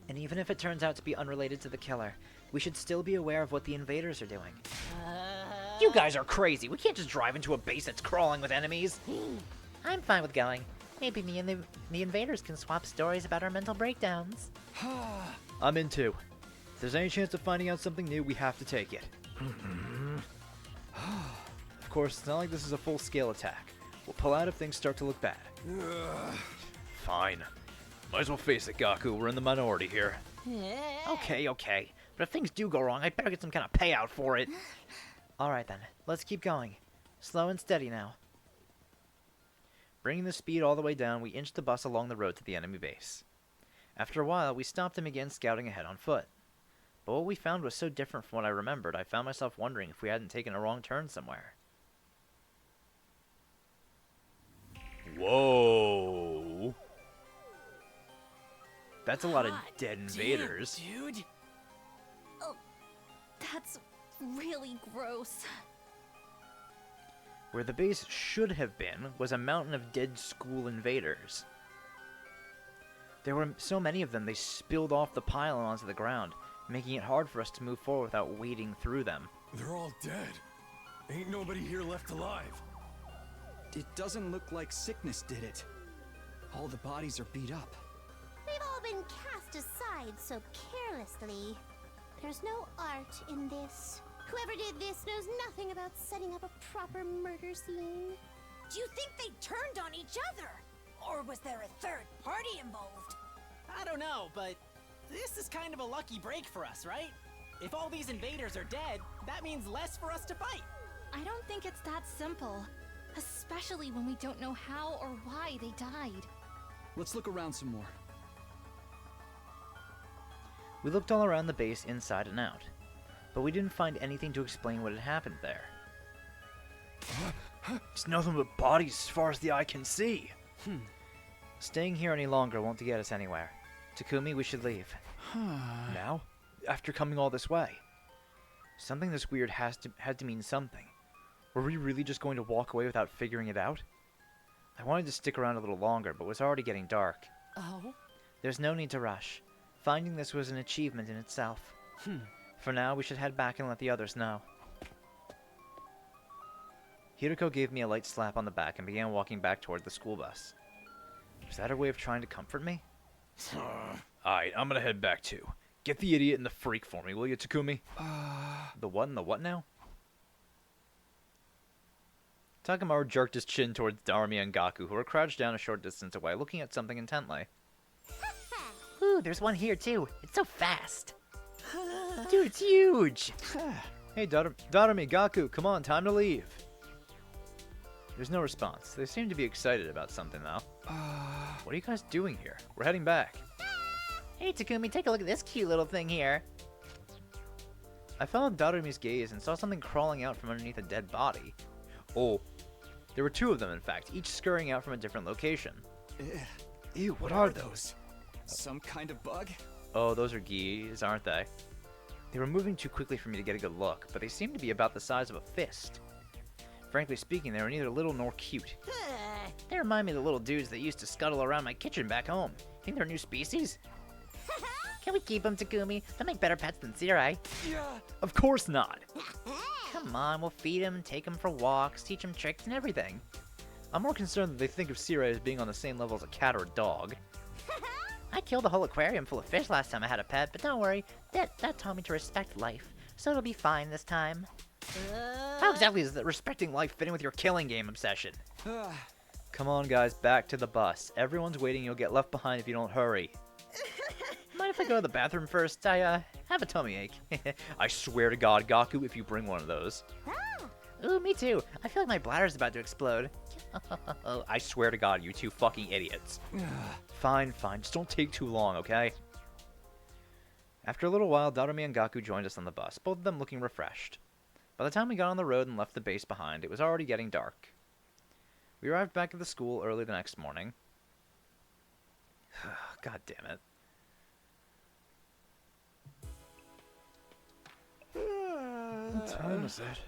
And even if it turns out to be unrelated to the killer, we should still be aware of what the invaders are doing. You guys are crazy. We can't just drive into a base that's crawling with enemies. I'm fine with going. Maybe me and the invaders can swap stories about our mental breakdowns. I'm in too. If there's any chance of finding out something new, we have to take it. Of course, it's not like this is a full-scale attack. We'll pull out if things start to look bad. Fine. Might as well face it, Gaku. We're in the minority here. Okay. But if things do go wrong, I'd better get some kind of payout for it. Alright then, let's keep going. Slow and steady now. Bringing the speed all the way down, we inched the bus along the road to the enemy base. After a while, we stopped and began scouting ahead on foot. But what we found was so different from what I remembered, I found myself wondering if we hadn't taken a wrong turn somewhere. Whoa! That's a lot of dead invaders. Damn, dude. Oh, that's really gross. Where the base should have been was a mountain of dead school invaders. There were so many of them they spilled off the pile onto the ground, making it hard for us to move forward without wading through them. They're all dead. Ain't nobody here left alive. It doesn't look like sickness did it. All the bodies are beat up. They've all been cast aside so carelessly. There's no art in this. Whoever did this knows nothing about setting up a proper murder scene. Do you think they turned on each other? Or was there a third party involved? I don't know, but this is kind of a lucky break for us, right? If all these invaders are dead, that means less for us to fight. I don't think it's that simple. Especially when we don't know how or why they died. Let's look around some more. We looked all around the base inside and out, but we didn't find anything to explain what had happened there. It's nothing but bodies as far as the eye can see. Staying here any longer won't get us anywhere. Takumi, we should leave. Now? After coming all this way? Something this weird had to mean something. Were we really just going to walk away without figuring it out? I wanted to stick around a little longer, but it was already getting dark. Oh? There's no need to rush. Finding this was an achievement in itself. For now, we should head back and let the others know. Hiroko gave me a light slap on the back and began walking back toward the school bus. Was that her way of trying to comfort me? Alright, I'm gonna head back too. Get the idiot and the freak for me, will you, Takumi? The what and the what now? Takamaru jerked his chin towards Darumi and Gaku, who were crouched down a short distance away, looking at something intently. Ooh, there's one here too. It's so fast. Dude, it's huge. Hey, Darumi, Gaku, come on, time to leave. There's no response. They seem to be excited about something, though. What are you guys doing here? We're heading back. Hey, Takumi, take a look at this cute little thing here. I followed Darumi's gaze and saw something crawling out from underneath a dead body. Oh, there were two of them, in fact, each scurrying out from a different location. Ew, what are those? Some kind of bug? Oh, those are geese, aren't they? They were moving too quickly for me to get a good look, but they seemed to be about the size of a fist. Frankly speaking, they were neither little nor cute. They remind me of the little dudes that used to scuttle around my kitchen back home. Think they're a new species? Can we keep them, Takumi? They'll make better pets than Sirai. Of course not. Come on, we'll feed them, take them for walks, teach them tricks and everything. I'm more concerned that they think of Sirai as being on the same level as a cat or a dog. I killed a whole aquarium full of fish last time I had a pet, but don't worry, that taught me to respect life, so it'll be fine this time. How exactly is that respecting life fitting with your killing game obsession? Come on, guys, back to the bus. Everyone's waiting. You'll get left behind if you don't hurry. Mind if I go to the bathroom first? I have a tummy ache. I swear to God, Gaku, if you bring one of those. Ooh, me too. I feel like my bladder's about to explode. I swear to God, you two fucking idiots. Fine, just don't take too long, okay? After a little while, Darumi and Gaku joined us on the bus, both of them looking refreshed. By the time we got on the road and left the base behind, it was already getting dark. We arrived back at the school early the next morning. God damn it. What time is it?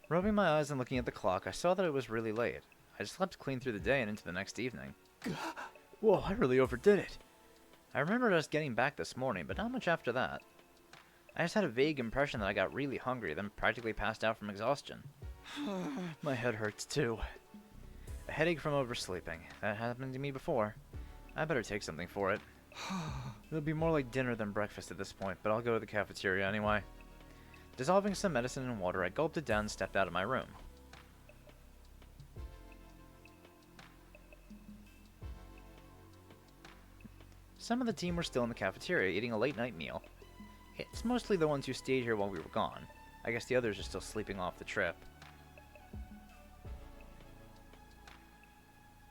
Rubbing my eyes and looking at the clock, I saw that it was really late. I slept clean through the day and into the next evening. Whoa, I really overdid it. I remembered us getting back this morning, but not much after that. I just had a vague impression that I got really hungry, then practically passed out from exhaustion. My head hurts too. A headache from oversleeping. That happened to me before. I better take something for it. It'll be more like dinner than breakfast at this point, but I'll go to the cafeteria anyway. Dissolving some medicine in water, I gulped it down and stepped out of my room. Some of the team were still in the cafeteria eating a late-night meal. It's mostly the ones who stayed here while we were gone. I guess the others are still sleeping off the trip.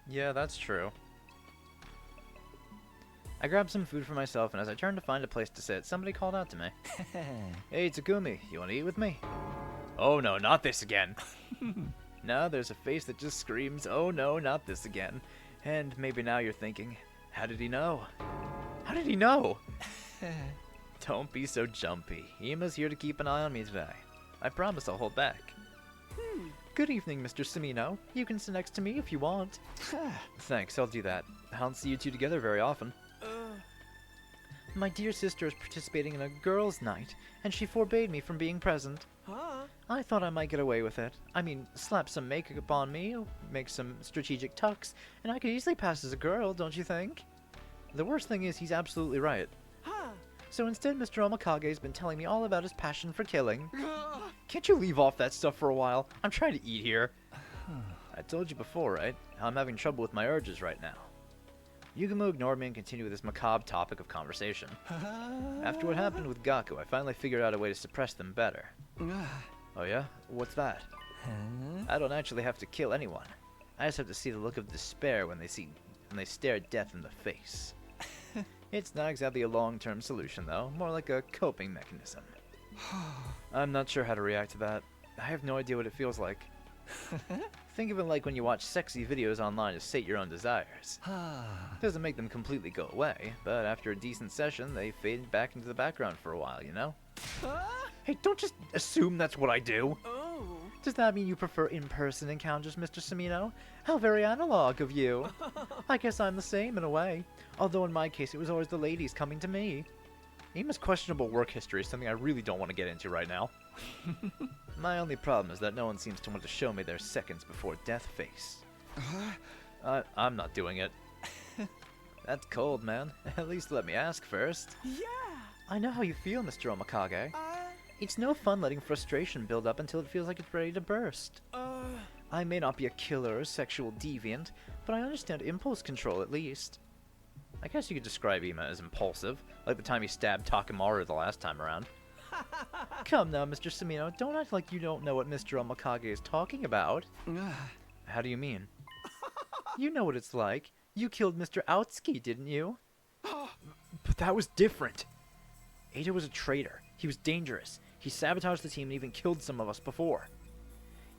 Yeah, that's true. I grabbed some food for myself, and as I turned to find a place to sit, somebody called out to me. Hey, Takumi, you want to eat with me? Oh no, not this again. Now there's a face that just screams, oh no, not this again. And maybe now you're thinking, how did he know? How did he know? Don't be so jumpy. Ima's here to keep an eye on me today. I promise I'll hold back. Good evening, Mr. Samino. You can sit next to me if you want. Thanks, I'll do that. I don't see you two together very often. My dear sister is participating in a girls' night, and she forbade me from being present. Huh? I thought I might get away with it. I mean, slap some makeup on me, make some strategic tucks, and I could easily pass as a girl, don't you think? The worst thing is he's absolutely right. Huh? So instead, Mr. Omikage has been telling me all about his passion for killing. Can't you leave off that stuff for a while? I'm trying to eat here. I told you before, right? How I'm having trouble with my urges right now. Yugumo ignored me and continued with this macabre topic of conversation. After what happened with Gaku, I finally figured out a way to suppress them better. Oh yeah? What's that? I don't actually have to kill anyone. I just have to see the look of despair when they stare death in the face. It's not exactly a long-term solution, though. More like a coping mechanism. I'm not sure how to react to that. I have no idea what it feels like. Think of it like when you watch sexy videos online to sate your own desires. Doesn't make them completely go away, but after a decent session, they fade back into the background for a while, you know? Hey, don't just assume that's what I do. Does that mean you prefer in-person encounters, Mr. Samino? How very analog of you. I guess I'm the same in a way. Although in my case, it was always the ladies coming to me. Ima's questionable work history is something I really don't want to get into right now. My only problem is that no one seems to want to show me their seconds before death face. I'm not doing it. That's cold, man. At least let me ask first. Yeah! I know how you feel, Mr. Omikage. It's no fun letting frustration build up until it feels like it's ready to burst. I may not be a killer or sexual deviant, but I understand impulse control at least. I guess you could describe Ima as impulsive, like the time he stabbed Takemaru the last time around. Come now, Mr. Samino, don't act like you don't know what Mr. Omikage is talking about. How do you mean? You know what it's like. You killed Mr. Aotsuki, didn't you? But that was different. Eito was a traitor. He was dangerous. He sabotaged the team and even killed some of us before.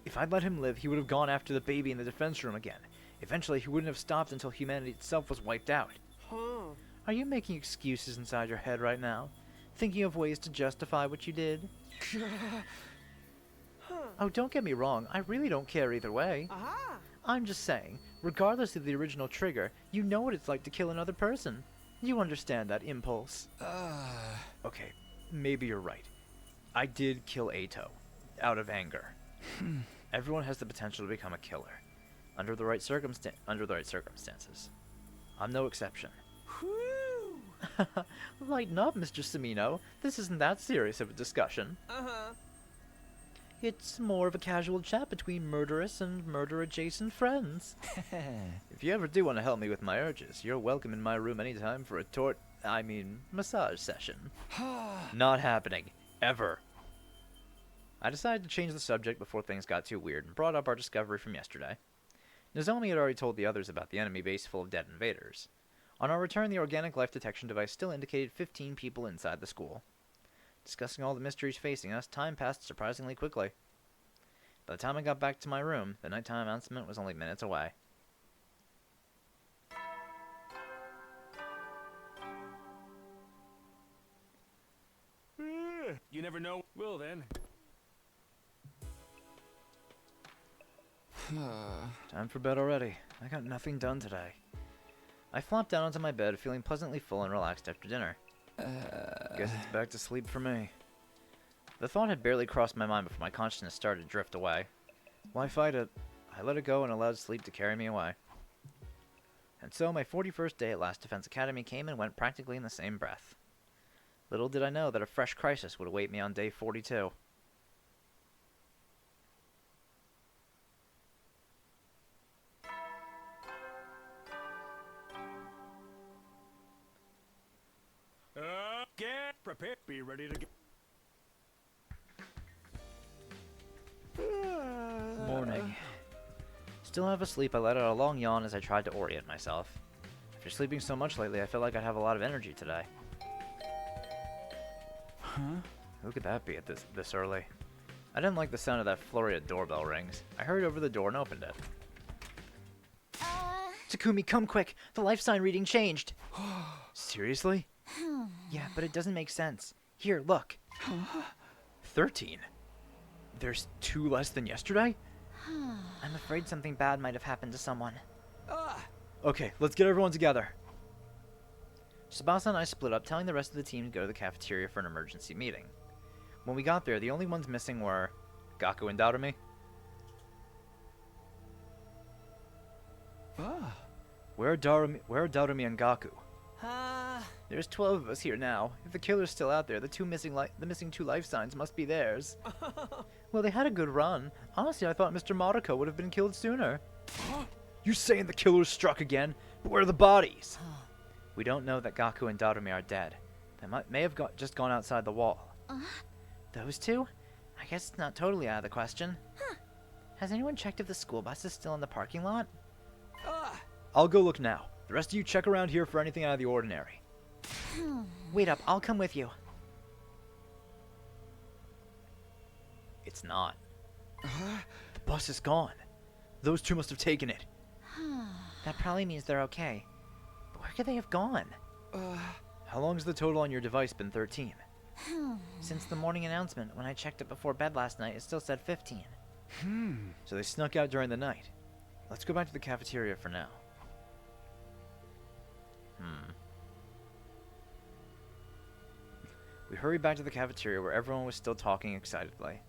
If I'd let him live, he would have gone after the baby in the defense room again. Eventually, he wouldn't have stopped until humanity itself was wiped out. Are you making excuses inside your head right now? Thinking of ways to justify what you did? Oh, don't get me wrong. I really don't care either way. I'm just saying, regardless of the original trigger, you know what it's like to kill another person. You understand that impulse. Okay, maybe you're right. I did kill Eito, out of anger. Everyone has the potential to become a killer, under the right circumstances. I'm no exception. Lighten up, Mr. Samino. This isn't that serious of a discussion. It's more of a casual chat between murderous and murder-adjacent friends. If you ever do want to help me with my urges, you're welcome in my room anytime for a massage session. Not happening. Ever. I decided to change the subject before things got too weird and brought up our discovery from yesterday. Nozomi had already told the others about the enemy base full of dead invaders. On our return, the organic life detection device still indicated 15 people inside the school. Discussing all the mysteries facing us, time passed surprisingly quickly. By the time I got back to my room, the nighttime announcement was only minutes away. You never know. Well then. Time for bed already. I got nothing done today. I flopped down onto my bed, feeling pleasantly full and relaxed after dinner. Guess it's back to sleep for me. The thought had barely crossed my mind before my consciousness started to drift away. Why fight it? I let it go and allowed sleep to carry me away. And so my 41st day at Last Defense Academy came and went practically in the same breath. Little did I know that a fresh crisis would await me on day 42. Get prepared. Be ready to get. Morning. Still half asleep, I let out a long yawn as I tried to orient myself. After sleeping so much lately, I feel like I'd have a lot of energy today. Huh? Who could that be at this early? I didn't like the sound of that flurry of doorbell rings. I hurried over the door and opened it. Takumi, come quick! The life sign reading changed! Seriously? Yeah, but it doesn't make sense. Here, look. 13. There's 2 less than yesterday? I'm afraid something bad might have happened to someone. Okay, let's get everyone together. Tsubasa and I split up, telling the rest of the team to go to the cafeteria for an emergency meeting. When we got there, the only ones missing were Gaku and Darumi. Where are Darumi and Gaku? There's 12 of us here now. If the killer's still out there, the missing 2 life signs must be theirs. Well, they had a good run. Honestly, I thought Mr. Mariko would have been killed sooner. You saying the killers struck again? But where are the bodies? We don't know that Gaku and Darumi are dead. They may have just gone outside the wall. Those 2? I guess it's not totally out of the question. Has anyone checked if the school bus is still in the parking lot? I'll go look now. The rest of you check around here for anything out of the ordinary. Wait up, I'll come with you. It's not. The bus is gone. Those 2 must have taken it. That probably means they're okay. But where could they have gone? How long has the total on your device been 13? Since the morning announcement, when I checked it before bed last night, it still said 15. So they snuck out during the night. Let's go back to the cafeteria for now. We hurried back to the cafeteria where everyone was still talking excitedly.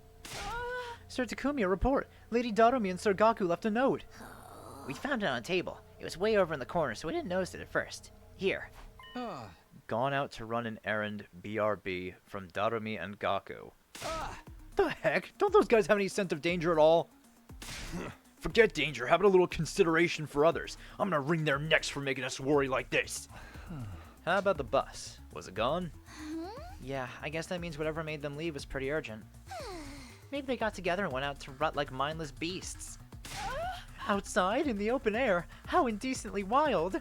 Sir Takumi, a report. Lady Darumi and Sir Gaku left a note. We found it on a table. It was way over in the corner, so we didn't notice it at first. Here. Gone out to run an errand, BRB, from Darumi and Gaku. The heck? Don't those guys have any sense of danger at all? Forget danger. Have a little consideration for others. I'm gonna wring their necks for making us worry like this. How about the bus? Was it gone? Yeah, I guess that means whatever made them leave was pretty urgent. Maybe they got together and went out to rut like mindless beasts. Outside, in the open air? How indecently wild!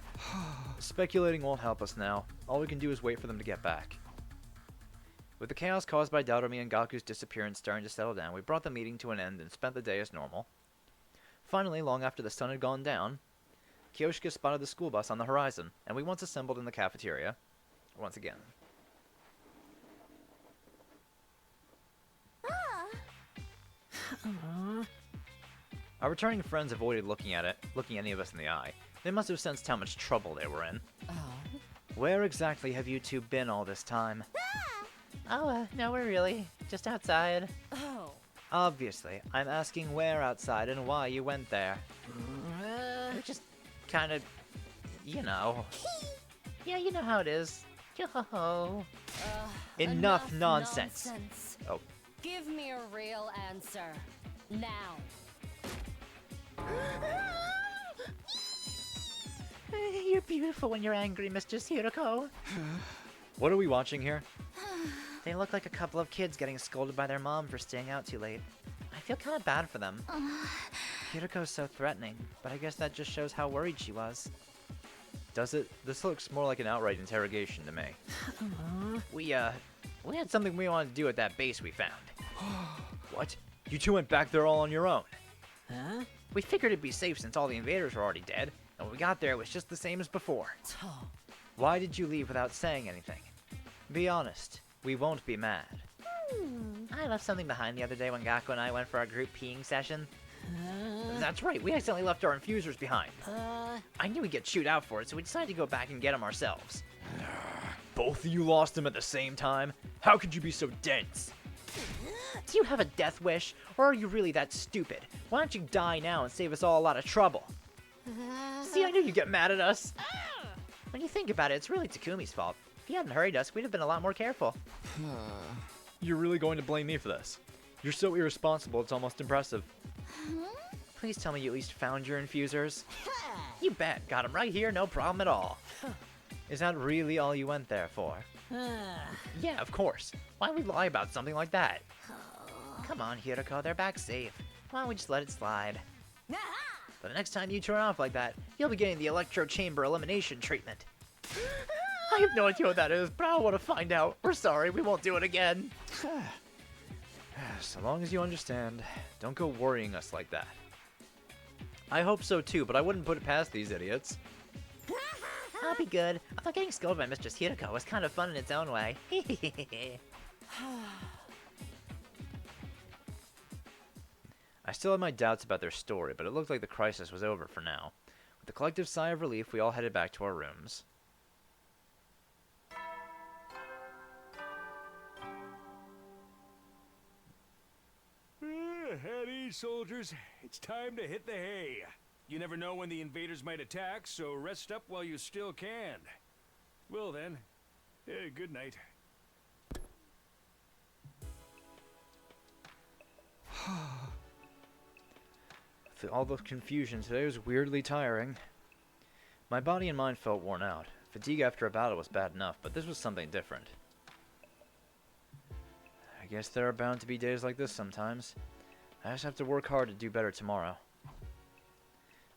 Speculating won't help us now. All we can do is wait for them to get back. With the chaos caused by Darumi and Gaku's disappearance starting to settle down, we brought the meeting to an end and spent the day as normal. Finally, long after the sun had gone down, Kyoshika spotted the school bus on the horizon, and we once assembled in the cafeteria once again. Our returning friends avoided looking any of us in the eye. They must have sensed how much trouble they were in. Where exactly have you 2 been all this time? Nowhere really. Just outside. Obviously. I'm asking where outside and why you went there. We're just kind of, you know. Yeah, you know how it is. Yo-ho-ho. Enough nonsense. Oh. Give me a real answer. Now. You're beautiful when you're angry, Mistress Hiroko. What are we watching here? They look like a couple of kids getting scolded by their mom for staying out too late. I feel kind of bad for them. Hiroko's so threatening, but I guess that just shows how worried she was. Does it? This looks more like an outright interrogation to me. We had something we wanted to do at that base we found. What? You 2 went back there all on your own? Huh? We figured it'd be safe since all the invaders were already dead, and when we got there it was just the same as before. Why did you leave without saying anything? Be honest. We won't be mad. I left something behind the other day when Gaku and I went for our group peeing session. That's right, we accidentally left our infusers behind. I knew we'd get chewed out for it, so we decided to go back and get them ourselves. Both of you lost them at the same time? How could you be so dense? Do you have a death wish, or are you really that stupid? Why don't you die now and save us all a lot of trouble? See, I knew you'd get mad at us. When you think about it, it's really Takumi's fault. If he hadn't hurried us, we'd have been a lot more careful. You're really going to blame me for this? You're so irresponsible, it's almost impressive. Please tell me you at least found your infusers. You bet. Got them right here, no problem at all. Is that really all you went there for? Yeah, of course. Why would we lie about something like that? Come on, Hiroko, they're back safe. Why don't we just let it slide? But the next time you turn off like that, you'll be getting the electro chamber elimination treatment. I have no idea what that is, but I want to find out. We're sorry, we won't do it again. So long as you understand, don't go worrying us like that. I hope so too, but I wouldn't put it past these idiots. I'll be good. I thought getting scolded by Mistress Hiriko was kind of fun in its own way. I still had my doubts about their story, but it looked like the crisis was over for now. With a collective sigh of relief, we all headed back to our rooms. At ease, soldiers. It's time to hit the hay. You never know when the invaders might attack, so rest up while you still can. Well then, good night. With all the confusion, today was weirdly tiring. My body and mind felt worn out. Fatigue after a battle was bad enough, but this was something different. I guess there are bound to be days like this sometimes. I just have to work hard to do better tomorrow.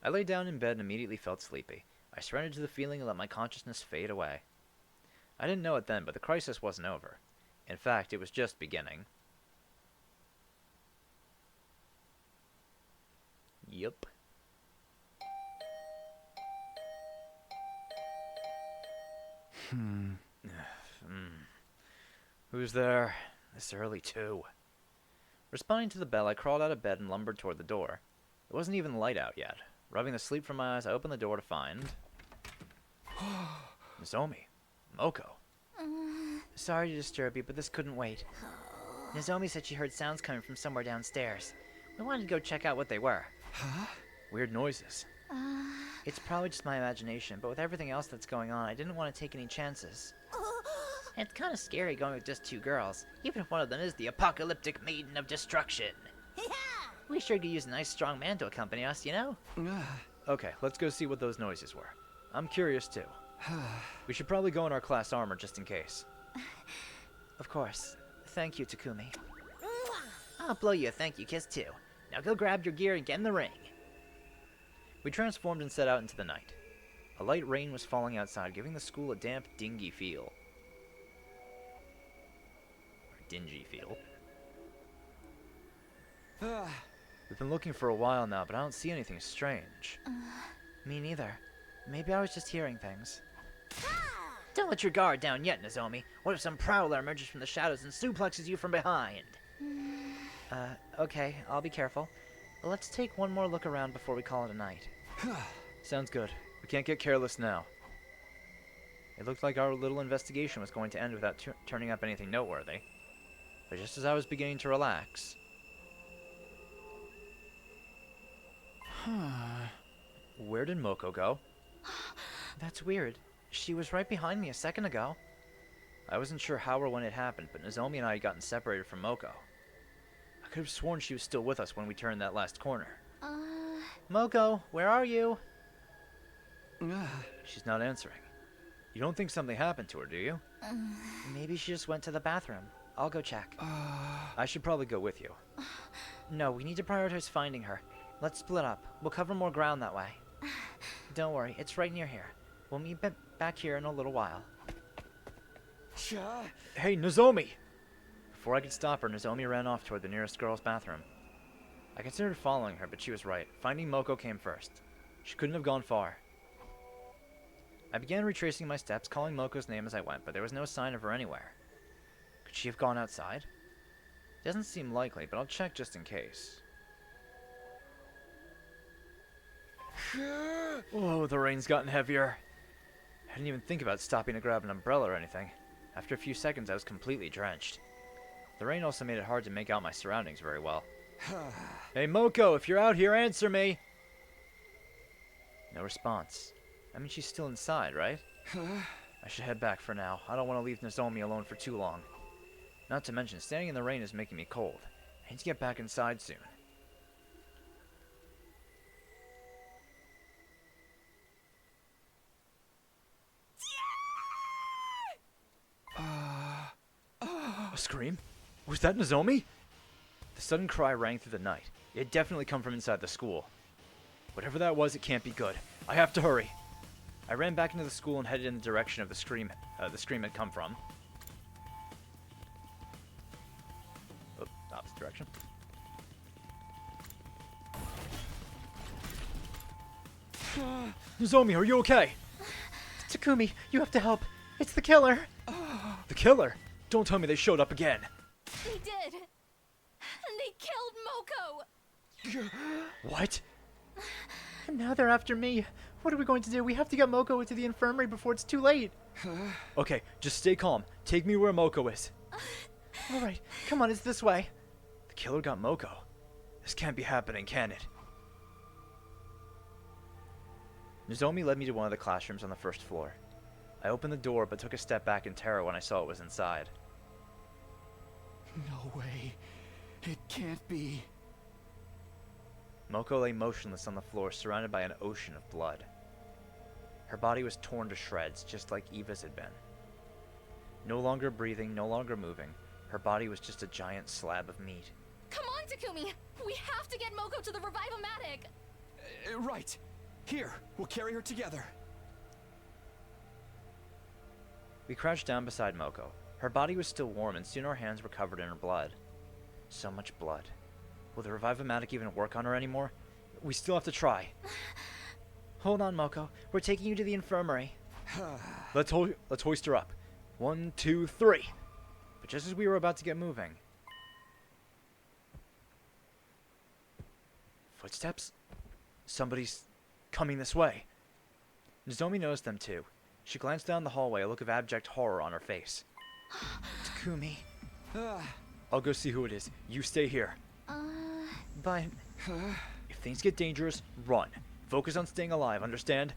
I lay down in bed and immediately felt sleepy. I surrendered to the feeling and let my consciousness fade away. I didn't know it then, but the crisis wasn't over. In fact, it was just beginning. Yup. Who's there? This early, too. Responding to the bell, I crawled out of bed and lumbered toward the door. It wasn't even light out yet. Rubbing the sleep from my eyes, I opened the door to find... Nozomi. Moko. Sorry to disturb you, but this couldn't wait. Nozomi said she heard sounds coming from somewhere downstairs. We wanted to go check out what they were. Huh? Weird noises. It's probably just my imagination, but with everything else that's going on, I didn't want to take any chances. It's kind of scary going with just two girls, even if one of them is the apocalyptic maiden of destruction. We sure could use a nice strong man to accompany us, you know? Okay, let's go see what those noises were. I'm curious too. We should probably go in our class armor just in case. Of course. Thank you, Takumi. I'll blow you a thank you kiss too. Now go grab your gear and get in the ring. We transformed and set out into the night. A light rain was falling outside, giving the school a damp, dingy feel. Or dingy feel. We've been looking for a while now, but I don't see anything strange. Me neither. Maybe I was just hearing things. Don't let your guard down yet, Nozomi. What if some prowler emerges from the shadows and suplexes you from behind? Okay, I'll be careful. Let's take one more look around before we call it a night. Sounds good. We can't get careless now. It looked like our little investigation was going to end without turning up anything noteworthy. But just as I was beginning to relax... Where did Moko go? That's weird. She was right behind me a second ago. I wasn't sure how or when it happened, but Nozomi and I had gotten separated from Moko. I could have sworn she was still with us when we turned that last corner. Moko, where are you? She's not answering. You don't think something happened to her, do you? Maybe she just went to the bathroom. I'll go check. I should probably go with you. No, we need to prioritize finding her. Let's split up. We'll cover more ground that way. Don't worry, it's right near here. We'll meet back here in a little while. Hey, Nozomi! Before I could stop her, Nozomi ran off toward the nearest girl's bathroom. I considered following her, but she was right. Finding Moko came first. She couldn't have gone far. I began retracing my steps, calling Moko's name as I went, but there was no sign of her anywhere. Could she have gone outside? Doesn't seem likely, but I'll check just in case. Whoa, the rain's gotten heavier. I didn't even think about stopping to grab an umbrella or anything. After a few seconds, I was completely drenched. The rain also made it hard to make out my surroundings very well. Hey, Moko, if you're out here, answer me! No response. I mean, she's still inside, right? I should head back for now. I don't want to leave Nozomi alone for too long. Not to mention, standing in the rain is making me cold. I need to get back inside soon. A scream? Was that Nozomi? The sudden cry rang through the night. It had definitely come from inside the school. Whatever that was, it can't be good. I have to hurry. I ran back into the school and headed in the direction of the scream had come from. Oh, opposite direction. Nozomi, are you okay? Takumi, you have to help. It's the killer. The killer? Don't tell me they showed up again. They did. And they killed Moko. What? And now they're after me. What are we going to do? We have to get Moko into the infirmary before it's too late. Okay, just stay calm. Take me where Moko is. All right, come on, it's this way. The killer got Moko. This can't be happening, can it? Nozomi led me to one of the classrooms on the first floor. I opened the door but took a step back in terror when I saw it was inside. No way. It can't be. Moko lay motionless on the floor, surrounded by an ocean of blood. Her body was torn to shreds, just like Eva's had been. No longer breathing, no longer moving, her body was just a giant slab of meat. Come on, Takumi. We have to get Moko to the Revive-O-Matic. Right. Here, we'll carry her together. We crouched down beside Moko. Her body was still warm, and soon our hands were covered in her blood. So much blood. Will the Revive-O-Matic even work on her anymore? We still have to try. Hold on, Moko. We're taking you to the infirmary. Let's hoist her up. 1, 2, 3. But just as we were about to get moving... Footsteps? Somebody's coming this way. Nozomi noticed them too. She glanced down the hallway, a look of abject horror on her face. Takumi. I'll go see who it is. You stay here. But... If things get dangerous, run. Focus on staying alive, understand?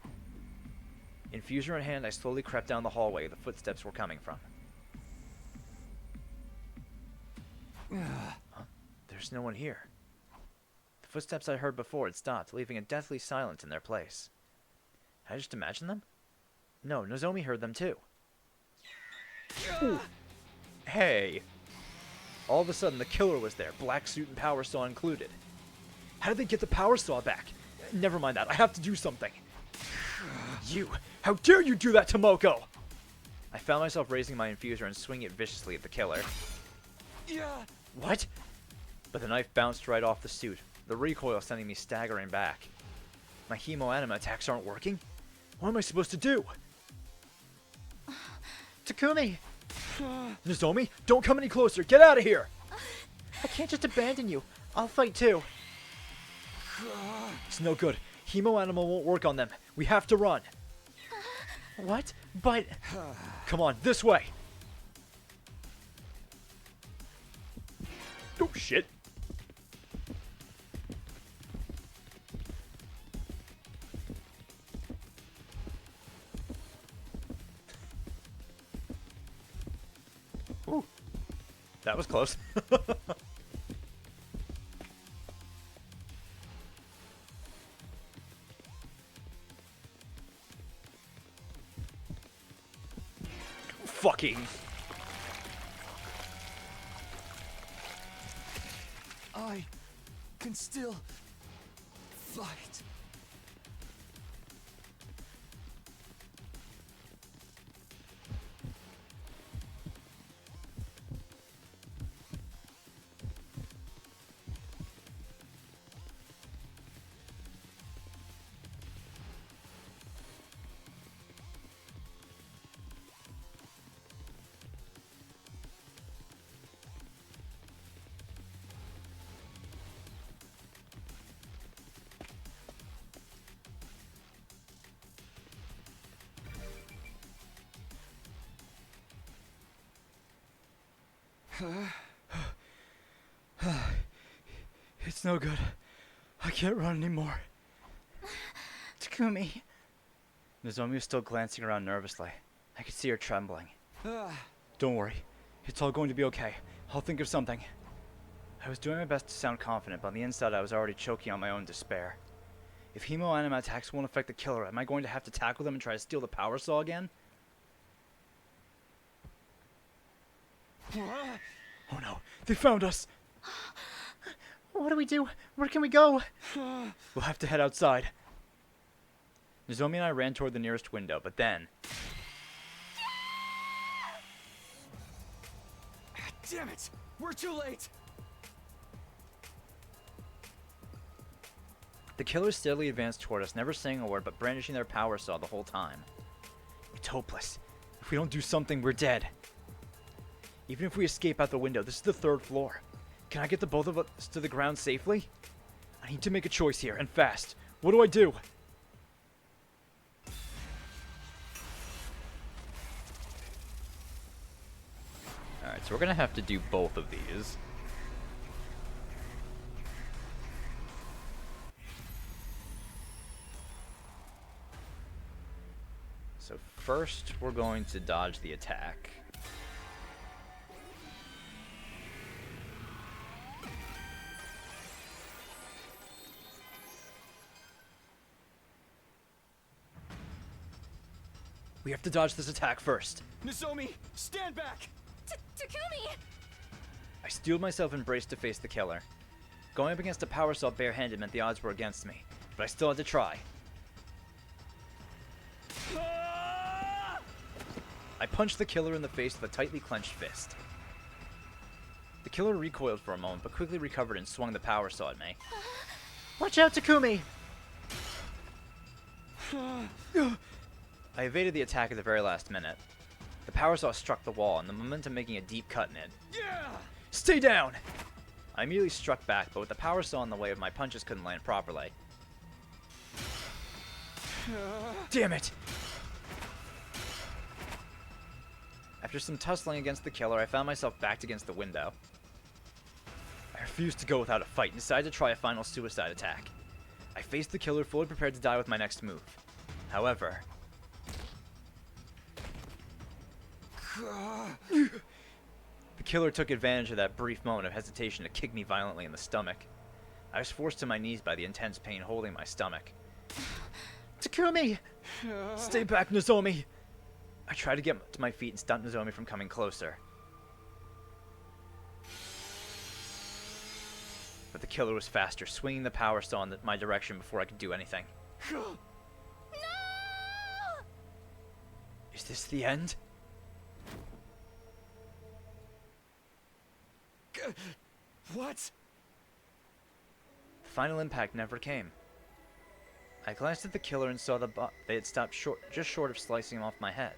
Infuser in hand, I slowly crept down the hallway the footsteps were coming from. Huh? There's no one here. The footsteps I heard before had stopped, leaving a deathly silence in their place. Had I just imagined them? No, Nozomi heard them too. Ooh. Hey! All of a sudden, the killer was there, black suit and power saw included. How did they get the power saw back? Never mind that, I have to do something. You! How dare you do that to Moko! I found myself raising my infuser and swinging it viciously at the killer. What? But the knife bounced right off the suit, the recoil sending me staggering back. My hemo-anima attacks aren't working? What am I supposed to do? Takumi! Nozomi, don't come any closer! Get out of here! I can't just abandon you. I'll fight too. It's no good. Hemo-anima won't work on them. We have to run. What? But... Come on, this way! Oh, shit. Ooh. That was close. Fucking. I can still fight. It's no good. I can't run anymore. Takumi. Nozomi was still glancing around nervously. I could see her trembling. Don't worry. It's all going to be okay. I'll think of something. I was doing my best to sound confident, but on the inside I was already choking on my own despair. If hemo-anima attacks won't affect the killer, am I going to have to tackle them and try to steal the power saw again? Oh no, they found us! What do we do? Where can we go? We'll have to head outside. Nozomi and I ran toward the nearest window, but then... Damn it! We're too late! The killers steadily advanced toward us, never saying a word but brandishing their power saw the whole time. It's hopeless. If we don't do something, we're dead. Even if we escape out the window, this is the 3rd floor. Can I get the both of us to the ground safely? I need to make a choice here, and fast. What do I do? Alright, so we're gonna have to do both of these. So first, we're going to dodge the attack. We have to dodge this attack first. Nozomi, stand back! Takumi! I steeled myself and braced to face the killer. Going up against a power saw barehanded meant the odds were against me, but I still had to try. I punched the killer in the face with a tightly clenched fist. The killer recoiled for a moment, but quickly recovered and swung the power saw at me. Watch out, Takumi! I evaded the attack at the very last minute. The power saw struck the wall, and the momentum making a deep cut in it. Yeah! Stay down! I immediately struck back, but with the power saw in the way, my punches couldn't land properly. Damn it! After some tussling against the killer, I found myself backed against the window. I refused to go without a fight and decided to try a final suicide attack. I faced the killer, fully prepared to die with my next move. However... the killer took advantage of that brief moment of hesitation to kick me violently in the stomach. I was forced to my knees by the intense pain holding my stomach. Takumi! Stay back, Nozomi! I tried to get to my feet and stop Nozomi from coming closer. But the killer was faster, swinging the power saw in my direction before I could do anything. No! Is this the end? What? The final impact never came. I glanced at the killer and saw they had stopped just short of slicing off my head.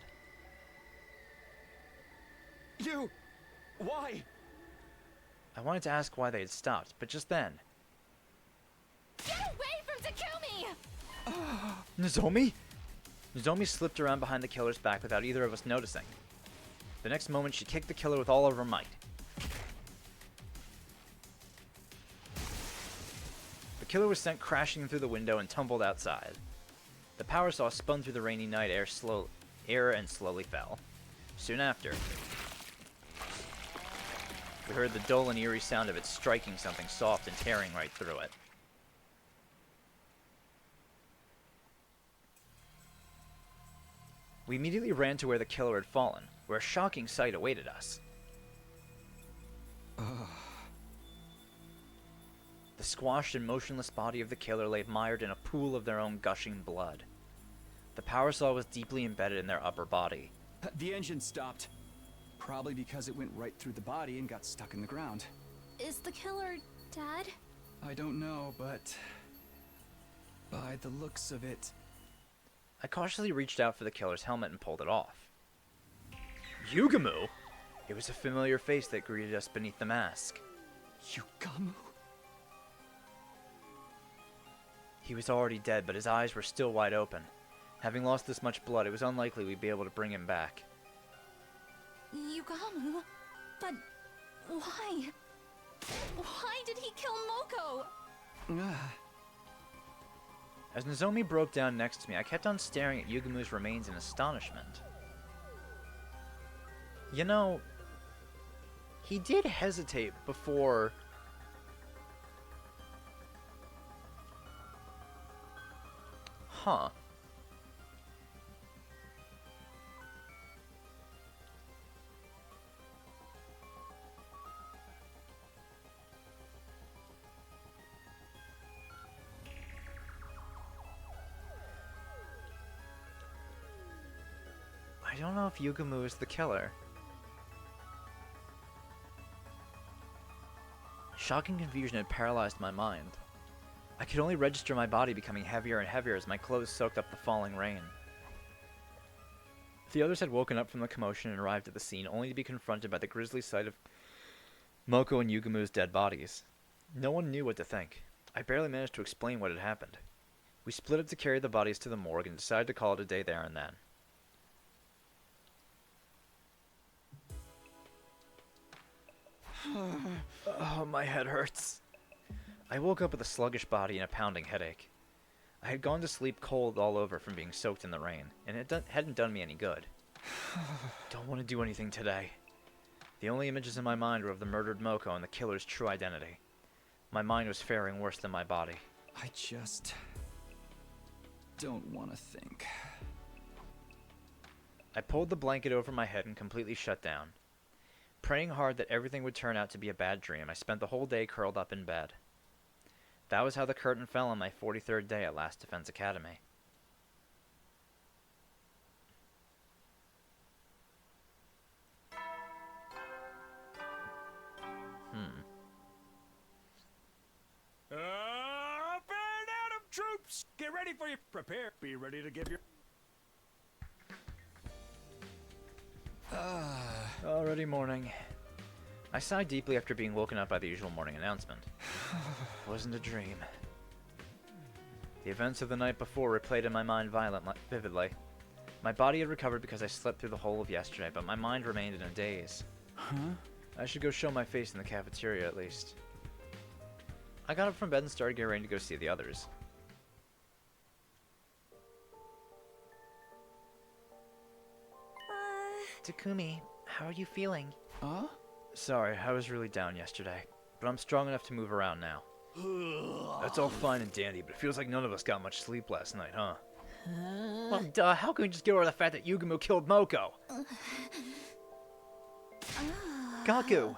You! Why? I wanted to ask why they had stopped, but just then... Get away from Takumi! Nozomi? Nozomi slipped around behind the killer's back without either of us noticing. The next moment, she kicked the killer with all of her might. The killer was sent crashing through the window and tumbled outside. The power saw spun through the rainy night air and slowly fell. Soon after, we heard the dull and eerie sound of it striking something soft and tearing right through it. We immediately ran to where the killer had fallen, where a shocking sight awaited us. The squashed and motionless body of the killer lay mired in a pool of their own gushing blood. The power saw was deeply embedded in their upper body. The engine stopped. Probably because it went right through the body and got stuck in the ground. Is the killer dead? I don't know, but... by the looks of it... I cautiously reached out for the killer's helmet and pulled it off. Yugamu? It was a familiar face that greeted us beneath the mask. Yugamu? He was already dead, but his eyes were still wide open. Having lost this much blood, it was unlikely we'd be able to bring him back. Yugamu? But why? Why did he kill Moko? As Nozomi broke down next to me, I kept on staring at Yugamu's remains in astonishment. You know, he did hesitate before... Huh. I don't know if Yugumu is the killer. Shock and confusion had paralyzed my mind. I could only register my body becoming heavier and heavier as my clothes soaked up the falling rain. The others had woken up from the commotion and arrived at the scene, only to be confronted by the grisly sight of Moko and Yugumu's dead bodies. No one knew what to think. I barely managed to explain what had happened. We split up to carry the bodies to the morgue and decided to call it a day there and then. Oh, my head hurts. I woke up with a sluggish body and a pounding headache. I had gone to sleep cold all over from being soaked in the rain, and it hadn't done me any good. Don't want to do anything today. The only images in my mind were of the murdered Moko and the killer's true identity. My mind was faring worse than my body. I just don't want to think. I pulled the blanket over my head and completely shut down. Praying hard that everything would turn out to be a bad dream, I spent the whole day curled up in bed. That was how the curtain fell on my 43rd day at Last Defense Academy. Band out of troops! Get ready for your prepare. Be ready to give your... Already morning. I sighed deeply after being woken up by the usual morning announcement. Wasn't a dream. The events of the night before replayed in my mind vividly. My body had recovered because I slept through the whole of yesterday, but my mind remained in a daze. I should go show my face in the cafeteria at least. I got up from bed and started getting ready to go see the others. Takumi, how are you feeling? Huh? Sorry, I was really down yesterday, but I'm strong enough to move around now. That's all fine and dandy, but it feels like none of us got much sleep last night, huh? Well, duh, how can we just get over the fact that Yugumu killed Moko? Gaku!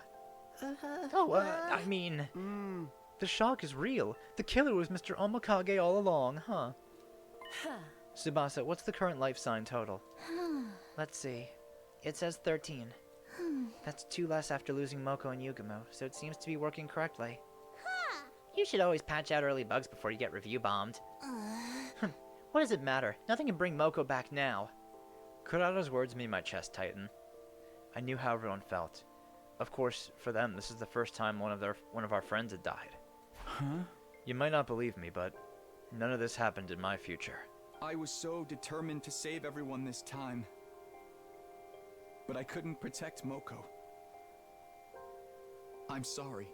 I mean... The shock is real. The killer was Mr. Omokage all along, huh? Tsubasa, what's the current life sign total? Let's see. It says 13. That's 2 less after losing Moko and Yugumu, so it seems to be working correctly. You should always patch out early bugs before you get review bombed. What does it matter? Nothing can bring Moko back now. Kurata's words made my chest tighten. I knew how everyone felt. Of course, for them, this is the first time one of our friends had died. Huh? You might not believe me, but none of this happened in my future. I was so determined to save everyone this time. But I couldn't protect Moko. I'm sorry.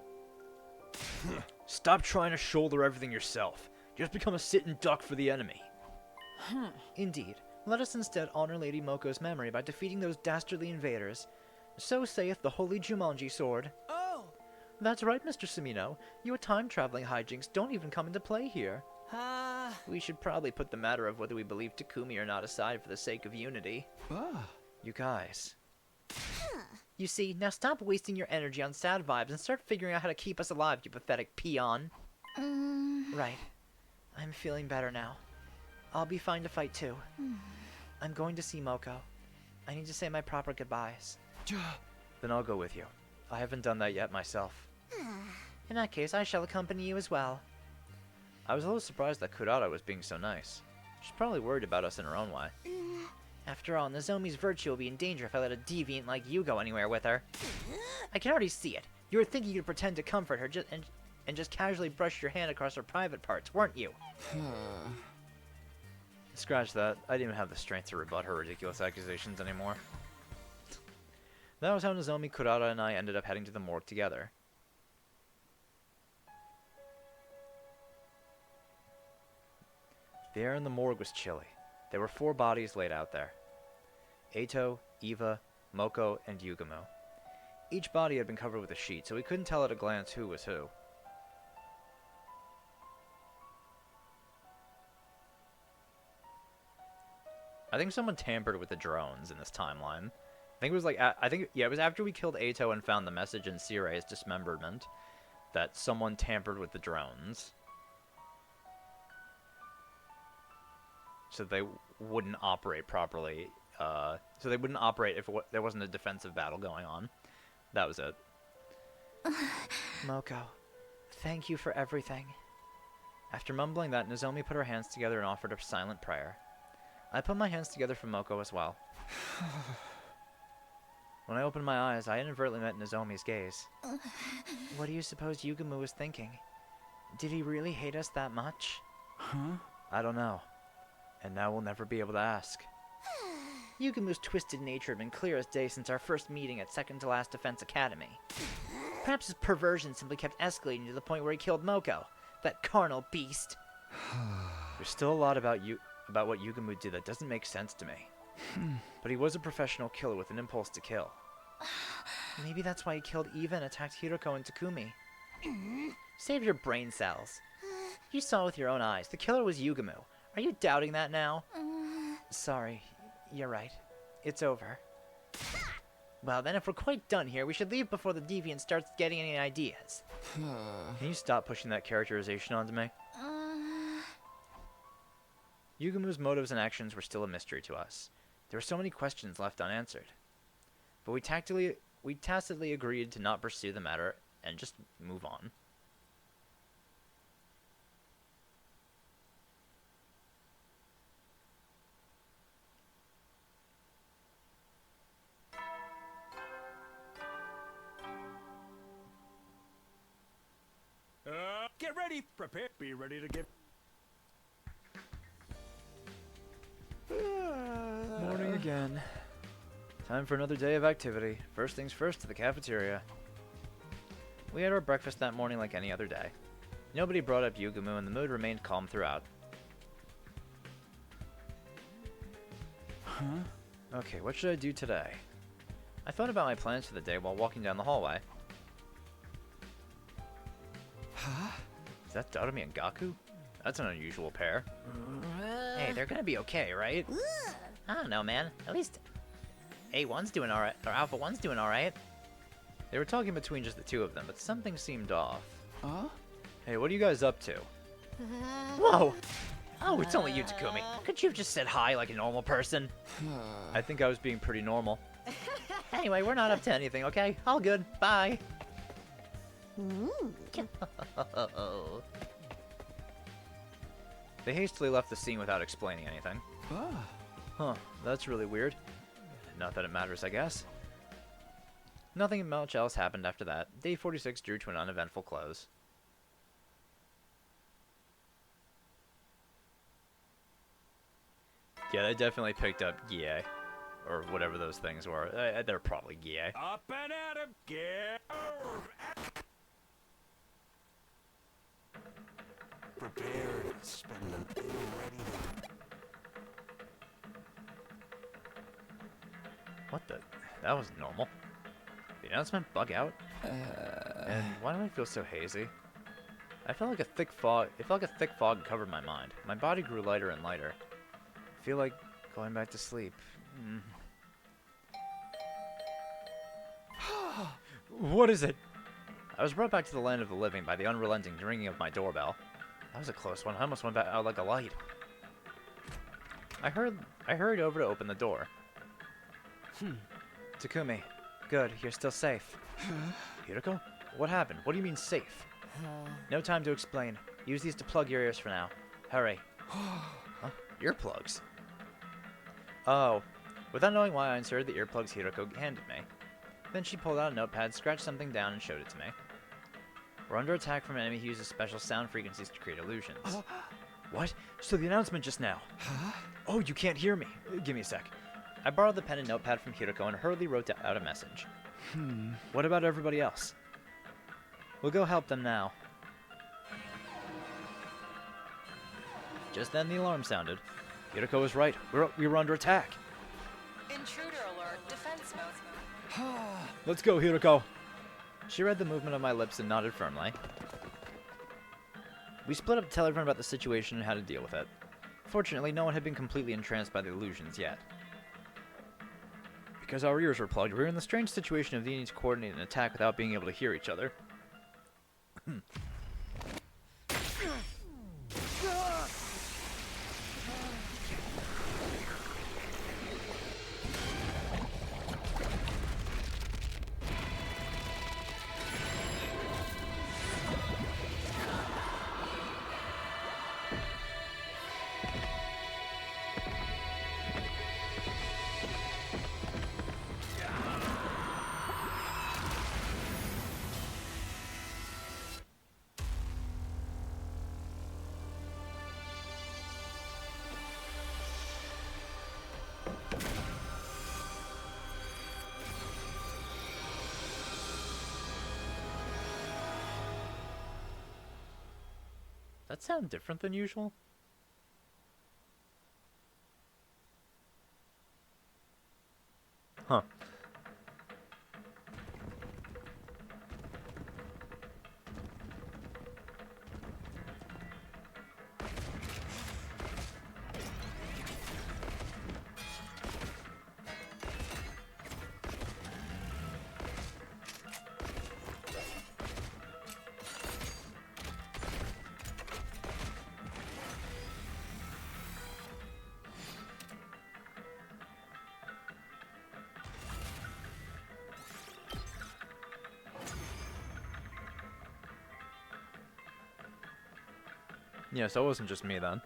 Stop trying to shoulder everything yourself. Just become a sitting duck for the enemy. Indeed. Let us instead honor Lady Moko's memory by defeating those dastardly invaders. So saith the Holy Jumanji Sword. Oh! That's right, Mr. Sumino. Your time-traveling hijinks don't even come into play here. We should probably put the matter of whether we believe Takumi or not aside for the sake of unity. You guys. You see, now stop wasting your energy on sad vibes and start figuring out how to keep us alive, you pathetic peon. Right. I'm feeling better now. I'll be fine to fight too. I'm going to see Moko. I need to say my proper goodbyes. Then I'll go with you. I haven't done that yet myself. In that case, I shall accompany you as well. I was a little surprised that Kurata was being so nice. She's probably worried about us in her own way. After all, Nozomi's virtue will be in danger if I let a deviant like you go anywhere with her. I can already see it. You were thinking you could pretend to comfort her and just casually brush your hand across her private parts, weren't you? Scratch that. I didn't even have the strength to rebut her ridiculous accusations anymore. That was how Nozomi, Kurata, and I ended up heading to the morgue together. The air in the morgue was chilly. There were 4 bodies laid out there. Eito, Eva, Moko, and Yugumu. Each body had been covered with a sheet, so we couldn't tell at a glance who was who. I think someone tampered with the drones in this timeline. I think it was like, it was after we killed Eito and found the message in Sirai's dismemberment that someone tampered with the drones. So they wouldn't operate properly so they wouldn't operate if there wasn't a defensive battle going on. That was it. Moko, thank you for everything. After mumbling that, Nozomi put her hands together and offered a silent prayer. I put my hands together for Moko as well. When I opened my eyes, I inadvertently met Nozomi's gaze. What do you suppose Yugumu was thinking? Did he really hate us that much? Huh? I don't know. And now we'll never be able to ask. Yugumu's twisted nature had been clear as day since our first meeting at Second to Last Defense Academy. Perhaps his perversion simply kept escalating to the point where he killed Moko, that carnal beast. There's still a lot about what Yugumu did that doesn't make sense to me. But he was a professional killer with an impulse to kill. Maybe that's why he killed Eva and attacked Hiroko and Takumi. Save your brain cells. You saw with your own eyes. The killer was Yugumu. Are you doubting that now? Sorry. You're right. It's over. Well, then if we're quite done here, we should leave before the deviant starts getting any ideas. Can you stop pushing that characterization onto me? Yugumu's motives and actions were still a mystery to us. There were so many questions left unanswered. But we tacitly agreed to not pursue the matter and just move on. Get ready, prepare, be ready to give. Morning again. Time for another day of activity. First things first, to the cafeteria. We had our breakfast that morning like any other day. Nobody brought up Yugumu and the mood remained calm throughout. Huh? Okay, what should I do today? I thought about my plans for the day while walking down the hallway. Huh? Is that Darumi and Gaku? That's an unusual pair. Hey, they're gonna be okay, right? I don't know, man. At least A1's doing alright, or Alpha 1's doing alright. They were talking between just the two of them, but something seemed off. Huh? Hey, what are you guys up to? Whoa! Oh, it's only you, Takumi. Could you have just said hi like a normal person? I think I was being pretty normal. Anyway, we're not up to anything, okay? All good. Bye. They hastily left the scene without explaining anything. Huh, that's really weird. Not that it matters, I guess. Nothing much else happened after that. Day 46 drew to an uneventful close. Yeah, they definitely picked up Gie. Or whatever those things were. They're probably Gie. Up and at 'em, get. Prepared, spend them ready. What the? That was normal. The announcement bug out? And why do I feel so hazy? I felt like a thick fog. It felt like a thick fog covered my mind. My body grew lighter and lighter. I feel like going back to sleep. What is it? I was brought back to the land of the living by the unrelenting ringing of my doorbell. That was a close one. I almost went back out like a light. I hurried over to open the door. Takumi, good. You're still safe. Hiroko? What happened? What do you mean safe? No time to explain. Use these to plug your ears for now. Hurry. Huh? Earplugs? Oh. Without knowing why, I inserted the earplugs Hiroko handed me. Then she pulled out a notepad, scratched something down, and showed it to me. We're under attack from an enemy who uses special sound frequencies to create illusions. What? So the announcement just now. Oh, you can't hear me. Give me a sec. I borrowed the pen and notepad from Hiroko and hurriedly wrote out a message. What about everybody else? We'll go help them now. Just then the alarm sounded. Hiroko was right. We were under attack. Intruder alert, defense mode. Let's go, Hiroko. She read the movement of my lips and nodded firmly. We split up to tell everyone about the situation and how to deal with it. Fortunately, no one had been completely entranced by the illusions yet. Because our ears were plugged, we were in the strange situation of needing to coordinate an attack without being able to hear each other. That sound different than usual? Huh. Yeah, so it wasn't just me then.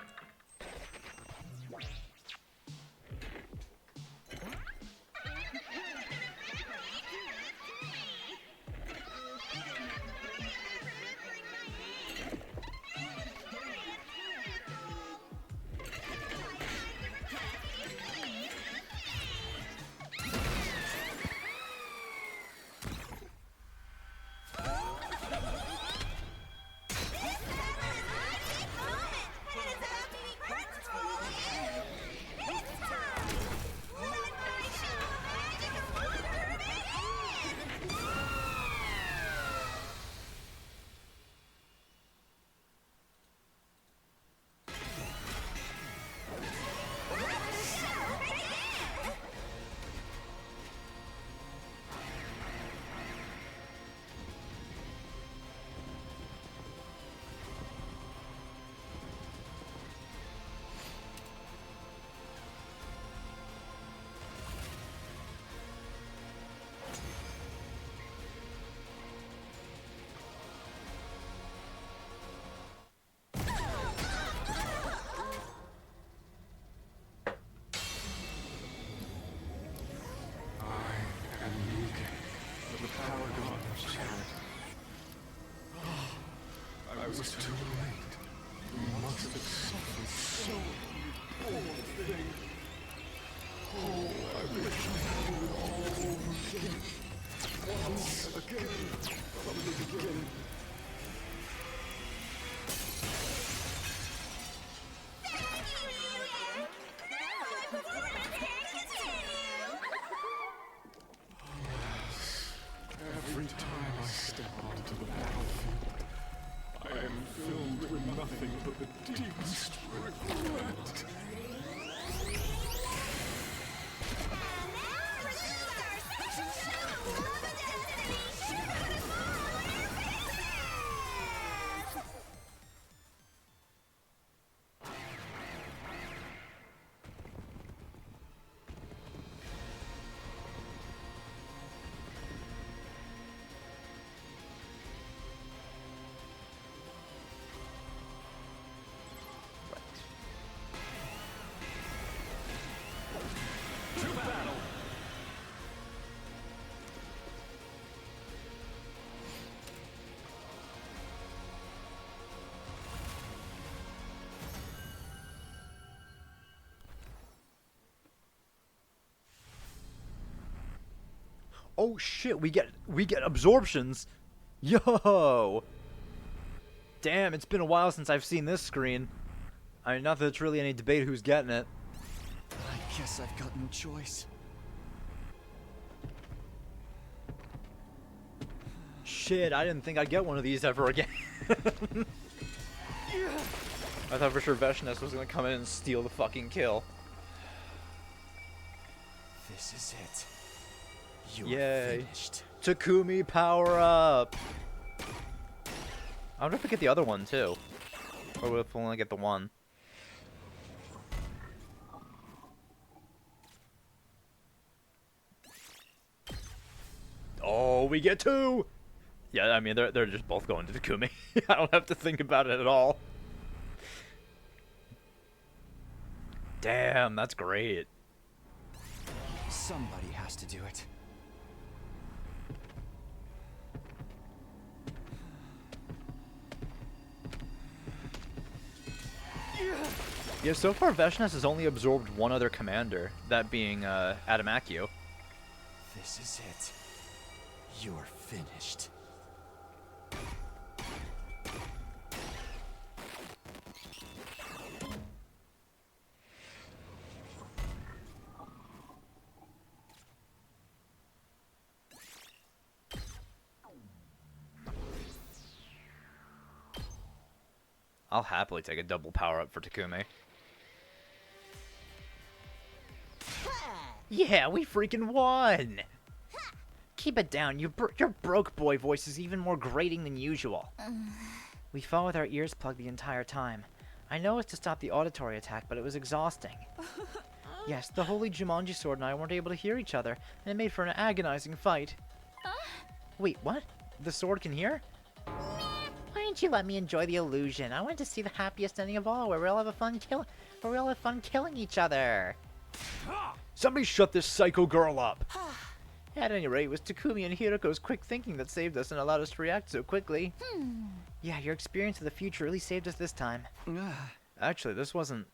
I was too late. You must have suffered so, poor thing. Oh, I wish I knew all over again. Once again, from the beginning. Every time I step onto the battlefield, I am filled with nothing but the deepest regret. Oh shit, we get absorptions. Yo. Damn, it's been a while since I've seen this screen. I mean, not that it's really any debate who's getting it. I guess I've got no choice. Shit, I didn't think I'd get one of these ever again. I thought for sure Veshness was gonna come in and steal the fucking kill. This is it. You're Yay. finished. Takumi, power up! I wonder if we get the other one too. Or if we only get the one. Oh, we get two! Yeah, I mean, they're just both going to Takumi. I don't have to think about it at all. Damn, that's great. Somebody has to do it. Yeah, so far Veshness has only absorbed one other commander, that being Adamakio. This is it. You're finished. I'll happily take a double power-up for Takumi. Yeah, we freaking won! Keep it down. Your broke boy voice is even more grating than usual. We fought with our ears plugged the entire time. I know it's to stop the auditory attack, but it was exhausting. Yes, the Holy Jumanji Sword and I weren't able to hear each other, and it made for an agonizing fight. Wait, what? The sword can hear? Why didn't you let me enjoy the illusion? I wanted to see the happiest ending of all, where we all have fun killing each other. Somebody shut this psycho girl up! At any rate, it was Takumi and Hiroko's quick thinking that saved us and allowed us to react so quickly. Yeah, your experience of the future really saved us this time. Actually, this wasn't...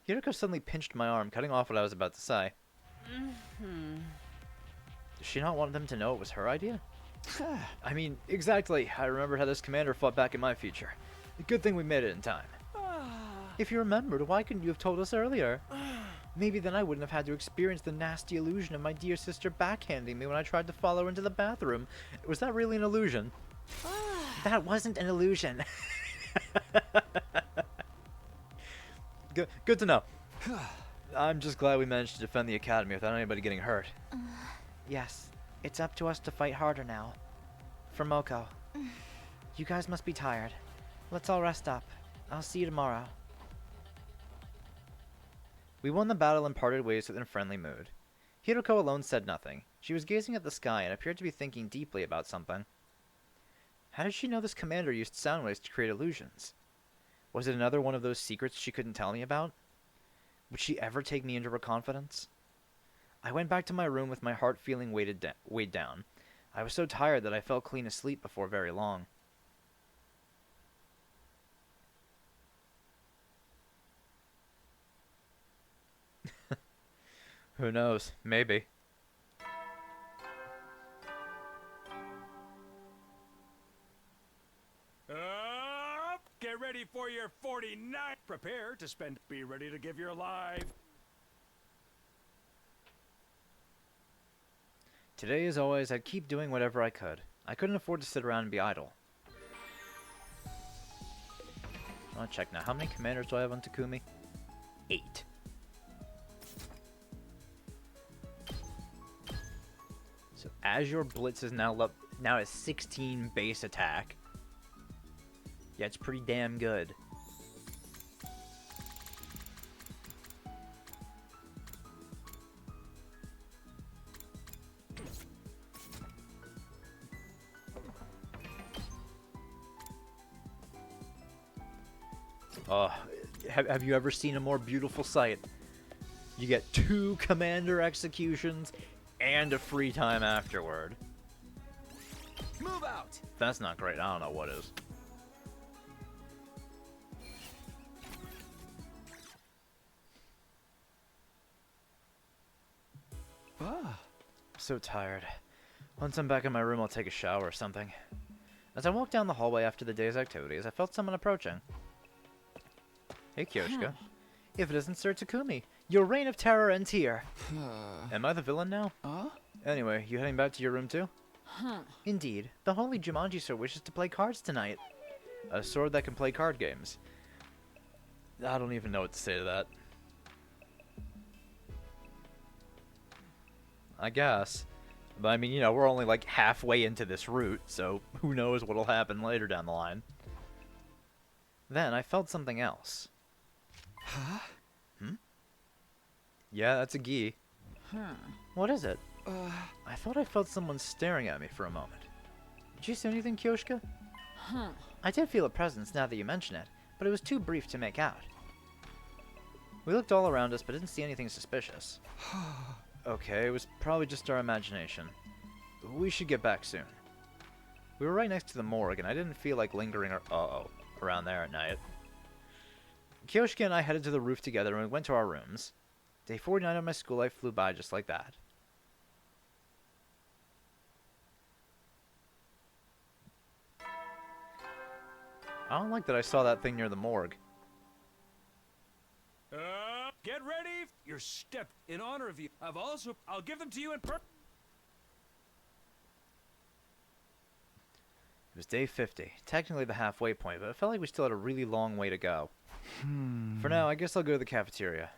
Hiroko suddenly pinched my arm, cutting off what I was about to say. Does she not want them to know it was her idea? I mean, exactly. I remembered how this commander fought back in my future. Good thing we made it in time. If you remembered, why couldn't you have told us earlier? Maybe then I wouldn't have had to experience the nasty illusion of my dear sister backhanding me when I tried to follow her into the bathroom. Was that really an illusion? That wasn't an illusion. Good to know. I'm just glad we managed to defend the academy without anybody getting hurt. Yes, it's up to us to fight harder now. For Moko. You guys must be tired. Let's all rest up. I'll see you tomorrow. We won the battle and parted ways with a friendly mood. Hiroko alone said nothing. She was gazing at the sky and appeared to be thinking deeply about something. How did she know this commander used sound waves to create illusions? Was it another one of those secrets she couldn't tell me about? Would she ever take me into her confidence? I went back to my room with my heart feeling weighed down. I was so tired that I fell clean asleep before very long. Who knows? Maybe. Get ready for your 49. Prepare to spend. Be ready to give your life. Today, as always, I'd keep doing whatever I could. I couldn't afford to sit around and be idle. I'll check now. How many commanders do I have on Takumi? 8. So Azure Blitz is now at 16 base attack. Yeah, it's pretty damn good. Have you ever seen a more beautiful sight? You get 2 commander executions and a free time afterward. Move out! If that's not great, I don't know what is. So tired. Once I'm back in my room, I'll take a shower or something. As I walked down the hallway after the day's activities, I felt someone approaching. Hey, Kyoshka. If it isn't Sir Takumi, your reign of terror ends here. Am I the villain now? Anyway, you heading back to your room too? Indeed. The Holy Jumanji Sword wishes to play cards tonight. A sword that can play card games. I don't even know what to say to that. I guess. But I mean, you know, we're only like halfway into this route, so who knows what'll happen later down the line. Then I felt something else. Huh? Yeah, that's a gi. What is it? I thought I felt someone staring at me for a moment. Did you see anything, Kyoshka? I did feel a presence now that you mention it, but it was too brief to make out. We looked all around us, but didn't see anything suspicious. Okay, it was probably just our imagination. We should get back soon. We were right next to the morgue, and I didn't feel like lingering around there at night. Kyoshka and I headed to the roof together, and we went to our rooms. Day 49 of my school life flew by just like that. I don't like that I saw that thing near the morgue. Get ready. Your step in honor of you. I'll give them to you in It was day 50, technically the halfway point, but it felt like we still had a really long way to go. For now, I guess I'll go to the cafeteria.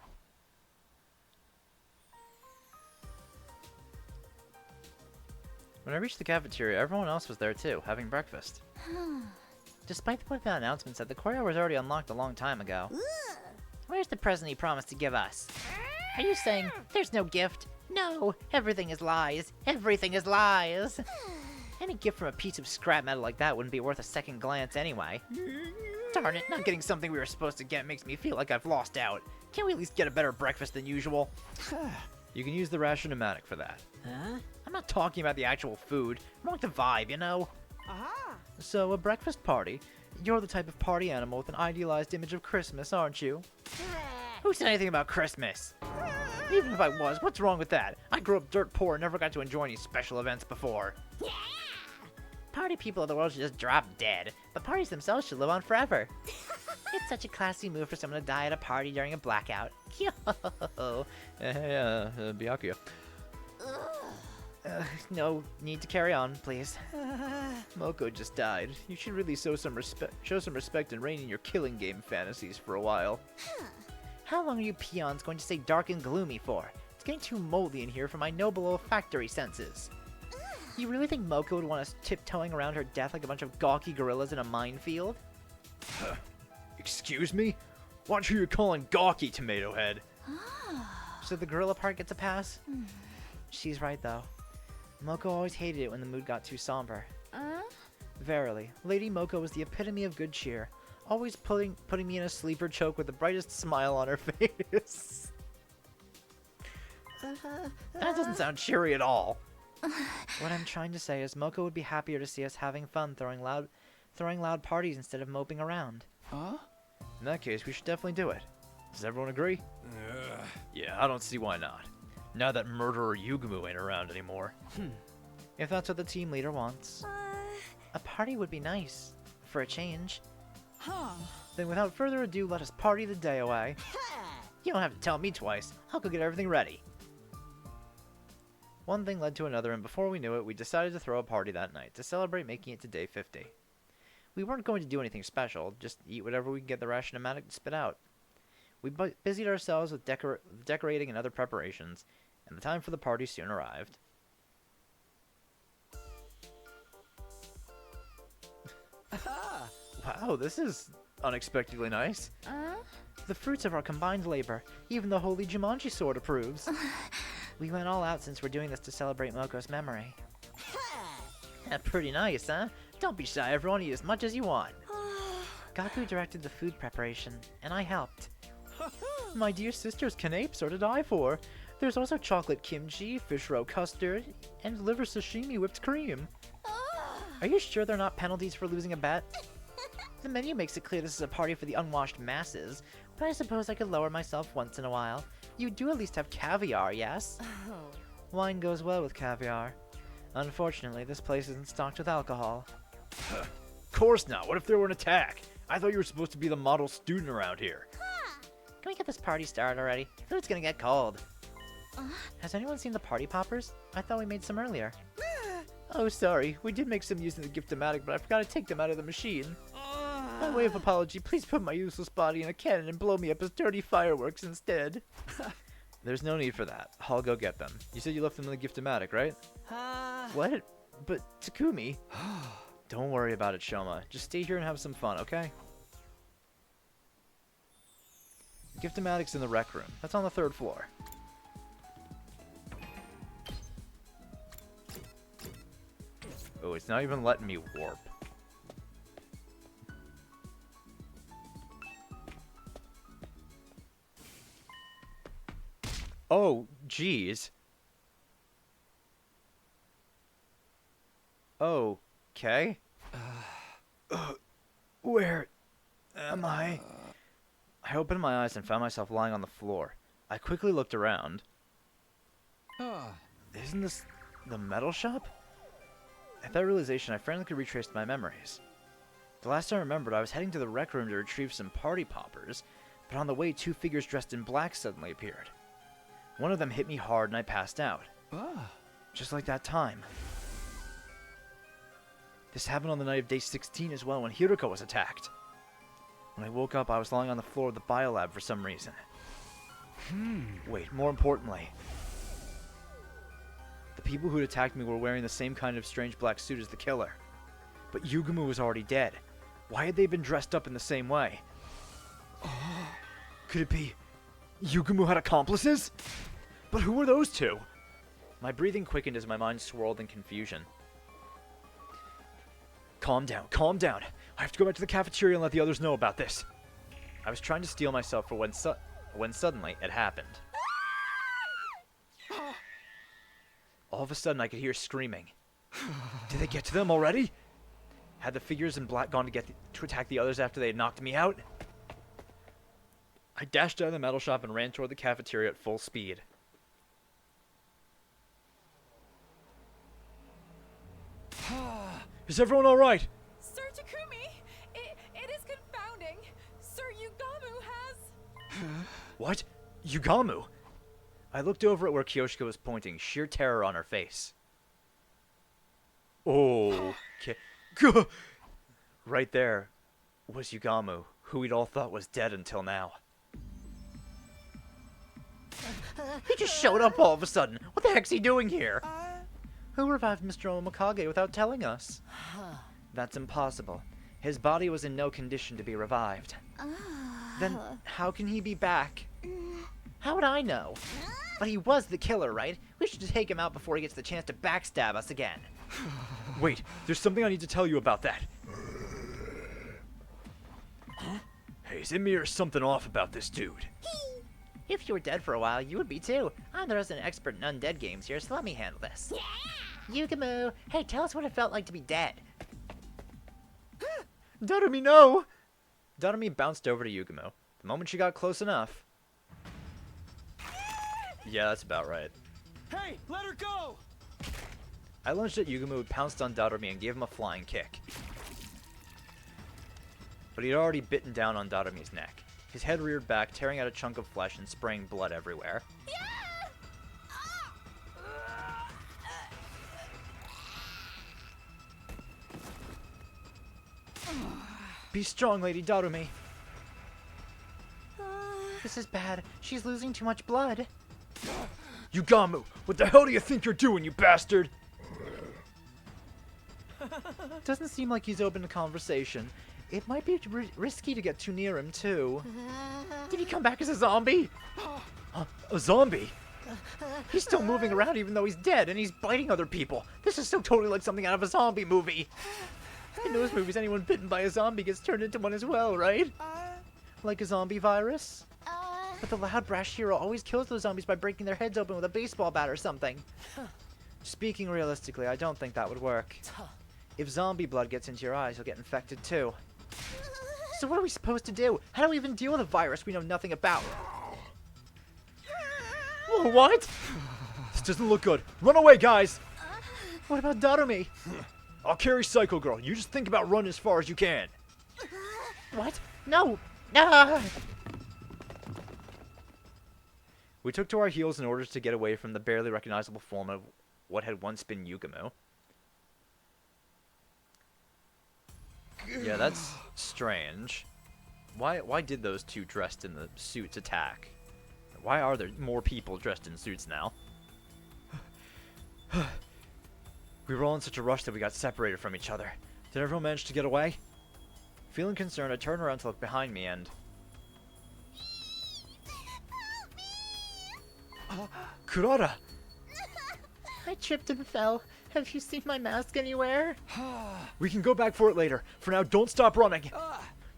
When I reached the cafeteria, everyone else was there too, having breakfast. Despite the political announcement said the courtyard was already unlocked a long time ago. Where's the present he promised to give us? Are you saying there's no gift? No, everything is lies. Everything is lies. Any gift from a piece of scrap metal like that wouldn't be worth a second glance anyway. Darn it, not getting something we were supposed to get makes me feel like I've lost out. Can't we at least get a better breakfast than usual? You can use the ration-o-matic for that. Huh? I'm not talking about the actual food. I want the vibe, you know? Aha! So, a breakfast party? You're the type of party animal with an idealized image of Christmas, aren't you? Who said anything about Christmas? Even if I was, what's wrong with that? I grew up dirt poor and never got to enjoy any special events before. Party people of the world should just drop dead, but parties themselves should live on forever. It's such a classy move for someone to die at a party during a blackout. Byakuya. No need to carry on, please. Moko just died. You should really show some respect and rein in your killing game fantasies for a while. How long are you peons going to stay dark and gloomy for? It's getting too moldy in here for my noble olfactory senses. You really think Moko would want us tiptoeing around her death like a bunch of gawky gorillas in a minefield? Excuse me? Watch who you're calling gawky, Tomato Head. So the gorilla part gets a pass? She's right, though. Moko always hated it when the mood got too somber. Verily, Lady Moko was the epitome of good cheer, always putting me in a sleeper choke with the brightest smile on her face. That doesn't sound cheery at all. What I'm trying to say is Moko would be happier to see us having fun throwing loud parties instead of moping around. Huh? In that case, we should definitely do it. Does everyone agree? Yeah, I don't see why not. Now that murderer Yugumu ain't around anymore. If that's what the team leader wants. A party would be nice, for a change. Then without further ado, let us party the day away. You don't have to tell me twice. I'll go get everything ready. One thing led to another, and before we knew it, we decided to throw a party that night to celebrate making it to day 50. We weren't going to do anything special, just eat whatever we could get the ration-o-matic to spit out. We busied ourselves with decorating and other preparations, and the time for the party soon arrived. Wow, this is unexpectedly nice. The fruits of our combined labor. Even the holy Jumanji sword approves. We went all out since we're doing this to celebrate Moko's memory. Pretty nice, huh? Don't be shy, everyone. Eat as much as you want. Gaku directed the food preparation, and I helped. My dear sister's canapes are to die for. There's also chocolate kimchi, fish roe custard, and liver sashimi whipped cream. Are you sure they're not penalties for losing a bet? The menu makes it clear this is a party for the unwashed masses, but I suppose I could lower myself once in a while. You do at least have caviar, yes? Wine goes well with caviar. Unfortunately, this place isn't stocked with alcohol. Of course not. What if there were an attack? I thought you were supposed to be the model student around here. Can we get this party started already? Food's gonna get cold. Has anyone seen the party poppers? I thought we made some earlier. Oh, sorry. We did make some using the Gift-O-Matic, but I forgot to take them out of the machine. By way of apology, please put my useless body in a cannon and blow me up as dirty fireworks instead. There's no need for that. I'll go get them. You said you left them in the Gift-O-Matic, right? What? But Takumi... Don't worry about it, Shoma. Just stay here and have some fun, okay? Gift-O-Matic's in the rec room. That's on the 3rd floor. Oh, it's not even letting me warp. Oh, jeez. Okay. Where am I? I opened my eyes and found myself lying on the floor. I quickly looked around. Isn't this the metal shop? At that realization, I frantically retraced my memories. The last I remembered, I was heading to the rec room to retrieve some party poppers, but on the way, 2 figures dressed in black suddenly appeared. One of them hit me hard and I passed out. Just like that time. This happened on the night of day 16 as well, when Hiroko was attacked. When I woke up, I was lying on the floor of the biolab for some reason. Wait, more importantly, the people who'd attacked me were wearing the same kind of strange black suit as the killer. But Yugumu was already dead. Why had they been dressed up in the same way? Could it be Yugumu had accomplices? But who were those two? My breathing quickened as my mind swirled in confusion. Calm down, calm down. I have to go back to the cafeteria and let the others know about this. I was trying to steel myself for when suddenly it happened. All of a sudden I could hear screaming. Did they get to them already? Had the figures in black gone to attack the others after they had knocked me out? I dashed out of the metal shop and ran toward the cafeteria at full speed. Is everyone alright? Sir Takumi, it is confounding. Sir Yugamu has... What? Yugamu? I looked over at where Kyoshiko was pointing, sheer terror on her face. Oh, okay. Right there was Yugamu, who we'd all thought was dead until now. He just showed up all of a sudden. What the heck's he doing here? Who revived Mr. Omikage without telling us? That's impossible. His body was in no condition to be revived. Then how can he be back? How would I know? But he was the killer, right? We should take him out before he gets the chance to backstab us again. Wait, there's something I need to tell you about that. Hey, Zimmy, there's something off about this dude. If you were dead for a while, you would be too. I'm the resident expert in undead games here, so let me handle this. Yugamu, hey, tell us what it felt like to be dead. Darumi, no! Darumi bounced over to Yugamu. The moment she got close enough... Yeah, that's about right. Hey, let her go! I lunged at Yugamu, pounced on Darumi, and gave him a flying kick. But he'd already bitten down on Darumi's neck. His head reared back, tearing out a chunk of flesh and spraying blood everywhere. Be strong, Lady Darumi. This is bad. She's losing too much blood. Yugamu, what the hell do you think you're doing, you bastard? Doesn't seem like he's open to conversation. It might be risky to get too near him, too. Did he come back as a zombie? A zombie? He's still moving around even though he's dead, and he's biting other people. This is so totally like something out of a zombie movie. In those movies, anyone bitten by a zombie gets turned into one as well, right? Like a zombie virus? But the loud, brash hero always kills those zombies by breaking their heads open with a baseball bat or something. Speaking realistically, I don't think that would work. If zombie blood gets into your eyes, you'll get infected too. So what are we supposed to do? How do we even deal with a virus we know nothing about? Whoa, what? This doesn't look good. Run away, guys! What about Darumi? I'll carry Psycho Girl. You just think about running as far as you can. What? No! Ah! We took to our heels in order to get away from the barely recognizable form of what had once been Yugamu. Yeah, that's strange. Why did those two dressed in the suits attack? Why are there more people dressed in suits now? We were all in such a rush that we got separated from each other. Did everyone manage to get away? Feeling concerned, I turned around to look behind me and... Kurata! I tripped and fell. Have you seen my mask anywhere? We can go back for it later. For now, don't stop running.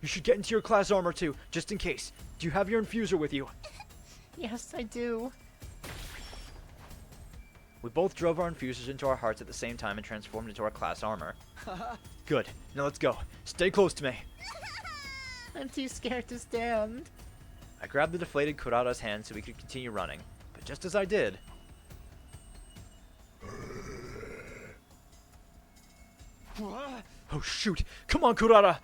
You should get into your class armor too, just in case. Do you have your infuser with you? Yes, I do. We both drove our infusers into our hearts at the same time and transformed into our class armor. Good. Now let's go. Stay close to me. I'm too scared to stand. I grabbed the deflated Kurata's hand so we could continue running. But just as I did... Oh shoot! Come on, Kurata!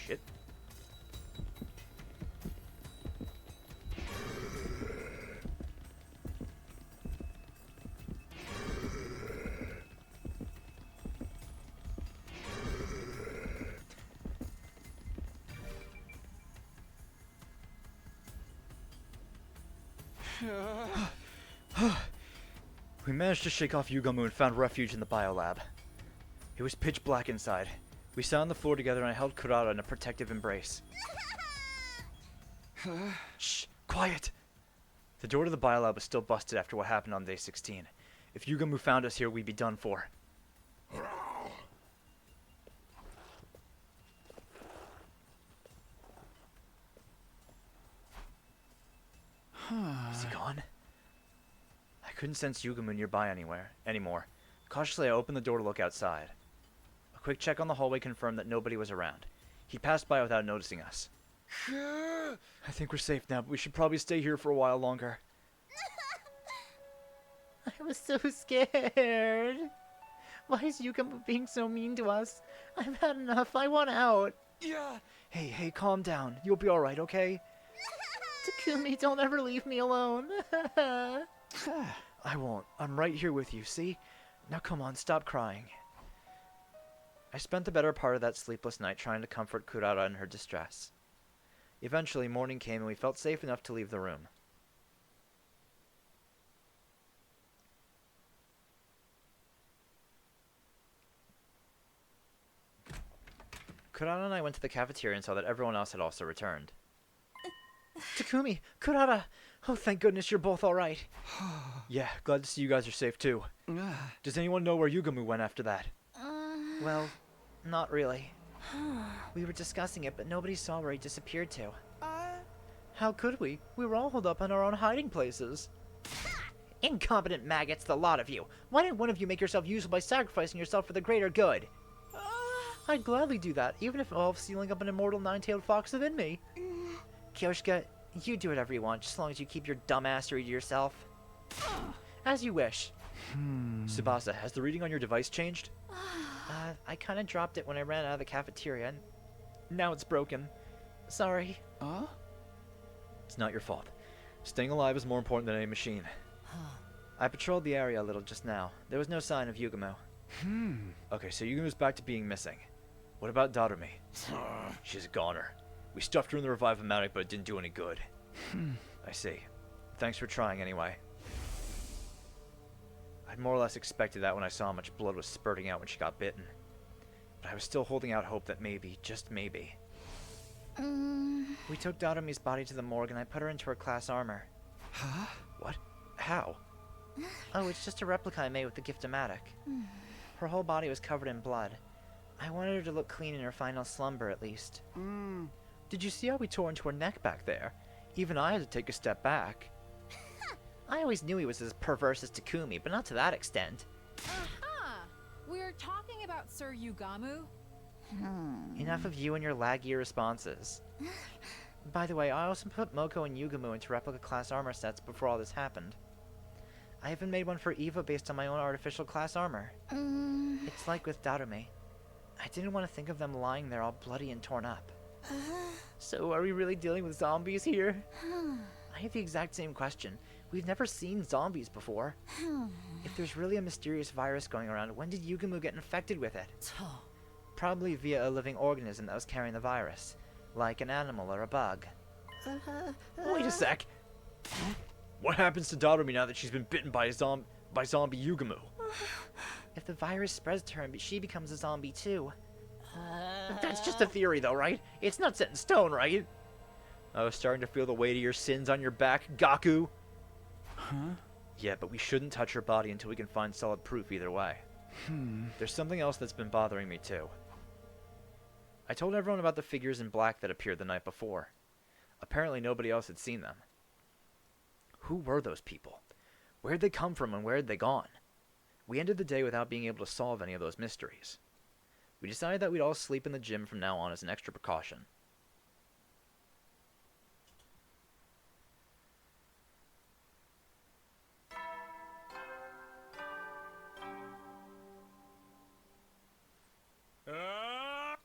shit. We managed to shake off Yugamu and found refuge in the biolab. It was pitch black inside. We sat on the floor together and I held Kurata in a protective embrace. Shh! Quiet! The door to the biolab was still busted after what happened on day 16. If Yugamu found us here, we'd be done for. Is he gone? I couldn't sense Yugamu nearby anymore. Cautiously, I opened the door to look outside. A quick check on the hallway confirmed that nobody was around. He passed by without noticing us. I think we're safe now, but we should probably stay here for a while longer. I was so scared. Why is Yugamu being so mean to us? I've had enough. I want out. Yeah. Hey, calm down. You'll be alright, okay? Takumi, don't ever leave me alone. I won't. I'm right here with you, see? Now come on, stop crying. I spent the better part of that sleepless night trying to comfort Kurata in her distress. Eventually, morning came and we felt safe enough to leave the room. Kurata and I went to the cafeteria and saw that everyone else had also returned. Takumi! Kurata! Oh, thank goodness you're both alright. Yeah, glad to see you guys are safe too. Does anyone know where Yugamu went after that? Well, not really. We were discussing it, but nobody saw where he disappeared to. How could we? We were all holed up in our own hiding places. Incompetent maggots, the lot of you. Why didn't one of you make yourself useful by sacrificing yourself for the greater good? I'd gladly do that, even if it involves sealing up an immortal nine-tailed fox within me. Kyoshka, you do whatever you want, just as long as you keep your dumbassery to yourself. As you wish. Tsubasa, has the reading on your device changed? I kind of dropped it when I ran out of the cafeteria, and now it's broken. Sorry. It's not your fault. Staying alive is more important than any machine. I patrolled the area a little just now. There was no sign of Yugamu. Okay, so Yugamu's back to being missing. What about Darumi? She's a goner. We stuffed her in the Revive-O-Matic, but it didn't do any good. I see. Thanks for trying anyway. I'd more or less expected that when I saw how much blood was spurting out when she got bitten. But I was still holding out hope that maybe, just maybe. We took Darumi's body to the morgue and I put her into her class armor. Huh? What? How? Oh, it's just a replica I made with the Gift-O-Matic. Her whole body was covered in blood. I wanted her to look clean in her final slumber, at least. Did you see how we tore into her neck back there? Even I had to take a step back. I always knew he was as perverse as Takumi, but not to that extent. We're talking about Sir Yugamu? Enough of you and your laggy responses. By the way, I also put Moko and Yugamu into replica class armor sets before all this happened. I even made one for Eva based on my own artificial class armor. It's like with Darumi. I didn't want to think of them lying there all bloody and torn up. So are we really dealing with zombies here? I have the exact same question. We've never seen zombies before. If there's really a mysterious virus going around, when did Yugamu get infected with it? Probably via a living organism that was carrying the virus. Like an animal or a bug. Wait a sec! What happens to Darumi now that she's been bitten by zombie Yugamu? If the virus spreads to her and she becomes a zombie too. That's just a theory though, right? It's not set in stone, right? I was starting to feel the weight of your sins on your back, Gaku. Yeah, but we shouldn't touch her body until we can find solid proof either way. There's something else that's been bothering me too. I told everyone about the figures in black that appeared the night before. Apparently nobody else had seen them. Who were those people? Where'd they come from and where'd they gone? We ended the day without being able to solve any of those mysteries. We decided that we'd all sleep in the gym from now on as an extra precaution.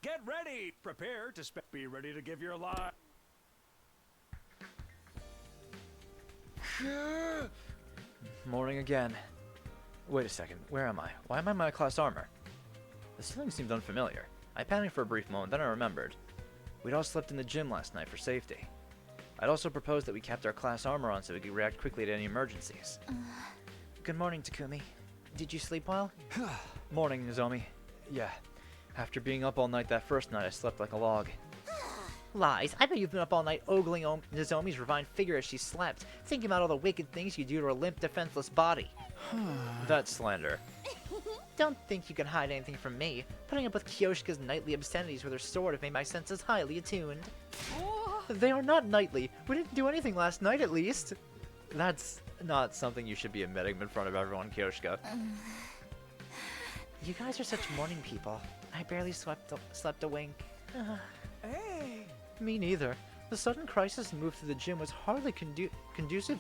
Get ready Prepare to be ready to give your life. Morning again. Wait a second, where am I? Why am I in my class armor? The ceiling seemed unfamiliar. I panicked for a brief moment, then I remembered. We'd all slept in the gym last night for safety. I'd also proposed that we kept our class armor on so we could react quickly to any emergencies. Good morning, Takumi. Did you sleep well? Morning, Nozomi. Yeah. After being up all night that first night, I slept like a log. Lies. I bet you've been up all night ogling Nozomi's refined figure as she slept, thinking about all the wicked things you do to her limp, defenseless body. That's slander. Don't think you can hide anything from me. Putting up with Kyoshika's nightly obscenities with her sword have made my senses highly attuned. They are not nightly. We didn't do anything last night, at least. That's not something you should be admitting in front of everyone, Kyoshika. You guys are such morning people. I barely slept a wink. Hey! Me neither. The sudden crisis and move to the gym was hardly conducive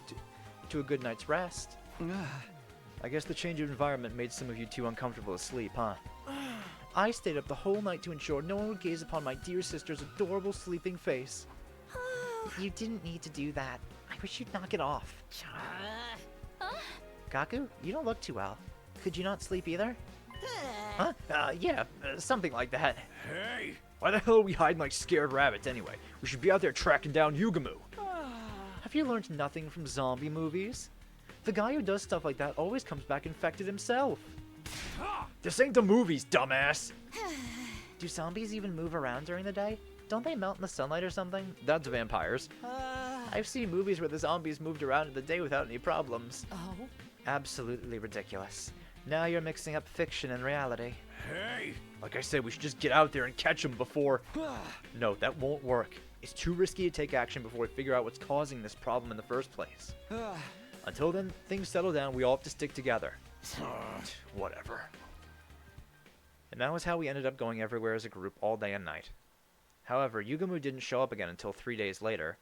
to a good night's rest. I guess the change of environment made some of you too uncomfortable to sleep, huh? I stayed up the whole night to ensure no one would gaze upon my dear sister's adorable sleeping face. You didn't need to do that. I wish you'd knock it off. Gaku, you don't look too well. Could you not sleep either? Huh? Yeah, something like that. Hey! Why the hell are we hiding like scared rabbits anyway? We should be out there tracking down Yugamu. Have you learned nothing from zombie movies? The guy who does stuff like that always comes back infected himself. This ain't the movies, dumbass! Do zombies even move around during the day? Don't they melt in the sunlight or something? That's vampires. I've seen movies where the zombies moved around in the day without any problems. Oh? Absolutely ridiculous. Now you're mixing up fiction and reality. Hey! Like I said, we should just get out there and catch them before... No, that won't work. It's too risky to take action before we figure out what's causing this problem in the first place. Until then, things settle down, we all have to stick together. Whatever. And that was how we ended up going everywhere as a group all day and night. However, Yugamu didn't show up again until 3 days later.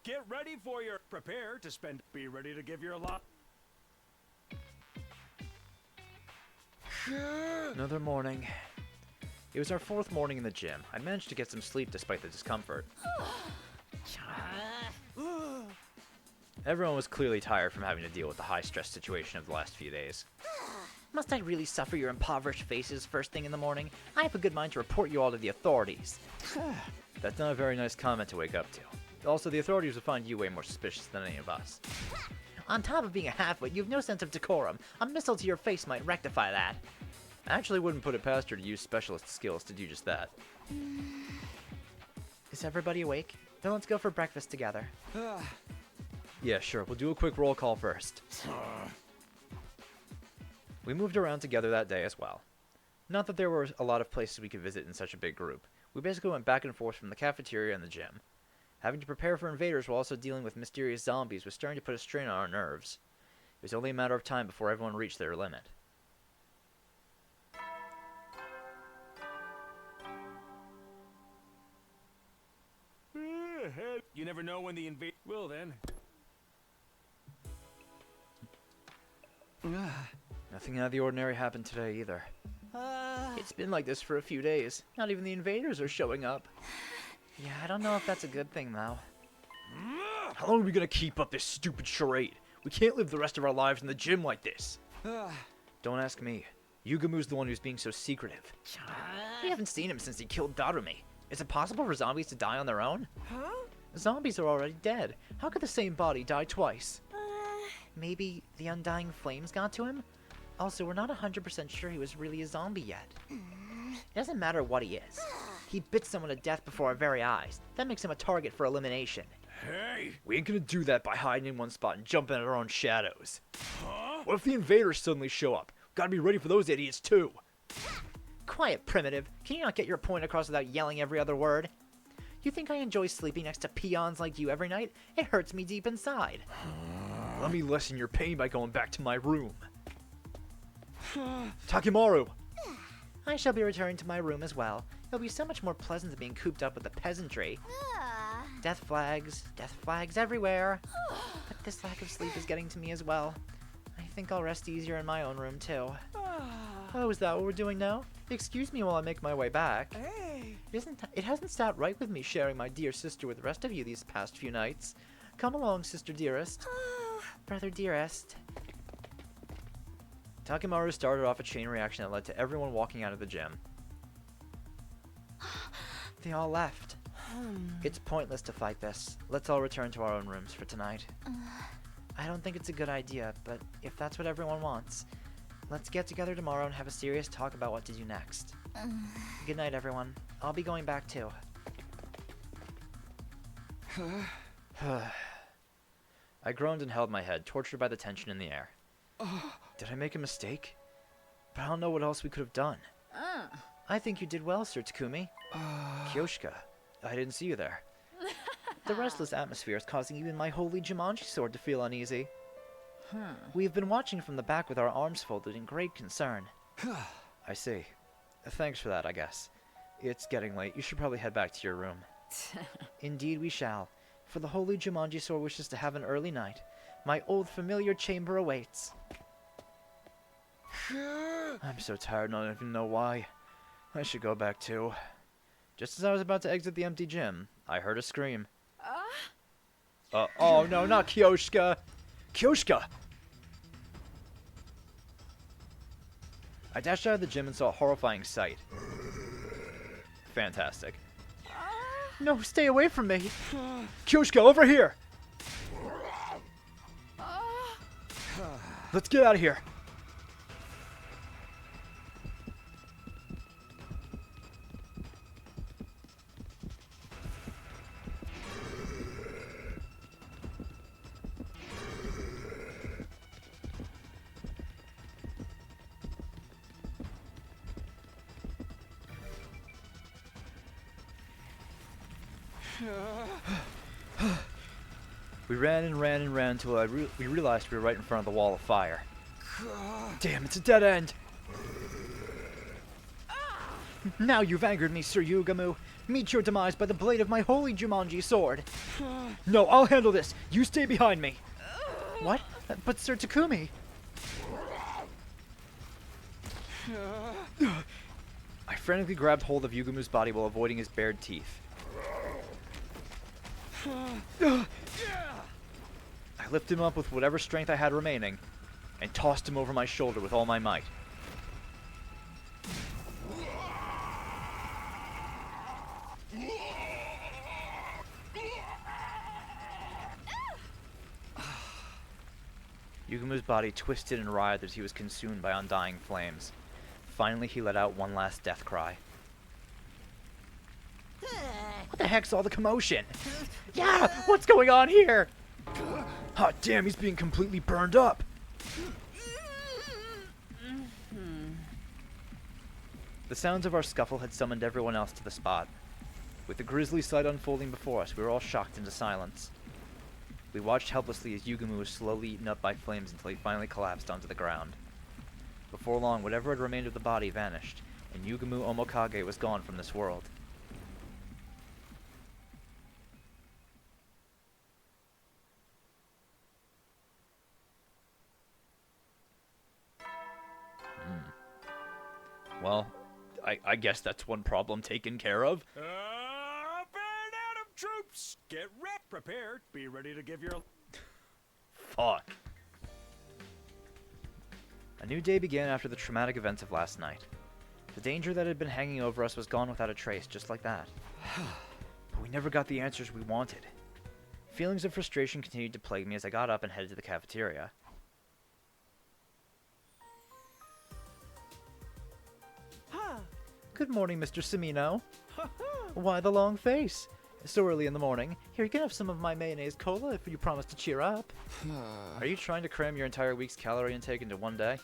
Get ready for your prepare to spend. Be ready to give your lot. Another morning. It was our fourth morning in the gym. I managed to get some sleep despite the discomfort. Everyone was clearly tired from having to deal with the high-stress situation of the last few days. Must I really suffer your impoverished faces first thing in the morning? I have a good mind to report you all to the authorities. That's not a very nice comment to wake up to. Also, the authorities would find you way more suspicious than any of us. On top of being a half-wit, you have no sense of decorum. A missile to your face might rectify that. I actually wouldn't put it past her to use specialist skills to do just that. Is everybody awake? Then let's go for breakfast together. Yeah, sure. We'll do a quick roll call first. We moved around together that day as well. Not that there were a lot of places we could visit in such a big group. We basically went back and forth from the cafeteria and the gym. Having to prepare for invaders while also dealing with mysterious zombies was starting to put a strain on our nerves. It was only a matter of time before everyone reached their limit. You never know when the invade will then. Nothing out of the ordinary happened today either. It's been like this for a few days. Not even the invaders are showing up. Yeah, I don't know if that's a good thing, though. How long are we gonna keep up this stupid charade? We can't live the rest of our lives in the gym like this. Don't ask me. Yugamu's the one who's being so secretive. We haven't seen him since he killed Darumi. Is it possible for zombies to die on their own? Huh? Zombies are already dead. How could the same body die twice? Maybe the undying flames got to him? Also, we're not 100% sure he was really a zombie yet. It doesn't matter what he is. He bit someone to death before our very eyes. That makes him a target for elimination. Hey! We ain't gonna do that by hiding in one spot and jumping at our own shadows. What if the invaders suddenly show up? Gotta be ready for those idiots too. Quiet, primitive. Can you not get your point across without yelling every other word? You think I enjoy sleeping next to peons like you every night? It hurts me deep inside. Let me lessen your pain by going back to my room. Takimaru! I shall be returning to my room as well. It'll be so much more pleasant than being cooped up with the peasantry. Death flags everywhere. But this lack of sleep is getting to me as well. I think I'll rest easier in my own room too. Oh, is that what we're doing now? Excuse me while I make my way back. Hey! It hasn't sat right with me sharing my dear sister with the rest of you these past few nights. Come along, sister dearest. Brother dearest. Takimaru started off a chain reaction that led to everyone walking out of the gym. They all left. It's pointless to fight this. Let's all return to our own rooms for tonight. I don't think it's a good idea, but if that's what everyone wants, let's get together tomorrow and have a serious talk about what to do next. Good night, everyone. I'll be going back too. I groaned and held my head, tortured by the tension in the air. Did I make a mistake? But I don't know what else we could have done. I think you did well, Sir Takumi. Kyoshika, I didn't see you there. The restless atmosphere is causing even my holy Jumanji sword to feel uneasy. We have been watching from the back with our arms folded in great concern. I see. Thanks for that, I guess. It's getting late. You should probably head back to your room. Indeed we shall, for the holy Jumanji sword wishes to have an early night. My old familiar chamber awaits. I'm so tired, I don't even know why. I should go back too. Just as I was about to exit the empty gym, I heard a scream. Oh no, not Kyoshika! Kyoshika! I dashed out of the gym and saw a horrifying sight. Fantastic. No, stay away from me! Kyoshika, over here! Let's get out of here! We ran and ran and ran until we realized we were right in front of the wall of fire. Damn, it's a dead end! Now you've angered me, Sir Yugamu. Meet your demise by the blade of my holy Jumanji sword. No, I'll handle this! You stay behind me! What? But Sir Takumi... I frantically grabbed hold of Yugamu's body while avoiding his bared teeth. I lifted him up with whatever strength I had remaining, and tossed him over my shoulder with all my might. Yugumu's body twisted and writhed as he was consumed by undying flames. Finally, he let out one last death cry. What the heck's all the commotion? Yeah, what's going on here? Hot damn, he's being completely burned up! The sounds of our scuffle had summoned everyone else to the spot. With the grisly sight unfolding before us, we were all shocked into silence. We watched helplessly as Yugumu was slowly eaten up by flames until he finally collapsed onto the ground. Before long, whatever had remained of the body vanished, and Yugumu Omokage was gone from this world. Well, I guess that's one problem taken care of. Up and out of troops! Get prepared. Be ready to give your... Fuck. A new day began after the traumatic events of last night. The danger that had been hanging over us was gone without a trace, just like that. But we never got the answers we wanted. Feelings of frustration continued to plague me as I got up and headed to the cafeteria. Good morning, Mr. Semino. Why the long face? So early in the morning. Here, you can have some of my mayonnaise cola if you promise to cheer up. Are you trying to cram your entire week's calorie intake into one day?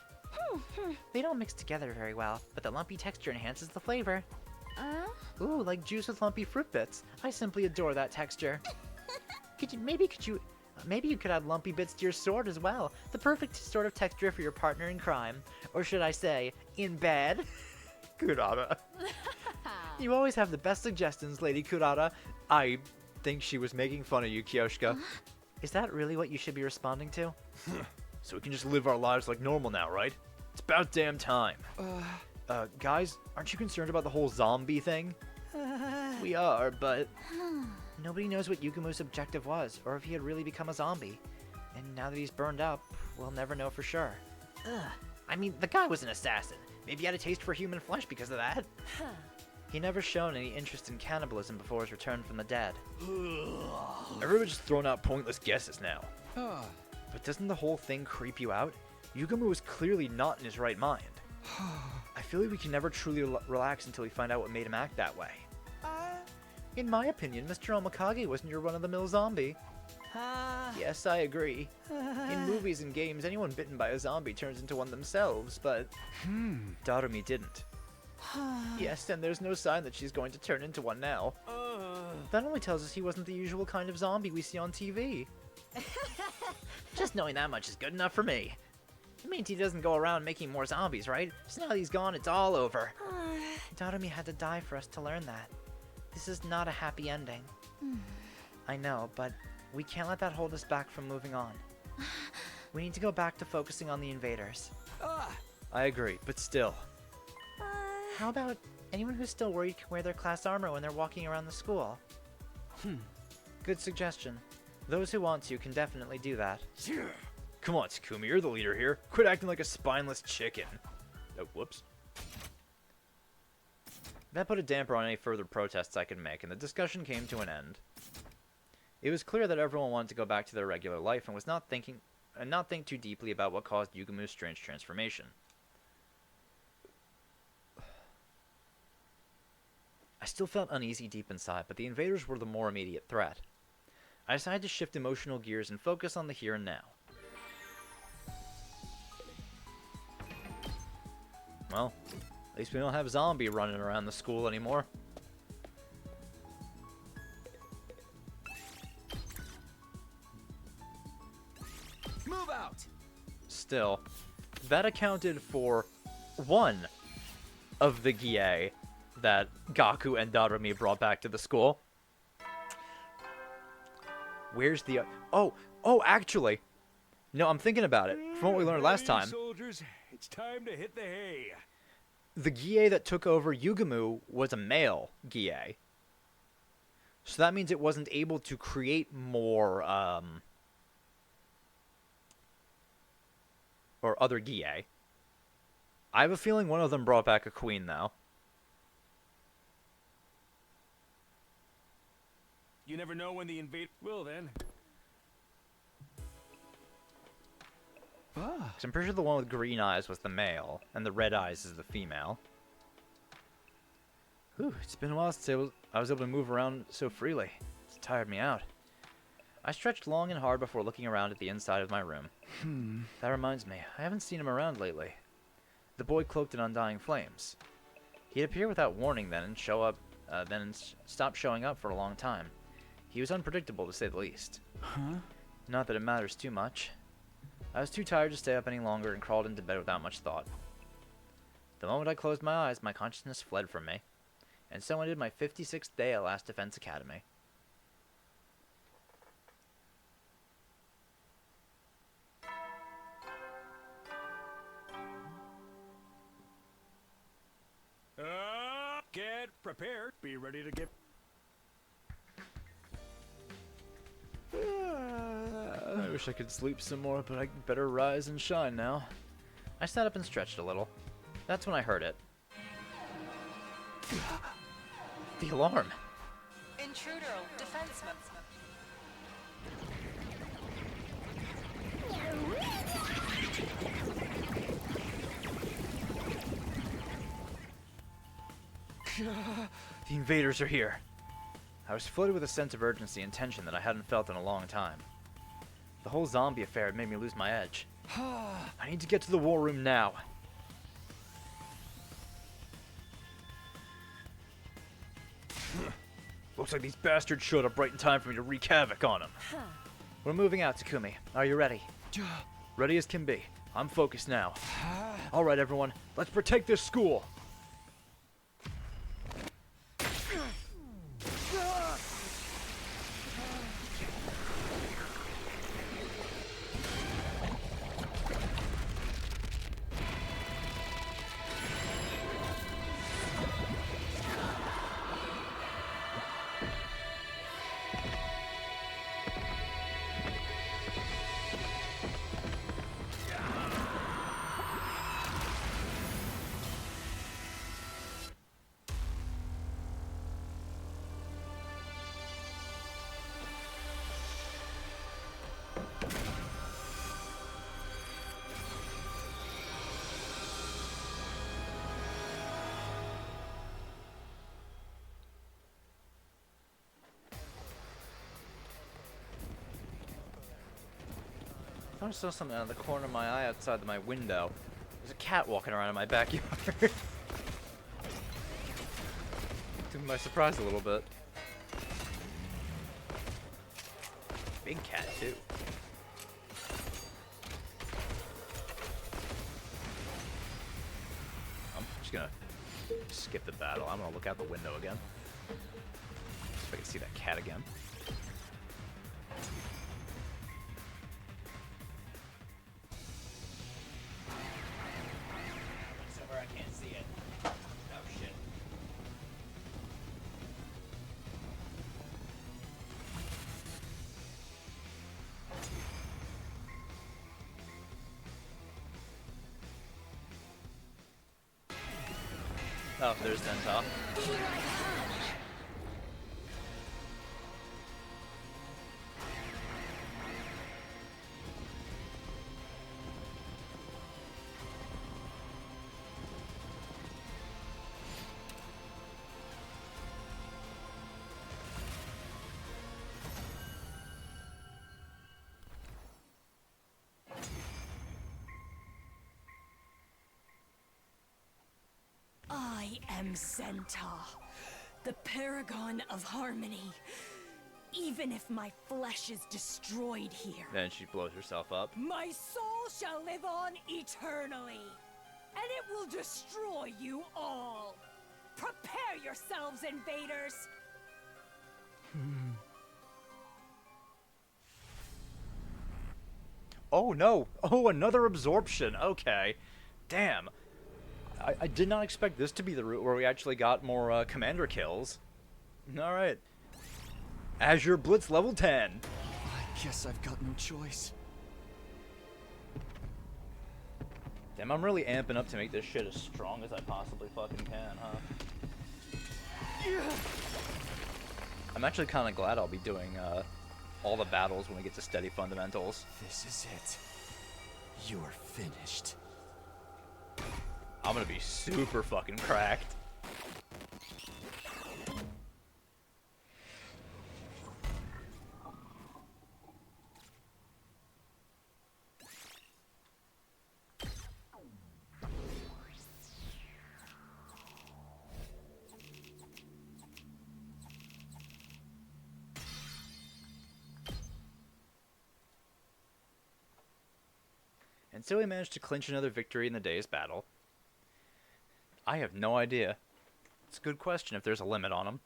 They don't mix together very well, but the lumpy texture enhances the flavor. Ooh, like juice with lumpy fruit bits. I simply adore that texture. Could you Maybe you could add lumpy bits to your sword as well. The perfect sort of texture for your partner in crime. Or should I say, in bed? Kurata. You always have the best suggestions, Lady Kurata. I think she was making fun of you, Kyoshka. Is that really what you should be responding to? So we can just live our lives like normal now, right? It's about damn time. Guys, aren't you concerned about the whole zombie thing? We are, but nobody knows what Yugamu's objective was, or if he had really become a zombie. And now that he's burned up, we'll never know for sure. I mean, the guy was an assassin. Maybe he had a taste for human flesh because of that. He never shown any interest in cannibalism before his return from the dead. Everyone's just throwing out pointless guesses now. But doesn't the whole thing creep you out? Yugamu was clearly not in his right mind. I feel like we can never truly relax until we find out what made him act that way. In my opinion, Mr. Omikage wasn't your run-of-the-mill zombie. Yes, I agree. In movies and games, anyone bitten by a zombie turns into one themselves, but Darumi didn't. Yes, and there's no sign that she's going to turn into one now. That only tells us he wasn't the usual kind of zombie we see on TV. Just knowing that much is good enough for me. It means he doesn't go around making more zombies, right? So now that he's gone, it's all over. Darumi had to die for us to learn that. This is not a happy ending. I know, but we can't let that hold us back from moving on. We need to go back to focusing on the invaders. I agree, but still. How about anyone who's still worried can wear their class armor when they're walking around the school? Good suggestion. Those who want to can definitely do that. Come on, Takumi, you're the leader here. Quit acting like a spineless chicken. Oh, whoops. That put a damper on any further protests I could make, and the discussion came to an end. It was clear that everyone wanted to go back to their regular life and was not think too deeply about what caused Yugamu's strange transformation. I still felt uneasy deep inside, but the invaders were the more immediate threat. I decided to shift emotional gears and focus on the here and now. Well, at least we don't have zombie running around the school anymore. Move out! Still, that accounted for one of the Gie that Gaku and Darumi brought back to the school. Where's the... Oh, actually. No, I'm thinking about it. From what we learned last time. Soldiers, it's time to hit the hay. The Gie that took over Yugamu was a male Gie. So that means it wasn't able to create more, or other Gie. I have a feeling one of them brought back a queen, though. You never know when the invade will then. Because I'm pretty sure the one with green eyes was the male, and the red eyes is the female. Whew, it's been a while since I was able to move around so freely. It's tired me out. I stretched long and hard before looking around at the inside of my room. That reminds me, I haven't seen him around lately. The boy cloaked in undying flames. He'd appear without warning then and stop showing up for a long time. He was unpredictable, to say the least. Not that it matters too much. I was too tired to stay up any longer and crawled into bed without much thought. The moment I closed my eyes, my consciousness fled from me. And so ended my 56th day at Last Defense Academy. Get prepared. Be ready to give... I wish I could sleep some more, but I better rise and shine now. I sat up and stretched a little. That's when I heard it. The alarm! Intruder, defense mode. The invaders are here. I was flooded with a sense of urgency and tension that I hadn't felt in a long time. The whole zombie affair had made me lose my edge. I need to get to the war room now. Looks like these bastards showed up right in time for me to wreak havoc on them. We're moving out, Takumi. Are you ready? Ready as can be. I'm focused now. Alright, everyone. Let's protect this school. I thought I saw something out of the corner of my eye outside of my window. There's a cat walking around in my backyard. Took me by surprise a little bit. Big cat, too. I'm just gonna skip the battle. I'm gonna look out the window again. See if I can see that cat again. Oh, there's Zenta. I am Zenta, the paragon of harmony. Even if my flesh is destroyed here, Then she blows herself up. my soul shall live on eternally, and it will destroy you all. Prepare yourselves, invaders! Oh no! Oh, another absorption! Okay. Damn. I did not expect this to be the route where we actually got more commander kills. Alright. Azure Blitz level 10. I guess I've got no choice. Damn, I'm really amping up to make this shit as strong as I possibly fucking can, huh? I'm actually kind of glad I'll be doing all the battles when we get to steady fundamentals. This is it. You're finished. I'm gonna be super fucking cracked. And so we managed to clinch another victory in the day's battle. I have no idea. It's a good question if there's a limit on them.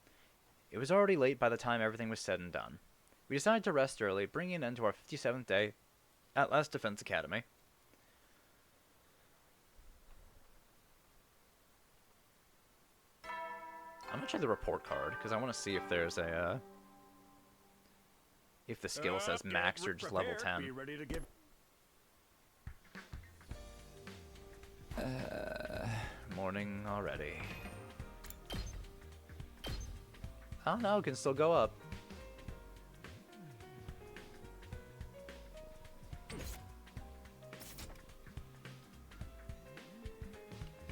It was already late by the time everything was said and done. We decided to rest early, bringing an end to our 57th day at Last Defense Academy. I'm gonna check the report card, because I want to see if there's a, if the skill says max or just level 10. Be ready to give. Morning already. Oh no, it can still go up.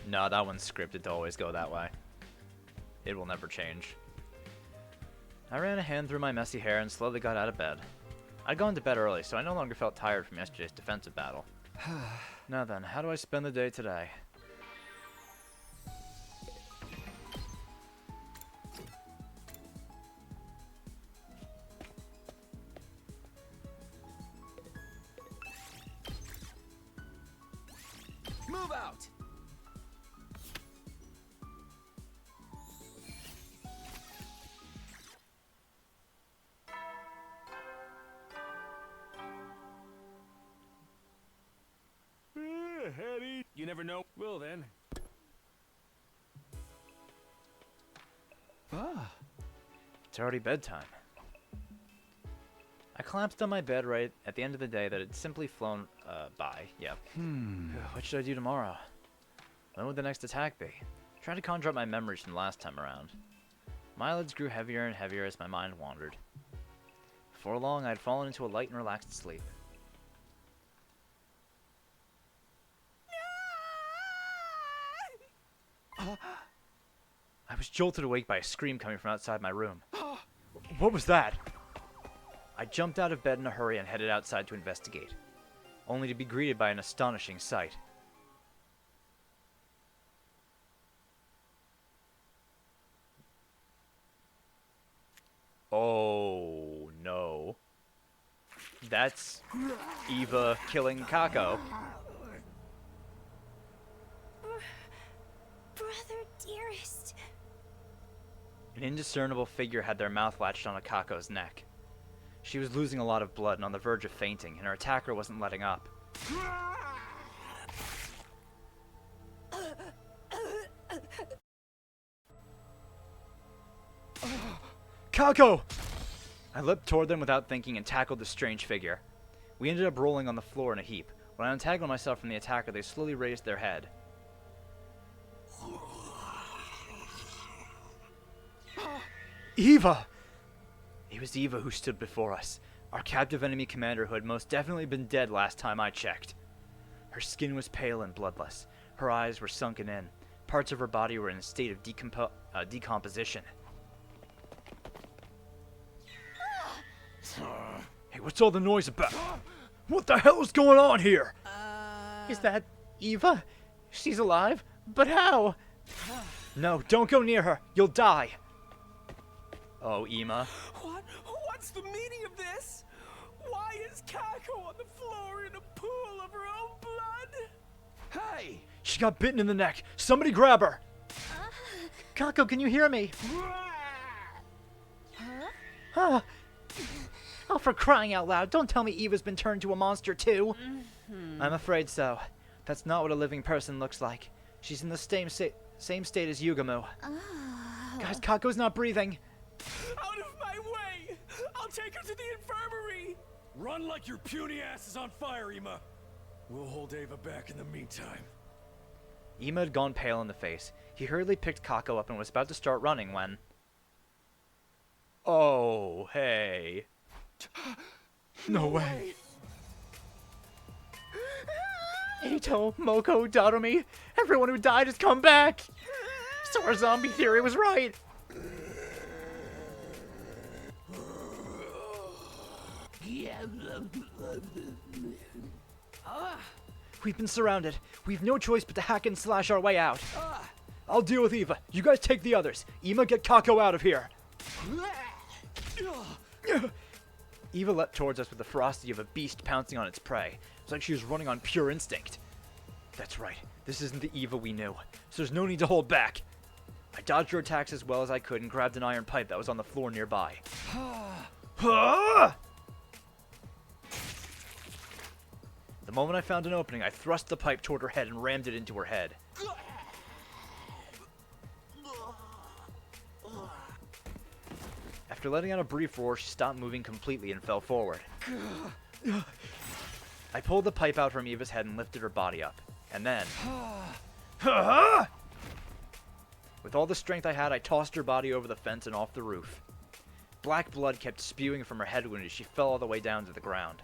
No, that one's scripted to always go that way. It will never change. I ran a hand through my messy hair and slowly got out of bed. I'd gone to bed early, so I no longer felt tired from yesterday's defensive battle. Now then, how do I spend the day today? ahead, eat. You never know. Well then. Ah. It's already bedtime. I collapsed on my bed right at the end of the day that had simply flown by. Yep. What should I do tomorrow? When would the next attack be? Trying to conjure up my memories from last time around. My eyelids grew heavier and heavier as my mind wandered. Before long, I had fallen into a light and relaxed sleep. I was jolted awake by a scream coming from outside my room. What was that? I jumped out of bed in a hurry and headed outside to investigate, only to be greeted by an astonishing sight. Oh no. That's Eva killing Kako. Brother dearest. An indiscernible figure had their mouth latched onto Kako's neck. She was losing a lot of blood and on the verge of fainting, and her attacker wasn't letting up. Kako! I leapt toward them without thinking and tackled the strange figure. We ended up rolling on the floor in a heap. When I untangled myself from the attacker, they slowly raised their head. Eva! It was Eva who stood before us, our captive enemy commander who had most definitely been dead last time I checked. Her skin was pale and bloodless. Her eyes were sunken in. Parts of her body were in a state of decomposition. Hey, what's all the noise about? What the hell is going on here? Is that Eva? She's alive? But how? No, don't go near her. You'll die. Oh, Ema. What's the meaning of this? Why is Kako on the floor in a pool of her own blood? Hey! She got bitten in the neck. Somebody grab her. Kako, can you hear me? Huh? Oh, for crying out loud, don't tell me Eva's been turned into a monster too. I'm afraid so. That's not what a living person looks like. She's in the same state as Yugamu. Guys, Kako's not breathing. Out of my way! I'll take her to the infirmary! Run like your puny ass is on fire, Ema. We'll hold Ava back in the meantime. Ema had gone pale in the face. He hurriedly picked Kako up and was about to start running when... Oh, hey. No way. Eito, Moko, Darumi, everyone who died has come back. So our zombie theory was right. We've been surrounded. We've no choice but to hack and slash our way out. I'll deal with Eva. You guys take the others. Ema, get Kako out of here. Eva leapt towards us with the ferocity of a beast pouncing on its prey. It's like she was running on pure instinct. That's right. This isn't the Eva we knew, so there's no need to hold back. I dodged her attacks as well as I could and grabbed an iron pipe that was on the floor nearby. The moment I found an opening, I thrust the pipe toward her head and rammed it into her head. After letting out a brief roar, she stopped moving completely and fell forward. I pulled the pipe out from Eva's head and lifted her body up. And then... With all the strength I had, I tossed her body over the fence and off the roof. Black blood kept spewing from her head wound as she fell all the way down to the ground.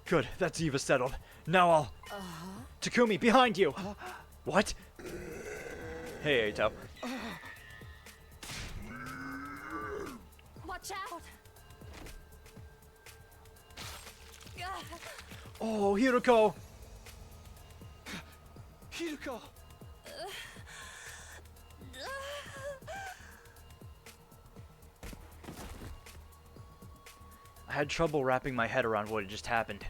Good, that's Eva settled. Now I'll... Takumi, behind you! What? Hey, Eito. Watch out! Oh, Hiruko! Hiruko! I had trouble wrapping my head around what had just happened.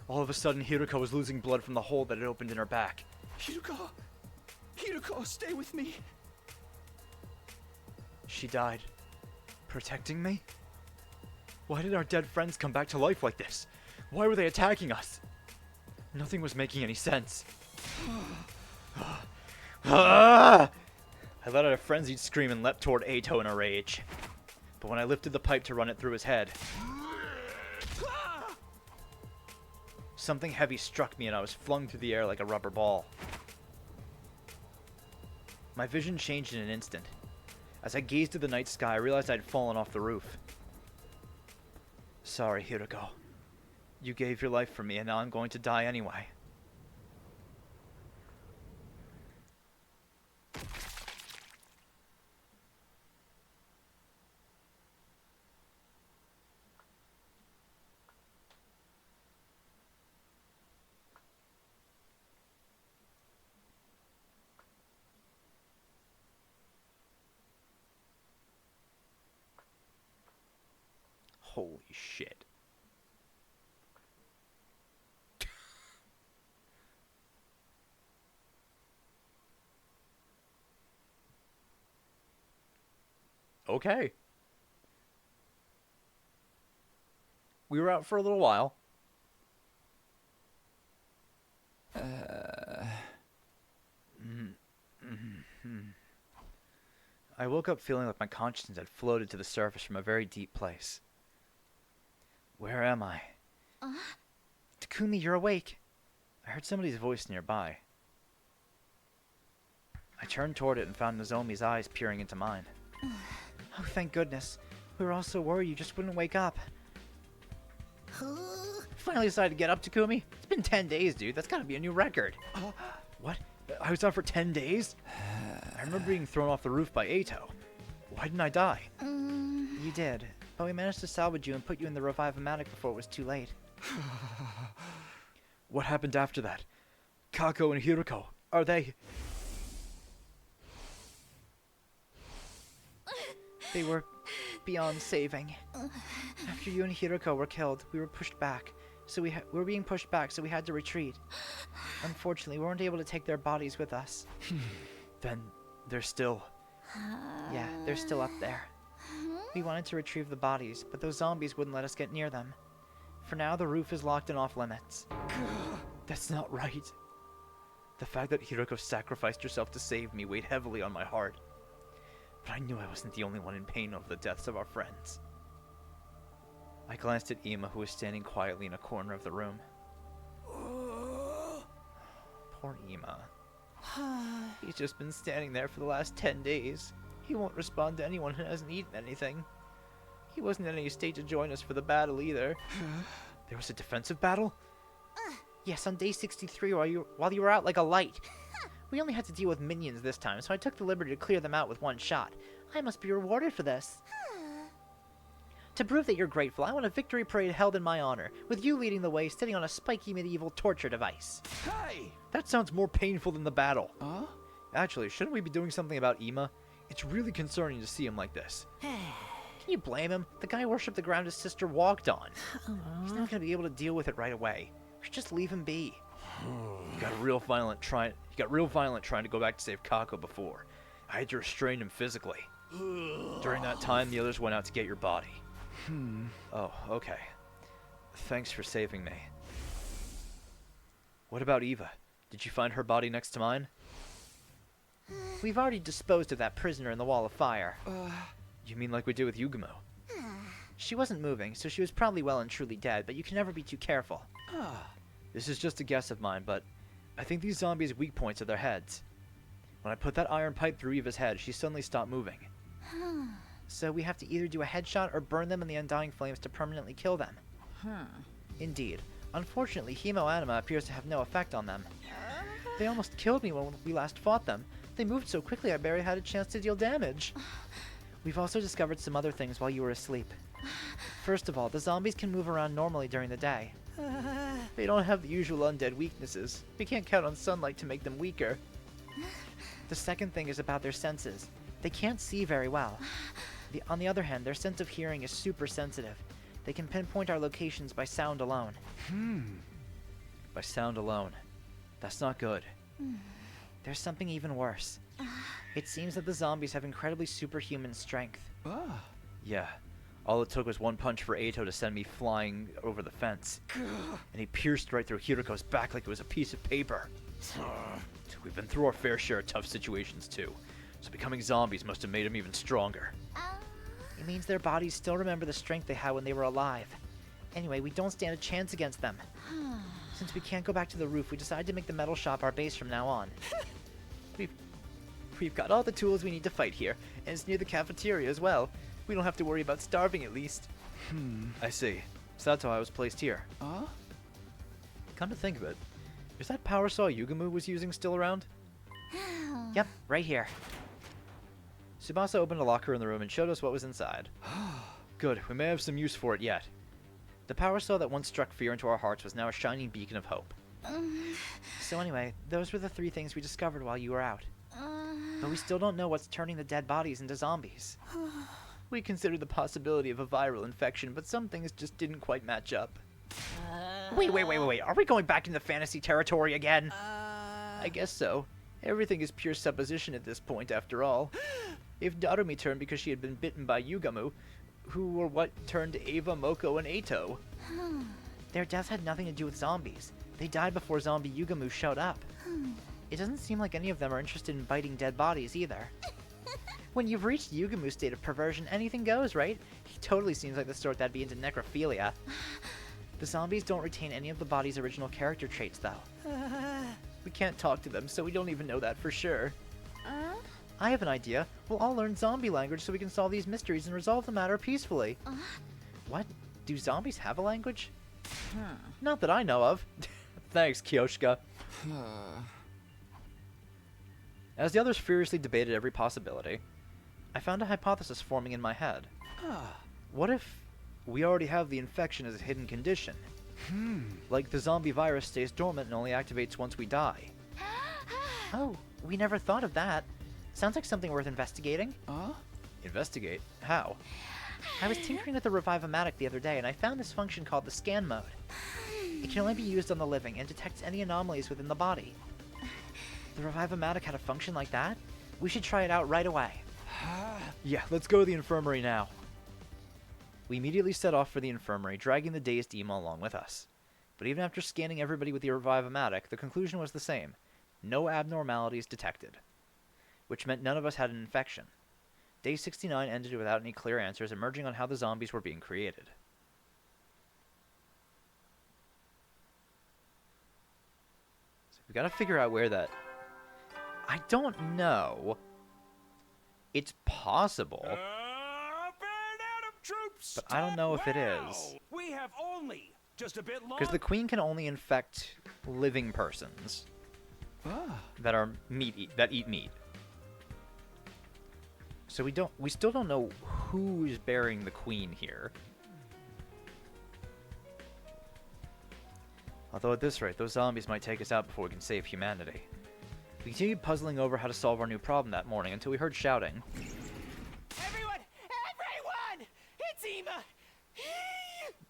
All of a sudden, Hiruko was losing blood from the hole that had opened in her back. Hiruko! Hiruko, stay with me! She died. Protecting me? Why did our dead friends come back to life like this? Why were they attacking us? Nothing was making any sense. I let out a frenzied scream and leapt toward Ato in a rage. But when I lifted the pipe to run it through his head, something heavy struck me and I was flung through the air like a rubber ball. My vision changed in an instant. As I gazed at the night sky, I realized I'd fallen off the roof. Sorry, Hiroko. You gave your life for me, and now I'm going to die anyway. Holy shit. Okay. We were out for a little while. I woke up feeling like my consciousness had floated to the surface from a very deep place. Where am I? Takumi, you're awake. I heard somebody's voice nearby. I turned toward it and found Nozomi's eyes peering into mine. Oh, thank goodness. We were all so worried you just wouldn't wake up. Finally decided to get up, Takumi. It's been 10 days, dude. That's gotta be a new record. What? I was out for 10 days? I remember being thrown off the roof by Ato. Why didn't I die? You did, but we managed to salvage you and put you in the Revive-O-Matic before it was too late. What happened after that? Kako and Hiroko, are they... They were beyond saving. After you and Hiroko were killed, we were pushed back. So we were being pushed back, so we had to retreat. Unfortunately, we weren't able to take their bodies with us. Then they're still... Yeah, they're still up there. We wanted to retrieve the bodies, but those zombies wouldn't let us get near them. For now, the roof is locked and off limits. That's not right. The fact that Hiroko sacrificed herself to save me weighed heavily on my heart. But I knew I wasn't the only one in pain over the deaths of our friends. I glanced at Ima, who was standing quietly in a corner of the room. Poor Ima. He's just been standing there for the last 10 days. He won't respond to anyone who hasn't eaten anything. He wasn't in any state to join us for the battle either. There was a defensive battle? Yes, on day 63 while you were out like a light. We only had to deal with minions this time, so I took the liberty to clear them out with one shot. I must be rewarded for this. To prove that you're grateful, I want a victory parade held in my honor, with you leading the way sitting on a spiky medieval torture device. Hey! That sounds more painful than the battle. Actually, shouldn't we be doing something about Ima? It's really concerning to see him like this. Can you blame him? The guy worshipped the ground his sister walked on. He's not going to be able to deal with it right away. We should just leave him be. He got real violent trying to go back to save Kako before. I had to restrain him physically. During that time, the others went out to get your body. Oh, okay. Thanks for saving me. What about Eva? Did you find her body next to mine? We've already disposed of that prisoner in the Wall of Fire. You mean like we did with Yugumo? She wasn't moving, so she was probably well and truly dead, but you can never be too careful. This is just a guess of mine, but I think these zombies' weak points are their heads. When I put that iron pipe through Eva's head, she suddenly stopped moving. So we have to either do a headshot or burn them in the undying flames to permanently kill them. Indeed. Unfortunately, Hemoanima appears to have no effect on them. They almost killed me when we last fought them. They moved so quickly I barely had a chance to deal damage. We've also discovered some other things while you were asleep. First of all, the zombies can move around normally during the day. They don't have the usual undead weaknesses. We can't count on sunlight to make them weaker. The second thing is about their senses. They can't see very well. On the other hand, their sense of hearing is super sensitive. They can pinpoint our locations by sound alone. By sound alone. That's not good. There's something even worse. It seems that the zombies have incredibly superhuman strength. Yeah. All it took was one punch for Eito to send me flying over the fence. And he pierced right through Hiroko's back like it was a piece of paper. We've been through our fair share of tough situations too, so becoming zombies must have made them even stronger. It means their bodies still remember the strength they had when they were alive. Anyway, we don't stand a chance against them. Since we can't go back to the roof, we decided to make the metal shop our base from now on. We've got all the tools we need to fight here, and it's near the cafeteria as well. We don't have to worry about starving at least. I see. So that's how I was placed here. Come to think of it, is that power saw Yugamu was using still around? Yep, right here. Tsubasa opened a locker in the room and showed us what was inside. Good, we may have some use for it yet. The power saw that once struck fear into our hearts was now a shining beacon of hope. So anyway, those were the 3 things we discovered while you were out. But we still don't know what's turning the dead bodies into zombies. We considered the possibility of a viral infection, but some things just didn't quite match up. Wait. Are we going back into fantasy territory again? I guess so. Everything is pure supposition at this point, after all. If Darumi turned because she had been bitten by Yugamu, who or what turned Eva, Moko, and Eito? Their deaths had nothing to do with zombies. They died before zombie Yugamu showed up. It doesn't seem like any of them are interested in biting dead bodies either. When you've reached Yugamu's state of perversion, anything goes, right? He totally seems like the sort that'd be into necrophilia. The zombies don't retain any of the body's original character traits, though. We can't talk to them, so we don't even know that for sure. I have an idea. We'll all learn zombie language so we can solve these mysteries and resolve the matter peacefully. What? Do zombies have a language? Not that I know of. Thanks, Kyoshka. As the others furiously debated every possibility, I found a hypothesis forming in my head. What if we already have the infection as a hidden condition? Like the zombie virus stays dormant and only activates once we die. Oh, we never thought of that. Sounds like something worth investigating. Investigate? How? I was tinkering with the Revive-O-Matic the other day, and I found this function called the scan mode. It can only be used on the living and detects any anomalies within the body. The Revive-O-Matic had a function like that? We should try it out right away. Yeah, let's go to the infirmary now. We immediately set off for the infirmary, dragging the dazed Ema along with us. But even after scanning everybody with the Revive-O-Matic, the conclusion was the same. No abnormalities detected. Which meant none of us had an infection. Day 69 ended without any clear answers emerging on how the zombies were being created. So we gotta figure out where that... I don't know. It's possible. But I don't know if it is. We have only just a bit longer. Because the queen can only infect living persons that are that eat meat. So we still don't know who's bearing the queen here. Although at this rate, those zombies might take us out before we can save humanity. We continued puzzling over how to solve our new problem that morning until we heard shouting. Everyone! It's Ema!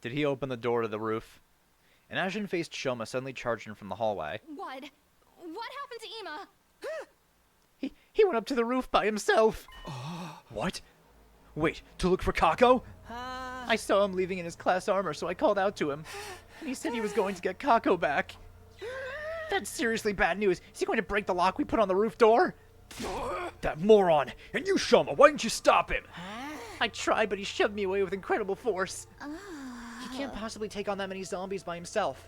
Did he open the door to the roof? An ashen-faced Shoma suddenly charged in from the hallway. What? What happened to Ema? He went up to the roof by himself. What? Wait, to look for Kako? I saw him leaving in his class armor, so I called out to him. And he said he was going to get Kako back. That's seriously bad news. Is he going to break the lock we put on the roof door? That moron! And you, Shoma, why didn't you stop him? I tried, but he shoved me away with incredible force. He can't possibly take on that many zombies by himself.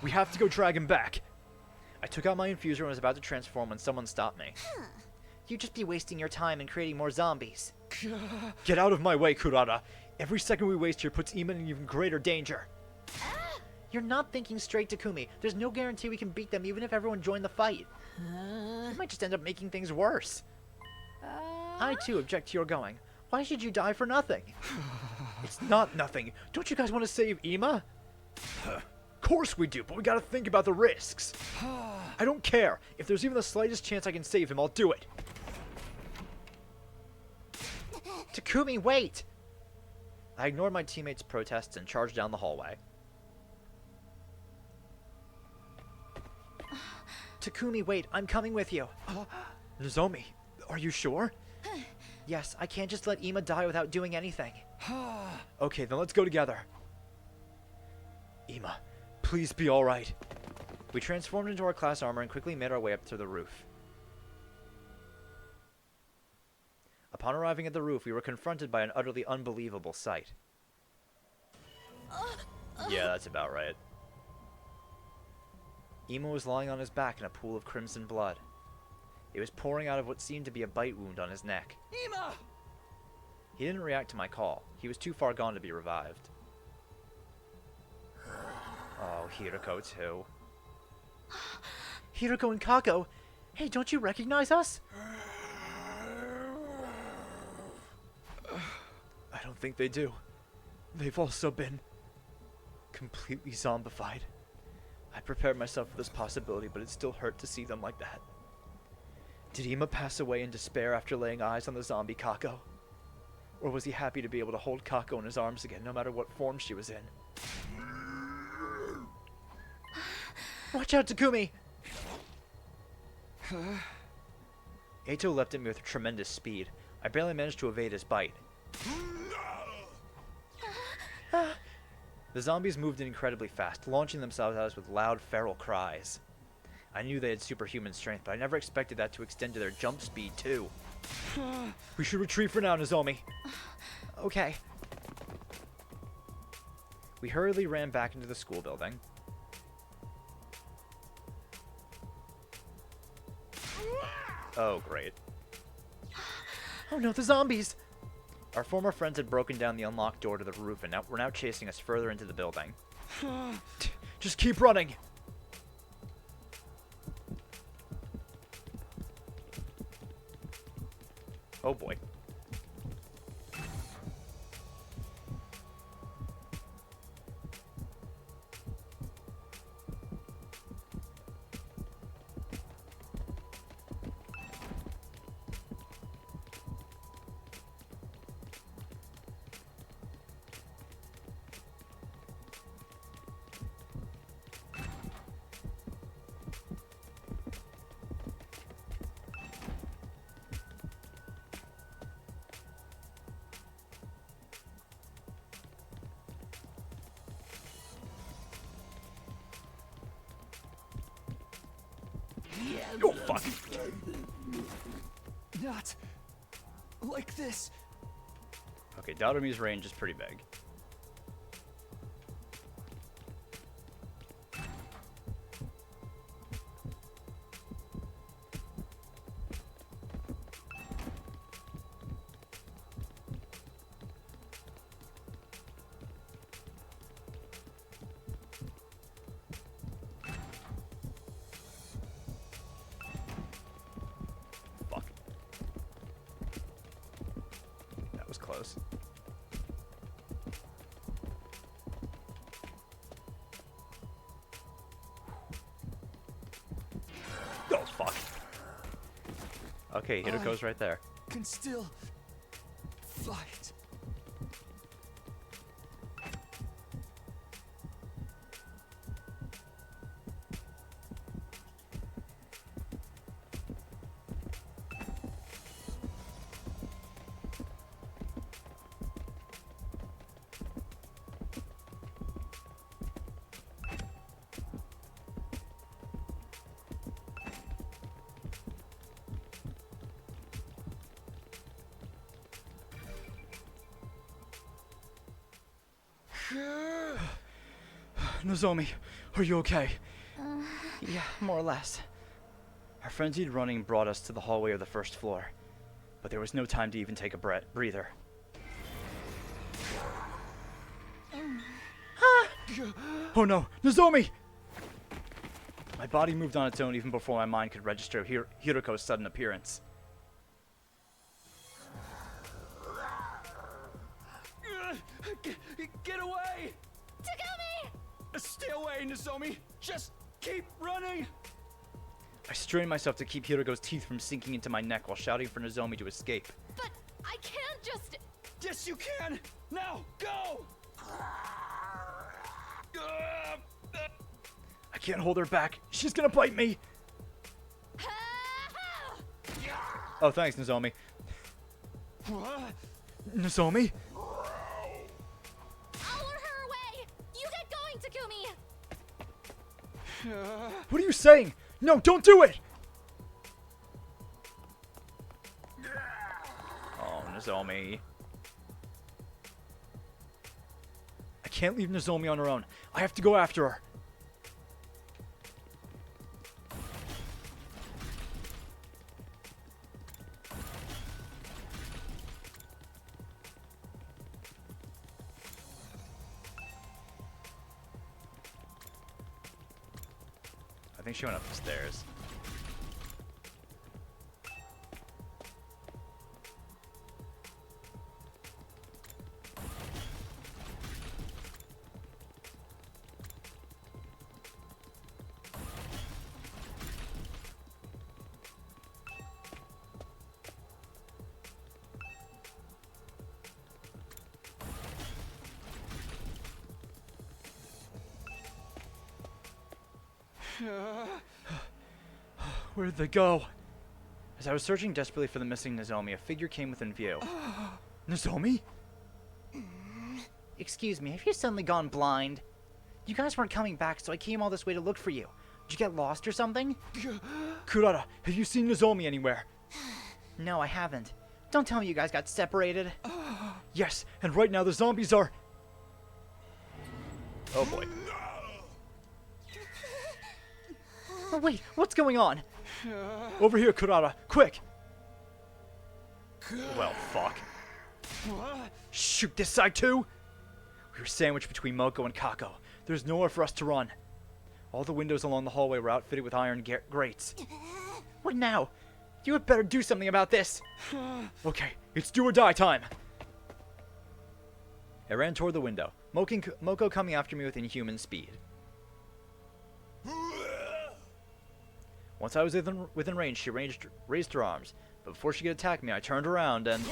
We have to go drag him back. I took out my infuser and was about to transform when someone stopped me. You'd just be wasting your time and creating more zombies. Get out of my way, Kurata. Every second we waste here puts Ema in even greater danger. You're not thinking straight, Takumi. There's no guarantee we can beat them even if everyone joined the fight. We might just end up making things worse. I, too, object to your going. Why should you die for nothing? It's not nothing. Don't you guys want to save Ema? Of course we do, but we gotta think about the risks. I don't care. If there's even the slightest chance I can save him, I'll do it. Takumi, wait! I ignored my teammates' protests and charged down the hallway. Takumi, wait. I'm coming with you. Nozomi, are you sure? Yes, I can't just let Ema die without doing anything. Okay, then let's go together. Ima, please be alright. We transformed into our class armor and quickly made our way up to the roof. Upon arriving at the roof, we were confronted by an utterly unbelievable sight. Yeah, that's about right. Ima was lying on his back in a pool of crimson blood. It was pouring out of what seemed to be a bite wound on his neck. Ima! He didn't react to my call. He was too far gone to be revived. Oh, Hirako too. Hirako and Kako! Hey, don't you recognize us? I don't think they do. They've also been completely zombified. I prepared myself for this possibility, but it still hurt to see them like that. Did Ima pass away in despair after laying eyes on the zombie Kako? Or was he happy to be able to hold Kako in his arms again, no matter what form she was in? Watch out, Takumi! Eito leapt at me with tremendous speed. I barely managed to evade his bite. The zombies moved incredibly fast, launching themselves at us with loud, feral cries. I knew they had superhuman strength, but I never expected that to extend to their jump speed, too. We should retreat for now, Nozomi. Okay. We hurriedly ran back into the school building. Oh, great. Oh no, the zombies! Our former friends had broken down the unlocked door to the roof and were now chasing us further into the building. Just keep running! Oh boy. Oh, fuck. Not like this. Okay, Darumi's range is pretty big. That was close. Oh, fuck. Okay, Hirako's right there. Can still fight. Nozomi, are you okay? Yeah, more or less. Our frenzied running brought us to the hallway of the first floor, but there was no time to even take a breather. Oh no, Nozomi! My body moved on its own even before my mind could register Hirako's sudden appearance. Get away! Takumi! Stay away, Nozomi! Just keep running! I strained myself to keep Hirako's teeth from sinking into my neck while shouting for Nozomi to escape. But I can't just... Yes, you can! Now, go! I can't hold her back. She's gonna bite me! Oh, thanks, Nozomi. What? Nozomi? What are you saying? No, don't do it! Oh, Nozomi. I can't leave Nozomi on her own. I have to go after her. I think she went up the stairs. Where did they go? As I was searching desperately for the missing Nozomi, a figure came within view. Nozomi? Excuse me, have you suddenly gone blind? You guys weren't coming back, so I came all this way to look for you. Did you get lost or something? Kurata, have you seen Nozomi anywhere? No, I haven't. Don't tell me you guys got separated. Yes, and right now the zombies are... Oh boy. Oh, wait, what's going on? Over here, Kurata, quick! Well, fuck. Shoot this side too? We were sandwiched between Moko and Kako. There's nowhere for us to run. All the windows along the hallway were outfitted with iron grates. What now? You had better do something about this. Okay, it's do or die time. I ran toward the window, Moko coming after me with inhuman speed. Once I was within range, she raised her arms, but before she could attack me, I turned around and...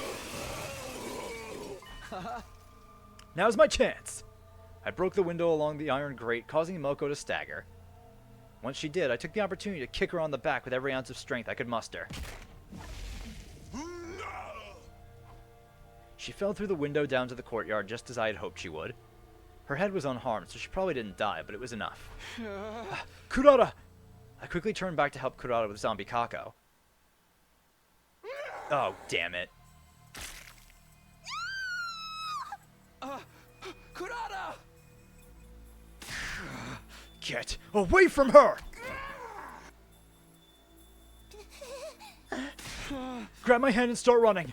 Now's my chance! I broke the window along the iron grate, causing Moko to stagger. Once she did, I took the opportunity to kick her on the back with every ounce of strength I could muster. She fell through the window down to the courtyard just as I had hoped she would. Her head was unharmed, so she probably didn't die, but it was enough. Kurata! I quickly turned back to help Kurata with Zombie Kako. Oh, damn it. Kurata! Get away from her! Grab my hand and start running.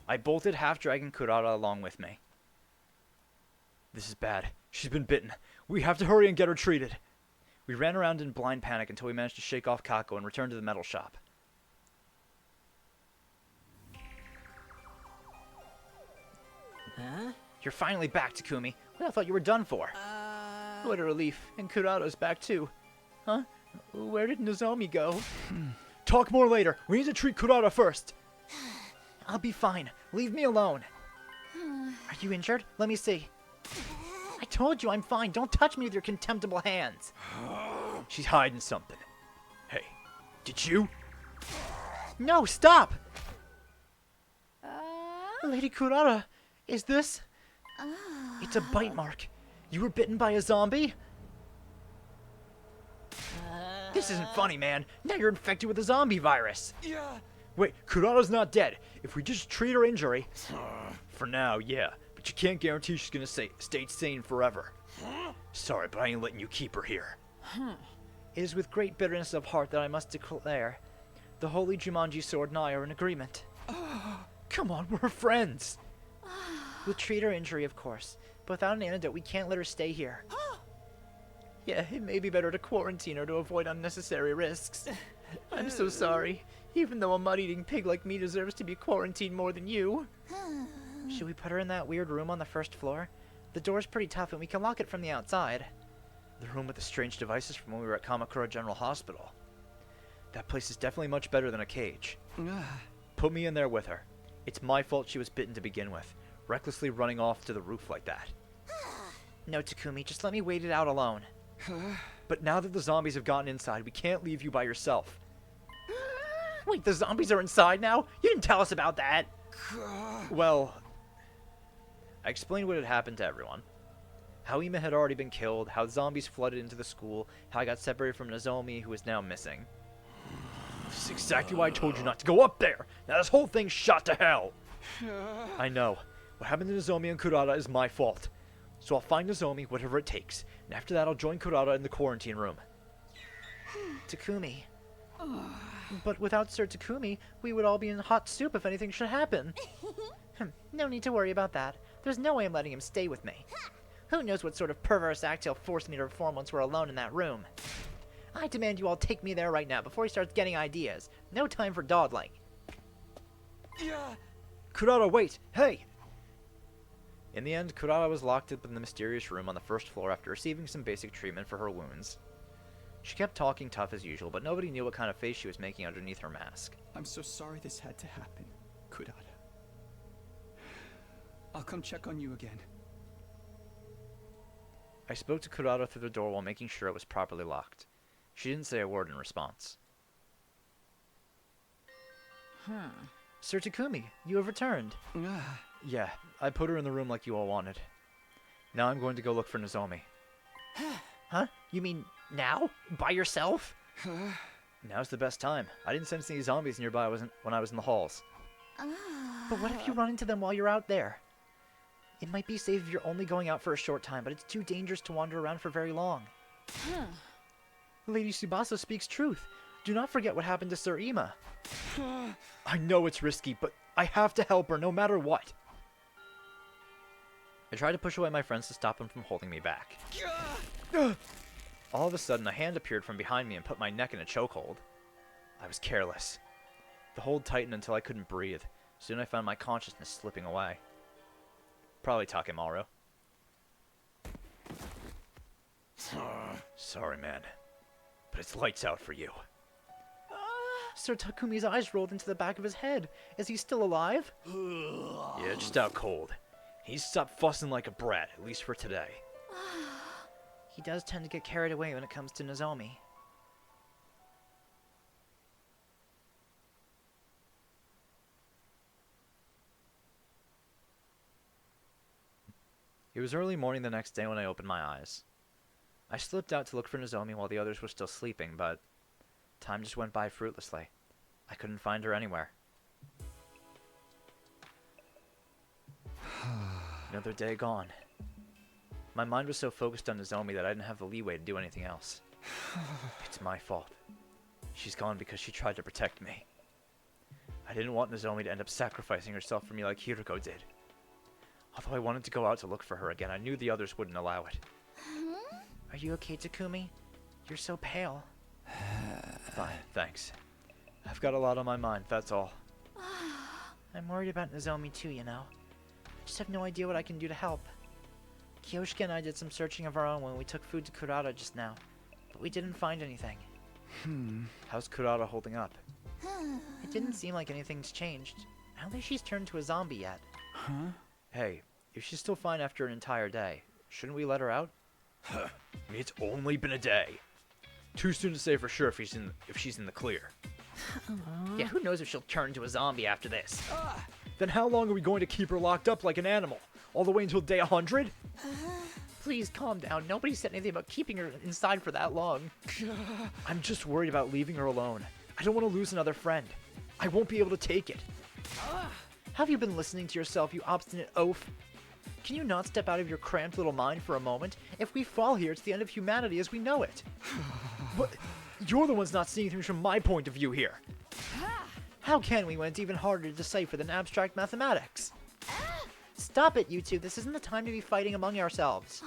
I bolted, half dragging Kurata along with me. This is bad. She's been bitten. We have to hurry and get her treated. We ran around in blind panic until we managed to shake off Kako and return to the metal shop. Huh? You're finally back, Takumi. What I thought you were done for. What a relief. And Kurata's back too. Huh? Where did Nozomi go? Talk more later. We need to treat Kurata first. I'll be fine. Leave me alone. Are you injured? Let me see. I told you I'm fine. Don't touch me with your contemptible hands. She's hiding something. Hey, did you? No, stop! Lady Kurata, is this? It's a bite mark. You were bitten by a zombie? This isn't funny, man. Now you're infected with a zombie virus. Yeah. Wait, Kurata's not dead. If we just treat her injury... For now, yeah. But you can't guarantee she's gonna stay sane forever. Sorry, but I ain't letting you keep her here. It is with great bitterness of heart that I must declare, the Holy Jumanji Sword and I are in agreement. Come on, we're friends. We'll treat her injury, of course, but without an antidote, we can't let her stay here. Yeah, it may be better to quarantine her to avoid unnecessary risks. I'm so sorry, even though a mud-eating pig like me deserves to be quarantined more than you. Should we put her in that weird room on the first floor? The door's pretty tough and we can lock it from the outside. The room with the strange devices from when we were at Kamakura General Hospital. That place is definitely much better than a cage. Put me in there with her. It's my fault she was bitten to begin with, recklessly running off to the roof like that. No, Takumi, just let me wait it out alone. But now that the zombies have gotten inside, we can't leave you by yourself. Wait, the zombies are inside now? You didn't tell us about that. Well, I explained what had happened to everyone. How Ima had already been killed, how zombies flooded into the school, how I got separated from Nozomi, who is now missing. This is exactly why I told you not to go up there! Now this whole thing's shot to hell! I know. What happened to Nozomi and Kurata is my fault. So I'll find Nozomi, whatever it takes, and after that I'll join Kurata in the quarantine room. Takumi. But without Sir Takumi, we would all be in hot soup if anything should happen. No need to worry about that. There's no way I'm letting him stay with me. Who knows what sort of perverse act he'll force me to perform once we're alone in that room. I demand you all take me there right now before he starts getting ideas. No time for dawdling. Kurata, wait! Hey! In the end, Kurata was locked up in the mysterious room on the first floor after receiving some basic treatment for her wounds. She kept talking tough as usual, but nobody knew what kind of face she was making underneath her mask. I'm so sorry this had to happen, Kurata. I'll come check on you again. I spoke to Kurata through the door while making sure it was properly locked. She didn't say a word in response. Sir Takumi, you have returned. Yeah, I put her in the room like you all wanted. Now I'm going to go look for Nozomi. Huh? You mean now? By yourself? Now's the best time. I didn't sense any zombies nearby when I was in the halls. But what if you run into them while you're out there? It might be safe if you're only going out for a short time, but it's too dangerous to wander around for very long. Lady Tsubasa speaks truth. Do not forget what happened to Sir Ima. I know it's risky, but I have to help her no matter what. I tried to push away my friends to stop them from holding me back. All of a sudden, a hand appeared from behind me and put my neck in a chokehold. I was careless. The hold tightened until I couldn't breathe. Soon I found my consciousness slipping away. Probably Takemaru. Sorry, man. But it's lights out for you. Sir Takumi's eyes rolled into the back of his head. Is he still alive? Yeah, just out cold. He's stopped fussing like a brat, at least for today. He does tend to get carried away when it comes to Nozomi. It was early morning the next day when I opened my eyes. I slipped out to look for Nozomi while the others were still sleeping, but time just went by fruitlessly. I couldn't find her anywhere. Another day gone. My mind was so focused on Nozomi that I didn't have the leeway to do anything else. It's my fault. She's gone because she tried to protect me. I didn't want Nozomi to end up sacrificing herself for me like Hiroko did. Although I wanted to go out to look for her again, I knew the others wouldn't allow it. Are you okay, Takumi? You're so pale. Fine, thanks. I've got a lot on my mind, that's all. I'm worried about Nozomi too, you know. I just have no idea what I can do to help. Kiyoshika and I did some searching of our own when we took food to Kurata just now, but we didn't find anything. How's Kurata holding up? It didn't seem like anything's changed. I don't think she's turned to a zombie yet. Hey, if she's still fine after an entire day, shouldn't we let her out? I mean, it's only been a day. Too soon to say for sure if she's in the clear. Yeah, who knows if she'll turn to a zombie after this? Then how long are we going to keep her locked up like an animal? All the way until day 100? Please calm down. Nobody said anything about keeping her inside for that long. I'm just worried about leaving her alone. I don't want to lose another friend. I won't be able to take it. Have you been listening to yourself, you obstinate oaf? Can you not step out of your cramped little mind for a moment? If we fall here, it's the end of humanity as we know it. But you're the ones not seeing things from my point of view here. How can we when it's even harder to decipher than abstract mathematics? Stop it, you two. This isn't the time to be fighting among ourselves.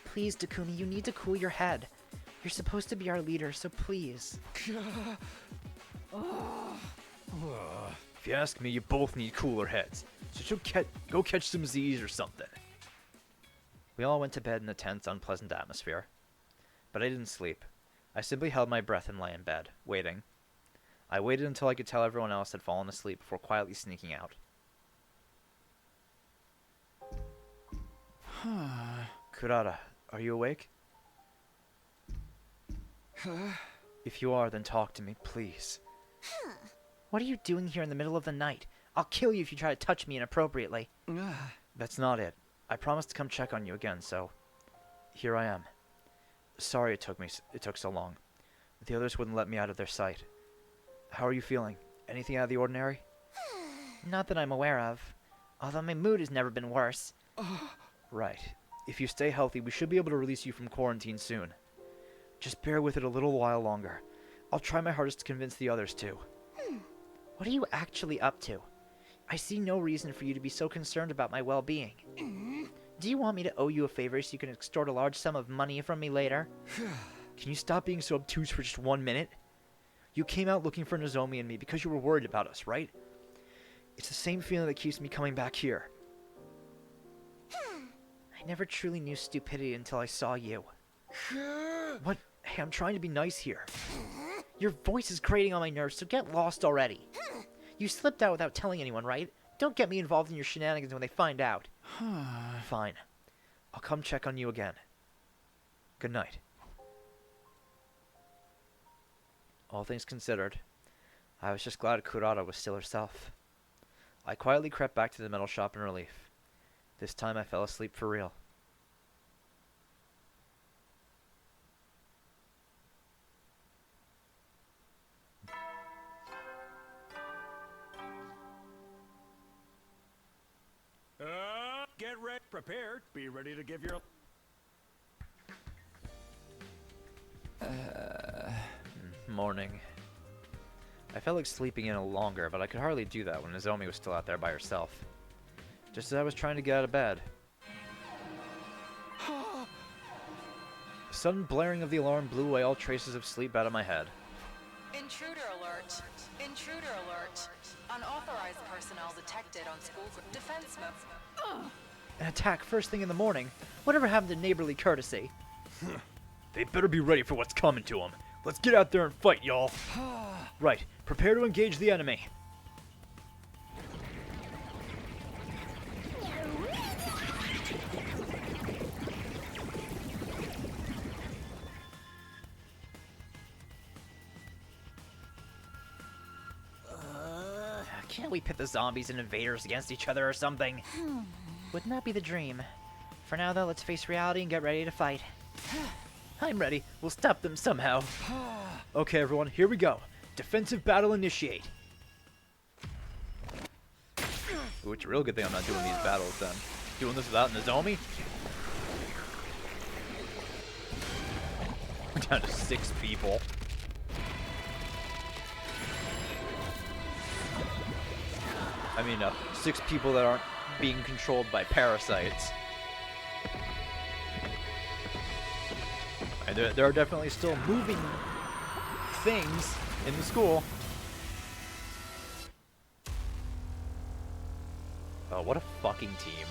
Please, Takumi, you need to cool your head. You're supposed to be our leader, so please. If you ask me, you both need cooler heads. So go catch some Z's or something. We all went to bed in a tense, unpleasant atmosphere. But I didn't sleep. I simply held my breath and lay in bed, waiting. I waited until I could tell everyone else had fallen asleep before quietly sneaking out. Kurata, are you awake? If you are, then talk to me, please. What are you doing here in the middle of the night? I'll kill you if you try to touch me inappropriately. That's not it. I promised to come check on you again, so here I am. Sorry it took so long. The others wouldn't let me out of their sight. How are you feeling? Anything out of the ordinary? Not that I'm aware of. Although my mood has never been worse. Right. If you stay healthy, we should be able to release you from quarantine soon. Just bear with it a little while longer. I'll try my hardest to convince the others too. What are you actually up to? I see no reason for you to be so concerned about my well-being. Do you want me to owe you a favor so you can extort a large sum of money from me later? Can you stop being so obtuse for just 1 minute? You came out looking for Nozomi and me because you were worried about us, right? It's the same feeling that keeps me coming back here. I never truly knew stupidity until I saw you. What? Hey, I'm trying to be nice here. Your voice is grating on my nerves, so get lost already. You slipped out without telling anyone, right? Don't get me involved in your shenanigans when they find out. Fine. I'll come check on you again. Good night. All things considered, I was just glad Kurata was still herself. I quietly crept back to the metal shop in relief. This time I fell asleep for real. Get ready, prepared, be ready to give your... Morning. I felt like sleeping in a longer, but I could hardly do that when Nozomi was still out there by herself. Just as I was trying to get out of bed. The sudden blaring of the alarm blew away all traces of sleep out of my head. Intruder alert. Intruder alert. Unauthorized personnel detected on school defense mode. An attack first thing in the morning? Whatever happened to neighborly courtesy? They better be ready for what's coming to them. Let's get out there and fight, y'all. Right, prepare to engage the enemy. Can't we pit the zombies and invaders against each other or something? Wouldn't that be the dream? For now, though, let's face reality and get ready to fight. I'm ready. We'll stop them somehow. Okay, everyone, here we go. Defensive battle initiate. Ooh, it's a real good thing I'm not doing these battles then. Doing this without Nozomi? We're down to 6 people. I mean, 6 people that aren't being controlled by parasites. And there are definitely still moving things in the school. Oh, what a fucking team.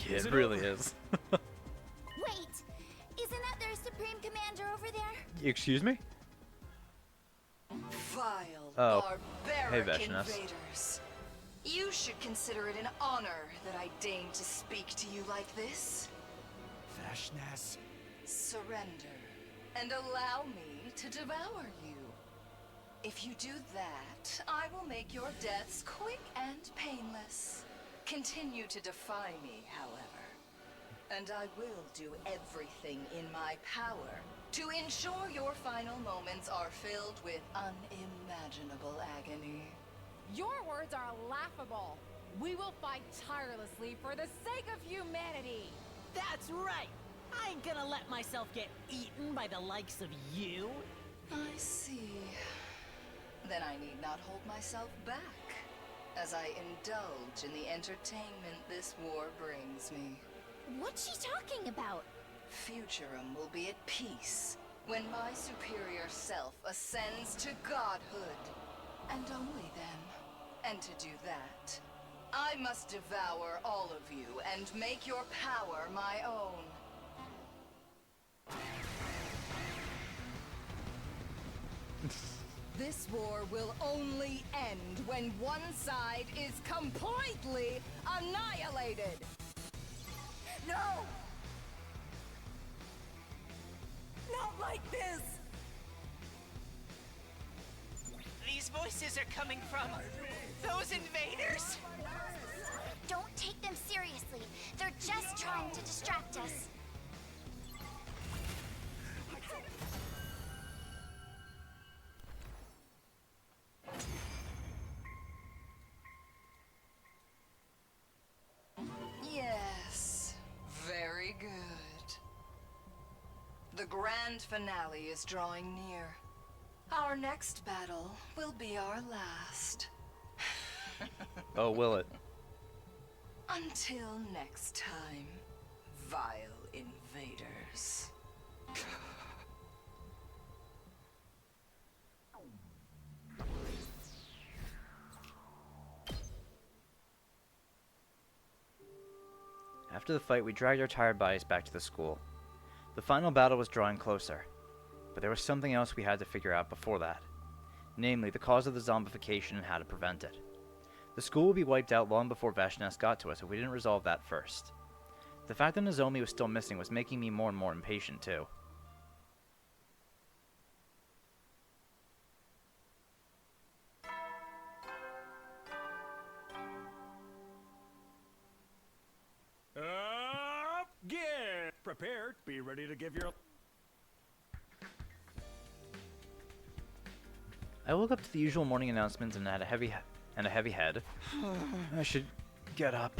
Yeah, it really is. Wait! Isn't that their Supreme Commander over there? Excuse me? Vile, Oh. Hey, barbaric Veshnas. invaders. You should consider it an honor that I deign to speak to you like this. Veshnas. Surrender, and allow me to devour you. If you do that, I will make your deaths quick and painless. Continue to defy me, however, and I will do everything in my power to ensure your final moments are filled with unimaginable agony. Your words are laughable. We will fight tirelessly for the sake of humanity. That's right. I ain't gonna let myself get eaten by the likes of you. I see. Then I need not hold myself back. as I indulge in the entertainment this war brings me. What's she talking about? Futurum will be at peace when my superior self ascends to godhood. And only then. And to do that, I must devour all of you and make your power my own. This war will only end when one side is completely annihilated. No! Not like this! These voices are coming from those invaders? Don't take them seriously. They're just trying to distract us. Yes, very good. The grand finale is drawing near. Our next battle will be our last. Oh, will it? Until next time, vile invaders. After the fight, we dragged our tired bodies back to the school. The final battle was drawing closer, but there was something else we had to figure out before that. Namely, the cause of the zombification and how to prevent it. The school would be wiped out long before Veshness got to us if we didn't resolve that first. The fact that Nozomi was still missing was making me more and more impatient too. Get prepared. Be ready to give your... I woke up to the usual morning announcements and had a heavy head. I should get up.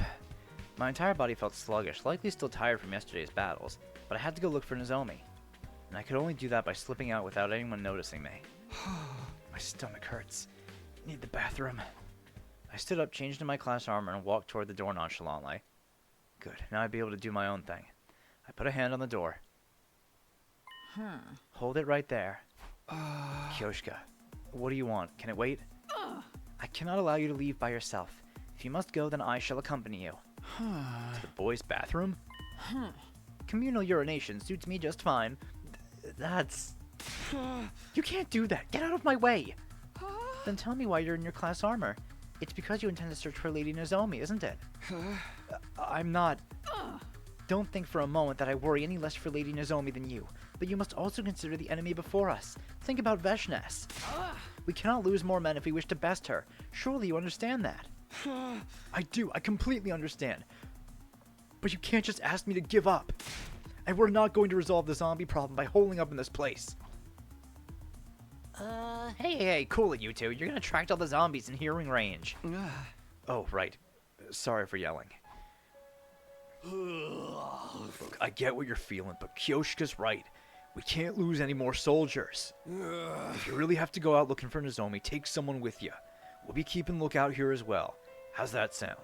My entire body felt sluggish, likely still tired from yesterday's battles, but I had to go look for Nozomi. And I could only do that by slipping out without anyone noticing me. My stomach hurts. Need the bathroom. I stood up, changed into my class armor, and walked toward the door nonchalantly. Good, now I'd be able to do my own thing. I put a hand on the door. Hold it right there. Kyoshka, what do you want? Can it wait? I cannot allow you to leave by yourself. If you must go, then I shall accompany you. To the boys' bathroom? Communal urination suits me just fine. That's... You can't do that! Get out of my way! Then tell me why you're in your class armor. It's because you intend to search for Lady Nozomi, isn't it? I'm not... Don't think for a moment that I worry any less for Lady Nozomi than you, but you must also consider the enemy before us. Think about Veshness. We cannot lose more men if we wish to best her. Surely you understand that. I do, I completely understand. But you can't just ask me to give up. And we're not going to resolve the zombie problem by holding up in this place. Hey, cool it, you two. You're gonna attract all the zombies in hearing range. Oh, right. Sorry for yelling. Look, I get what you're feeling, but Kyoshka's right. We can't lose any more soldiers. If you really have to go out looking for Nozomi, take someone with you. We'll be keeping lookout here as well. How's that sound?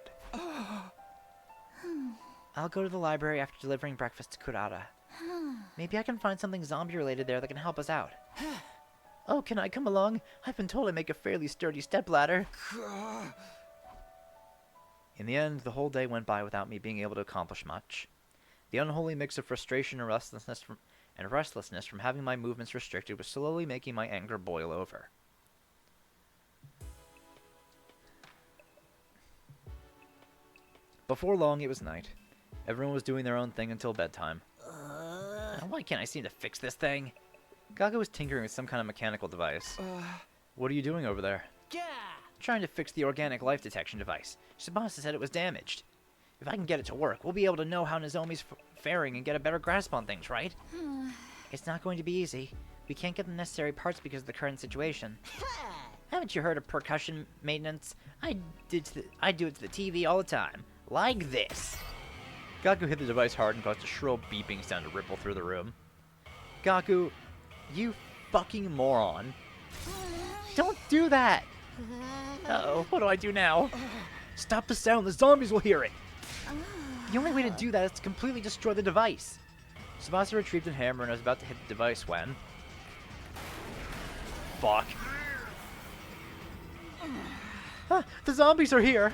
I'll go to the library after delivering breakfast to Kurata. Maybe I can find something zombie-related there that can help us out. Oh, can I come along? I've been told I make a fairly sturdy stepladder. In the end, the whole day went by without me being able to accomplish much. The unholy mix of frustration and restlessness from having my movements restricted was slowly making my anger boil over. Before long, it was night. Everyone was doing their own thing until bedtime. Why can't I seem to fix this thing? Gaga was tinkering with some kind of mechanical device. What are you doing over there? Trying to fix the organic life detection device. Tsubasa said it was damaged. If I can get it to work, we'll be able to know how Nozomi's faring and get a better grasp on things, right? It's not going to be easy. We can't get the necessary parts because of the current situation. Haven't you heard of percussion maintenance? I do it to the TV all the time. Like this. Gaku hit the device hard and caused a shrill beeping sound to ripple through the room. Gaku, you fucking moron. Don't do that! Uh-oh, what do I do now? Stop the sound, the zombies will hear it! The only way to do that is to completely destroy the device. Tsubasa retrieved the hammer and was about to hit the device when... Fuck. The zombies are here!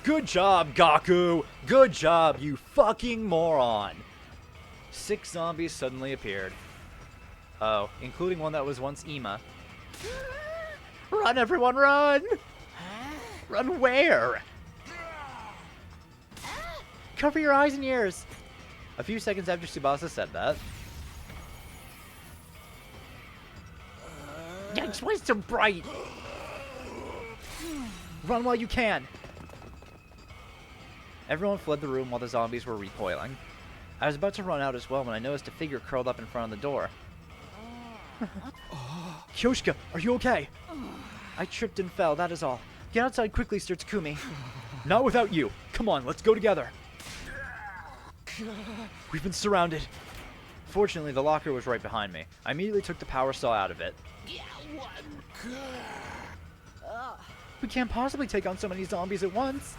Good job, Gaku! Good job, you fucking moron! 6 zombies suddenly appeared. Oh, including one that was once Ima. Run, everyone, run! Run where? Cover your eyes and ears! A few seconds after Tsubasa said that... Yikes, why is it so bright? Run while you can! Everyone fled the room while the zombies were recoiling. I was about to run out as well when I noticed a figure curled up in front of the door. Kyoshika, are you okay? I tripped and fell, that is all. Get outside quickly, Sir Takumi. Not without you. Come on, let's go together. We've been surrounded. Fortunately, the locker was right behind me. I immediately took the power saw out of it. We can't possibly take on so many zombies at once.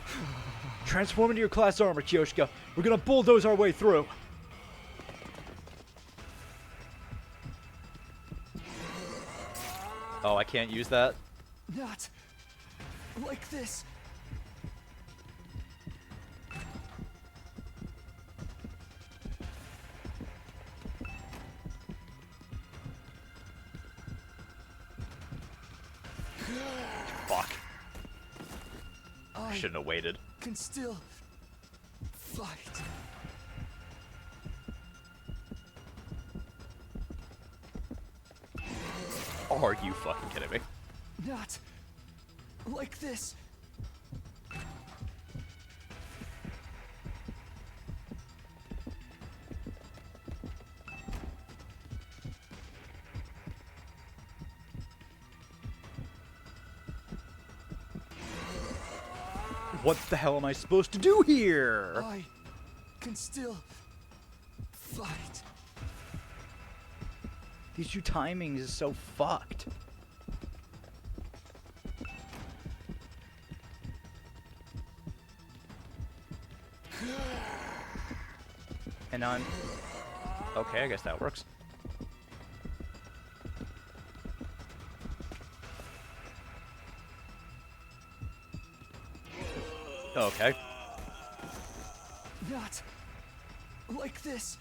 Transform into your class armor, Kyoshika. We're gonna bulldoze our way through. Oh, I can't use that? Not like this. Fuck. I shouldn't have waited. Can still fight. Are you fucking kidding me? Not like this. What the hell am I supposed to do here? I can still fight. These 2 timings is so fucked. And I'm... Okay, I guess that works. Okay. Not like this.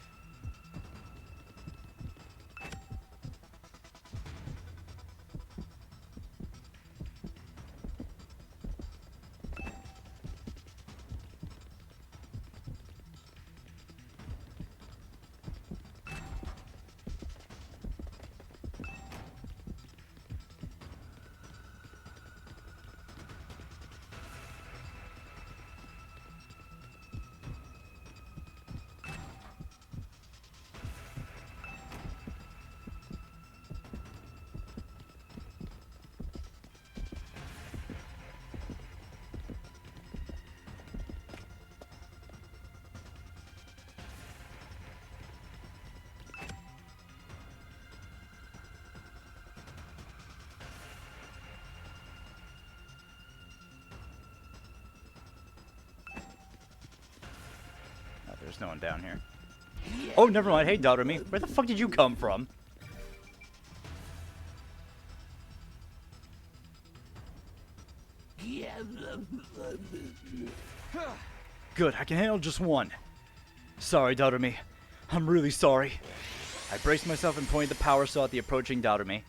There's no one down here. Oh, never mind. Hey, Doremi. Where the fuck did you come from? Good, I can handle just one. Sorry, Doremi. I'm really sorry. I braced myself and pointed the power saw at the approaching Doremi.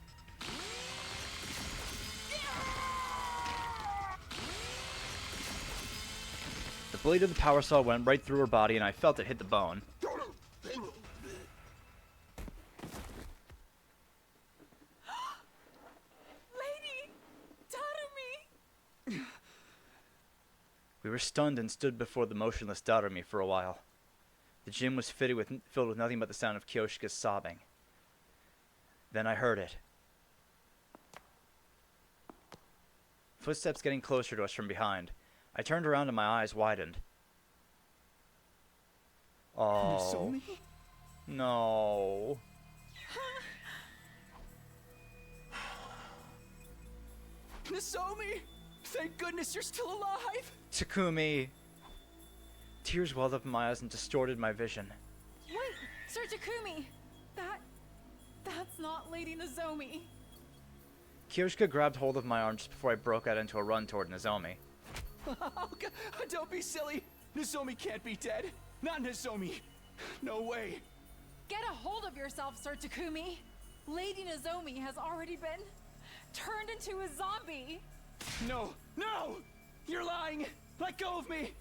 The blade of the power saw went right through her body and I felt it hit the bone. We were stunned and stood before the motionless Doremi for a while. The gym was filled with nothing but the sound of Kyoshika's sobbing. Then I heard it. Footsteps getting closer to us from behind. I turned around and my eyes widened. Oh. No. Nozomi! Thank goodness you're still alive! Takumi! Tears welled up in my eyes and distorted my vision. Wait, Sir Takumi! That's not Lady Nozomi. Kyoshika grabbed hold of my arm just before I broke out into a run toward Nozomi. Oh, God, don't be silly. Nozomi can't be dead. Not Nozomi. No way. Get a hold of yourself, Sir Takumi. Lady Nozomi has already been turned into a zombie. No, no! You're lying! Let go of me!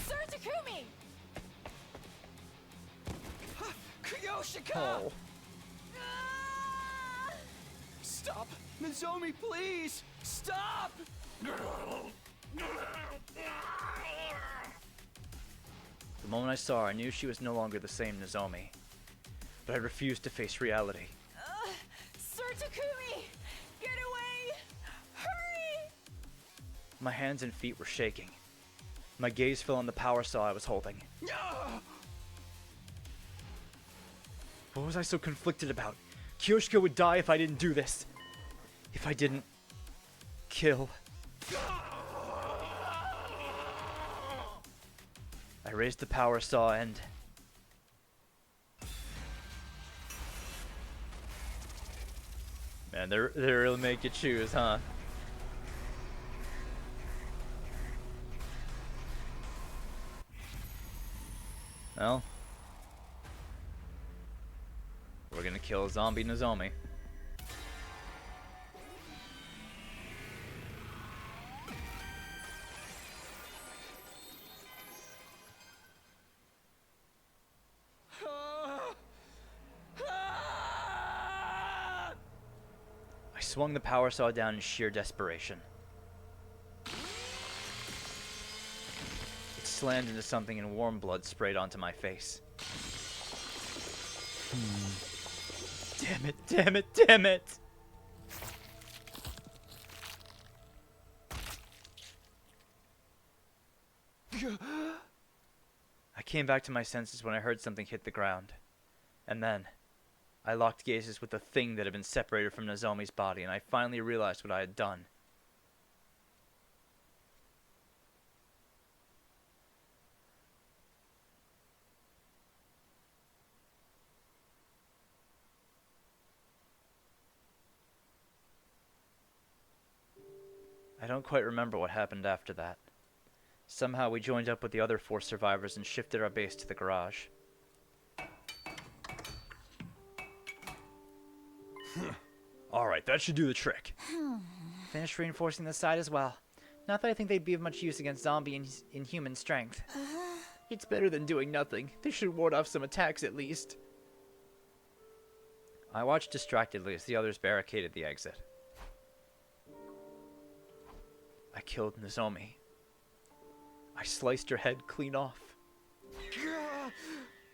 Sir Takumi! Kyoshika! Oh. Stop! Nozomi, please! Stop! The moment I saw her, I knew she was no longer the same Nozomi. But I refused to face reality. Sir Takumi! Get away! Hurry! My hands and feet were shaking. My gaze fell on the power saw I was holding. What was I so conflicted about? Kyoshika would die if I didn't do this. If I didn't kill. I raised the power saw and... Man, they really make you choose, huh? Well, we're gonna kill zombie Nozomi. I swung the power saw down in sheer desperation. It slammed into something and warm blood sprayed onto my face. Damn it, damn it, damn it! I came back to my senses when I heard something hit the ground. And then, I locked gazes with the thing that had been separated from Nozomi's body, and I finally realized what I had done. I don't quite remember what happened after that. Somehow we joined up with the other 4 survivors and shifted our base to the garage. Alright, that should do the trick. Finished reinforcing the side as well. Not that I think they'd be of much use against zombie and inhuman strength. It's better than doing nothing. They should ward off some attacks at least. I watched distractedly as the others barricaded the exit. I killed Nozomi. I sliced her head clean off.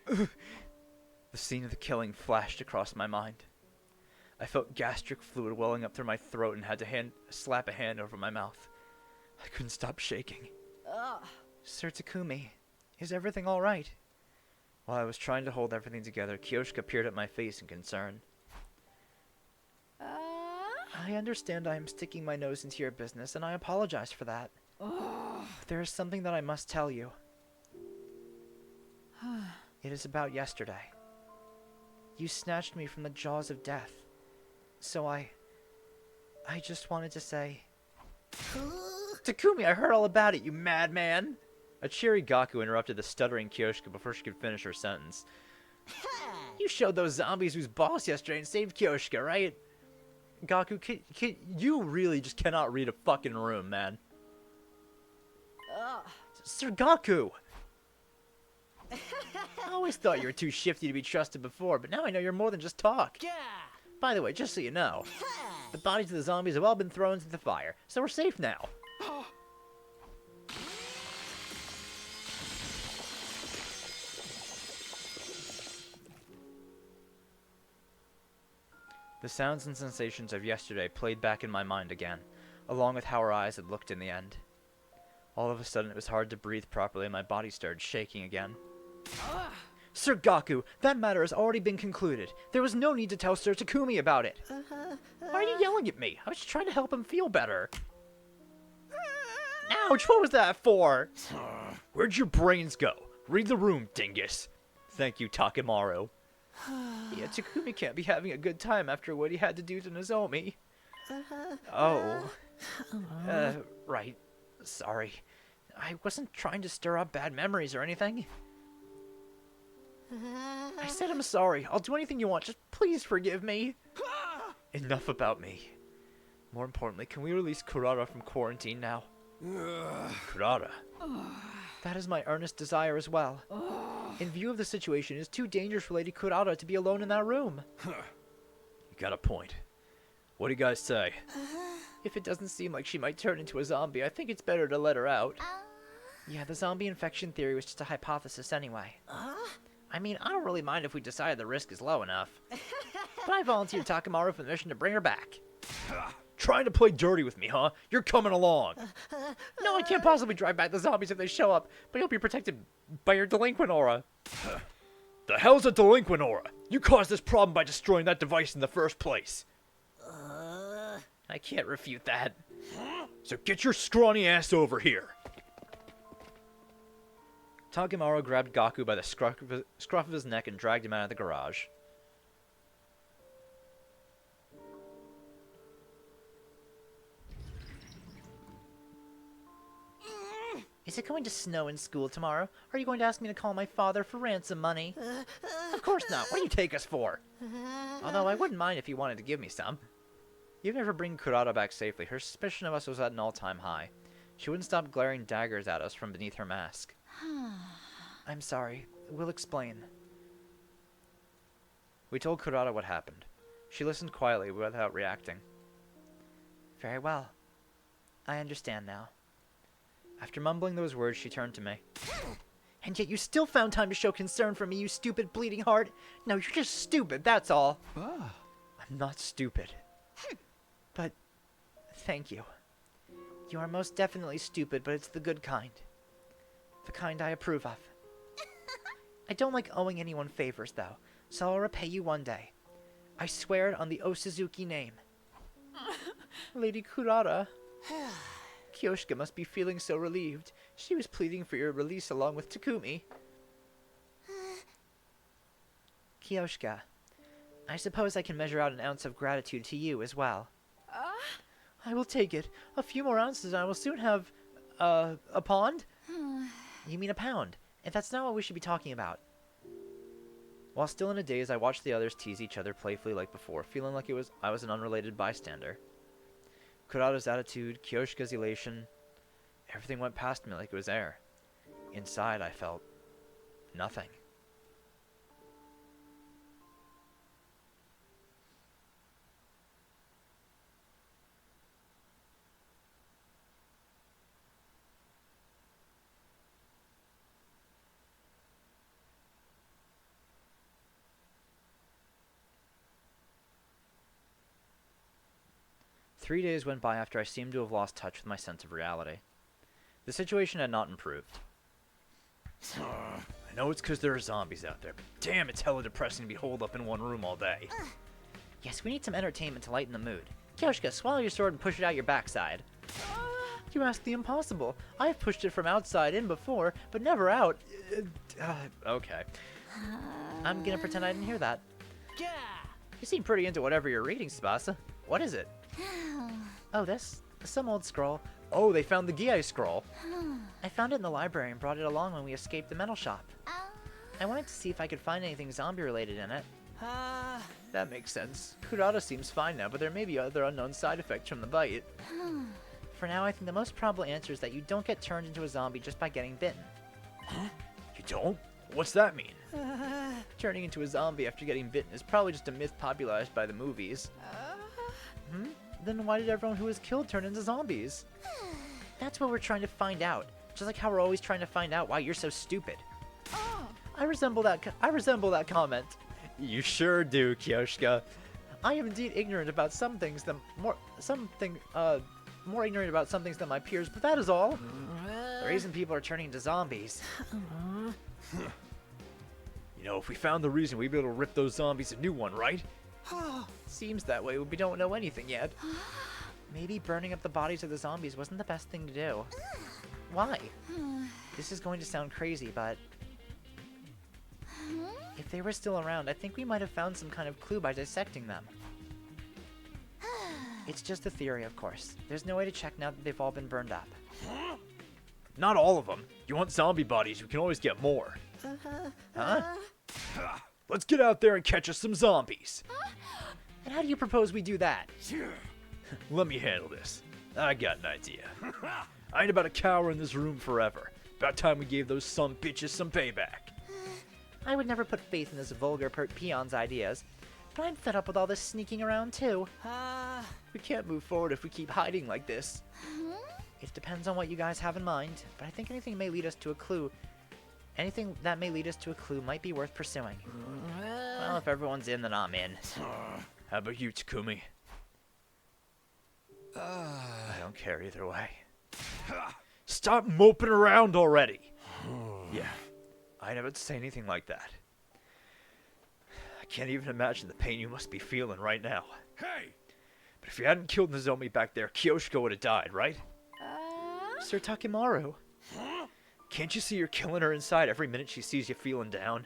The scene of the killing flashed across my mind. I felt gastric fluid welling up through my throat and had to slap a hand over my mouth. I couldn't stop shaking. Sir Takumi, is everything alright? While I was trying to hold everything together, Kyoshika peered at my face in concern. I understand I am sticking my nose into your business, and I apologize for that. But there is something that I must tell you. It is about yesterday. You snatched me from the jaws of death. So I just wanted to say... Takumi, I heard all about it, you madman! A cheery Gaku interrupted the stuttering Kyoshika before she could finish her sentence. You showed those zombies who's boss yesterday and saved Kyoshika, right? Gaku, you really just cannot read a fucking room, man. Sir Gaku! I always thought you were too shifty to be trusted before, but now I know you're more than just talk. By the way, just so you know, the bodies of the zombies have all been thrown into the fire, so we're safe now. The sounds and sensations of yesterday played back in my mind again, along with how her eyes had looked in the end. All of a sudden, it was hard to breathe properly and my body started shaking again. Sir Gaku, that matter has already been concluded. There was no need to tell Sir Takumi about it. Why are you yelling at me? I was just trying to help him feel better. Ouch, what was that for? Where'd your brains go? Read the room, dingus. Thank you, Takemaru. Yeah, Takumi can't be having a good time after what he had to do to Nozomi. Oh. Right. Sorry. I wasn't trying to stir up bad memories or anything. I said I'm sorry. I'll do anything you want. Just please forgive me. Enough about me. More importantly, can we release Kurara from quarantine now? Kurara. That is my earnest desire as well. In view of the situation, it is too dangerous for Lady Kurara to be alone in that room. You got a point. What do you guys say? If it doesn't seem like she might turn into a zombie, I think it's better to let her out. Yeah, the zombie infection theory was just a hypothesis anyway. I mean, I don't really mind if we decide the risk is low enough. But I volunteered Takemaru for the mission to bring her back. Trying to play dirty with me, huh? You're coming along. No, I can't possibly drive back the zombies if they show up, but you'll be protected by your delinquent aura. The hell's a delinquent aura? You caused this problem by destroying that device in the first place. I can't refute that. So get your scrawny ass over here. Takemaru grabbed Gaku by the scruff of his neck and dragged him out of the garage. Is it going to snow in school tomorrow? Are you going to ask me to call my father for ransom money? Of course not. What do you take us for? Although I wouldn't mind if you wanted to give me some. Even if we bring Kurata back safely, her suspicion of us was at an all-time high. She wouldn't stop glaring daggers at us from beneath her mask. I'm sorry. We'll explain. We told Kurata what happened. She listened quietly without reacting. Very well. I understand now. After mumbling those words, she turned to me. And yet you still found time to show concern for me, you stupid bleeding heart. No, you're just stupid, that's all. I'm not stupid. But thank you. You are most definitely stupid, but it's the good kind. The kind I approve of. I don't like owing anyone favors, though, so I'll repay you one day. I swear it on the Osuzuki name. Lady Kurata. Kyoshka must be feeling so relieved. She was pleading for your release along with Takumi. Kyoshka, I suppose I can measure out an ounce of gratitude to you as well. I will take it. A few more ounces and I will soon have, a pond? You mean a pound? And that's not what we should be talking about. While still in a daze, I watched the others tease each other playfully like before, feeling like I was an unrelated bystander. Kurata's attitude, Kyoshika's elation, everything went past me like it was air. Inside, I felt nothing. Three days went by after I seemed to have lost touch with my sense of reality. The situation had not improved. I know it's because there are zombies out there, but damn, it's hella depressing to be holed up in one room all day. Yes, we need some entertainment to lighten the mood. Kyoshika, swallow your sword and push it out your backside. You ask the impossible. I've pushed it from outside in before, but never out. Okay. I'm gonna pretend I didn't hear that. You seem pretty into whatever you're reading, Tsubasa. What is it? Oh, this? Some old scroll. Oh, they found the Giai scroll. I found it in the library and brought it along when we escaped the metal shop. I wanted to see if I could find anything zombie-related in it. That makes sense. Kurata seems fine now, but there may be other unknown side effects from the bite. For now, I think the most probable answer is that you don't get turned into a zombie just by getting bitten. You don't? What's that mean? Turning into a zombie after getting bitten is probably just a myth popularized by the movies. Then why did everyone who was killed turn into zombies? That's what we're trying to find out. Just like how we're always trying to find out why you're so stupid. I resemble that comment. You sure do, Kyoshika. I am indeed ignorant about some things than more ignorant about some things than my peers, but that is all. reason people are turning into zombies. You know, if we found the reason, we'd be able to rip those zombies a new one, right? Seems that way. We don't know anything yet. Maybe burning up the bodies of the zombies wasn't the best thing to do. Why? This is going to sound crazy, but if they were still around, I think we might have found some kind of clue by dissecting them. It's just a theory, of course. There's no way to check now that they've all been burned up. Not all of them. You want zombie bodies, we can always get more. Huh? Let's get out there and catch us some zombies. And how do you propose we do that? Let me handle this. I got an idea. I ain't about to cower in this room forever. About time we gave those some bitches some payback. I would never put faith in this vulgar peon's ideas, but I'm fed up with all this sneaking around too. We can't move forward if we keep hiding like this. It depends on what you guys have in mind, but I think anything may lead us to a clue. Anything that may lead us to a clue might be worth pursuing. Well, if everyone's in, then I'm in. How about you, Takumi? I don't care either way. Stop moping around already! Yeah, I never say anything like that. I can't even imagine the pain you must be feeling right now. Hey! But if you hadn't killed Nozomi back there, Kyoshiko would have died, right? Sir Takimaru. Can't you see you're killing her inside every minute she sees you feeling down?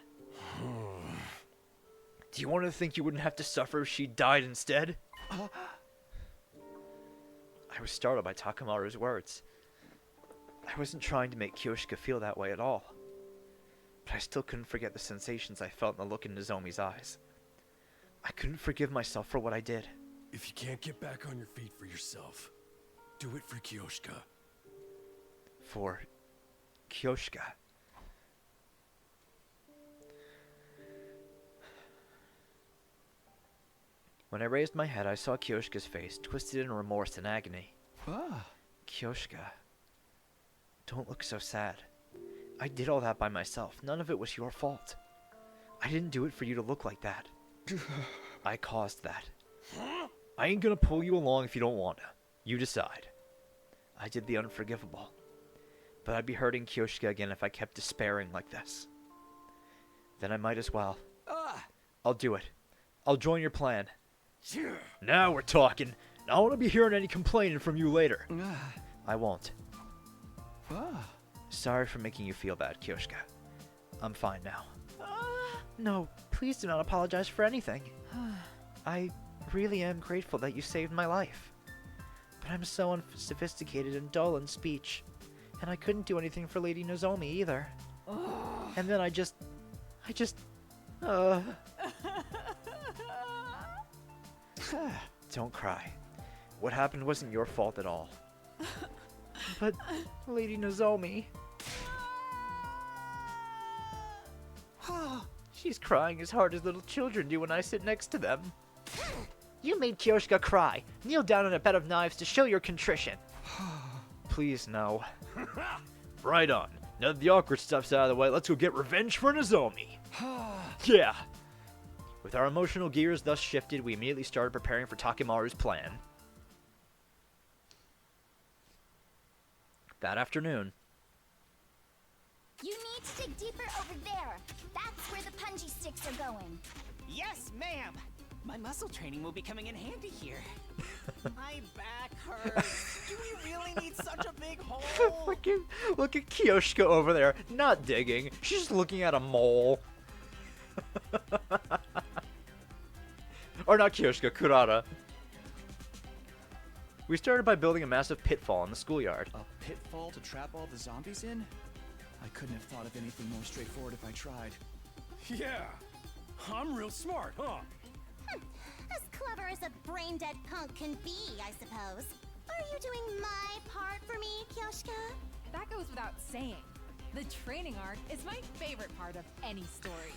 Do you want her to think you wouldn't have to suffer if she died instead? I was startled by Takimaru's words. I wasn't trying to make Kyoshika feel that way at all. But I still couldn't forget the sensations I felt in the look in Nozomi's eyes. I couldn't forgive myself for what I did. If you can't get back on your feet for yourself, do it for Kyoshika. For Kyoshika. When I raised my head, I saw Kyoshika's face, twisted in remorse and agony. Kyoshika, don't look so sad. I did all that by myself. None of it was your fault. I didn't do it for you to look like that. I caused that. I ain't gonna pull you along if you don't want to. You decide. I did the unforgivable. But I'd be hurting Kyoshika again if I kept despairing like this. Then I might as well. I'll do it. I'll join your plan. Now we're talking. I don't want to be hearing any complaining from you later. I won't. Sorry for making you feel bad, Kyoshika. I'm fine now. No, please do not apologize for anything. I really am grateful that you saved my life. But I'm so unsophisticated and dull in speech. And I couldn't do anything for Lady Nozomi either. And then I just... Don't cry. What happened wasn't your fault at all. But, Lady Nozomi... She's crying as hard as little children do when I sit next to them. You made Kyoshika cry. Kneel down on a bed of knives to show your contrition. Please, no. Right on. Now that the awkward stuff's out of the way, let's go get revenge for Nozomi. Yeah. With our emotional gears thus shifted, we immediately started preparing for Takimaru's plan. That afternoon. You need to dig deeper over there. That's where the punji sticks are going. Yes, ma'am. My muscle training will be coming in handy here. My back hurts. Do we really need such a big hole? Look at Kyoshika over there, not digging. She's just looking at a mole. Or not Kyoshika, Kurata. We started by building a massive pitfall in the schoolyard. A pitfall to trap all the zombies in? I couldn't have thought of anything more straightforward if I tried. Yeah, I'm real smart, huh? As clever as a brain-dead punk can be, I suppose. Are you doing my part for me, Kyoshika? That goes without saying. The training arc is my favorite part of any story.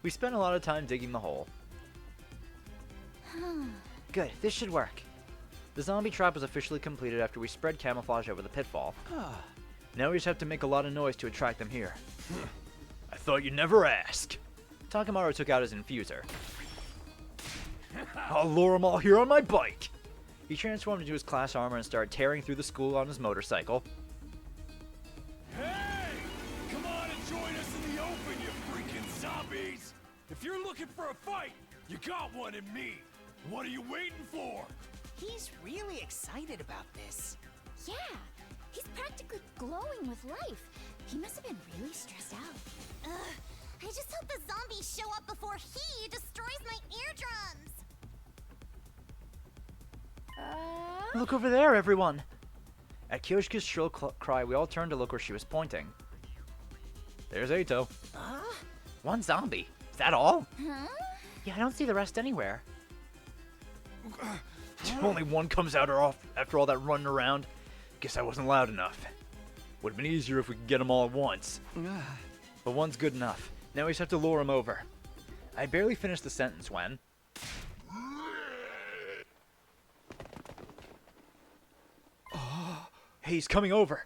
We spent a lot of time digging the hole. Good, this should work. The zombie trap was officially completed after we spread camouflage over the pitfall. Now we just have to make a lot of noise to attract them here. I thought you'd never ask. Takimaru took out his infuser. I'll lure them all here on my bike. He transformed into his class armor and started tearing through the school on his motorcycle. If you're looking for a fight, you got one in me. What are you waiting for? He's really excited about this. Yeah, he's practically glowing with life. He must have been really stressed out. Ugh, I just hope the zombies show up before he destroys my eardrums. Look over there, everyone! At Kyoshika's shrill cry, we all turned to look where she was pointing. There's Ato. One zombie. Is that all? Huh? Yeah, I don't see the rest anywhere. Only one comes out after all that running around. Guess I wasn't loud enough. Would've been easier if we could get them all at once. But one's good enough. Now we just have to lure him over. I barely finished the sentence when... Hey, he's coming over.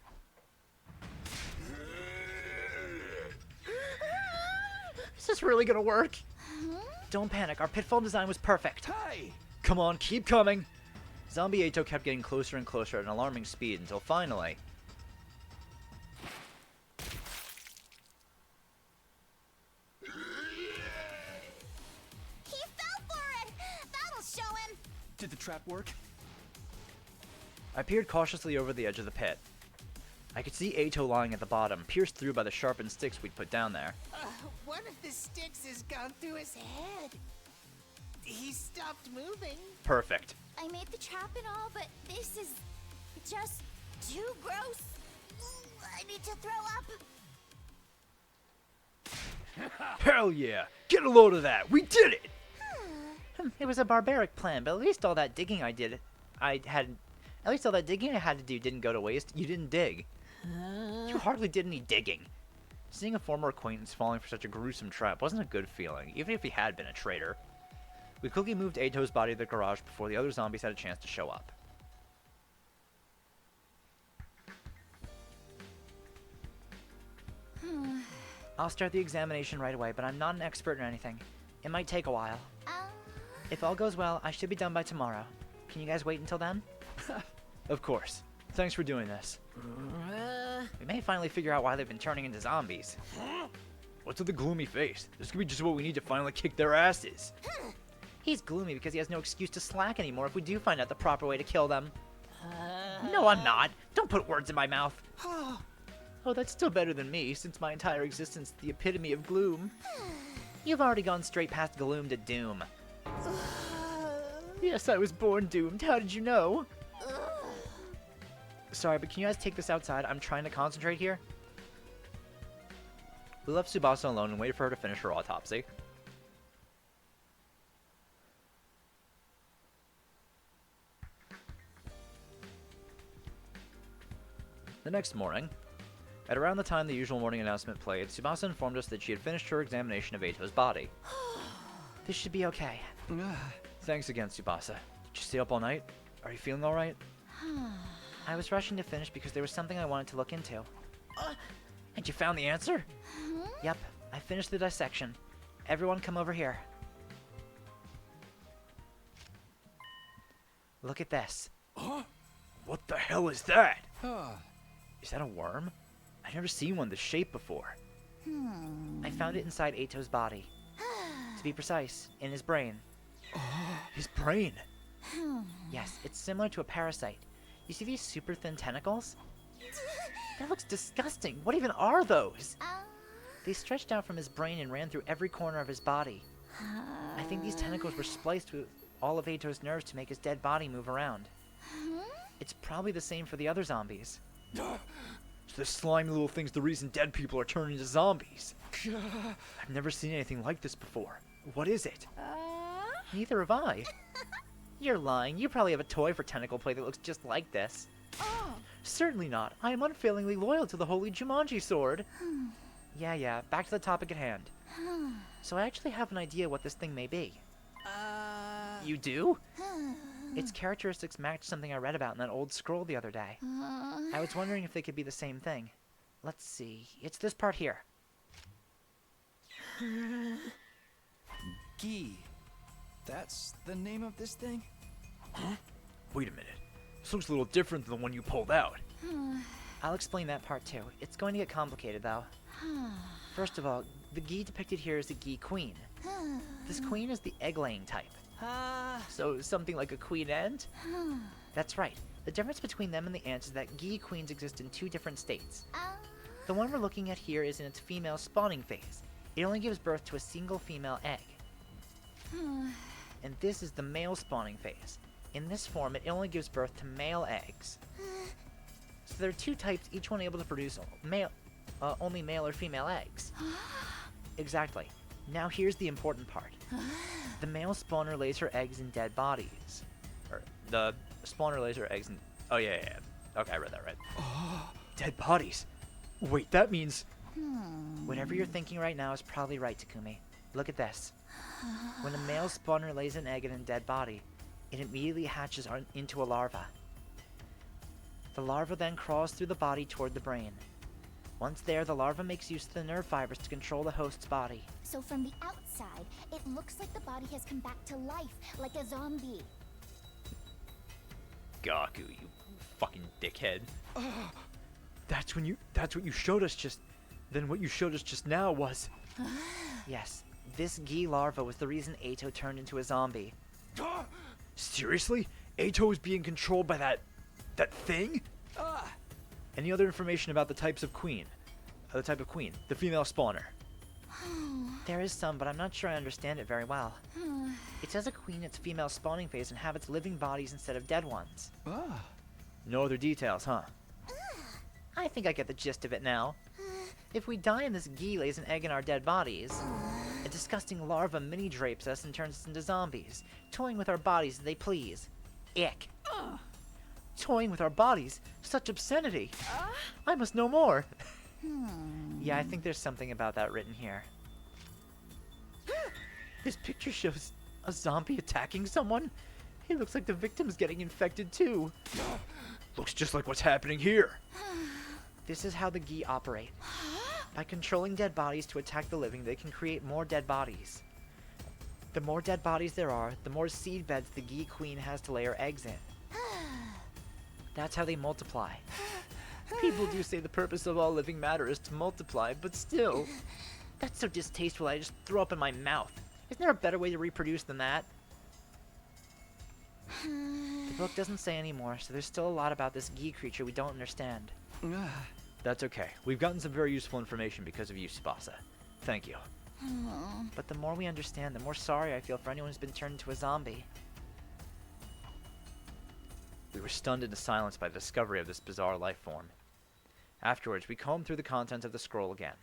Is this really gonna work? Don't panic, our pitfall design was perfect. Hey! Come on, keep coming. Zombie Ato kept getting closer and closer at an alarming speed until finally... He fell for it! That'll show him! Did the trap work? I peered cautiously over the edge of the pit. I could see Ato lying at the bottom, pierced through by the sharpened sticks we'd put down there. One of the sticks has gone through his head. He stopped moving. Perfect. I made the trap and all, but this is just too gross. Ooh, I need to throw up. Hell yeah! Get a load of that! We did it! It was a barbaric plan, but at least all that digging I had to do didn't go to waste. You didn't dig. You hardly did any digging. Seeing a former acquaintance falling for such a gruesome trap wasn't a good feeling, even if he had been a traitor. We quickly moved Ato's body to the garage before the other zombies had a chance to show up. I'll start the examination right away, but I'm not an expert or anything. It might take a while. If all goes well, I should be done by tomorrow. Can you guys wait until then? Of course. Thanks for doing this. We may finally figure out why they've been turning into zombies. What's with the gloomy face? This could be just what we need to finally kick their asses. He's gloomy because he has no excuse to slack anymore if we do find out the proper way to kill them. No, I'm not. Don't put words in my mouth. Oh, that's still better than me, since my entire existence is the epitome of gloom. You've already gone straight past gloom to doom. Yes, I was born doomed. How did you know? Sorry, but can you guys take this outside? I'm trying to concentrate here. We left Tsubasa alone and waited for her to finish her autopsy. The next morning, at around the time the usual morning announcement played, Tsubasa informed us that she had finished her examination of Ato's body. This should be okay. Thanks again, Tsubasa. Did you stay up all night? Are you feeling alright? I was rushing to finish because there was something I wanted to look into. And you found the answer? Yep, I finished the dissection. Everyone come over here. Look at this. What the hell is that? Is that a worm? I've never seen one this shape before. I found it inside Ato's body. To be precise, in his brain. His brain? Yes, it's similar to a parasite. You see these super thin tentacles? That looks disgusting. What even are those? They stretched out from his brain and ran through every corner of his body. I think these tentacles were spliced with all of Ato's nerves to make his dead body move around. It's probably the same for the other zombies. So the slimy little thing's the reason dead people are turning into zombies. I've never seen anything like this before. What is it? Neither have I. You're lying. You probably have a toy for tentacle play that looks just like this. Certainly not. I am unfailingly loyal to the Holy Jumanji Sword. Yeah, back to the topic at hand. So I actually have an idea what this thing may be. You do? Its characteristics match something I read about in that old scroll the other day. I was wondering if they could be the same thing. Let's see. It's this part here. Gi. That's the name of this thing? Wait a minute. This looks a little different than the one you pulled out. I'll explain that part too. It's going to get complicated though. First of all, the Gi depicted here is a Gi queen. This queen is the egg-laying type. So something like a queen ant? That's right. The difference between them and the ants is that Gi queens exist in two different states. The one we're looking at here is in its female spawning phase. It only gives birth to a single female egg. And this is the male spawning phase. In this form, it only gives birth to male eggs. So there are two types, each one able to produce only male or female eggs. Exactly. Now here's the important part. The male spawner lays her eggs in dead bodies. Or, the spawner lays her eggs in... Oh, yeah. Okay, I read that right. Dead bodies? Wait, that means... Whatever you're thinking right now is probably right, Takumi. Look at this. When a male spawner lays an egg in a dead body, it immediately hatches into a larva. The larva then crawls through the body toward the brain. Once there, the larva makes use of the nerve fibers to control the host's body. So from the outside, it looks like the body has come back to life, like a zombie. Gaku, you fucking dickhead. That's what you showed us just... Then what you showed us just now was... Yes, this Gi larva was the reason Eito turned into a zombie. Seriously? Eito is being controlled by that thing? Any other information about the types of queen? The type of queen, the female spawner? There is some, but I'm not sure I understand it very well. It says a queen in its female spawning phase inhabits living bodies instead of dead ones. No other details, huh? I think I get the gist of it now. If we die and this Gi lays an egg in our dead bodies, a disgusting larva mini-drapes us and turns us into zombies, toying with our bodies as they please. Ick. Toying with our bodies? Such obscenity! I must know more! Yeah, I think there's something about that written here. This picture shows a zombie attacking someone? It looks like the victim's getting infected too. Looks just like what's happening here. This is how the Gi operate. By controlling dead bodies to attack the living, they can create more dead bodies. The more dead bodies there are, the more seed beds the Gi queen has to lay her eggs in. That's how they multiply. People do say the purpose of all living matter is to multiply, but still... That's so distasteful I just throw up in my mouth. Isn't there a better way to reproduce than that? The book doesn't say any more, so there's still a lot about this Gi creature we don't understand. That's okay. We've gotten some very useful information because of you, Tsubasa. Thank you. But the more we understand, the more sorry I feel for anyone who's been turned into a zombie. We were stunned into silence by the discovery of this bizarre life form. Afterwards, we combed through the contents of the scroll again,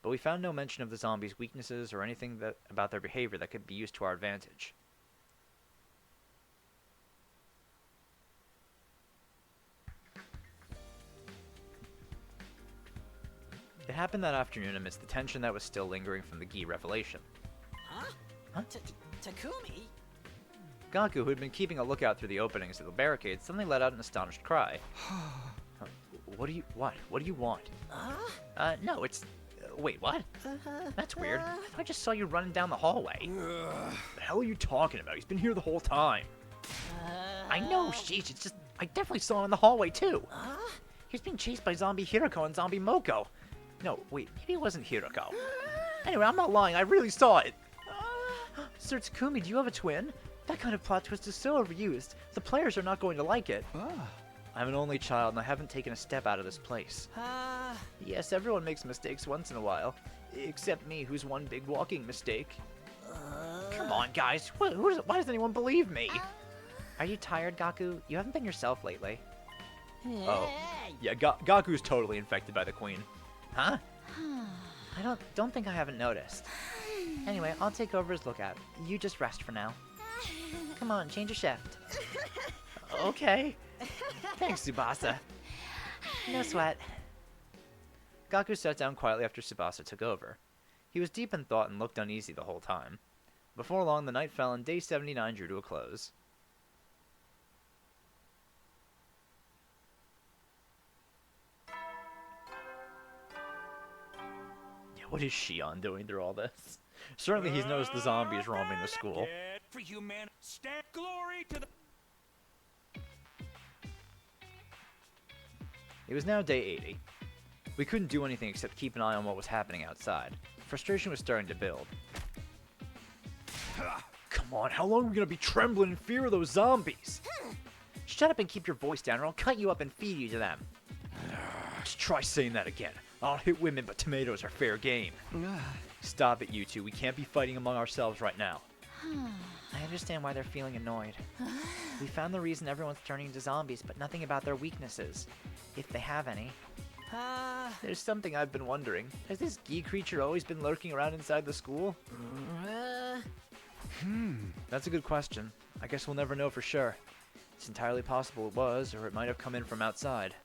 but we found no mention of the zombies' weaknesses or anything about their behavior that could be used to our advantage. It happened that afternoon amidst the tension that was still lingering from the Gi revelation. Takumi? Gaku, who had been keeping a lookout through the openings of the barricade, suddenly let out an astonished cry. What do you want? No, it's... wait, what? That's weird. I just saw you running down the hallway. The hell are you talking about? He's been here the whole time. I know, sheesh, it's just... I definitely saw him in the hallway, too. He's being chased by zombie Hiroko and zombie Moko. No, wait, maybe it wasn't Hiroko. Anyway, I'm not lying, I really saw it. Sir Takumi, do you have a twin? That kind of plot twist is so overused. The players are not going to like it. I'm an only child and I haven't taken a step out of this place. Yes, everyone makes mistakes once in a while. Except me, who's one big walking mistake. Come on, guys. Why does anyone believe me? Are you tired, Gaku? You haven't been yourself lately. Oh. Yeah, Gaku's totally infected by the queen. Huh? I don't think I haven't noticed. Anyway, I'll take over as lookout. You just rest for now. Come on, change your shift. Okay. Thanks, Tsubasa. No sweat. Gaku sat down quietly after Tsubasa took over. He was deep in thought and looked uneasy the whole time. Before long, the night fell and day 79 drew to a close. What is Shion doing through all this? Certainly he's noticed the zombies roaming the school. For humanity, stand glory to the... It was now day 80. We couldn't do anything except keep an eye on what was happening outside. Frustration was starting to build. Come on, how long are we gonna be trembling in fear of those zombies? Shut up and keep your voice down, or I'll cut you up and feed you to them. Just try saying that again. I'll hit women, but tomatoes are fair game. Stop it, you two. We can't be fighting among ourselves right now. I understand why they're feeling annoyed. We found the reason everyone's turning into zombies, but nothing about their weaknesses, if they have any. There's something I've been wondering. Has this geek creature always been lurking around inside the school? That's a good question. I guess we'll never know for sure. It's entirely possible it was, or it might have come in from outside.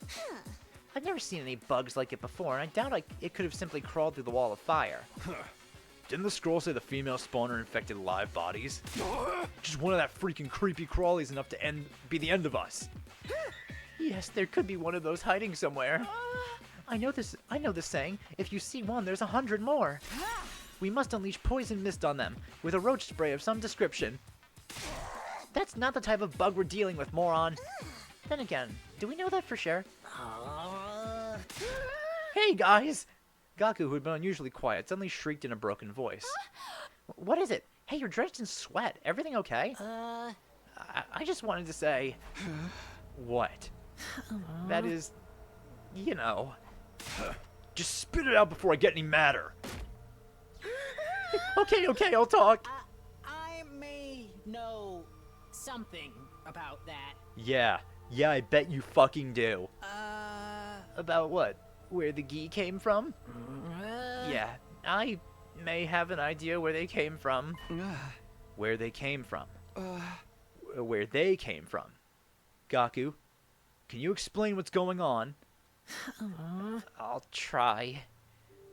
I've never seen any bugs like it before, and I doubt it could have simply crawled through the wall of fire. Didn't the scroll say the female spawner infected live bodies? Just one of that freaking creepy crawlies enough to be the end of us. Yes, there could be one of those hiding somewhere. I know this saying. If you see one, there's 100 more. We must unleash poison mist on them, with a roach spray of some description. That's not the type of bug we're dealing with, moron. Then again, do we know that for sure? Hey, guys! Gaku, who had been unusually quiet, suddenly shrieked in a broken voice. What is it? Hey, you're drenched in sweat. Everything okay? I just wanted to say... What? That is... You know... Just spit it out before I get any madder. Okay, I'll talk. I may know something about that. Yeah, I bet you fucking do. About what? Where the Gi came from? Yeah, I may have an idea where they came from. Where they came from? Where they came from? Gaku, can you explain what's going on? I'll try.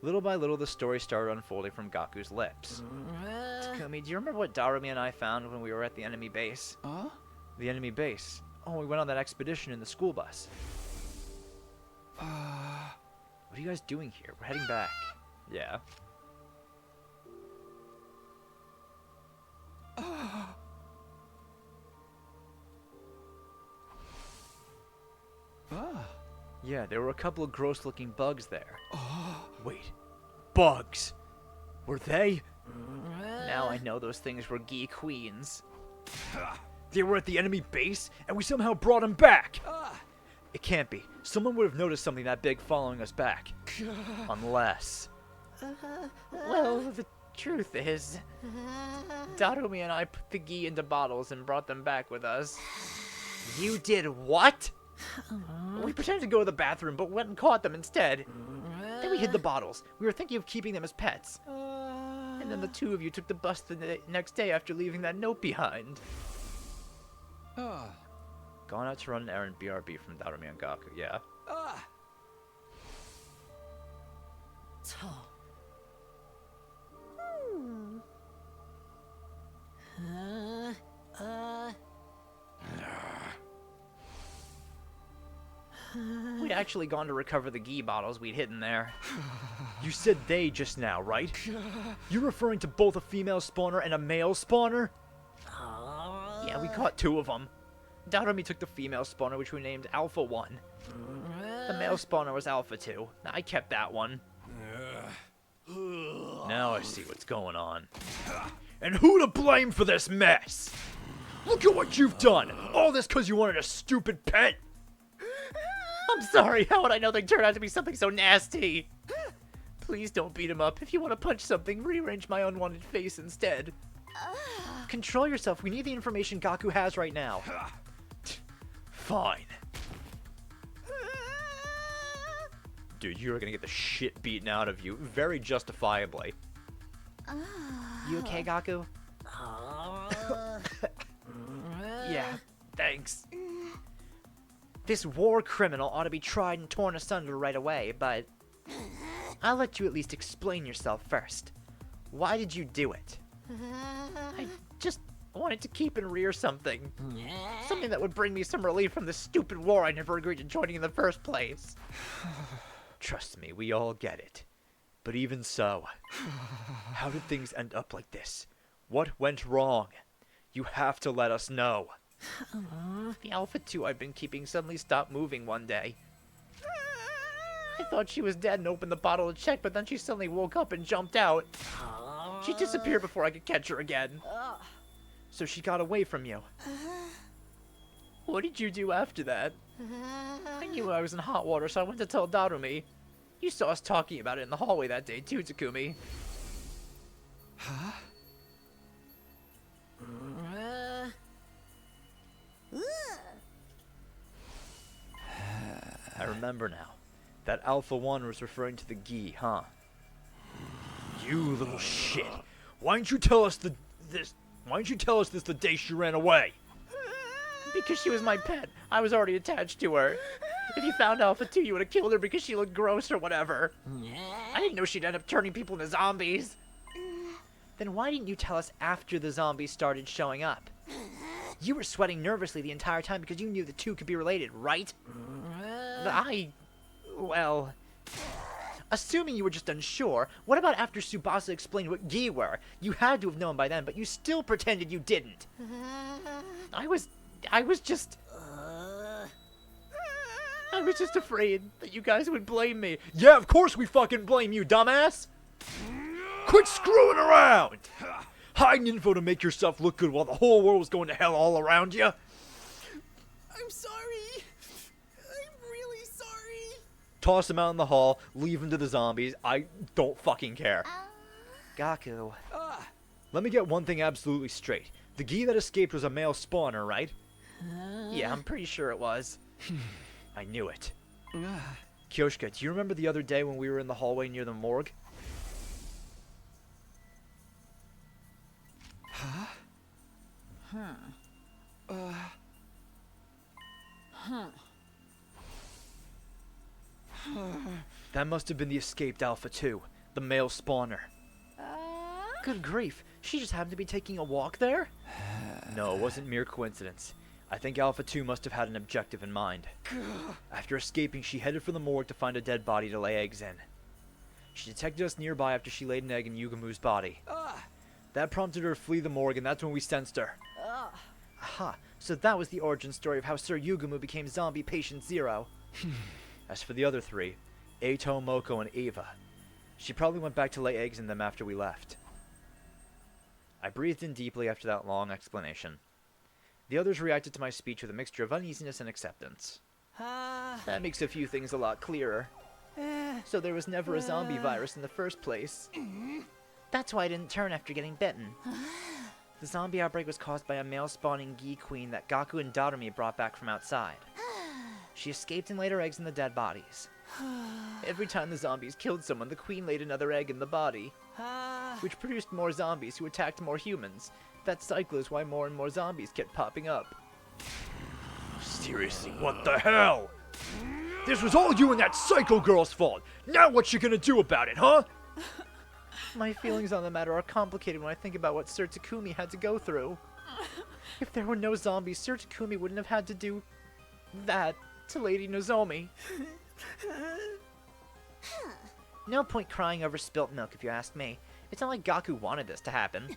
Little by little, the story started unfolding from Gaku's lips. Takumi, do you remember what Darumi and I found when we were at the enemy base? The enemy base? Oh, we went on that expedition in the school bus. What are you guys doing here? We're heading back. Yeah. Yeah, there were a couple of gross-looking bugs there. Wait. Bugs! Were they? Now I know those things were Gi queens. They were at the enemy base, and we somehow brought them back! It can't be. Someone would have noticed something that big following us back. Unless... Well, the truth is... Darumi and I put the Gi into bottles and brought them back with us. You did what? We pretended to go to the bathroom, but went and caught them instead. Then we hid the bottles. We were thinking of keeping them as pets. And then the two of you took the bus the next day after leaving that note behind. Gone out to run an errand BRB from Darumi and Gaku, yeah. We'd actually gone to recover the Gi bottles we'd hidden there. You said they just now, right? You're referring to both a female spawner and a male spawner? Yeah, we caught two of them. Darumi took the female spawner, which we named Alpha 1. The male spawner was Alpha 2. I kept that one. Now I see what's going on. And who to blame for this mess? Look at what you've done! All this because you wanted a stupid pet? I'm sorry, how would I know they'd turn out to be something so nasty? Please don't beat him up. If you want to punch something, rearrange my unwanted face instead. Control yourself. We need the information Gaku has right now. Fine. Dude, you're gonna get the shit beaten out of you, very justifiably. You okay, Gaku? Yeah, thanks. This war criminal ought to be tried and torn asunder right away, but... I'll let you at least explain yourself first. Why did you do it? I just wanted to keep and rear something. Something that would bring me some relief from the stupid war I never agreed to joining in the first place. Trust me, we all get it. But even so, how did things end up like this? What went wrong? You have to let us know. The Alpha 2 I've been keeping suddenly stopped moving one day. I thought she was dead and opened the bottle to check, but then she suddenly woke up and jumped out. She disappeared before I could catch her again. So she got away from you. What did you do after that? I knew I was in hot water, so I went to tell Darumi. You saw us talking about it in the hallway that day too, Takumi. Huh? I remember now. That Alpha 1 was referring to the Gi, huh? You little shit. Why didn't you tell us this? Why didn't you tell us this the day she ran away? Because she was my pet. I was already attached to her. If you found Alpha 2, you would have killed her because she looked gross or whatever. I didn't know she'd end up turning people into zombies. Then why didn't you tell us after the zombies started showing up? You were sweating nervously the entire time because you knew the two could be related, right? Well... Assuming you were just unsure, what about after Tsubasa explained what Gi were? You had to have known by then, but you still pretended you didn't. I was just afraid that you guys would blame me. Yeah, of course we fucking blame you, dumbass! Quit screwing around! Hiding info to make yourself look good while the whole world was going to hell all around you? I'm sorry. I'm really sorry. Toss him out in the hall, leave him to the zombies. I don't fucking care. Gaku. Let me get one thing absolutely straight. The Gi that escaped was a male spawner, right? Yeah, I'm pretty sure it was. I knew it. Kyoshka, do you remember the other day when we were in the hallway near the morgue? Huh? That must have been the escaped Alpha 2, the male spawner. Good grief, she just happened to be taking a walk there? No, it wasn't mere coincidence. I think Alpha 2 must have had an objective in mind. After escaping, she headed for the morgue to find a dead body to lay eggs in. She detected us nearby after she laid an egg in Yugamu's body. That prompted her to flee the morgue, and that's when we sensed her. Aha, so that was the origin story of how Sir Yugamu became zombie patient 0. As for the other three, Eito, Moko, and Eva, she probably went back to lay eggs in them after we left. I breathed in deeply after that long explanation. The others reacted to my speech with a mixture of uneasiness and acceptance. That makes a few things a lot clearer. So there was never a zombie virus in the first place. That's why I didn't turn after getting bitten. The zombie outbreak was caused by a male-spawning Gi queen that Gaku and Darumi brought back from outside. She escaped and laid her eggs in the dead bodies. Every time the zombies killed someone, the queen laid another egg in the body, which produced more zombies who attacked more humans. That cycle is why more and more zombies kept popping up. Seriously, what the hell? This was all you and that psycho girl's fault. Now what you gonna do about it, huh? My feelings on the matter are complicated when I think about what Sir Takumi had to go through. If there were no zombies, Sir Takumi wouldn't have had to do that to Lady Nozomi. No point crying over spilt milk if you ask me. It's not like Gaku wanted this to happen.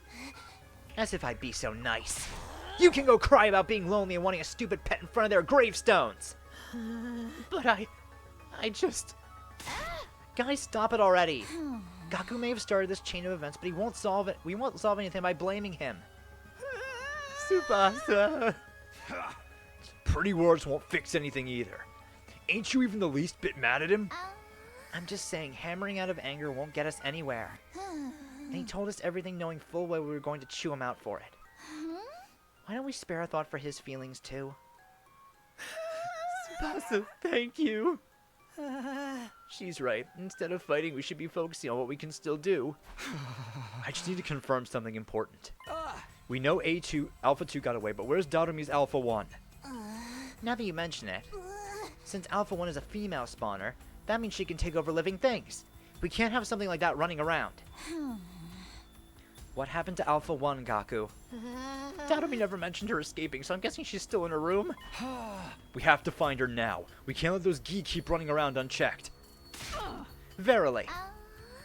As if I'd be so nice. You can go cry about being lonely and wanting a stupid pet in front of their gravestones. But I just... Guys, stop it already. Gaku may have started this chain of events, but he won't solve it. We won't solve anything by blaming him. Tsubasa. Pretty words won't fix anything either. Ain't you even the least bit mad at him? I'm just saying, hammering out of anger won't get us anywhere. And he told us everything knowing full well we were going to chew him out for it. Why don't we spare a thought for his feelings too? Tsubasa, thank you. She's right. Instead of fighting, we should be focusing on what we can still do. I just need to confirm something important. We know Alpha 2 got away, but where's Darumi's Alpha 1? Now that you mention it, since Alpha 1 is a female spawner, that means she can take over living things. We can't have something like that running around. What happened to Alpha 1, Gaku? Darumi never mentioned her escaping, so I'm guessing she's still in her room? We have to find her now. We can't let those Gi keep running around unchecked. Verily.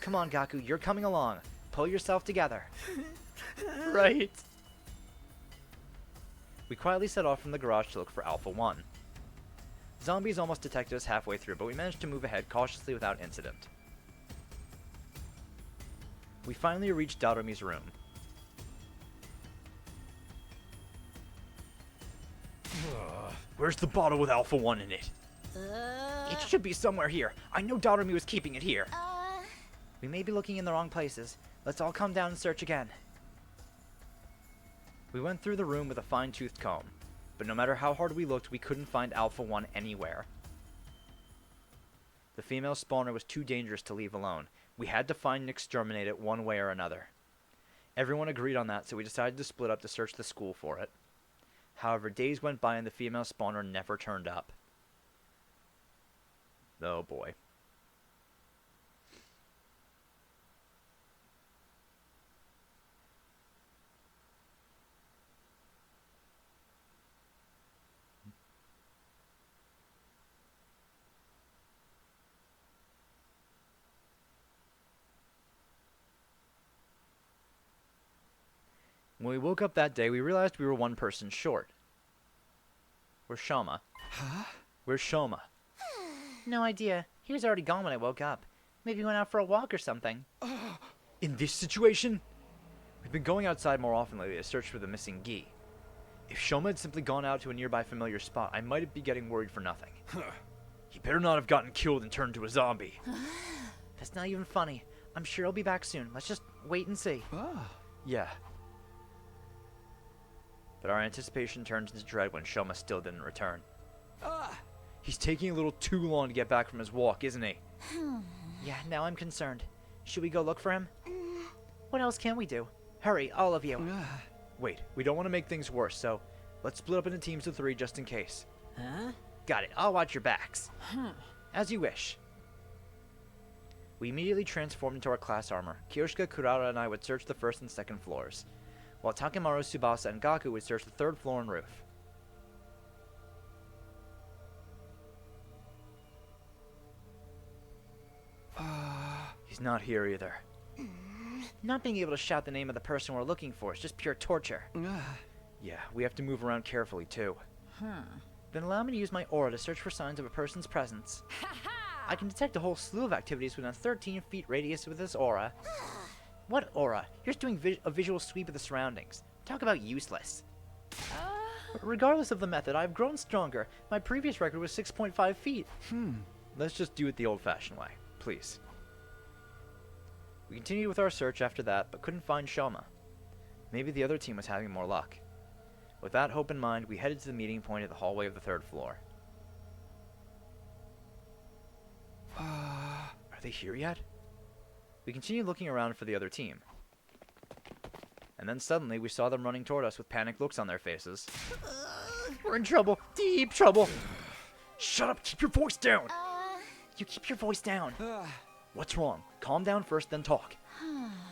Come on, Gaku, you're coming along. Pull yourself together. Right. We quietly set off from the garage to look for Alpha 1. Zombies almost detected us halfway through, but we managed to move ahead cautiously without incident. We finally reached Darumi's room. Where's the bottle with Alpha 1 in it? It should be somewhere here. I know Darumi was keeping it here. We may be looking in the wrong places. Let's all come down and search again. We went through the room with a fine-toothed comb, but no matter how hard we looked, we couldn't find Alpha 1 anywhere. The female spawner was too dangerous to leave alone. We had to find and exterminate it one way or another. Everyone agreed on that, so we decided to split up to search the school for it. However, days went by and the female spawner never turned up. Oh boy. When we woke up that day, we realized we were one person short. Where's Shoma? Huh? Where's Shoma? No idea. He was already gone when I woke up. Maybe he went out for a walk or something. In this situation? We've been going outside more often lately to search for the missing Gi. If Shoma had simply gone out to a nearby familiar spot, I might be getting worried for nothing. He better not have gotten killed and turned to a zombie. That's not even funny. I'm sure he'll be back soon. Let's just wait and see. Yeah. But our anticipation turned into dread when Shoma still didn't return. He's taking a little too long to get back from his walk, isn't he? Yeah, now I'm concerned. Should we go look for him? What else can we do? Hurry, all of you. Wait, we don't want to make things worse, so let's split up into teams of 3 just in case. Huh? Got it. I'll watch your backs. As you wish. We immediately transformed into our class armor. Kyoshika, Kurara, and I would search the 1st and 2nd floors, while Takemaru, Tsubasa, and Gaku would search the 3rd floor and roof. He's not here either. Not being able to shout the name of the person we're looking for is just pure torture. Yeah, we have to move around carefully, too. Then allow me to use my aura to search for signs of a person's presence. I can detect a whole slew of activities within a 13-feet radius with this aura. What aura? You're just doing a visual sweep of the surroundings. Talk about useless. Regardless of the method, I've grown stronger. My previous record was 6.5 feet. Let's just do it the old-fashioned way, please. We continued with our search after that, but couldn't find Shoma. Maybe the other team was having more luck. With that hope in mind, we headed to the meeting point at the hallway of the 3rd floor. Are they here yet? We continued looking around for the other team. And then suddenly we saw them running toward us with panicked looks on their faces. We're in trouble. Deep trouble. Shut up! Keep your voice down! You keep your voice down. What's wrong? Calm down first, then talk.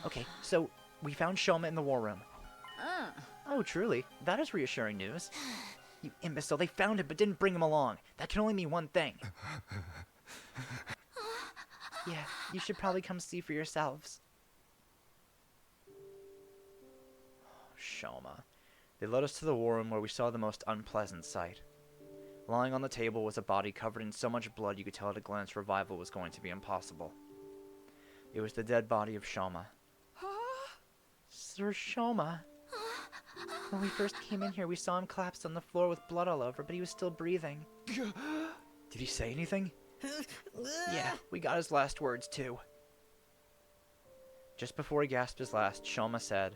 Okay, so we found Shoma in the war room. Oh, truly? That is reassuring news. You imbecile, they found him but didn't bring him along. That can only mean one thing. Yeah, you should probably come see for yourselves. Shoma. They led us to the war room where we saw the most unpleasant sight. Lying on the table was a body covered in so much blood you could tell at a glance revival was going to be impossible. It was the dead body of Shoma. Sir Shoma. When we first came in here, we saw him collapsed on the floor with blood all over, but he was still breathing. Did he say anything? Yeah, we got his last words, too. Just before he gasped his last, Shoma said,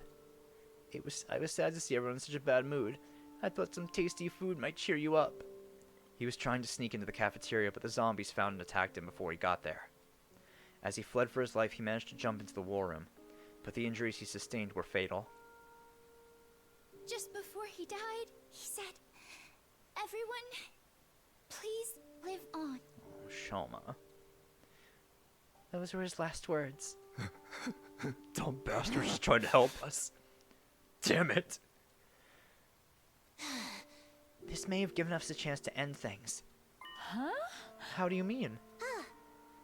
I was sad to see everyone in such a bad mood. I thought some tasty food might cheer you up. He was trying to sneak into the cafeteria, but the zombies found and attacked him before he got there. As he fled for his life, he managed to jump into the war room, but the injuries he sustained were fatal. Just before he died, he said, "Everyone, please live on." Oh, Shoma. Those were his last words. Dumb bastard just tried to help us. Damn it. This may have given us a chance to end things. Huh? How do you mean?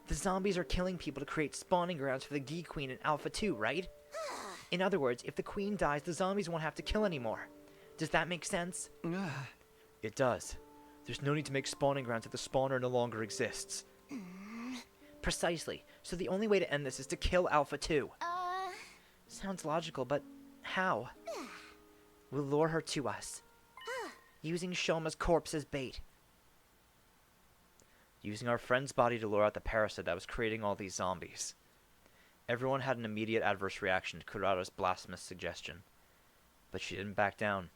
The zombies are killing people to create spawning grounds for the Gi Queen in Alpha 2, right? In other words, if the Queen dies, the zombies won't have to kill anymore. Does that make sense? It does. There's no need to make spawning grounds if the spawner no longer exists. Precisely. So the only way to end this is to kill Alpha 2. Sounds logical, but how? We'll lure her to us, using Shoma's corpse as bait. Using our friend's body to lure out the parasite that was creating all these zombies. Everyone had an immediate adverse reaction to Kurata's blasphemous suggestion, but she didn't back down.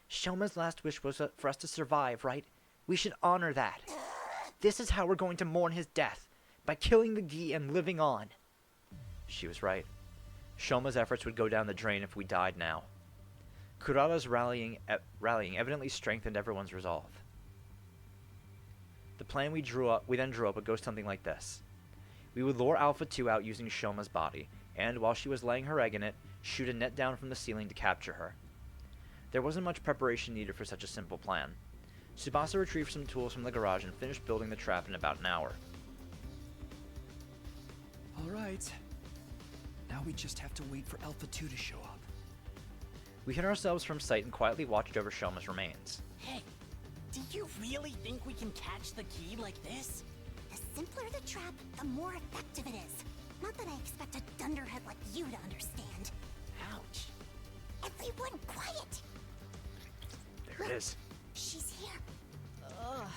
Shoma's last wish was for us to survive, right? We should honor that. This is how we're going to mourn his death, by killing the Gi and living on. She was right. Shoma's efforts would go down the drain if we died now. Kurata's rallying evidently strengthened everyone's resolve. The plan we then drew up would go something like this. We would lure Alpha 2 out using Shoma's body, and while she was laying her egg in it, shoot a net down from the ceiling to capture her. There wasn't much preparation needed for such a simple plan. Tsubasa retrieved some tools from the garage and finished building the trap in about an hour. Alright. Now we just have to wait for Alpha 2 to show up. We hid ourselves from sight and quietly watched over Shoma's remains. Hey, do you really think we can catch the key like this? The simpler the trap, the more effective it is. Not that I expect a dunderhead like you to understand. Ouch. Everyone quiet! There it is. She's here. Ugh.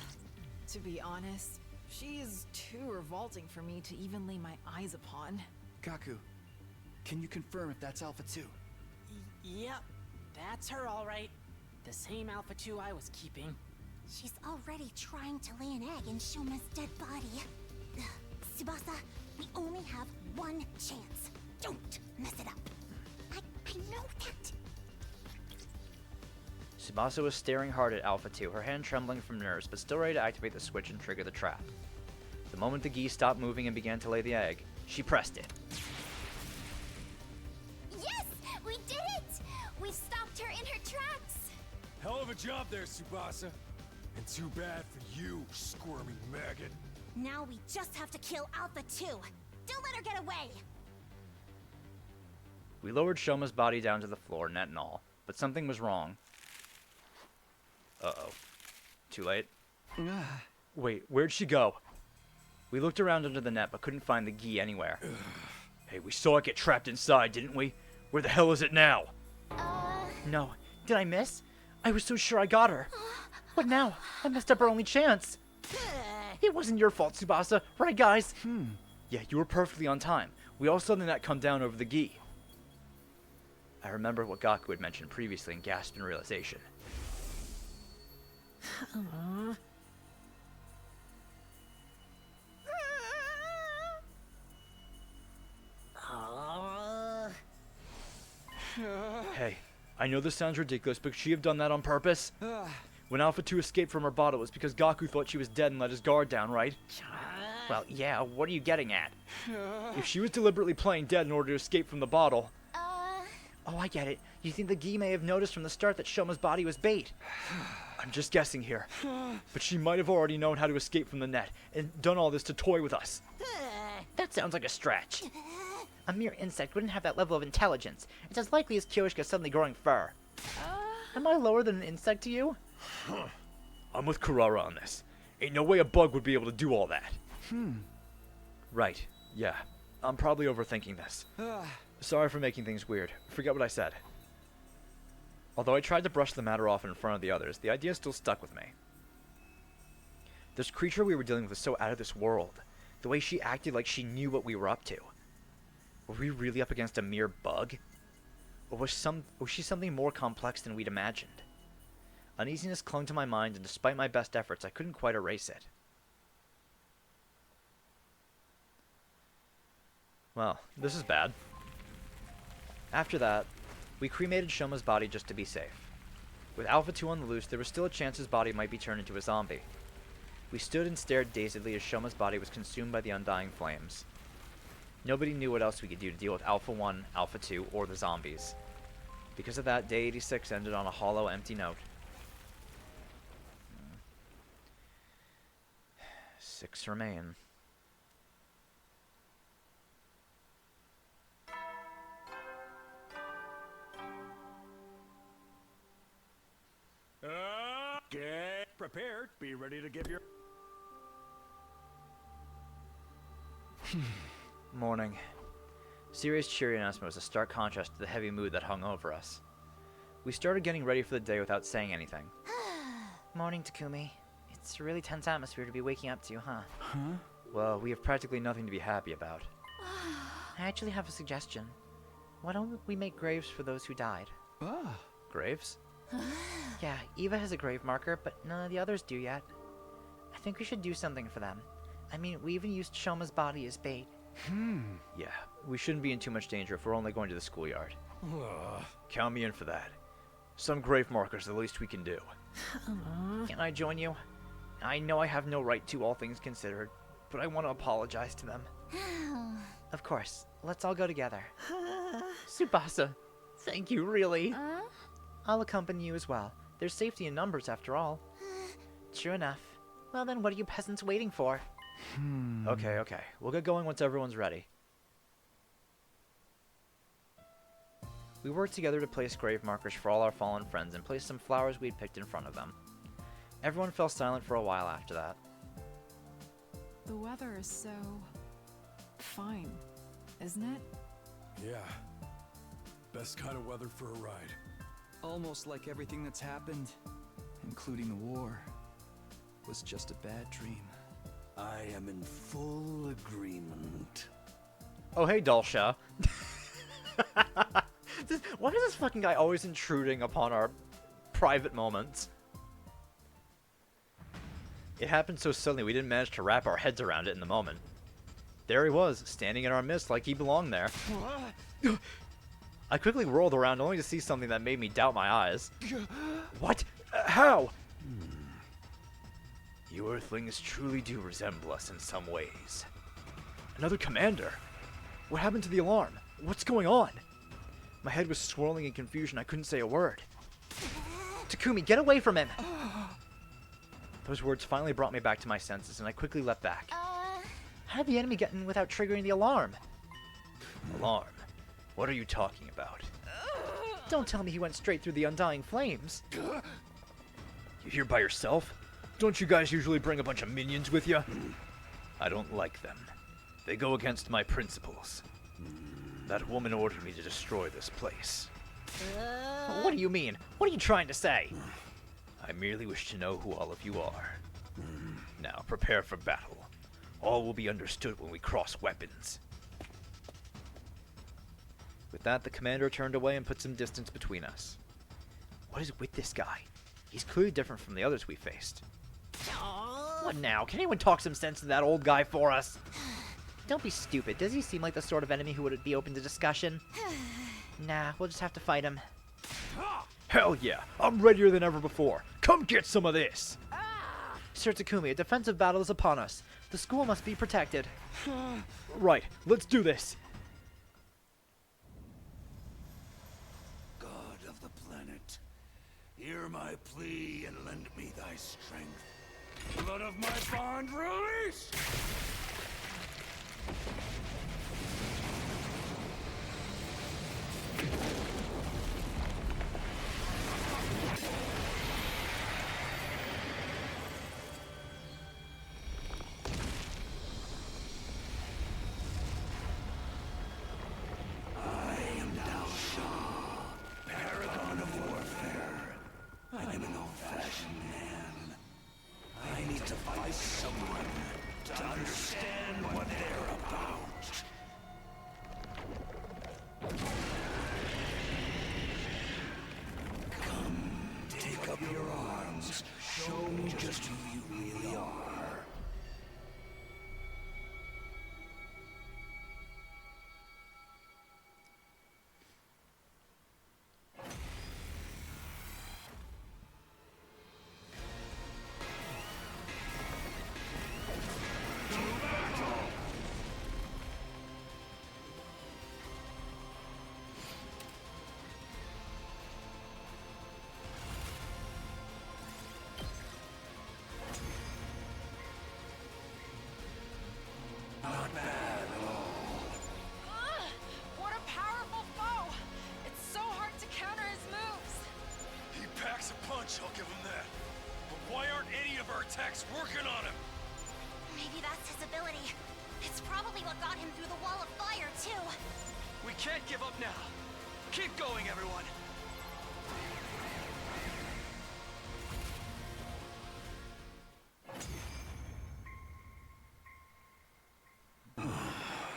To be honest, she is too revolting for me to even lay my eyes upon. Kaku, can you confirm if that's Alpha 2? Yep, that's her all right. The same Alpha 2 I was keeping. She's already trying to lay an egg in Shoma's dead body. Ugh. Tsubasa, we only have one chance. Don't mess it up. I know that. Tsubasa was staring hard at Alpha 2, her hand trembling from nerves, but still ready to activate the switch and trigger the trap. The moment the Gi stopped moving and began to lay the egg, she pressed it. Yes! We did it! We stopped her in her tracks! Hell of a job there, Tsubasa. And too bad for you, squirming maggot. Now we just have to kill Alpha 2. Don't let her get away! We lowered Shoma's body down to the floor, net and all, but something was wrong. Uh-oh. Too late? Wait, where'd she go? We looked around under the net, but couldn't find the Gi anywhere. Hey, we saw it get trapped inside, didn't we? Where the hell is it now? No. Did I miss? I was so sure I got her. What now? I messed up our only chance. It wasn't your fault, Tsubasa. Right, guys? Yeah, you were perfectly on time. We all saw the net come down over the Gi. I remember what Gaku had mentioned previously and gasped in realization. Hey, I know this sounds ridiculous, but could she have done that on purpose? When Alpha 2 escaped from her bottle, it was because Gaku thought she was dead and let his guard down, right? Well, yeah, what are you getting at? If she was deliberately playing dead in order to escape from the bottle... Oh, I get it. You think the Gi may have noticed from the start that Shoma's body was bait? I'm just guessing here. But she might have already known how to escape from the net and done all this to toy with us. That sounds like a stretch. A mere insect wouldn't have that level of intelligence. It's as likely as Kyoshka suddenly growing fur. Am I lower than an insect to you? I'm with Kurara on this. Ain't no way a bug would be able to do all that. Right, yeah. I'm probably overthinking this. Sorry for making things weird. Forget what I said. Although I tried to brush the matter off in front of the others, the idea still stuck with me. This creature we were dealing with was so out of this world. The way she acted like she knew what we were up to. Were we really up against a mere bug? Or was she something more complex than we'd imagined? Uneasiness clung to my mind, and despite my best efforts, I couldn't quite erase it. Well, this is bad. After that, we cremated Shoma's body just to be safe. With Alpha 2 on the loose, there was still a chance his body might be turned into a zombie. We stood and stared dazedly as Shoma's body was consumed by the undying flames. Nobody knew what else we could do to deal with Alpha 1, Alpha 2, or the zombies. Because of that, Day 86 ended on a hollow, empty note. 6 remain. prepare. Be ready to give your... Morning. Sirius' cheery announcement was a stark contrast to the heavy mood that hung over us. We started getting ready for the day without saying anything. Morning, Takumi. It's a really tense atmosphere to be waking up to, huh? Huh? Well, we have practically nothing to be happy about. I actually have a suggestion. Why don't we make graves for those who died? Ah. Graves? Yeah, Eva has a grave marker, but none of the others do yet. I think we should do something for them. I mean, we even used Shoma's body as bait. Yeah, we shouldn't be in too much danger if we're only going to the schoolyard. Count me in for that. Some grave markers, the least we can do. Can I join you? I know I have no right to, all things considered, but I want to apologize to them. Of course. Let's all go together. Tsubasa, thank you, really. I'll accompany you as well. There's safety in numbers, after all. True enough. Well then, what are you peasants waiting for? Okay. We'll get going once everyone's ready. We worked together to place grave markers for all our fallen friends and place some flowers we'd picked in front of them. Everyone fell silent for a while after that. The weather is so... fine, isn't it? Yeah. Best kind of weather for a ride. Almost like everything that's happened, including the war, was just a bad dream. I am in full agreement. Oh, hey, Dulcia. Why is this fucking guy always intruding upon our private moments? It happened so suddenly we didn't manage to wrap our heads around it in the moment. There he was, standing in our midst like he belonged there. I quickly whirled around only to see something that made me doubt my eyes. What? How? You Earthlings truly do resemble us in some ways. Another commander? What happened to the alarm? What's going on? My head was swirling in confusion. I couldn't say a word. Takumi, get away from him! Those words finally brought me back to my senses, and I quickly leapt back. How did the enemy get in without triggering the alarm? Alarm? What are you talking about? Don't tell me he went straight through the undying flames. You here by yourself? Don't you guys usually bring a bunch of minions with you? I don't like them. They go against my principles. That woman ordered me to destroy this place. What do you mean? What are you trying to say? I merely wish to know who all of you are. Now, prepare for battle. All will be understood when we cross weapons. With that, the commander turned away and put some distance between us. What is with this guy? He's clearly different from the others we faced. What now? Can anyone talk some sense to that old guy for us? Don't be stupid. Does he seem like the sort of enemy who would be open to discussion? Nah, we'll just have to fight him. Hell yeah! I'm readier than ever before. Come get some of this! Sir Takumi, a defensive battle is upon us. The school must be protected. Right, let's do this. God of the planet, hear my plea and lend me thy strength. Blood of my bond, release! Someone to understand ability. It's probably what got him through the wall of fire, too. We can't give up now. Keep going, everyone.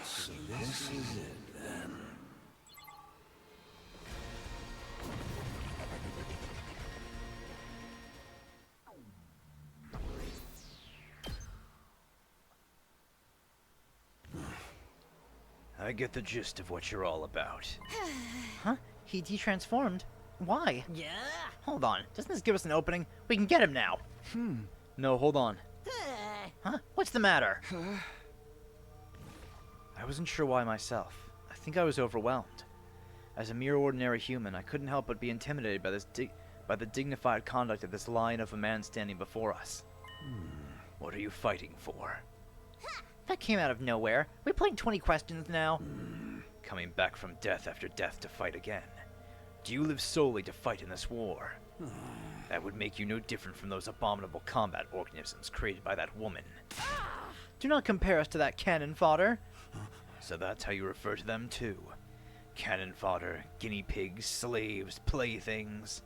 So this is it then. I get the gist of what you're all about. Huh? He detransformed? Why? Yeah. Hold on. Doesn't this give us an opening? We can get him now. No, hold on. Huh? What's the matter? I wasn't sure why myself. I think I was overwhelmed. As a mere ordinary human, I couldn't help but be intimidated by by the dignified conduct of this lion of a man standing before us. What are you fighting for? That came out of nowhere. We played 20 questions now. Coming back from death after death to fight again. Do you live solely to fight in this war? That would make you no different from those abominable combat organisms created by that woman. Do not compare us to that cannon fodder. So that's how you refer to them too? Cannon fodder, guinea pigs, slaves, playthings.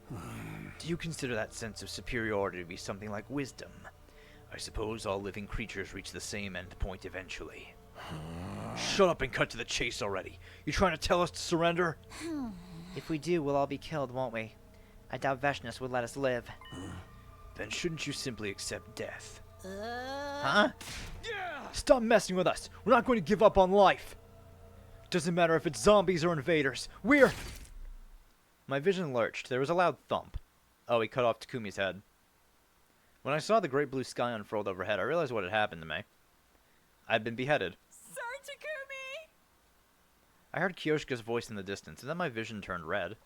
Do you consider that sense of superiority to be something like wisdom? I suppose all living creatures reach the same end point eventually. Shut up and cut to the chase already. You trying to tell us to surrender? If we do, we'll all be killed, won't we? I doubt Veshnus would let us live. Then shouldn't you simply accept death? Huh? Stop messing with us. We're not going to give up on life. Doesn't matter if it's zombies or invaders. We're... My vision lurched. There was a loud thump. Oh, he cut off Takumi's head. When I saw the great blue sky unfurled overhead, I realized what had happened to me. I'd been beheaded. Sir Takumi! I heard Kyoshika's voice in the distance, and then my vision turned red.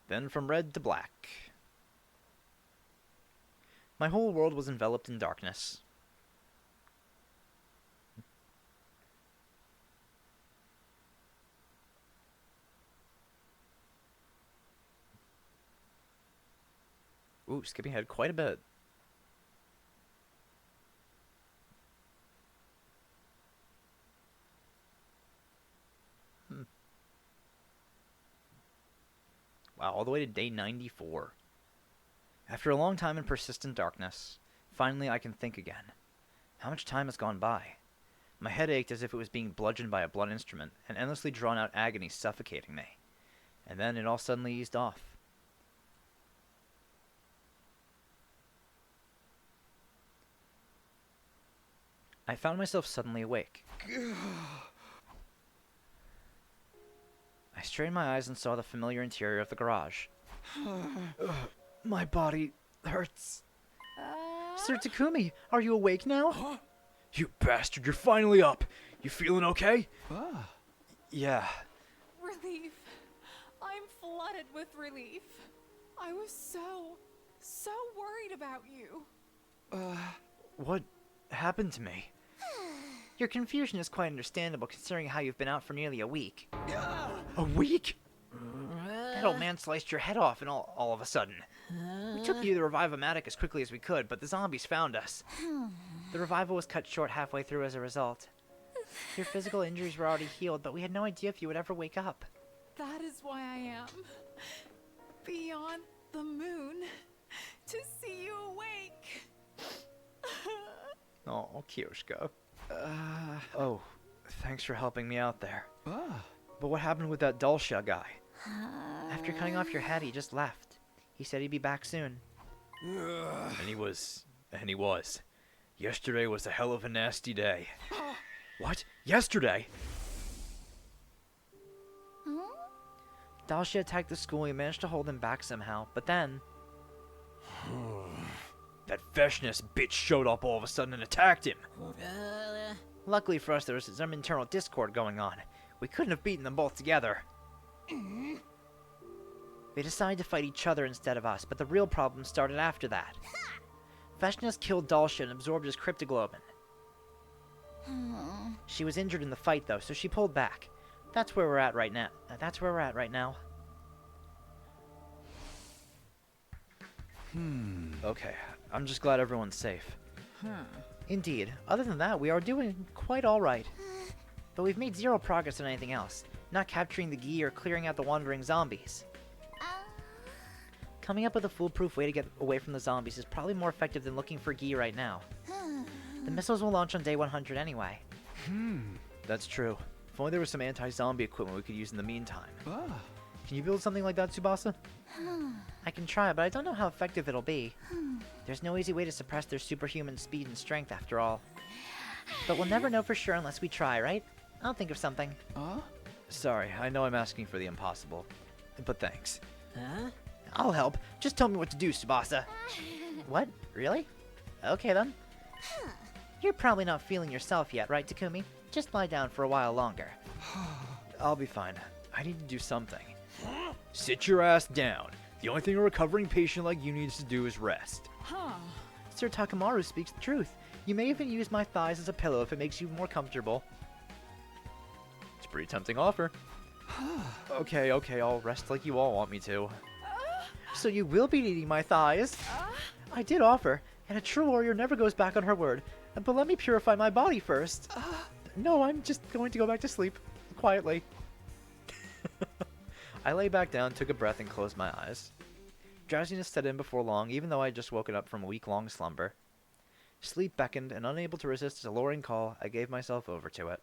Then from red to black. My whole world was enveloped in darkness. Ooh, skipping ahead quite a bit. Wow, all the way to day 94. After a long time in persistent darkness, finally I can think again. How much time has gone by? My head ached as if it was being bludgeoned by a blunt instrument, and endlessly drawn-out agony suffocating me. And then it all suddenly eased off. I found myself suddenly awake. I strained my eyes and saw the familiar interior of the garage. My body hurts. Sir Takumi, are you awake now? You bastard, you're finally up. You feeling okay? Yeah. Relief. I'm flooded with relief. I was so worried about you. What happened to me? Your confusion is quite understandable considering how you've been out for nearly a week. A week? That old man sliced your head off and all of a sudden. We took you to the Revive-O-Matic as quickly as we could, but the zombies found us. The revival was cut short halfway through as a result. Your physical injuries were already healed, but we had no idea if you would ever wake up. That is why I am beyond the moon to see you awake. Oh, Kyoshika. Oh, thanks for helping me out there. But what happened with that Dulcia guy? After cutting off your head, he just left. He said he'd be back soon. And he was. Yesterday was a hell of a nasty day. What? Yesterday? Dulcia attacked the school and we managed to hold him back somehow, but then... That Veshnus bitch showed up all of a sudden and attacked him. Luckily for us, there was some internal discord going on. We couldn't have beaten them both together. They decided to fight each other instead of us, but the real problem started after that. Veshnus killed Dulcia and absorbed his cryptoglobin. She was injured in the fight, though, so she pulled back. That's where we're at right now. Okay, I'm just glad everyone's safe. Indeed. Other than that, we are doing quite alright. But we've made zero progress on anything else. Not capturing the Gi or clearing out the wandering zombies. Coming up with a foolproof way to get away from the zombies is probably more effective than looking for Gi right now. The missiles will launch on day 100 anyway. That's true. If only there was some anti-zombie equipment we could use in the meantime. Can you build something like that, Tsubasa? I can try, but I don't know how effective it'll be. There's no easy way to suppress their superhuman speed and strength after all. But we'll never know for sure unless we try, right? I'll think of something. Sorry, I know I'm asking for the impossible. But thanks. I'll help. Just tell me what to do, Tsubasa. What? Really? Okay then. You're probably not feeling yourself yet, right, Takumi? Just lie down for a while longer. I'll be fine. I need to do something. Sit your ass down. The only thing a recovering patient like you needs to do is rest. Sir Takamaru speaks the truth. You may even use my thighs as a pillow if it makes you more comfortable. It's a pretty tempting offer. Okay, I'll rest like you all want me to. So you will be needing my thighs? I did offer, and a true warrior never goes back on her word. But let me purify my body first. No, I'm just going to go back to sleep. Quietly. I lay back down, took a breath, and closed my eyes. Drowsiness set in before long, even though I had just woken up from a week-long slumber. Sleep beckoned, and unable to resist its alluring call, I gave myself over to it.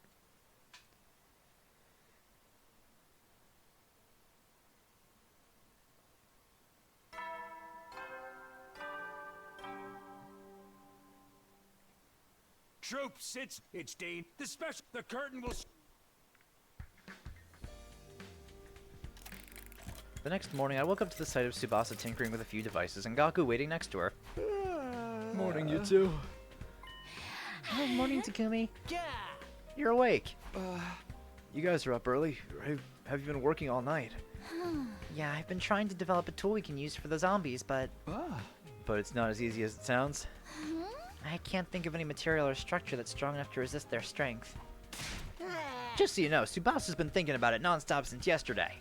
Troops, it's Dean. The curtain will... The next morning, I woke up to the sight of Tsubasa tinkering with a few devices and Gaku waiting next to her. Morning, you two. Morning, Takumi. You're awake. You guys are up early. Have you been working all night? Yeah, I've been trying to develop a tool we can use for the zombies, but... But it's not as easy as it sounds. I can't think of any material or structure that's strong enough to resist their strength. Just so you know, Tsubasa's been thinking about it non-stop since yesterday.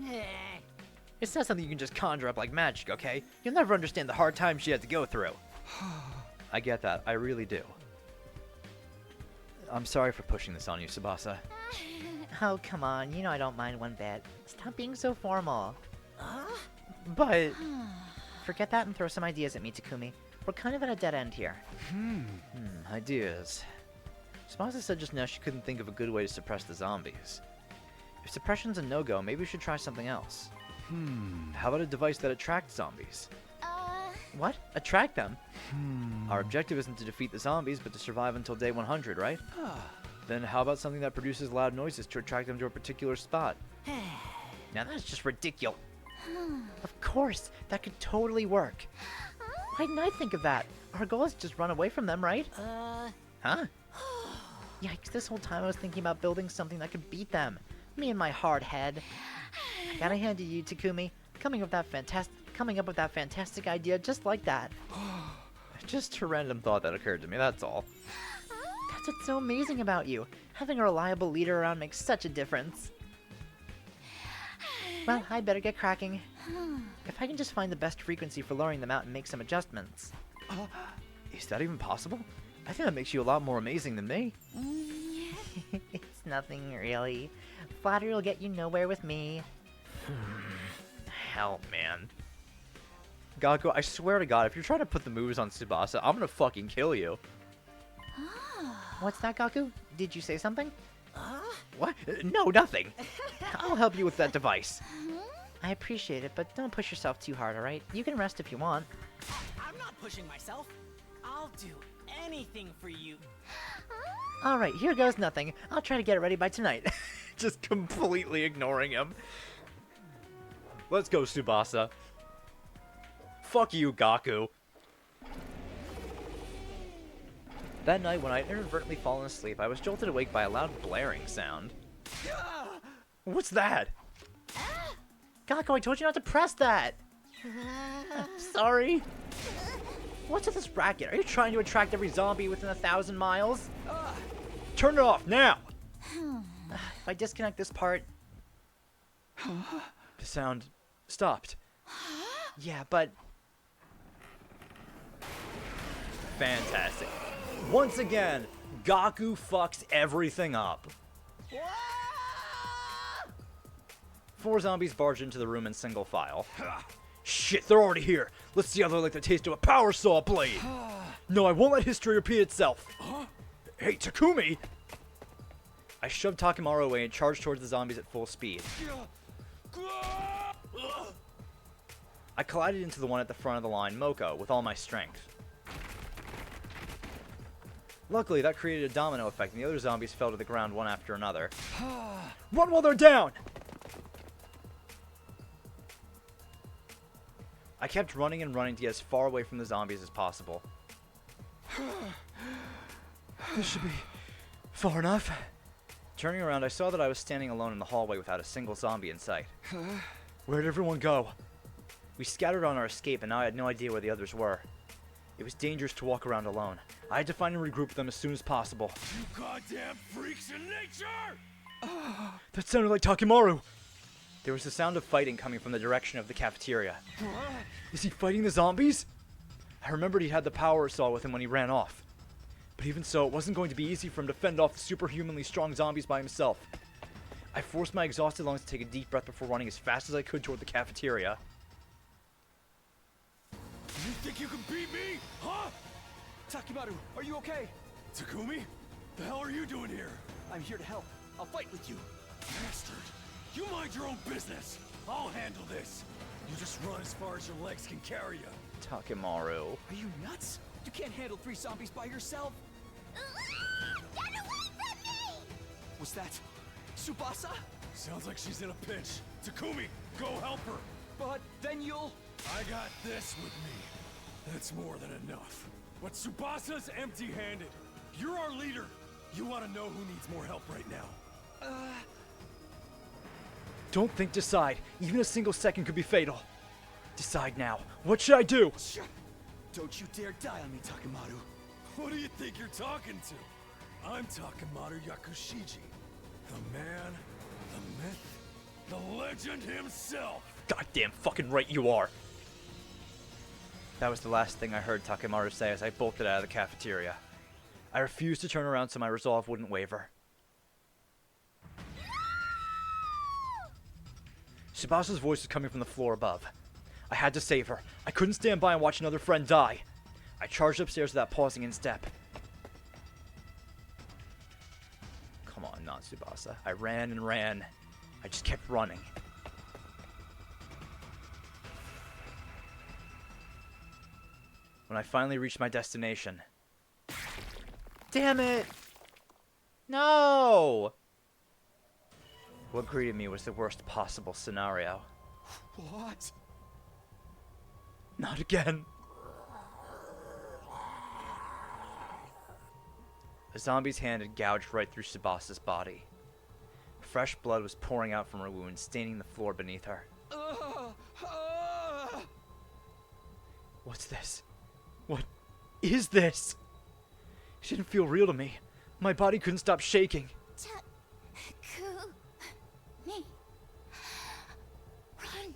It's not something you can just conjure up like magic, okay? You'll never understand the hard times she had to go through. I get that. I really do. I'm sorry for pushing this on you, Tsubasa. Oh, come on. You know I don't mind one bit. Stop being so formal. But... Forget that and throw some ideas at me, Takumi. We're kind of at a dead end here. Ideas. Tsubasa said just now she couldn't think of a good way to suppress the zombies. If suppression's a no-go, maybe we should try something else. How about a device that attracts zombies? What? Attract them? Our objective isn't to defeat the zombies, but to survive until day 100, right? Then how about something that produces loud noises to attract them to a particular spot? Now that's just ridiculous. Of course, that could totally work. Why didn't I think of that? Our goal is to just run away from them, right? Huh? Yikes, this whole time I was thinking about building something that could beat them. Me and my hard head. I gotta hand to you, Takumi. Coming up with that fantastic idea just like that. Just a random thought that occurred to me, that's all. That's what's so amazing about you. Having a reliable leader around makes such a difference. Well, I'd better get cracking. If I can just find the best frequency for lowering them out and make some adjustments. Is that even possible? I think that makes you a lot more amazing than me. It's nothing, really. Flattery will get you nowhere with me. Hell, man. Gaku, I swear to God, if you're trying to put the moves on Tsubasa, I'm gonna fucking kill you. What's that, Gaku? Did you say something? What? No, nothing. I'll help you with that device. I appreciate it, but don't push yourself too hard, alright? You can rest if you want. I'm not pushing myself. I'll do anything for you. Alright, here goes nothing. I'll try to get it ready by tonight. Just completely ignoring him. Let's go, Tsubasa. Fuck you, Gaku. That night, when I had inadvertently fallen asleep, I was jolted awake by a loud blaring sound. What's that? Gaku, I told you not to press that! Sorry. What's with this racket? Are you trying to attract every zombie within 1,000 miles? Turn it off, now! If I disconnect this part... The sound stopped. Yeah, but... Fantastic. Once again, Gaku fucks everything up. 4 zombies barge into the room in single file. Shit, they're already here. Let's see how they like the taste of a power saw blade. No, I won't let history repeat itself. Hey, Takumi! I shoved Takemaru away and charged towards the zombies at full speed. I collided into the one at the front of the line, Moko, with all my strength. Luckily, that created a domino effect, and the other zombies fell to the ground one after another. Run while they're down! I kept running and running to get as far away from the zombies as possible. This should be far enough. Turning around, I saw that I was standing alone in the hallway without a single zombie in sight. Where'd everyone go? We scattered on our escape, and now I had no idea where the others were. It was dangerous to walk around alone. I had to find and regroup them as soon as possible. You goddamn freaks in nature! That sounded like Takemaru! There was the sound of fighting coming from the direction of the cafeteria. Is he fighting the zombies? I remembered he had the power saw with him when he ran off. But even so, it wasn't going to be easy for him to fend off the superhumanly strong zombies by himself. I forced my exhausted lungs to take a deep breath before running as fast as I could toward the cafeteria. You think you can beat me? Huh? Takemaru, are you okay? Takumi? The hell are you doing here? I'm here to help. I'll fight with you. Bastard! You mind your own business! I'll handle this! You just run as far as your legs can carry you. Takemaru. Are you nuts? You can't handle 3 zombies by yourself. Get away from me! Was that Tsubasa? Sounds like she's in a pinch. Takumi, go help her! But then you'll... I got this with me. That's more than enough. But Tsubasa's empty-handed. You're our leader. You want to know who needs more help right now? Don't think, decide. Even a single second could be fatal. Decide now. What should I do? Don't you dare die on me, Takemaru. Who do you think you're talking to? I'm Takemaru Yakushiji. The man, the myth, the legend himself. Goddamn fucking right you are. That was the last thing I heard Takemaru say as I bolted out of the cafeteria. I refused to turn around so my resolve wouldn't waver. Tsubasa's voice was coming from the floor above. I had to save her. I couldn't stand by and watch another friend die. I charged upstairs without pausing in step. Come on, not Tsubasa. I ran and ran. I just kept running. When I finally reached my destination... Damn it! No! What greeted me was the worst possible scenario. What? Not again. A zombie's hand had gouged right through Tsubasa's body. Fresh blood was pouring out from her wound, staining the floor beneath her. What's this? What is this? It didn't feel real to me. My body couldn't stop shaking. Me. Run.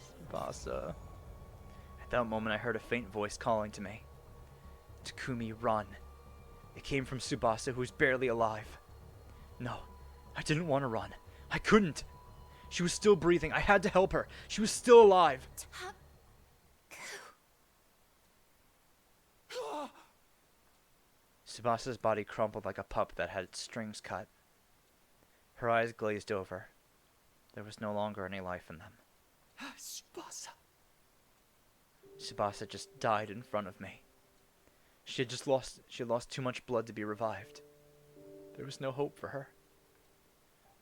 Tsubasa. At that moment, I heard a faint voice calling to me. Takumi, run. It came from Tsubasa, who was barely alive. No, I didn't want to run. I couldn't. She was still breathing. I had to help her. She was still alive. Tsubasa's body crumpled like a pup that had its strings cut. Her eyes glazed over. There was no longer any life in them. Tsubasa. Tsubasa just died in front of me. She had lost too much blood to be revived. There was no hope for her.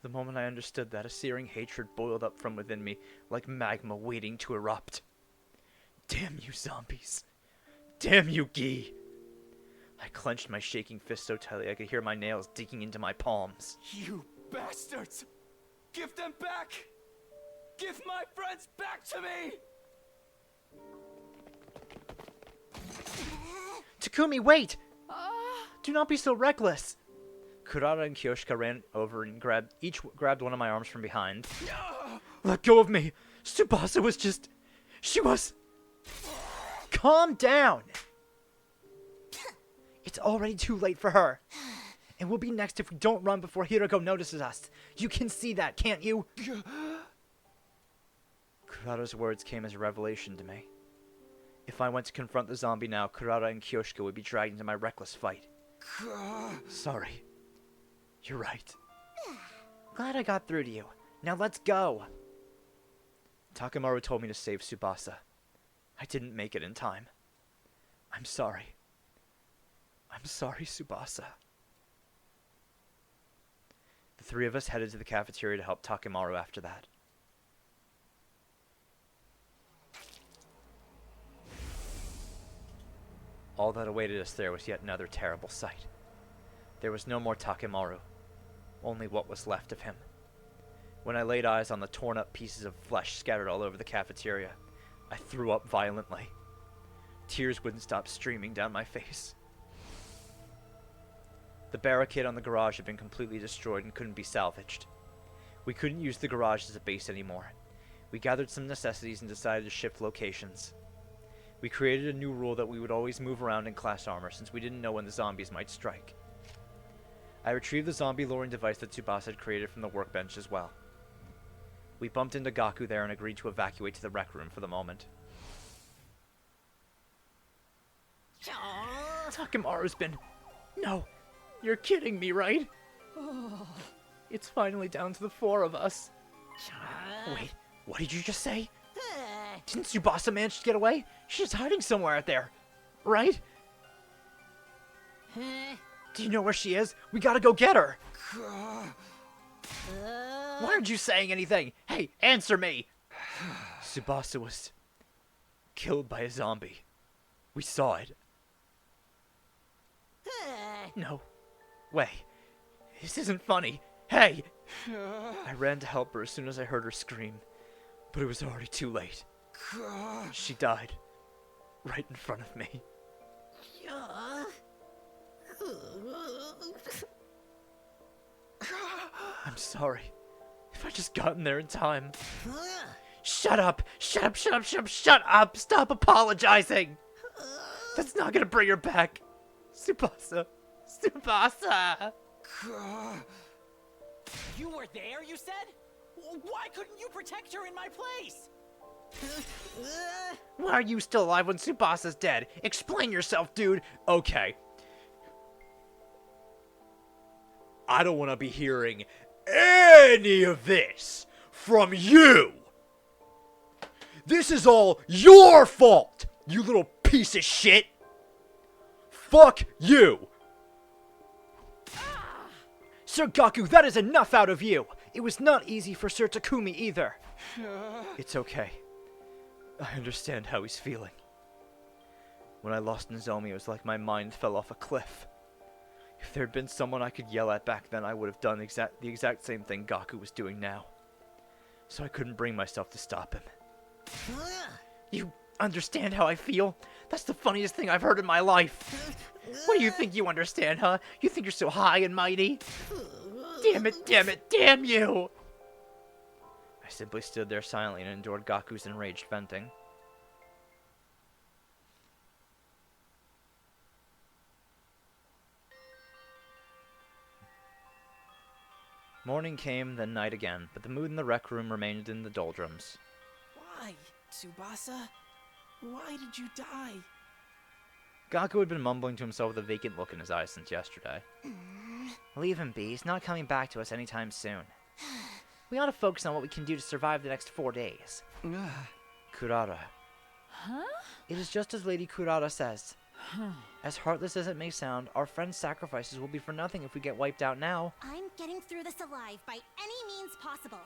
The moment I understood that, a searing hatred boiled up from within me like magma waiting to erupt. Damn you, zombies. Damn you, Guy. I clenched my shaking fist so tightly I could hear my nails digging into my palms. You bastards! Give them back! Give my friends back to me! Takumi, wait! Do not be so reckless! Kurata and Kyoshika ran over and grabbed one of my arms from behind. Let go of me! Tsubasa was just... She was... Calm down! It's already too late for her. And we'll be next if we don't run before Hirako notices us. You can see that, can't you? Kurata's words came as a revelation to me. If I went to confront the zombie now, Kurata and Kyoshika would be dragged into my reckless fight. Sorry. You're right. Glad I got through to you. Now let's go. Takemaru told me to save Tsubasa. I didn't make it in time. I'm sorry. I'm sorry, Tsubasa. The three of us headed to the cafeteria to help Takemaru after that. All that awaited us there was yet another terrible sight. There was no more Takemaru, only what was left of him. When I laid eyes on the torn up pieces of flesh scattered all over the cafeteria, I threw up violently. Tears wouldn't stop streaming down my face. The barricade on the garage had been completely destroyed and couldn't be salvaged. We couldn't use the garage as a base anymore. We gathered some necessities and decided to shift locations. We created a new rule that we would always move around in class armor since we didn't know when the zombies might strike. I retrieved the zombie luring device that Tsubasa had created from the workbench as well. We bumped into Gaku there and agreed to evacuate to the rec room for the moment. Takemaru's been... No, you're kidding me, right? It's finally down to the four of us. Wait, what did you just say? Didn't Tsubasa manage to get away? She's hiding somewhere out there, right? Do you know where she is? We gotta go get her. Why aren't you saying anything? Hey, answer me! Tsubasa was killed by a zombie. We saw it. No way. This isn't funny. Hey! I ran to help her as soon as I heard her scream, but it was already too late. She died right in front of me. I'm sorry. If I just gotten there in time. Shut up! Shut up! Shut up! Shut up! Shut up! Stop apologizing! That's not gonna bring her back. Tsubasa! Tsubasa! You were there, you said? Why couldn't you protect her in my place? Why are you still alive when Tsubasa's dead? Explain yourself, dude! Okay. I don't want to be hearing any of this from you! This is all your fault, you little piece of shit! Fuck you! Sir Gaku, that is enough out of you! It was not easy for Sir Takumi either. It's okay. I understand how he's feeling. When I lost Nozomi, it was like my mind fell off a cliff. If there had been someone I could yell at back then, I would have done the exact same thing Gaku was doing now. So I couldn't bring myself to stop him. You understand how I feel? That's the funniest thing I've heard in my life. What do you think you understand, huh? You think you're so high and mighty? Damn it, damn it, damn you! I simply stood there silently and endured Gaku's enraged venting. Morning came, then night again, but the mood in the rec room remained in the doldrums. Why, Tsubasa? Why did you die? Gaku had been mumbling to himself with a vacant look in his eyes since yesterday. Leave him be. He's not coming back to us anytime soon. We ought to focus on what we can do to survive the next 4 days. Kurata. Huh? It is just as Lady Kurata says. As heartless as it may sound, our friend's sacrifices will be for nothing if we get wiped out now. I'm getting through this alive by any means possible,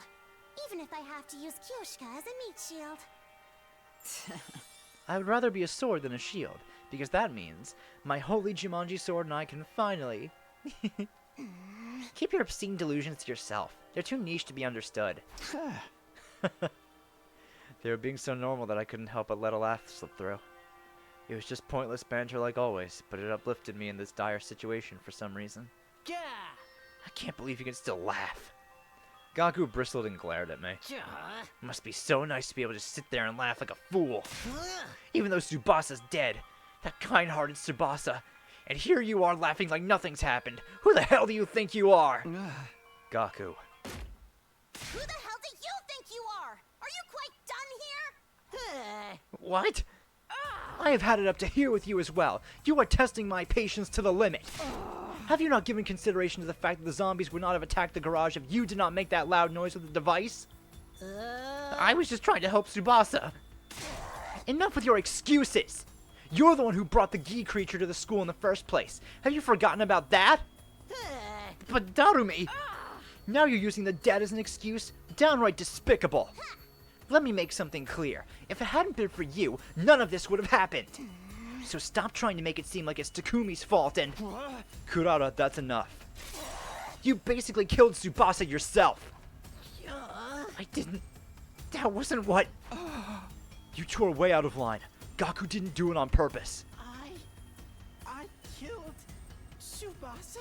even if I have to use Kyoshika as a meat shield. I would rather be a sword than a shield, because that means my holy Jumanji sword and I can finally... Keep your obscene delusions to yourself. They're too niche to be understood. They were being so normal that I couldn't help but let a laugh slip through. It was just pointless banter like always, but it uplifted me in this dire situation for some reason. Yeah. I can't believe you can still laugh. Gaku bristled and glared at me. It must be so nice to be able to sit there and laugh like a fool. Even though Tsubasa's dead, that kind-hearted Tsubasa, And here you are laughing like nothing's happened. Who the hell do you think you are? Gaku. Who the hell do you think you are? Are you quite done here? What? I have had it up to here with you as well. You are testing my patience to the limit. Have you not given consideration to the fact that the zombies would not have attacked the garage if you did not make that loud noise with the device? I was just trying to help Tsubasa. Enough with your excuses. You're the one who brought the Gi creature to the school in the first place. Have you forgotten about that? But Darumi, now you're using the dead as an excuse? Downright despicable. Let me make something clear. If it hadn't been for you, none of this would have happened. So stop trying to make it seem like it's Takumi's fault and... Kurara, that's enough. You basically killed Tsubasa yourself. I didn't... That wasn't what... You tore way out of line. Gaku didn't do it on purpose. I killed Tsubasa?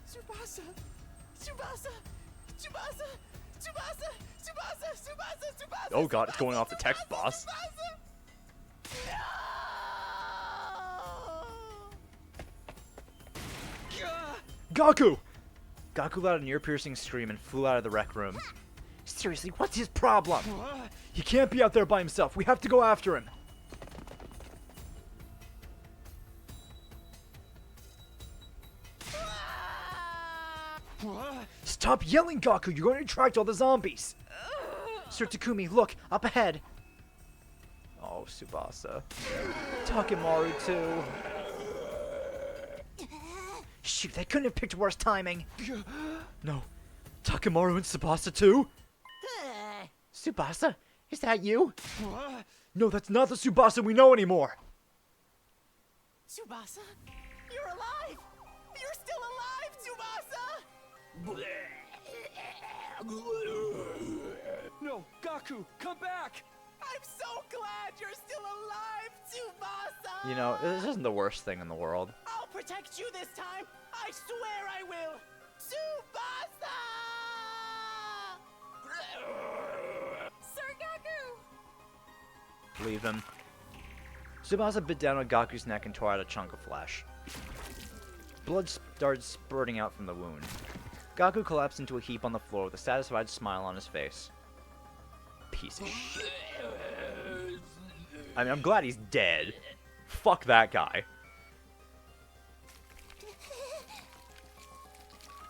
Tsubasa? Tsubasa? Tsubasa? Tsubasa? Tsubasa? Tsubasa? Tsubasa? Oh god, it's going off the text, boss. Gaku! Gaku let out an ear-piercing scream and flew out of the rec room. Seriously, what's his problem? He can't be out there by himself. We have to go after him. Stop yelling, Gaku! You're going to attract all the zombies! Sir Takumi, look! Up ahead! Oh, Tsubasa. Takemaru, too. Shoot, they couldn't have picked worse timing! No. Takemaru and Tsubasa, too? Tsubasa? Is that you? No, that's not the Tsubasa we know anymore! Tsubasa? You're alive! You're still alive, Tsubasa! No, Gaku, come back! I'm so glad you're still alive, Tsubasa! You know, this isn't the worst thing in the world. I'll protect you this time! I swear I will! Tsubasa! Sir Gaku! Leave him. Tsubasa bit down on Gaku's neck and tore out a chunk of flesh. Blood started spurting out from the wound. Gaku collapsed into a heap on the floor with a satisfied smile on his face. Piece of shit. I mean, I'm glad he's dead. Fuck that guy.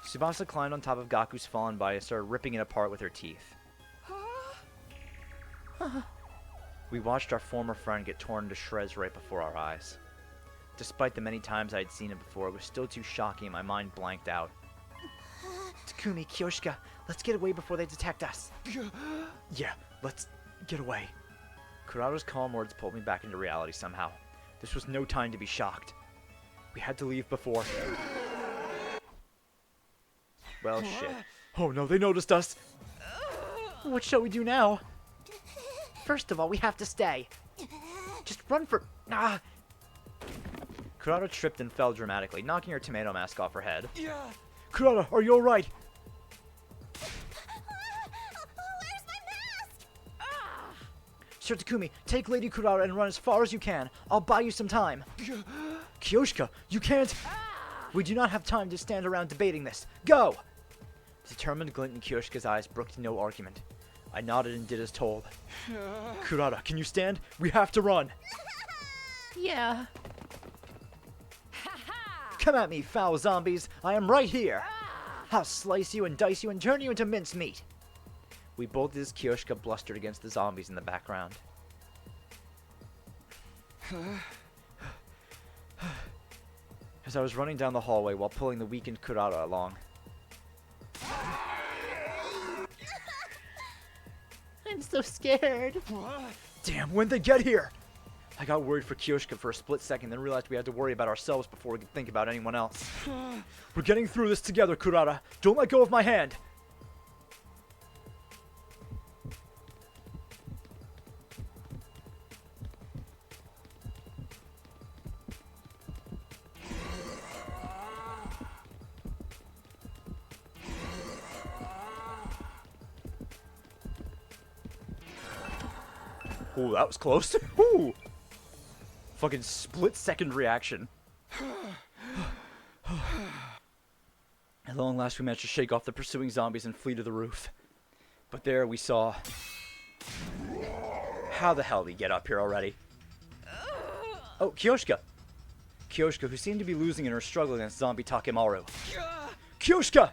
Tsubasa climbed on top of Gaku's fallen body and started ripping it apart with her teeth. We watched our former friend get torn to shreds right before our eyes. Despite the many times I had seen it before, it was still too shocking and my mind blanked out. Takumi, Kyoshika, let's get away before they detect us. Yeah, let's get away. Kurata's calm words pulled me back into reality somehow. This was no time to be shocked. We had to leave before... Well, shit. Oh no, they noticed us! What shall we do now? First of all, we have to stay. Just run for... Kurata tripped and fell dramatically, knocking her tomato mask off her head. Yeah. Kurata, are you alright? Where's my mask? Sir Takumi, take Lady Kurata and run as far as you can. I'll buy you some time. Kyoshika, you can't... We do not have time to stand around debating this. Go! The determined glint in Kyoshika's eyes brooked no argument. I nodded and did as told. Kurata, can you stand? We have to run. Yeah. Come at me, foul zombies. I am right here. I'll slice you and dice you and turn you into mincemeat. We both did as Kyoshika blustered against the zombies in the background. As I was running down the hallway while pulling the weakened Kurata along. I'm so scared. Damn, when'd they get here? I got worried for Kyoshika for a split second, then realized we had to worry about ourselves before we could think about anyone else. We're getting through this together, Kurata. Don't let go of my hand. Ooh, that was close. Ooh. Fucking split second reaction. long last, we managed to shake off the pursuing zombies and flee to the roof. But there we saw... How the hell did he get up here already? Oh, Kyoshka! Kyoshka, who seemed to be losing in her struggle against zombie Takemaru. Kyoshka!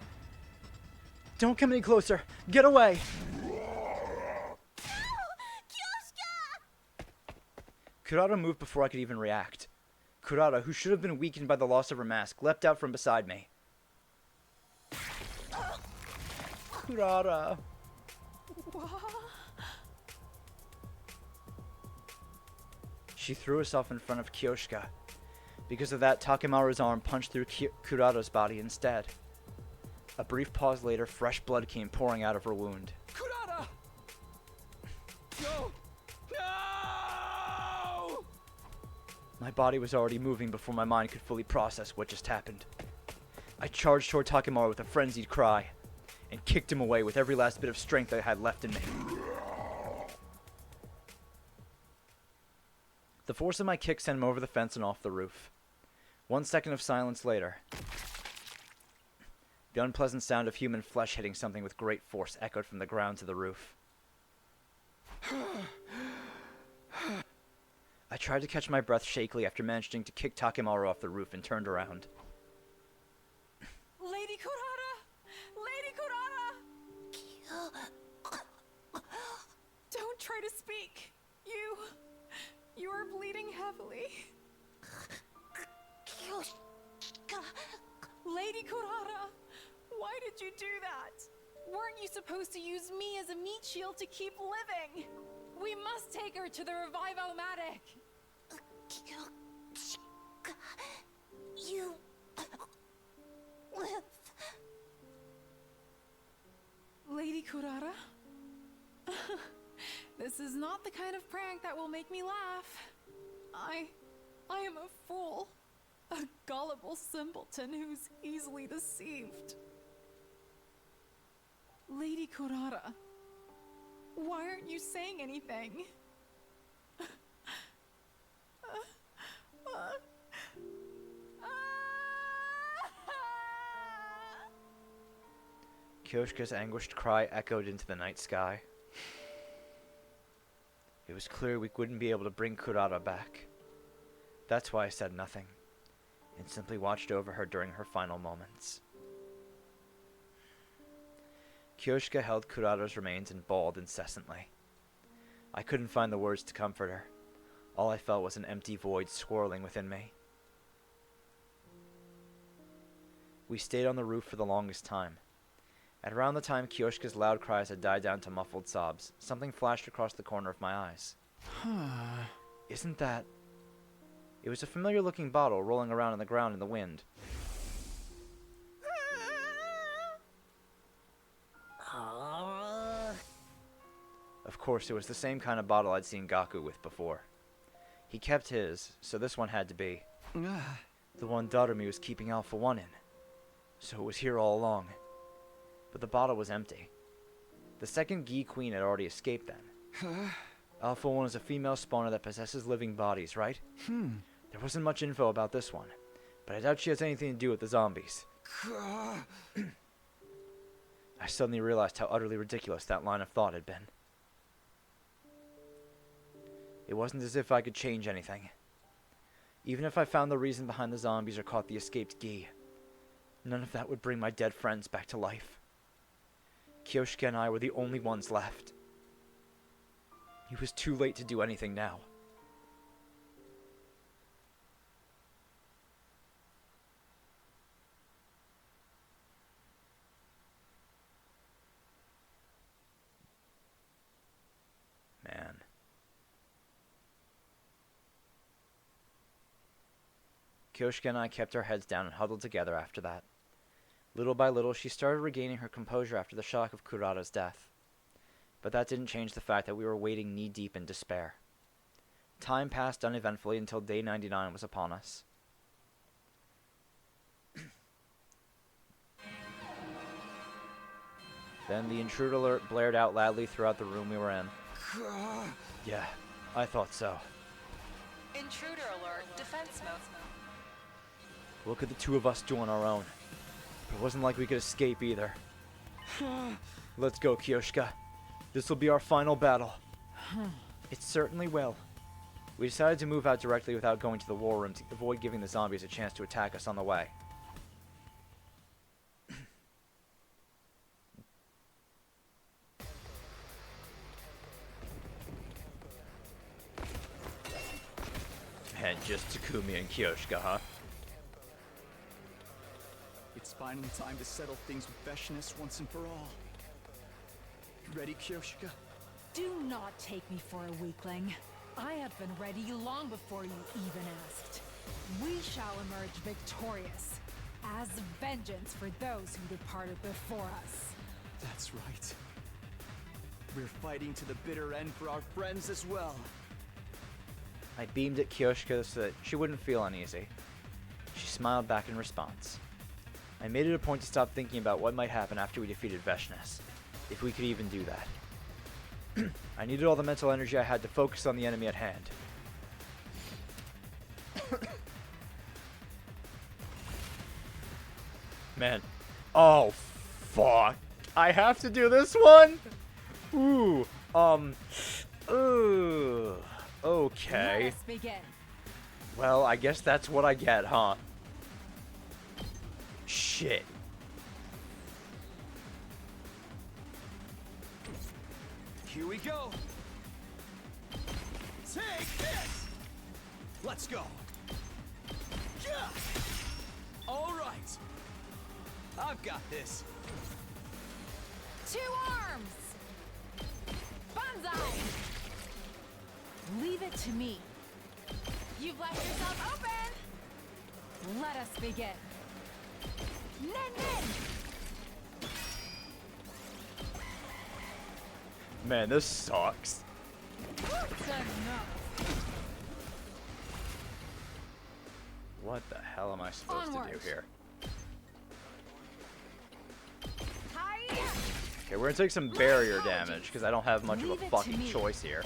Don't come any closer! Get away! Kurata moved before I could even react. Kurata, who should have been weakened by the loss of her mask, leapt out from beside me. Kurata. She threw herself in front of Kyoshka. Because of that, Takemaru's arm punched through Kurata's body instead. A brief pause later, fresh blood came pouring out of her wound. Kurata! No! No! My body was already moving before my mind could fully process what just happened. I charged toward Takemaru with a frenzied cry, and kicked him away with every last bit of strength I had left in me. The force of my kick sent him over the fence and off the roof. 1 second of silence later, the unpleasant sound of human flesh hitting something with great force echoed from the ground to the roof. I tried to catch my breath shakily after managing to kick Takemaru off the roof and turned around. Lady Kurata! Lady Kurata! Don't try to speak. You are bleeding heavily. Lady Kurata, why did you do that? Weren't you supposed to use me as a meat shield to keep living? We must take her to the Revive-O-Matic. You live. Lady Kurata? This is not the kind of prank that will make me laugh. I am a fool. A gullible simpleton who's easily deceived. Lady Kurata, why aren't you saying anything? Kyoshka's anguished cry echoed into the night sky. It was clear we wouldn't be able to bring Kurata back. That's why I said nothing, and simply watched over her during her final moments. Kyoshka held Kurata's remains and bawled incessantly. I couldn't find the words to comfort her. All I felt was an empty void swirling within me. We stayed on the roof for the longest time. At around the time Kyoshka's loud cries had died down to muffled sobs, something flashed across the corner of my eyes. Isn't that... It was a familiar-looking bottle rolling around on the ground in the wind. Of course, it was the same kind of bottle I'd seen Gaku with before. He kept his, so this one had to be. The one Darumi was keeping Alpha 1 in. So it was here all along. But the bottle was empty. The second Gi Queen had already escaped then. Alpha 1 is a female spawner that possesses living bodies, right? There wasn't much info about this one, but I doubt she has anything to do with the zombies. I suddenly realized how utterly ridiculous that line of thought had been. It wasn't as if I could change anything. Even if I found the reason behind the zombies or caught the escaped Gi, none of that would bring my dead friends back to life. Kyoshka and I were the only ones left. It was too late to do anything now. Man. Kyoshka and I kept our heads down and huddled together after that. Little by little, she started regaining her composure after the shock of Kurata's death. But that didn't change the fact that we were wading knee-deep in despair. Time passed uneventfully until day 99 was upon us. Then the intruder alert blared out loudly throughout the room we were in. Yeah, I thought so. Intruder alert, defense mode. What could the two of us do on our own? But it wasn't like we could escape either. Let's go, Kyoshka. This will be our final battle. It certainly will. We decided to move out directly without going to the war room to avoid giving the zombies a chance to attack us on the way. And just Takumi and Kyoshka, huh? It's finally time to settle things with Veshness once and for all. You ready, Kyoshika? Do not take me for a weakling. I have been ready long before you even asked. We shall emerge victorious, as vengeance for those who departed before us. That's right. We're fighting to the bitter end for our friends as well. I beamed at Kyoshka so that she wouldn't feel uneasy. She smiled back in response. I made it a point to stop thinking about what might happen after we defeated Veshness, if we could even do that. I needed all the mental energy I had to focus on the enemy at hand. Man. Oh, fuck. I have to do this one? Ooh. Okay. Let us begin. Well, I guess that's what I get, huh? Shit. Here we go. Take this. Let's go. Yeah. All right. I've got this. 2 arms! Banzai! Leave it to me. You've left yourself open! Let us begin. Nen Nen! Man, this sucks. That's enough. What the hell am I supposed to do here? Okay, we're gonna take some barrier damage because I don't have much of a fucking choice here.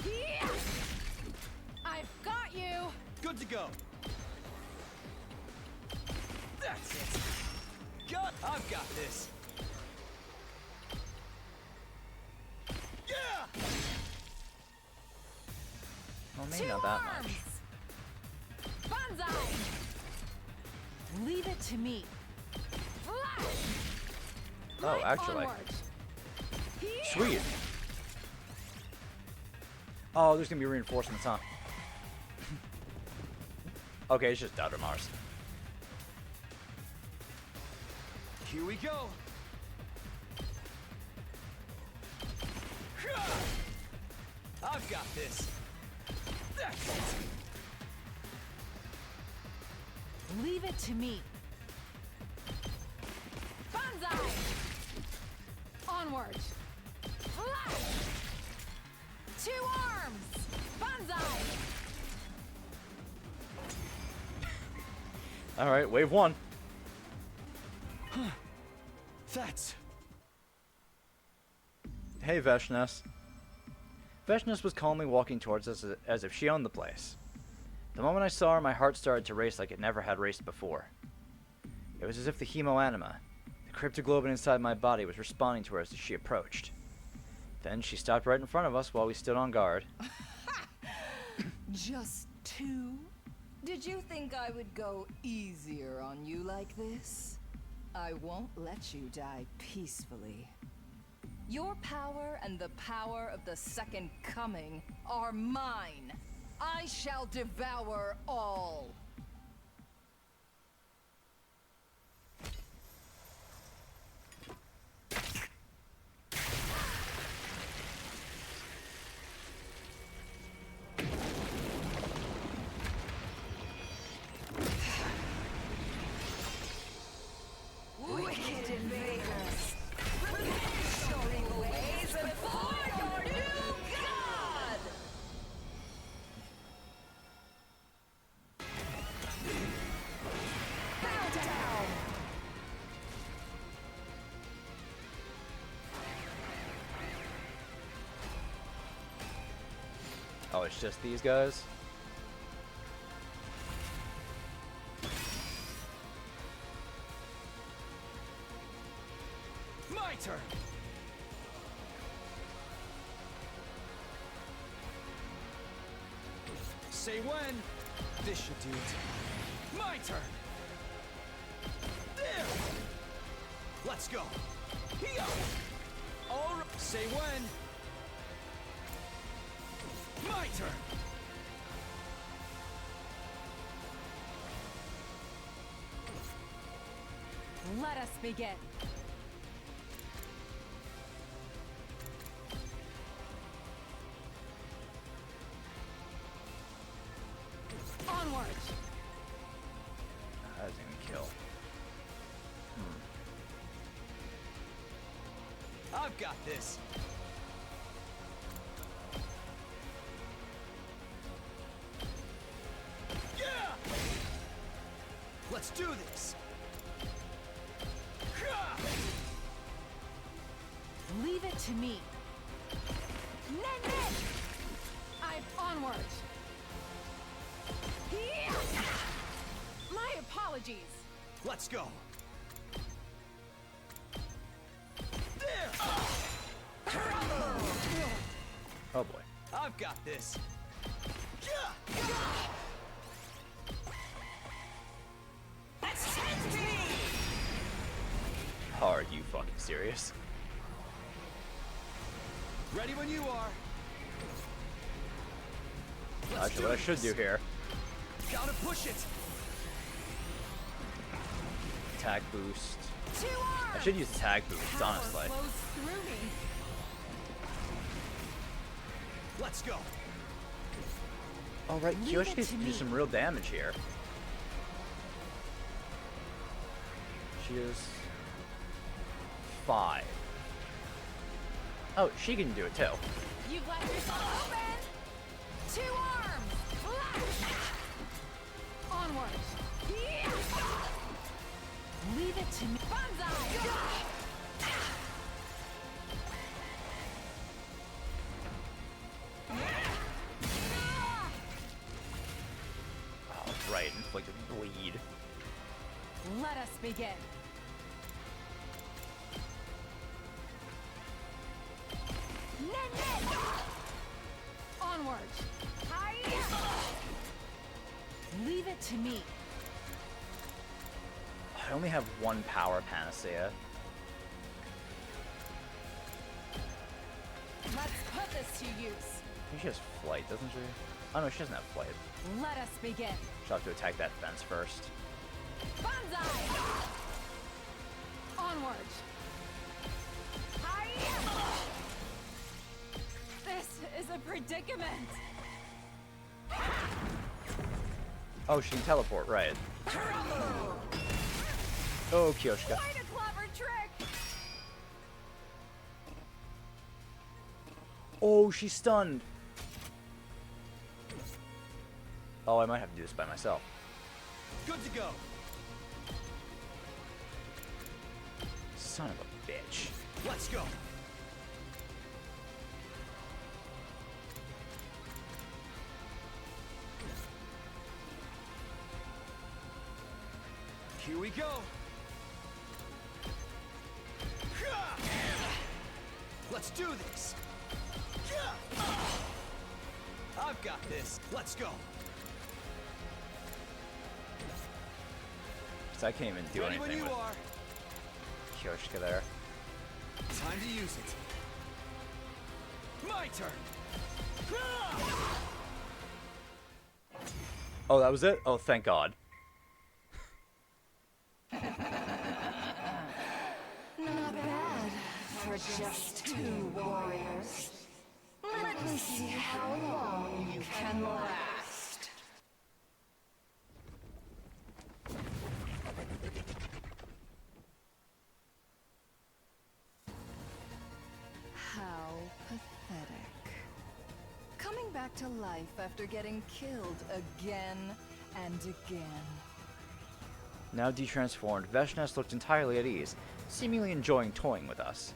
I've got you. Good to go. That's it. I've got this. Yeah. Well, maybe not that much. Banzai! Leave it to me. Flash! Oh, actually. Sweet. Oh, there's gonna be reinforcements, huh? Okay, it's just Outer Mars. Here we go. I've got this. That's it. Leave it to me. Banzai! Onward. Flash! 2 arms! Banzai! Alright, wave 1. That's... Hey, Veshness. Veshness was calmly walking towards us as if she owned the place. The moment I saw her, my heart started to race like it never had raced before. It was as if the hemoanima, the cryptoglobin inside my body, was responding to her as she approached. Then she stopped right in front of us while we stood on guard. Just 2? Did you think I would go easier on you like this? I won't let you die peacefully. Your power and the power of the Second Coming are mine. I shall devour all. Wicked invaders! Revenge your evil ways before your new god! Bow down! Oh, it's just these guys? My turn! Say when! This should do it. My turn! There! Let's go! Here! All right. Say when! My turn! Let us begin. Onward! That doesn't even kill. I've got this. Yeah! Let's do this. Leave it to me. Nen! I'm onward. My apologies. Let's go. Oh boy. I've got this. Are you fucking serious? Ready when you are. Actually, what I should do here. Gotta push it. Attack boost. Two arms. I should use attack boost, honestly. Flows through me. Let's go. Alright, Leave Kyoshi it can to do me. some real damage here. She is 5. Oh, she can do it too. You've left yourself open. Two arms. Flash. Onward. Leave it to me. Banzai. Oh, right, inflicted bleed. Let us begin. Nen! Onward. Leave it to me. I only have one power panacea. Let's put this to use. I think she has flight, doesn't she? Oh no, she doesn't have flight. Let us begin. She'll have to attack that fence first. Banzai! Onward. This is a predicament. Oh, she can teleport, right. Oh, Kyoshika. Quite a clever trick. Oh, she's stunned. Oh, I might have to do this by myself. Good to go. Son of a bitch. Let's go. Here we go. Let's do this. I've got this. Let's go. So I can't even do Ready when anything you with are. Kyoshika there. Time to use it. My turn. Oh, that was it? Oh, thank God. Not bad for just 2 warriors. Let me see how long you can last. How pathetic. Coming back to life after getting killed again and again. Now detransformed, Veshnes looked entirely at ease, seemingly enjoying toying with us.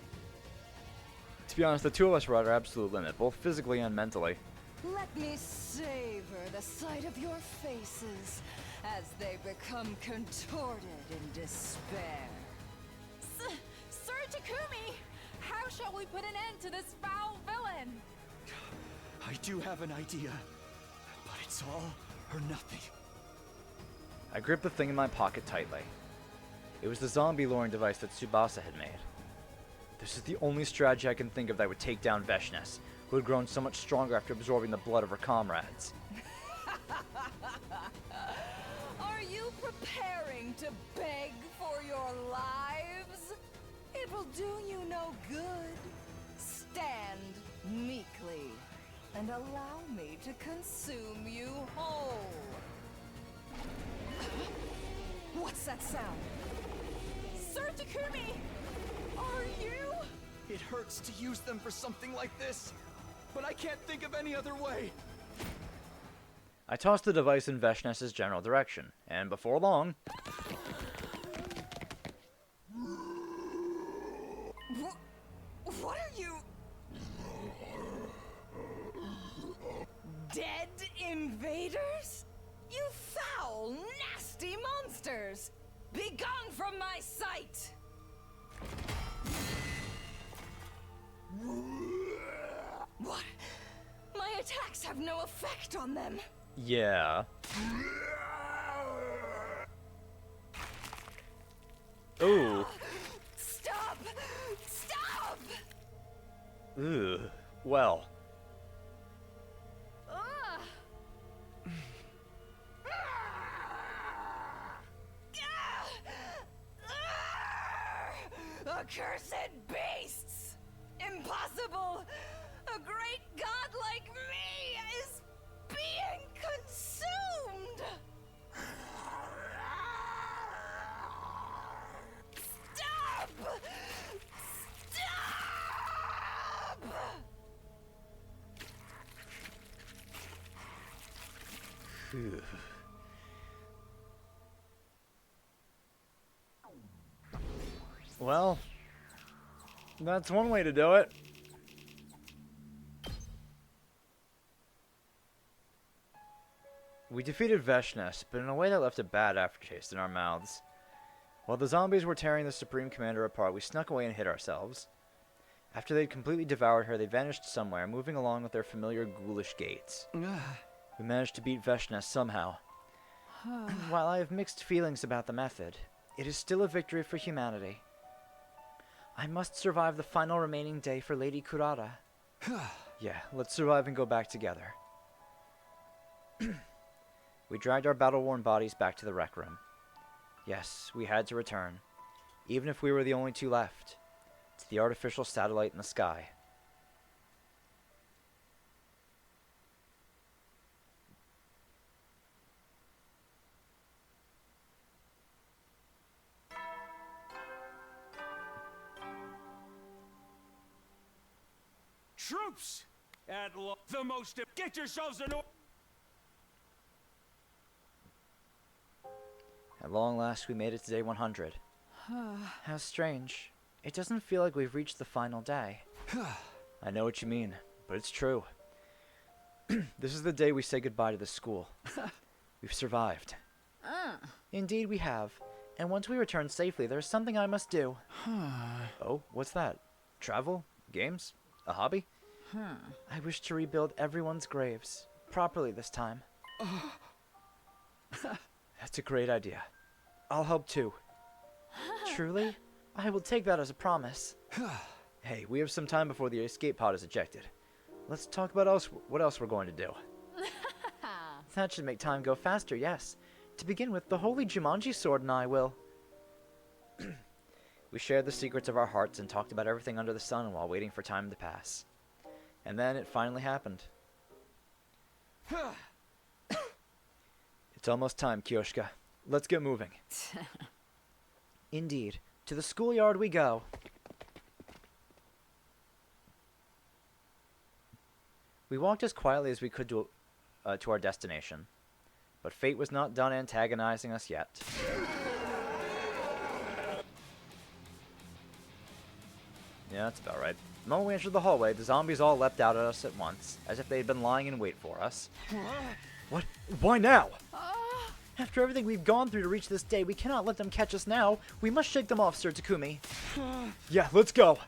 To be honest, the two of us were at our absolute limit, both physically and mentally. Let me savor the sight of your faces as they become contorted in despair. Sir Takumi! shall we put an end to this foul villain? I do have an idea, but it's all or nothing. I gripped the thing in my pocket tightly. It was the zombie luring device that Tsubasa had made. This is the only strategy I can think of that would take down Veshnes, who had grown so much stronger after absorbing the blood of her comrades. Are you preparing to beg for your lives? It will do you no good. Stand meekly and allow me to consume you whole. What's that sound? Sir Takumi! Are you? It hurts to use them for something like this, but I can't think of any other way. I tossed the device in Veshnes's general direction, and before long... What are you? Dead invaders? You foul, nasty monsters! Be gone from my sight! What? My attacks have no effect on them. Yeah. Ooh. Stop! Stop! Ugh. Well. Accursed beasts! Impossible! A great god like me is being consumed! Stop! Stop! Phew. Well, that's one way to do it. We defeated Veshnes, but in a way that left a bad aftertaste in our mouths. While the zombies were tearing the Supreme Commander apart, we snuck away and hid ourselves. After they'd completely devoured her, they vanished somewhere, moving along with their familiar ghoulish gaits. We managed to beat Veshnes somehow. And while I have mixed feelings about the method, it is still a victory for humanity. I must survive the final remaining day for Lady Kurata. Yeah, let's survive and go back together. We dragged our battle-worn bodies back to the rec room. Yes, we had to return, even if we were the only two left, to the artificial satellite in the sky. Troops! The most... Get yourselves in order! At long last, we made it to day 100. How strange. It doesn't feel like we've reached the final day. I know what you mean, but it's true. This is the day we say goodbye to the school. We've survived. Indeed we have. And once we return safely, there's something I must do. Oh, what's that? Travel? Games? A hobby? I wish to rebuild everyone's graves. Properly this time. That's a great idea. I'll help too. Truly? I will take that as a promise. Hey, we have some time before the escape pod is ejected. Let's talk about what else we're going to do. That should make time go faster, yes. To begin with, the Holy Jumanji Sword and I will... We shared the secrets of our hearts and talked about everything under the sun while waiting for time to pass. And then it finally happened. It's almost time, Kyoshka. Let's get moving. Indeed. To the schoolyard we go. We walked as quietly as we could to our destination. But fate was not done antagonizing us yet. Yeah, that's about right. The moment we entered the hallway, the zombies all leapt out at us at once, as if they had been lying in wait for us. What? Why now? After everything we've gone through to reach this day, we cannot let them catch us now. We must shake them off, Sir Takumi. Yeah, let's go.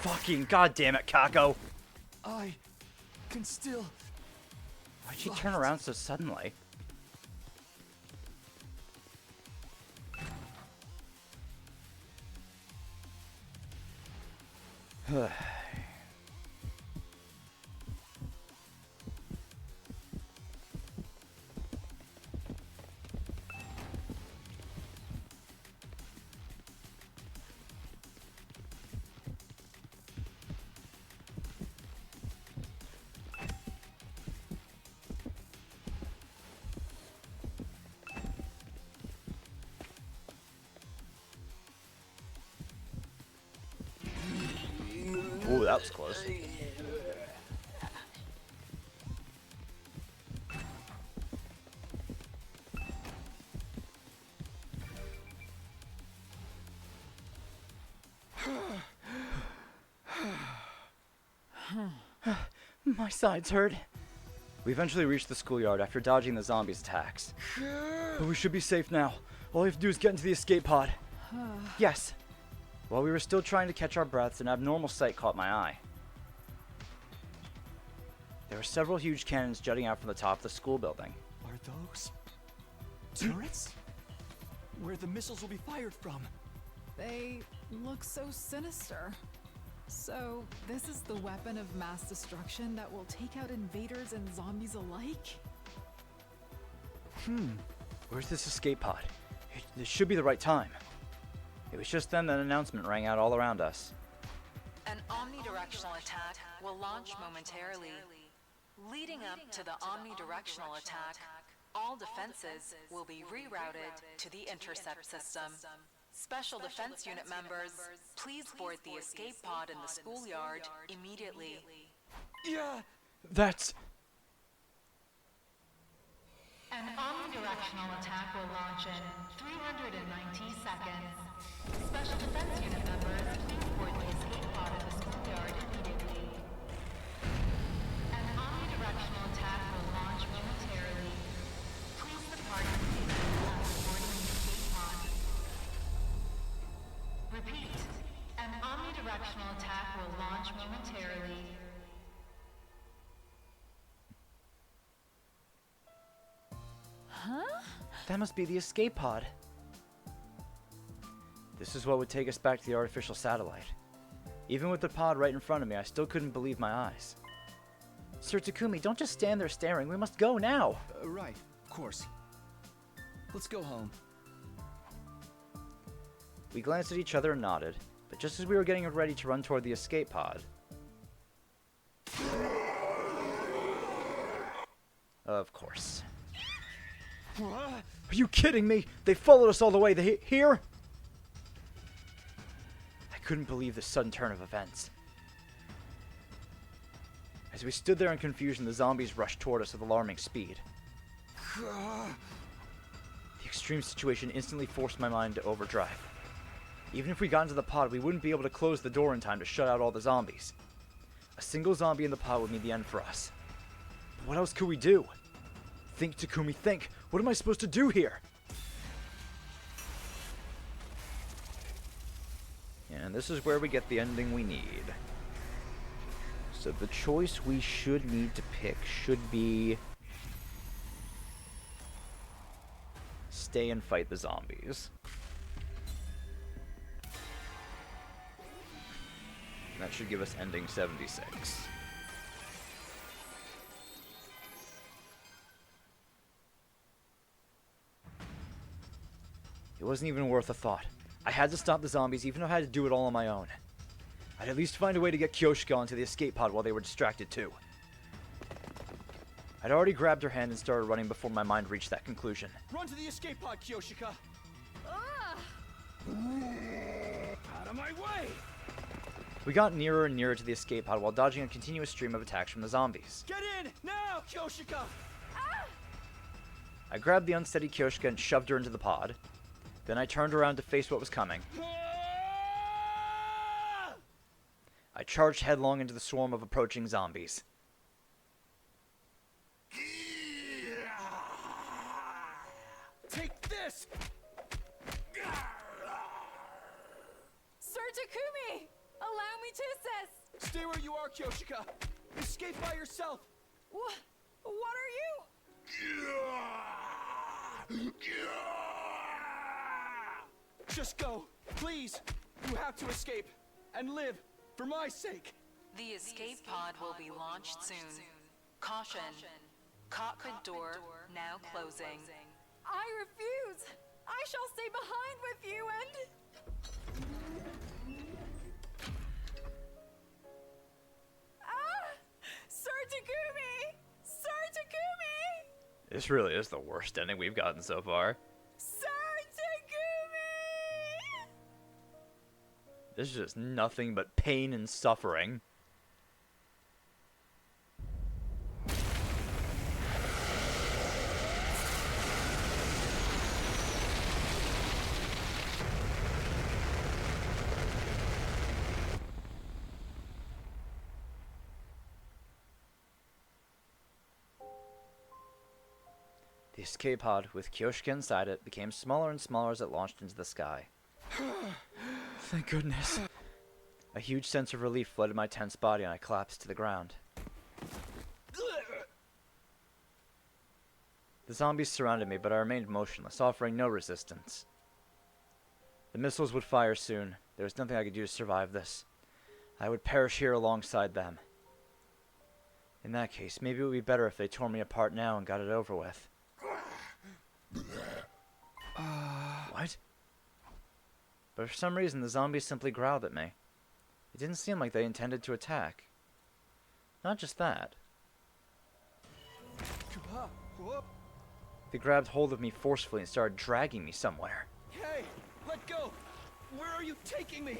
Fucking goddamn it, Kako! I can still. Why'd she turn around so suddenly? Ooh, that was close. My sides hurt. We eventually reached the schoolyard after dodging the zombies' attacks. But we should be safe now. All we have to do is get into the escape pod. Yes. While we were still trying to catch our breaths, an abnormal sight caught my eye. There were several huge cannons jutting out from the top of the school building. Are those turrets? Where the missiles will be fired from? They look so sinister. So, this is the weapon of mass destruction that will take out invaders and zombies alike? Where's this escape pod? This should be the right time. It was just then that an announcement rang out all around us. An omnidirectional attack will launch momentarily. Leading up to the omnidirectional attack, all defenses will be rerouted to the intercept system. Special Defense Unit members, please board the escape pod in the schoolyard immediately. Yeah! That's... An omnidirectional attack will launch in 390 seconds. Special Defense Unit members, please board the escape pod in the schoolyard immediately. An omnidirectional attack will launch momentarily. Please depart immediately after boarding the escape pod. Repeat, an omnidirectional attack will launch momentarily. Huh? That must be the escape pod. This is what would take us back to the artificial satellite. Even with the pod right in front of me, I still couldn't believe my eyes. Sir Takumi, don't just stand there staring. We must go now. Right, of course. Let's go home. We glanced at each other and nodded, but just as we were getting ready to run toward the escape pod... Of course. Are you kidding me? They followed us all the way here? I couldn't believe the sudden turn of events. As we stood there in confusion, the zombies rushed toward us with alarming speed. The extreme situation instantly forced my mind to overdrive. Even if we got into the pod, we wouldn't be able to close the door in time to shut out all the zombies. A single zombie in the pod would mean the end for us. But what else could we do? Think, Takumi, think. What am I supposed to do here? And this is where we get the ending we need. So the choice we should need to pick should be... stay and fight the zombies. That should give us ending 76. It wasn't even worth a thought. I had to stop the zombies, even if I had to do it all on my own. I'd at least find a way to get Kyoshika onto the escape pod while they were distracted too. I'd already grabbed her hand and started running before my mind reached that conclusion. Run to the escape pod, Kyoshika! Out of my way! We got nearer and nearer to the escape pod while dodging a continuous stream of attacks from the zombies. Get in! Now, Kyoshika! I grabbed the unsteady Kyoshika and shoved her into the pod. Then I turned around to face what was coming. I charged headlong into the swarm of approaching zombies. Take this! Sir Takumi! Stay where you are, Kyoshika. Escape by yourself. What are you? Just go, please. You have to escape and live for my sake. The escape pod will be launched soon. Caution. Cockpit door now closing. I refuse. I shall stay behind with you and... Sir Takumi! Sir Takumi! This really is the worst ending we've gotten so far. Sir Takumi! This is just nothing but pain and suffering. The escape pod, with Kyoshika inside it, became smaller and smaller as it launched into the sky. Thank goodness. A huge sense of relief flooded my tense body and I collapsed to the ground. The zombies surrounded me, but I remained motionless, offering no resistance. The missiles would fire soon. There was nothing I could do to survive this. I would perish here alongside them. In that case, maybe it would be better if they tore me apart now and got it over with. What? But for some reason, the zombies simply growled at me. It didn't seem like they intended to attack. Not just that. They grabbed hold of me forcefully and started dragging me somewhere. Hey, let go! Where are you taking me?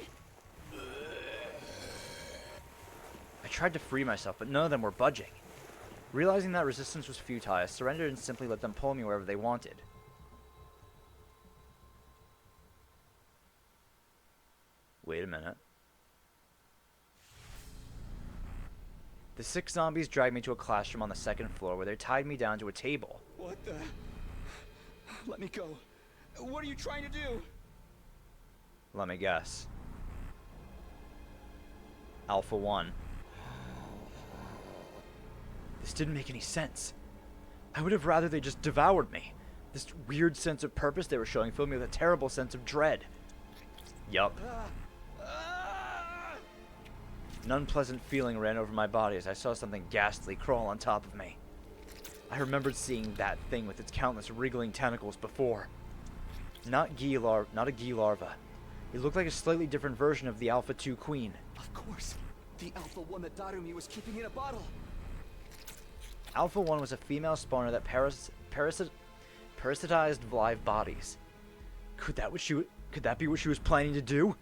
I tried to free myself, but none of them were budging. Realizing that resistance was futile, I surrendered and simply let them pull me wherever they wanted. Wait a minute. The 6 zombies dragged me to a classroom on the 2nd floor where they tied me down to a table. What the? Let me go. What are you trying to do? Let me guess. Alpha 1. This didn't make any sense. I would have rather they just devoured me. This weird sense of purpose they were showing filled me with a terrible sense of dread. Yup. An unpleasant feeling ran over my body as I saw something ghastly crawl on top of me. I remembered seeing that thing with its countless wriggling tentacles before. Not a Gi larva. It looked like a slightly different version of the Alpha 2 Queen. Of course. The Alpha 1 that Darumi was keeping in a bottle. Alpha 1 was a female spawner that parasitized live bodies. Could that be what she was planning to do?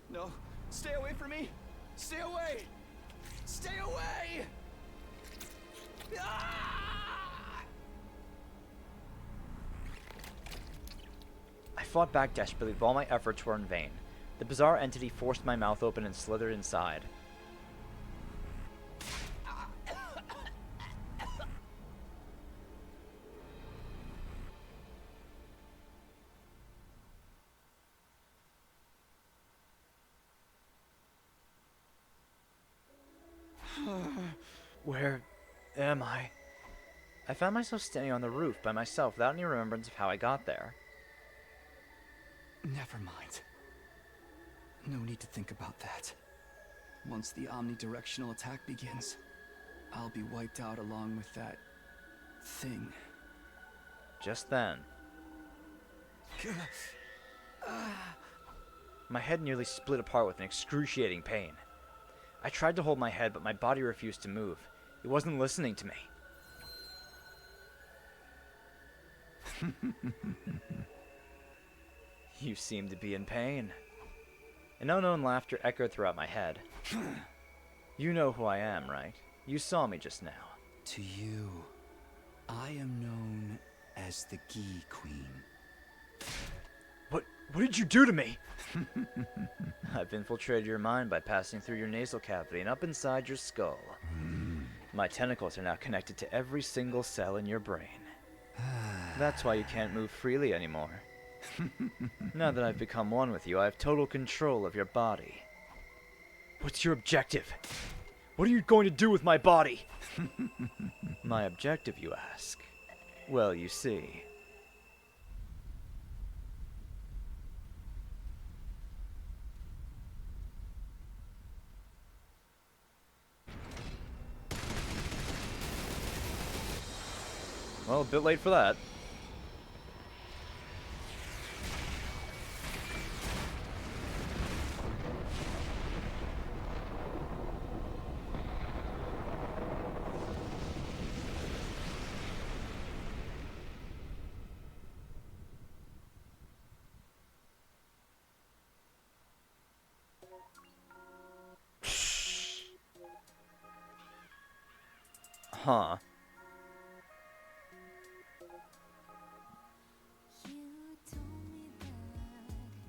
No. Stay away from me. Stay away. Stay away. I fought back desperately, but all my efforts were in vain. The bizarre entity forced my mouth open and slithered inside. Where am I? I found myself standing on the roof by myself without any remembrance of how I got there. Never mind. No need to think about that. Once the omnidirectional attack begins, I'll be wiped out along with that thing. Just then, my head nearly split apart with an excruciating pain. I tried to hold my head, but my body refused to move. It wasn't listening to me. You seem to be in pain. An unknown laughter echoed throughout my head. You know who I am, right? You saw me just now. To you, I am known as the Gi Queen. What did you do to me? I've infiltrated your mind by passing through your nasal cavity and up inside your skull. My tentacles are now connected to every single cell in your brain. That's why you can't move freely anymore. Now that I've become one with you, I have total control of your body. What's your objective? What are you going to do with my body? My objective, you ask? Well, you see. Well, a bit late for that. Huh.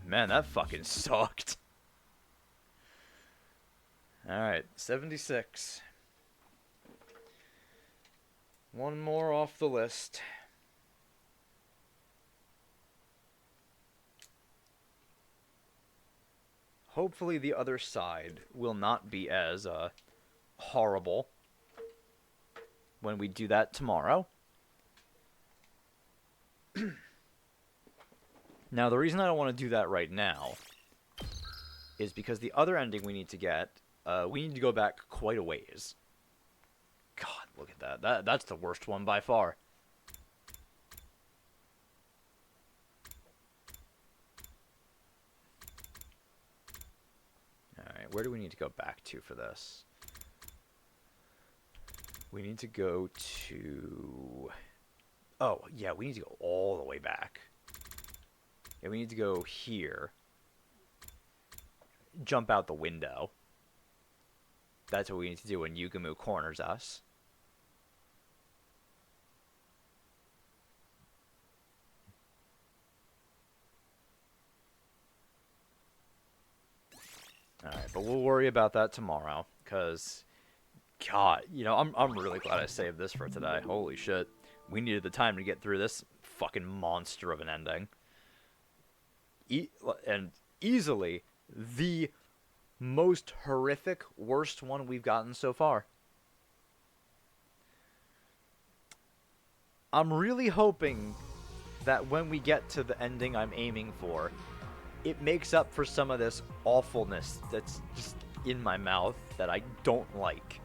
Man, that fucking sucked. Alright, 76. One more off the list. Hopefully the other side will not be as, horrible when we do that tomorrow. Now, the reason I don't want to do that right now is because the other ending we need to get, we need to go back quite a ways. God, look at that. That's the worst one by far. Alright, where do we need to go back to for this? We need to go to... Oh, yeah, we need to go all the way back. Yeah, we need to go here. Jump out the window. That's what we need to do when Yugamu corners us. Alright, but we'll worry about that tomorrow, because... God, you know, I'm really glad I saved this for today. Holy shit. We needed the time to get through this fucking monster of an ending. And easily the most horrific, worst one we've gotten so far. I'm really hoping that when we get to the ending I'm aiming for, it makes up for some of this awfulness that's just in my mouth that I don't like.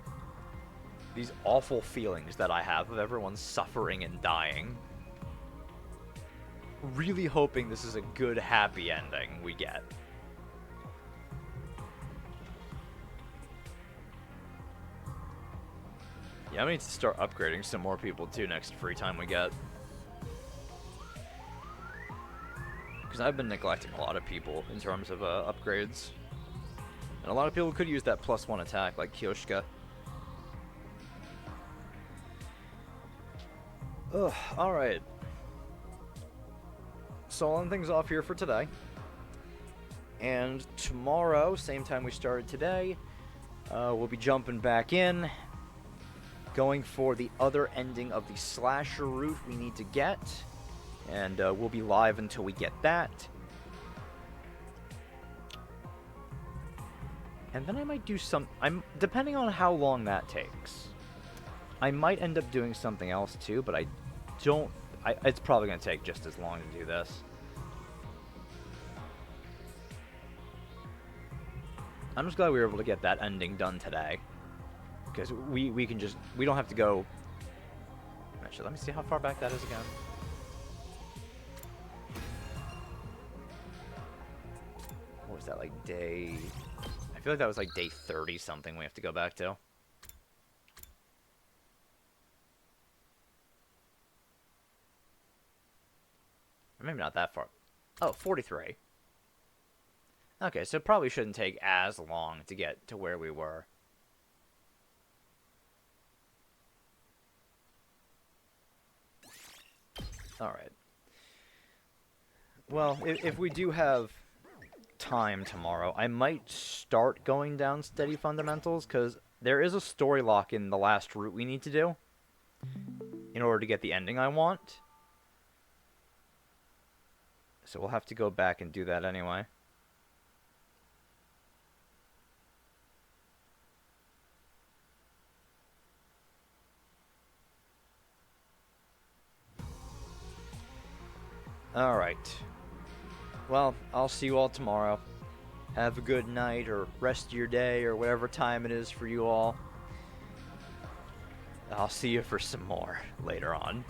These awful feelings that I have of everyone suffering and dying. Really hoping this is a good, happy ending we get. Yeah, I need to start upgrading some more people too next free time we get. Because I've been neglecting a lot of people in terms of upgrades. And a lot of people could use that +1 attack, like Kyoshka. Ugh, alright. So I'll end things off here for today. And tomorrow, same time we started today, we'll be jumping back in. Going for the other ending of the slasher route we need to get. And we'll be live until we get that. And then I might do depending on how long that takes. I might end up doing something else too, but it's probably going to take just as long to do this. I'm just glad we were able to get that ending done today. Because we don't have to go... Actually, let me see how far back that is again. What was that, like day... I feel like that was like day 30 something we have to go back to. Or maybe not that far. Oh, 43. Okay, so it probably shouldn't take as long to get to where we were. Alright. Well, if we do have time tomorrow, I might start going down Steady Fundamentals, because there is a story lock in the last route we need to do in order to get the ending I want. So we'll have to go back and do that anyway. Alright. Well, I'll see you all tomorrow. Have a good night or rest of your day or whatever time it is for you all. I'll see you for some more later on.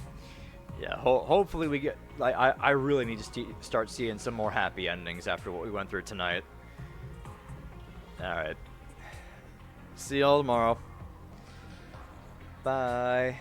Yeah, hopefully we get... I really need to start seeing some more happy endings after what we went through tonight. Alright. See y'all tomorrow. Bye.